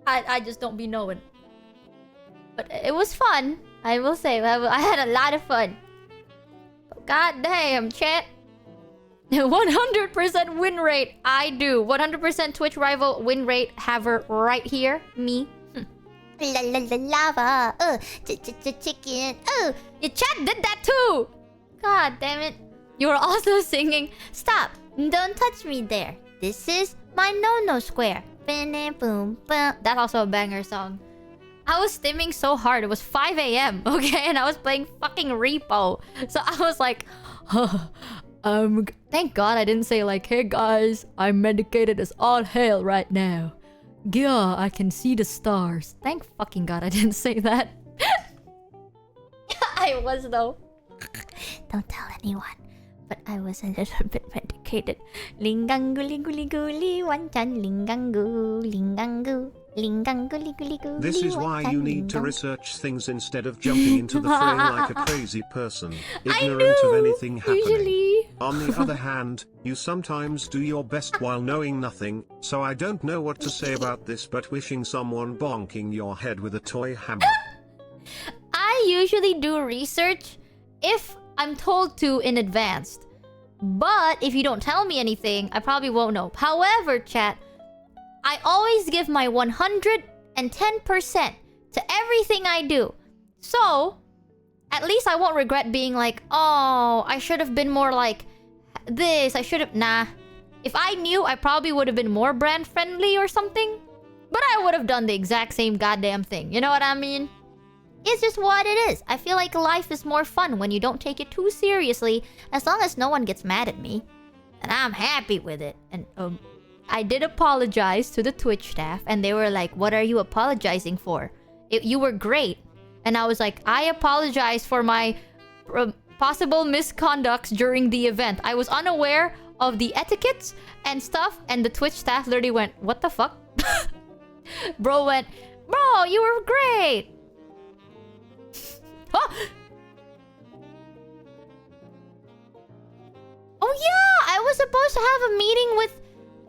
I just don't be knowing. But it was fun. I will say, I had a lot of fun. But god damn, chat. 100% win rate. I do. 100% Twitch rival win rate. Have her right here. Me. La la la lava. Chicken. Your chat did that too. God damn it. You were also singing, "Stop. Don't touch me there. This is my no-no square." Boom, boom. That's also a banger song. I was stimming so hard. It was 5 a.m. Okay, and I was playing fucking Repo. So I was like, thank God I didn't say like, "Hey guys, I'm medicated as all hell right now. Yeah, I can see the stars." Thank fucking God I didn't say that. I was though. Don't tell anyone. But I was a little bit medicated. Lingangu, lingu, lingu, li, wanchan, lingangu, lingangu. This is why you need to research things instead of jumping into the fray like a crazy person, ignorant of anything happening. Usually. On the other hand, you sometimes do your best while knowing nothing, so I don't know what to say about this but wishing someone bonking your head with a toy hammer. I usually do research if I'm told to in advance. But if you don't tell me anything, I probably won't know. However, chat, I always give my 110% to everything I do. So, at least I won't regret being like, oh, I should have been more like this. I should have... Nah. If I knew, I probably would have been more brand friendly or something. But I would have done the exact same goddamn thing. You know what I mean? It's just what it is. I feel like life is more fun when you don't take it too seriously, as long as no one gets mad at me. And I'm happy with it. And I did apologize to the Twitch staff, and they were like, what are you apologizing for? You were great. And I was like, I apologize for my possible misconducts during the event. I was unaware of the etiquettes and stuff, and the Twitch staff literally went, what the fuck? Bro went, bro, you were great. Oh yeah, I was supposed to have a meeting with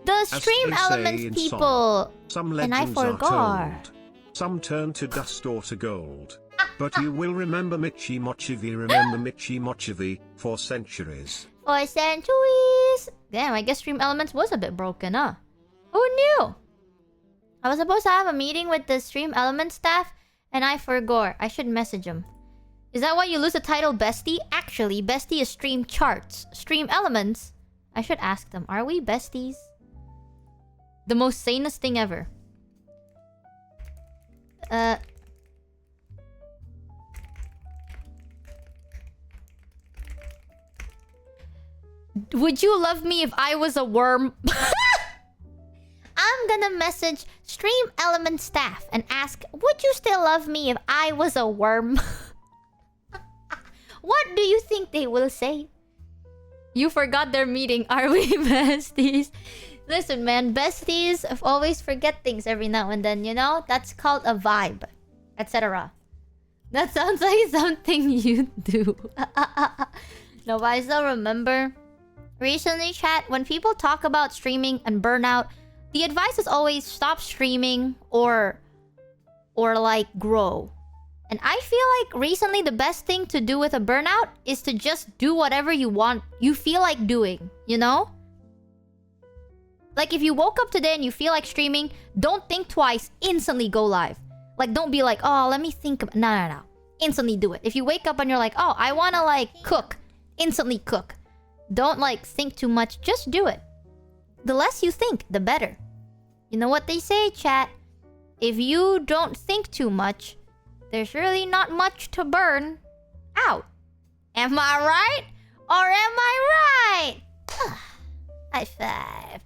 the Stream Elements people, some and I legends are forgot. told. Some turn to dust or to gold. But you will remember michimochievee for centuries. For centuries. Damn, I guess Stream Elements was a bit broken, huh? Who knew? I was supposed to have a meeting with the Stream Elements staff, and I forgot. I should message them. Is that why you lose the title Bestie? Actually, Bestie is Stream Charts. Stream Elements? I should ask them. Are we besties? The most sanest thing ever. Would you love me if I was a worm? I'm gonna message Stream Element staff and ask, would you still love me if I was a worm? What do you think they will say? You forgot their meeting. Are we besties? Listen, man, besties always forget things every now and then, you know? That's called a vibe, etc. That sounds like something you do. No, but I still remember recently, chat, when people talk about streaming and burnout, the advice is always stop streaming or like grow. And I feel like recently the best thing to do with a burnout is to just do whatever you want, you feel like doing, you know? Like if you woke up today and you feel like streaming, don't think twice, instantly go live. Like don't be like, oh, let me think about... No. Instantly do it. If you wake up and you're like, oh, I want to like cook, instantly cook. Don't like think too much, just do it. The less you think, the better. You know what they say, chat? If you don't think too much, there's really not much to burn out. Am I right? Or am I right? High five.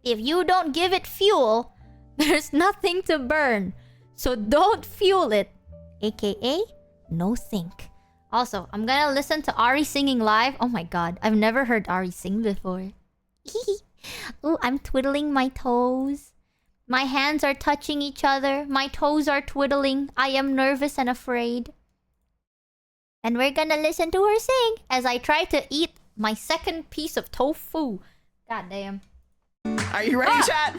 If you don't give it fuel, there's nothing to burn. So don't fuel it. AKA, no think. Also, I'm gonna listen to Ari singing live. Oh my god, I've never heard Ari sing before. Ooh, I'm twiddling my toes. My hands are touching each other. My toes are twiddling. I am nervous and afraid. And we're gonna listen to her sing as I try to eat my second piece of tofu. God damn. Are you ready, chat?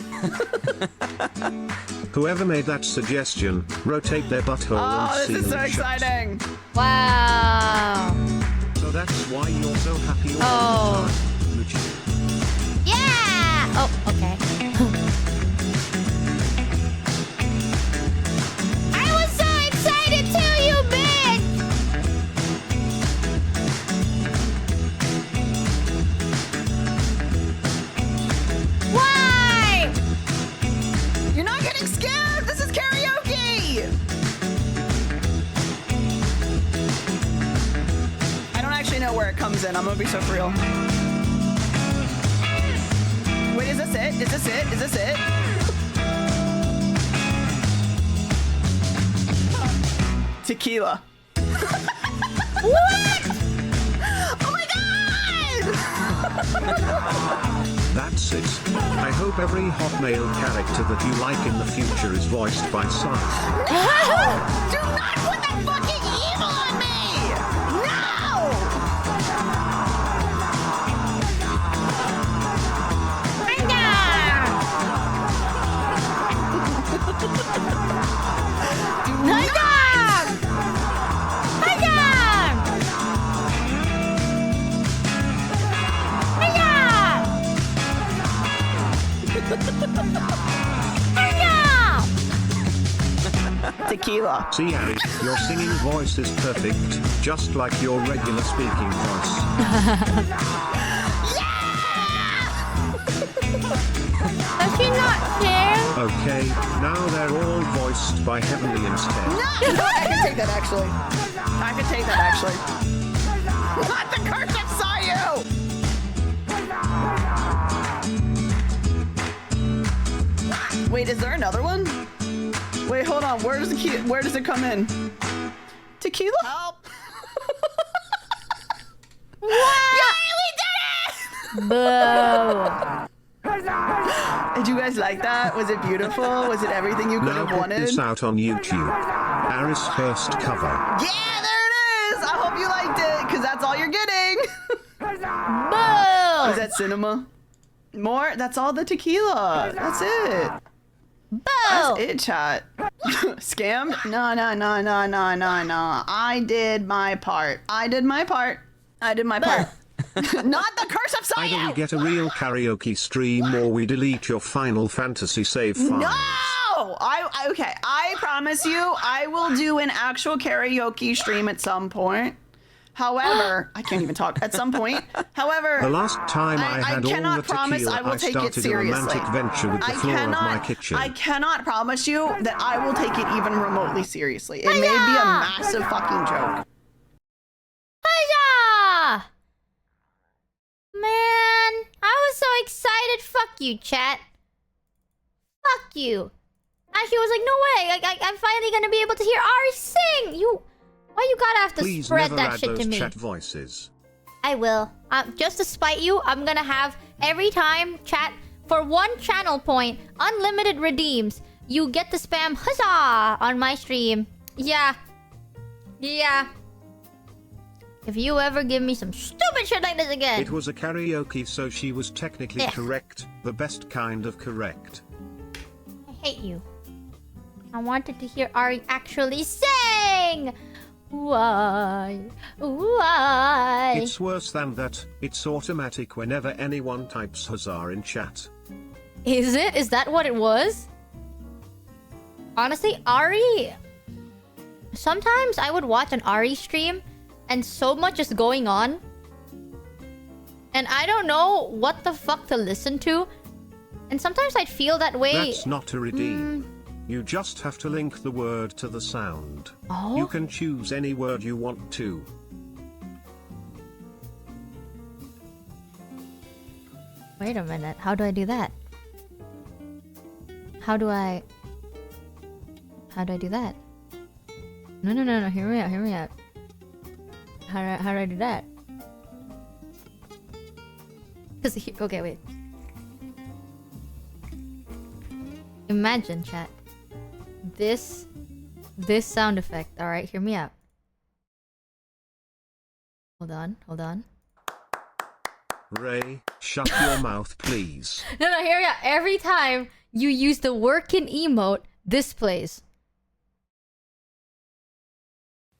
Whoever made that suggestion, rotate their butthole and Oh, see this is so them shut. exciting. Wow. So that's why you're so happy all Oh. the time, Luigi. Yeah! Oh, okay. I was so excited too, you bitch! Why? You're not getting scared. This is karaoke. I don't actually know where it comes in. I'm gonna be so for real. Wait, is this it? Is this it? Is this it? Tequila. What? Oh my god! That's it. I hope every hot male character that you like in the future is voiced by Sai. Do not put that fucking evil on me! No! Tequila. See, Harry, your singing voice is perfect, just like your regular speaking voice. Does she not care? Okay, now they're all voiced by Heavenly instead. No! I can take that actually. I can take that actually. Not the curse of Sayu! Wait, is there another one? Wait, hold on. Where does it come in? Tequila? Help! What? Yay, we did it! Did you guys like that? Was it beautiful? Was it everything you could Now have put wanted? this out on YouTube. Harry's first cover. Yeah, there it is! I hope you liked it, because that's all you're getting! Boo! Is that cinema? More? That's all the tequila. That's it. Boo! That's it, chat. Scammed? No. I did my part. Not the curse of Sayu! Either we get a real karaoke stream or we delete your Final Fantasy save file. No! Okay, I promise you, I will do an actual karaoke stream at some point. However, I can't even talk. At some point. However, The last time I had all cannot the promise tequila, I will I take it started a seriously. romantic venture with the floor of my kitchen. I cannot promise you that I will take it even remotely seriously. It may be a massive fucking joke. Hiya! Man, I was so excited. Fuck you, chat. Fuck you. Actually, I was like, no way. I'm finally gonna be able to hear Ari sing. Why you gotta have to Please spread never that add shit those to me? chat voices. I will. Just to spite you, I'm gonna have every time chat for 1 channel point, unlimited redeems. You get to spam huzzah on my stream. Yeah. If you ever give me some stupid shit like this again. It was a karaoke, so she was technically Yeah. correct. The best kind of correct. I hate you. I wanted to hear Ari actually sing. Why? It's worse than that. It's automatic whenever anyone types huzzah in chat. Is it? Is that what it was? Honestly, Ari... Sometimes I would watch an Ari stream and so much is going on. And I don't know what the fuck to listen to. And sometimes I'd feel that way... That's not a redeem. You just have to link the word to the sound. Oh? You can choose any word you want to. Wait a minute. How do I do that? How do I do that? No. Hear me out. How do I do that? Okay, wait. Imagine, chat. This sound effect. All right, hear me out. Hold on. Ray, shut your mouth, please. No, hear me out. Every time you use the workin' emote, this plays.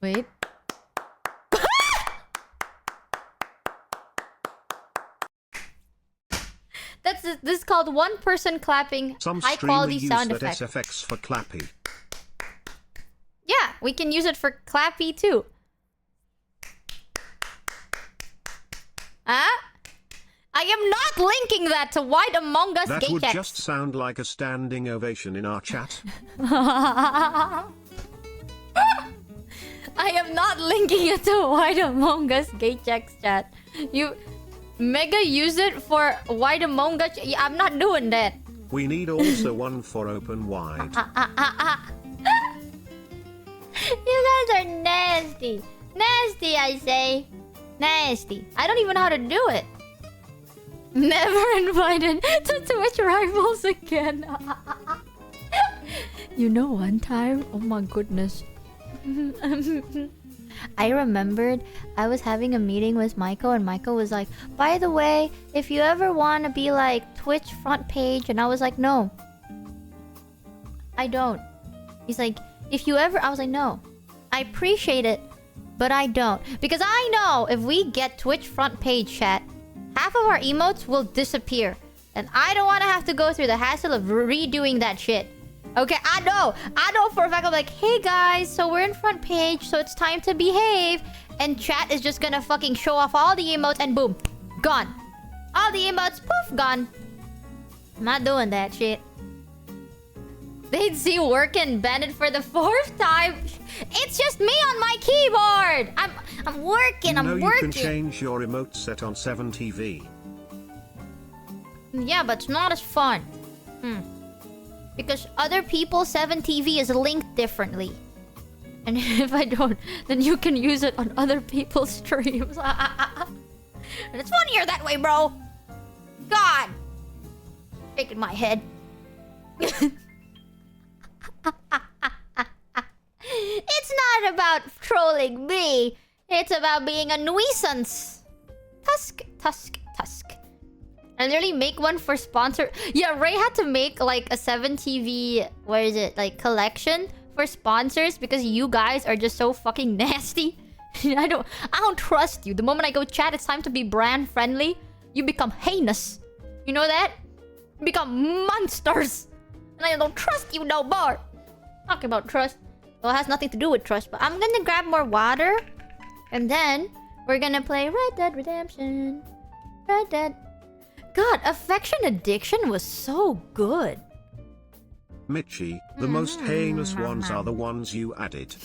Wait. This is called one person clapping Some high streamer quality use sound that effect. SFX for clappy. Yeah, we can use it for clappy too. Huh? I am not linking that to White Among Us That gay would checks. just sound like a standing ovation in our chat. I am not linking it to White Among Us gay checks, chat. You Mega use it for White Among Us. Yeah, I'm not doing that. We need also one for open wide. You guys are nasty. Nasty, I say. Nasty. I don't even know how to do it. Never invited to Twitch rivals again. You know, one time, oh my goodness. I remembered I was having a meeting with Michael, and Michael was like, by the way, if you ever want to be like Twitch front page, and I was like, no, I don't. He's like, if you ever, I was like, no, I appreciate it, but I don't. Because I know if we get Twitch front page chat, half of our emotes will disappear. And I don't want to have to go through the hassle of redoing that shit. Okay, I know for a fact. I'm like, hey guys, so we're in front page, so it's time to behave. And chat is just gonna fucking show off all the emotes and boom, gone. All the emotes, poof, gone. I'm not doing that shit. They'd see working Bennett for the 4th time. It's just me on my keyboard. I'm working, I'm working. You can change your emote set on 7TV. Yeah, but it's not as fun. Because other people's 7TV is linked differently. And if I don't, then you can use it on other people's streams. And it's funnier that way, bro. God. Shaking my head. It's not about trolling me. It's about being a nuisance. Tusk. I literally make one for sponsor. Yeah, Ray had to make like a 7TV, where is it? Like collection for sponsors because you guys are just so fucking nasty. I don't trust you. The moment I go chat, it's time to be brand friendly. You become heinous. You know that? You become monsters. And I don't trust you no more. Talking about trust. Well, it has nothing to do with trust, but I'm gonna grab more water. And then we're gonna play Red Dead Redemption. Red Dead. God, Affection Addiction was so good. Mitchie, the most heinous ones are the ones you added.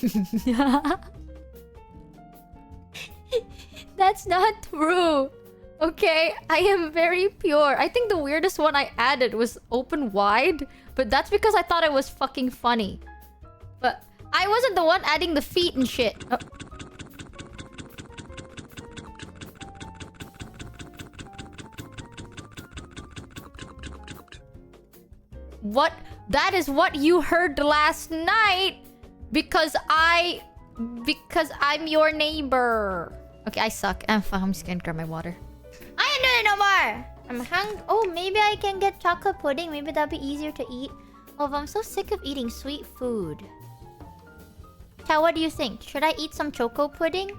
That's not true. Okay, I am very pure. I think the weirdest one I added was Open Wide, but that's because I thought it was fucking funny. But I wasn't the one adding the feet and shit. Oh. What? That is what you heard last night because I'm your neighbor. Okay, I suck. I'm just gonna grab my water. I ain't doing it no more. I'm hungry. Oh, maybe I can get chocolate pudding. Maybe that'll be easier to eat. Oh, I'm so sick of eating sweet food. Chow, what do you think? Should I eat some choco pudding?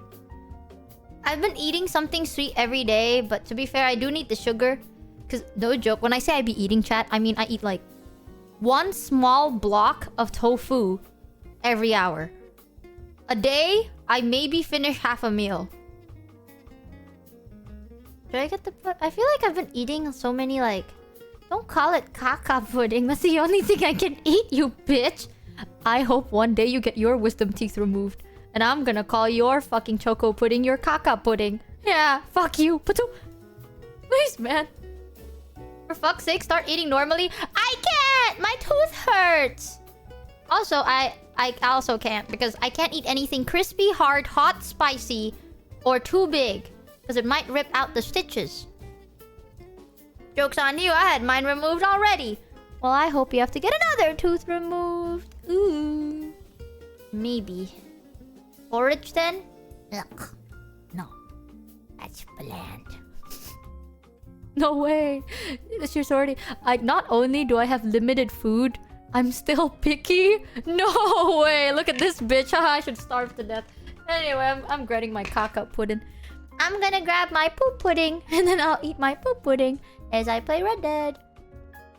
I've been eating something sweet every day, but to be fair, I do need the sugar. Because, no joke, when I say I be eating, chat, I mean I eat like one small block of tofu every hour. A day, I maybe finish half a meal. Should I get the... I feel like I've been eating so many like... Don't call it caca pudding. That's the only thing I can eat, you bitch. I hope one day you get your wisdom teeth removed. And I'm gonna call your fucking choco pudding your caca pudding. Yeah, fuck you. Please, man. For fuck's sake, start eating normally. I can't! My tooth hurts! Also, I also can't because I can't eat anything crispy, hard, hot, spicy, or too big. Because it might rip out the stitches. Joke's on you, I had mine removed already. Well, I hope you have to get another tooth removed. Ooh. Maybe. Porridge then? Ugh. No. That's bland. No way. She's already... not only do I have limited food, I'm still picky. No way. Look at this bitch. Haha, I should starve to death. Anyway, I'm grabbing my caca pudding. I'm gonna grab my poop pudding, and then I'll eat my poop pudding as I play Red Dead.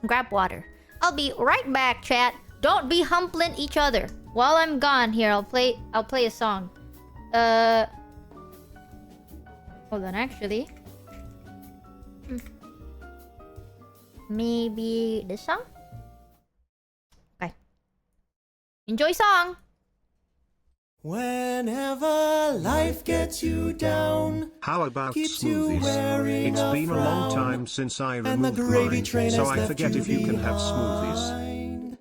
Grab water. I'll be right back, chat. Don't be humpling each other. While I'm gone here, I'll play a song. Hold on, actually. Maybe this song? Okay. Enjoy song! Whenever life gets you down, How about keeps you smoothies? wearing It's a been a long frown, time since I and the removed gravy mine, train so has I left forget you if you can have smoothies. behind.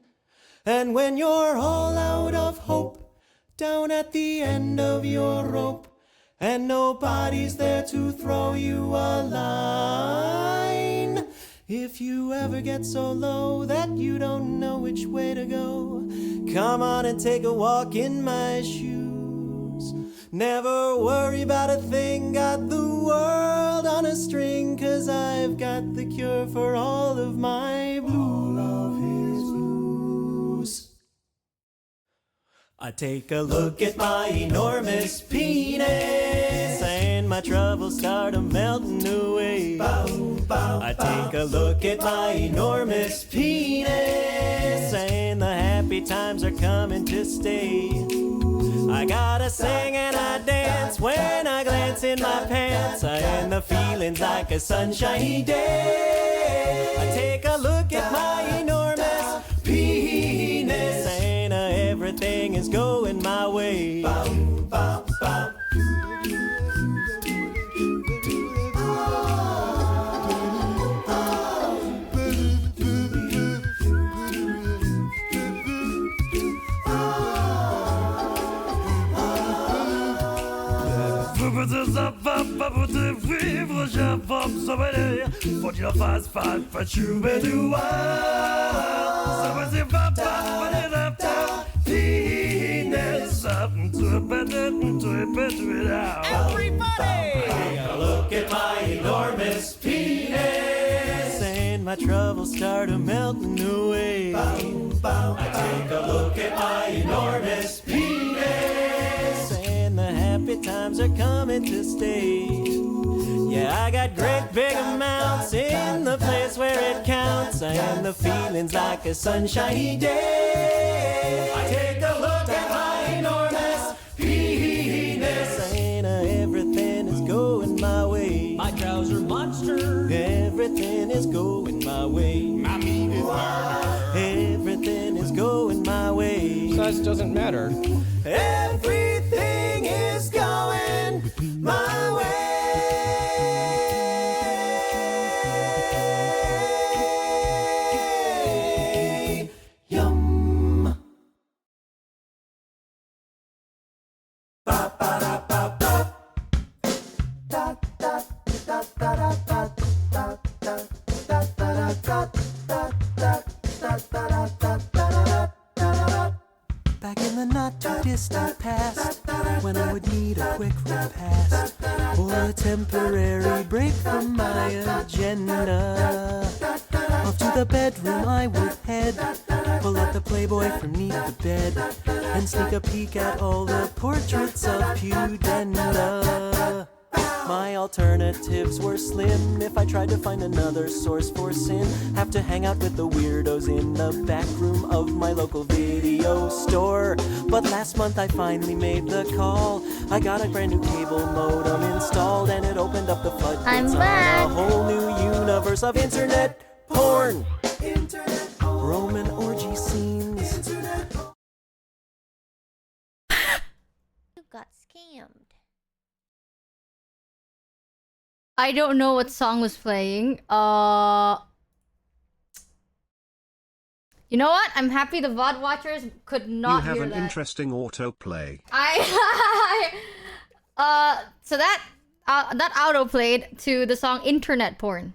And when you're all out of hope, down at the end of your rope, and nobody's there to throw you a line, If you ever get so low that you don't know which way to go, come on and take a walk in my shoes. Never worry about a thing, got the world on a string, 'cause I've got the cure for all of my blues. I take a look at my enormous penis, and my troubles start melting away. I take a look at my enormous penis, and the happy times are coming to stay. I gotta sing and I dance when I glance in my pants, and the feeling's like a sunshiny day. I take a look at my enormous penis, and everything is going my way. Vivre, j'informe son bonheur. Faut qu'il en fasse pas, pas chouber du wild. Ça va c'est pas penis up to it out. Everybody! Take a look at my enormous penis, and my troubles start melting away. I take a look at my enormous penis, and the happy times are coming to stay. Yeah, I got great big amounts in the place where it counts, and the feeling's like a sunshiny day. I take a look at my enormous penis, and everything is going my way. My trouser monster. Everything is going my way. My meat is burner. Everything is going my way. Size doesn't matter. Everything is going my way. Yum. Ba ba da ba ba. Da da da da da da da da da da da da da. Back in the not too distant past, when I would need a quick repast or a temporary break from my agenda, off to the bedroom I would head, pull out the Playboy from neath the bed, and sneak a peek at all the portraits of pudenda. My alternatives were slim. If I tried to find another source for sin, have to hang out with the weirdos in the back room of my local video store. But last month I finally made the call. I got a brand new cable modem installed, and it opened up the floodgates on a whole new universe of internet porn. Roman orgy scenes. You got scammed. I don't know what song was playing. You know what? I'm happy the VOD watchers could not hear that. You have an that. interesting autoplay. So that auto played to the song Internet Porn.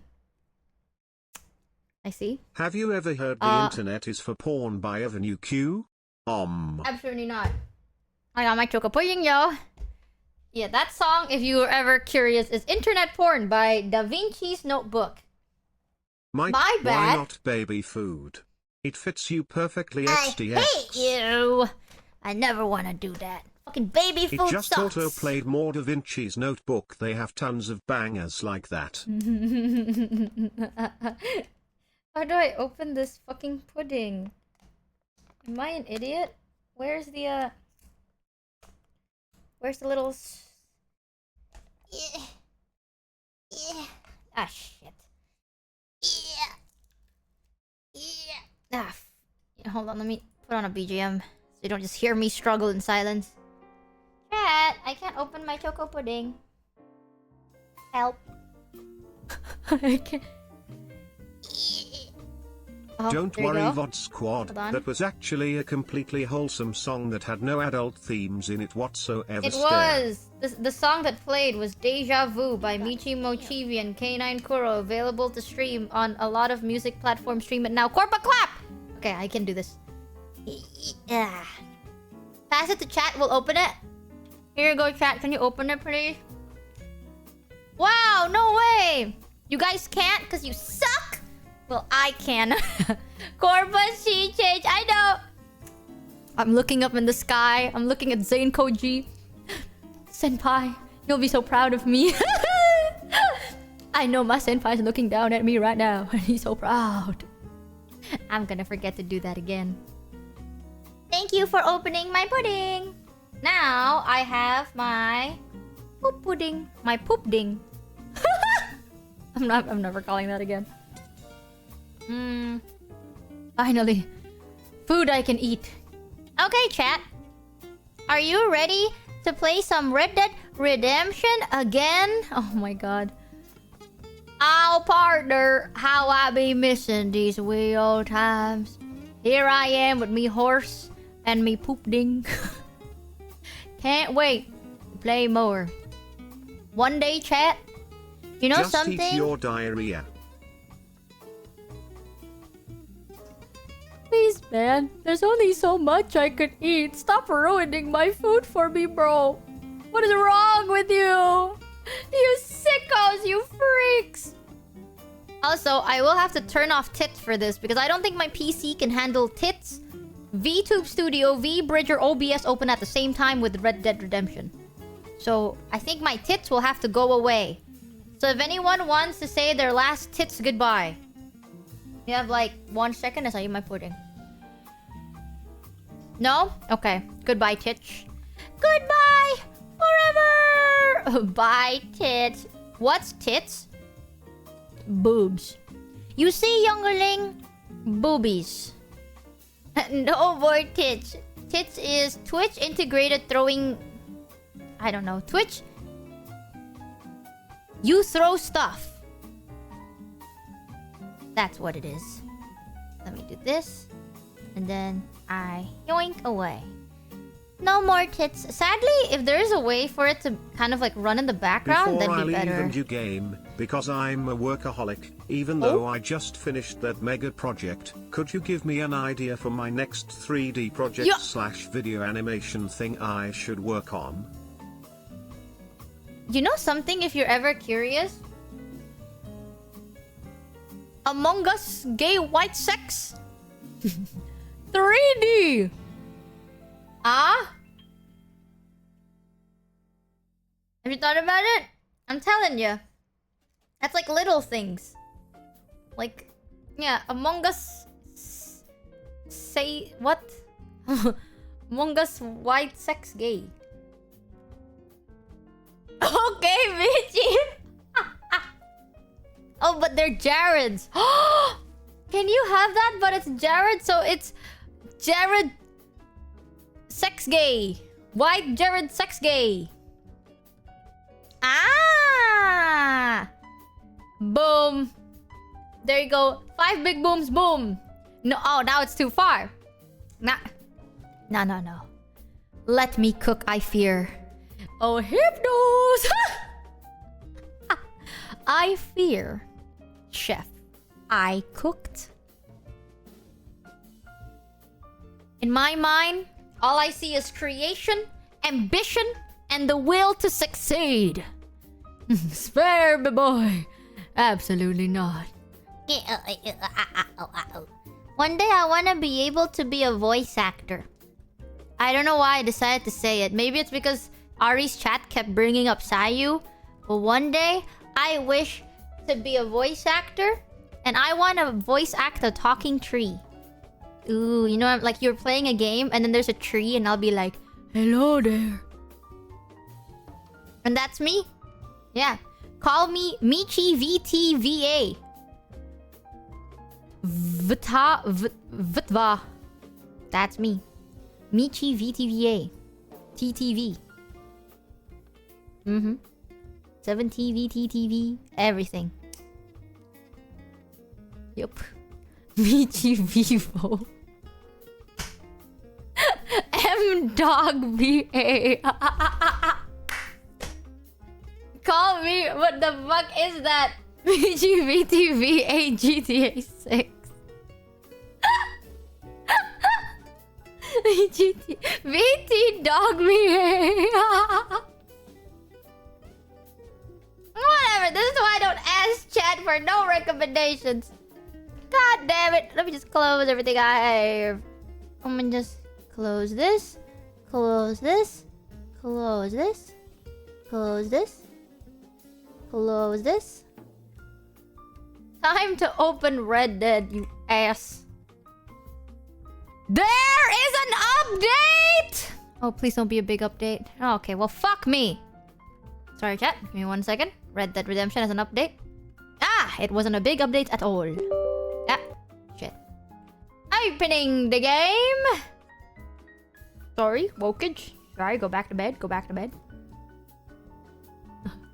I see. Have you ever heard The Internet is for Porn by Avenue Q? Absolutely not. I got my choco pudding, yo. Yeah, that song, if you were ever curious, is Internet Porn by Da Vinci's Notebook. My bad. Why not baby food? It fits you perfectly, XDX. I hate you. I never want to do that. Fucking baby food It just sucks. auto-played more Da Vinci's Notebook. They have tons of bangers like that. How do I open this fucking pudding? Am I an idiot? Where's the little... Yeah. Ah, shit. Yeah. Ah, hold on, let me put on a BGM so you don't just hear me struggle in silence. Chat, I can't open my choco pudding. Help. I can't. Don't there you worry, go. VOD Squad. Hold on. That was actually a completely wholesome song that had no adult themes in it whatsoever. It was. The song that played was Deja Vu by Michimochievee and K9 Kuro, available to stream on a lot of music platforms. Stream it now. Corpa clap! Okay, I can do this. Yeah. Pass it to chat, we'll open it. Here you go, chat. Can you open it, please? Wow, no way! You guys can't because you suck? Well, I can. Corpa, she changed. I know. I'm looking up in the sky. I'm looking at Zane Koji. Senpai, you'll be so proud of me. I know my senpai is looking down at me right now, and he's so proud. I'm gonna forget to do that again. Thank you for opening my pudding. Now I have my poop pudding. My poop ding. I'm never calling that again. Finally, food I can eat. Okay, chat. Are you ready to play some Red Dead Redemption again? Oh my god. Oh, partner, how I be missing these wee old times. Here I am with me horse and me poop ding. Can't wait to play more. One day, chat. You know Just something? eat your diarrhea. Please, man. There's only so much I could eat. Stop ruining my food for me, bro. What is wrong with you? You sickos, you freaks. Also, I will have to turn off tits for this because I don't think my PC can handle tits. VTube Studio, VBridge, or OBS open at the same time with Red Dead Redemption. So, I think my tits will have to go away. So if anyone wants to say their last tits goodbye, you have like 1 second as I eat my pudding. No? Okay. Goodbye, tits. Goodbye! Forever! Bye, tits. What's tits? Boobs. You see, youngerling? Boobies. No more tits. Tits is Twitch integrated throwing... I don't know. Twitch? You throw stuff. That's what it is. Let me do this. And then I yoink away. No more tits. Sadly, if there is a way for it to kind of like run in the background, Before I that'd be leave better. and you game, because I'm a workaholic, even though I just finished that mega project, could you give me an idea for my next 3D project slash video animation thing I should work on? You know something, if you're ever curious? Among Us gay white sex 3D. Ah? Have you thought about it? I'm telling you. That's like little things. Like, yeah, Among Us say what? Among Us white sex gay. Okay, Michi. Oh, but they're Jared's. Can you have that? But it's Jared, so it's Jared sex gay. White Jared sex gay. Ah! Boom. There you go. 5 big booms, boom. No, oh, now it's too far. No. Let me cook, I fear. Oh, hypnos! I fear. Chef, I cooked. In my mind, all I see is creation, ambition, and the will to succeed. Spare me, boy. Absolutely not. One day I want to be able to be a voice actor. I don't know why I decided to say it. Maybe it's because Ari's chat kept bringing up Sayu. But one day, I wish to be a voice actor. And I want to voice act a talking tree. Ooh, you know, like you're playing a game and then there's a tree and I'll be like, hello there. And that's me. Yeah. Call me michivee. Vtva. That's me. michivee. TTV. 7TV, TTV, everything. Yup. Michimochievee. M-Dog-B-A. Call me. What the fuck is that? VGVTV8 GTA 6. VT dog me. Whatever. This is why I don't ask chat for no recommendations. God damn it. Let me just close everything I have. I'm gonna just close this. Close this. Close this. Close this. Close this. Time to open Red Dead, you ass. There is an update! Oh, please don't be a big update. Oh, okay, well, fuck me. Sorry, chat. Give me 1 second. Red Dead Redemption has an update. Ah, it wasn't a big update at all. Ah, shit. Opening the game. Sorry, wokage. Sorry, go back to bed. Go back to bed.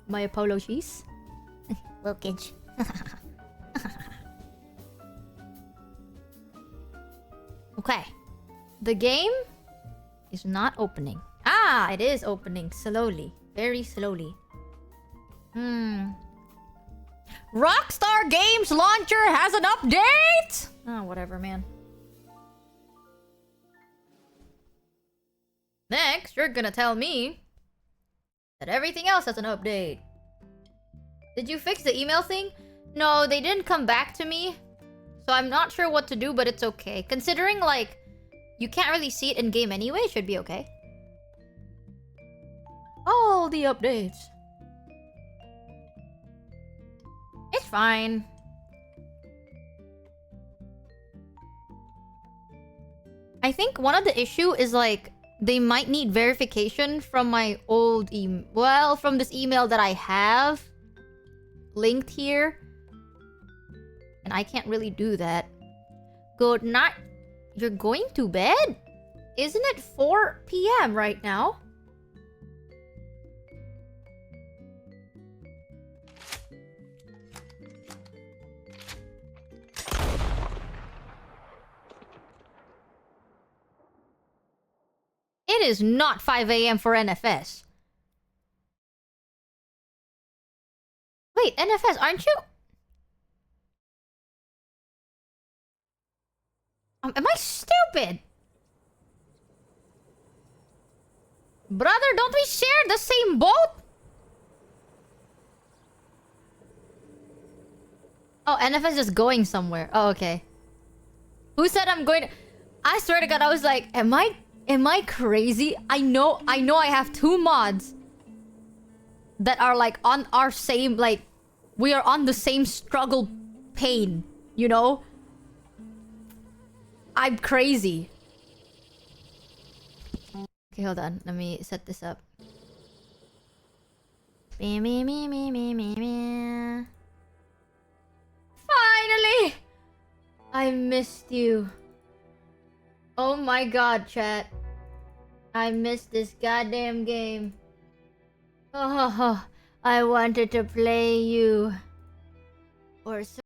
My apologies. Wokage. Okay. The game is not opening. Ah, it is opening slowly. Very slowly. Rockstar Games Launcher has an update! Oh, whatever, man. Next, you're gonna tell me that everything else has an update. Did you fix the email thing? No, they didn't come back to me. So I'm not sure what to do, but it's okay. Considering, like, you can't really see it in-game anyway, it should be okay. All the updates. It's fine. I think one of the issue is, like, they might need verification from my old email. Well, from this email that I have linked here. And I can't really do that. Good night. You're going to bed? Isn't it 4 p.m. right now? It is not 5 a.m. for NFS. Wait, NFS, aren't you? Am I stupid? Brother, don't we share the same boat? Oh, NFS is just going somewhere. Oh, okay. Who said I'm going to... I swear to God, I was like, am I crazy? I know I have 2 mods that are like on our same, like, we are on the same struggle pain, you know? I'm crazy. Okay, hold on. Let me set this up. Finally! I missed you. Oh my god, chat. I missed this goddamn game. Oh, I wanted to play you. Or so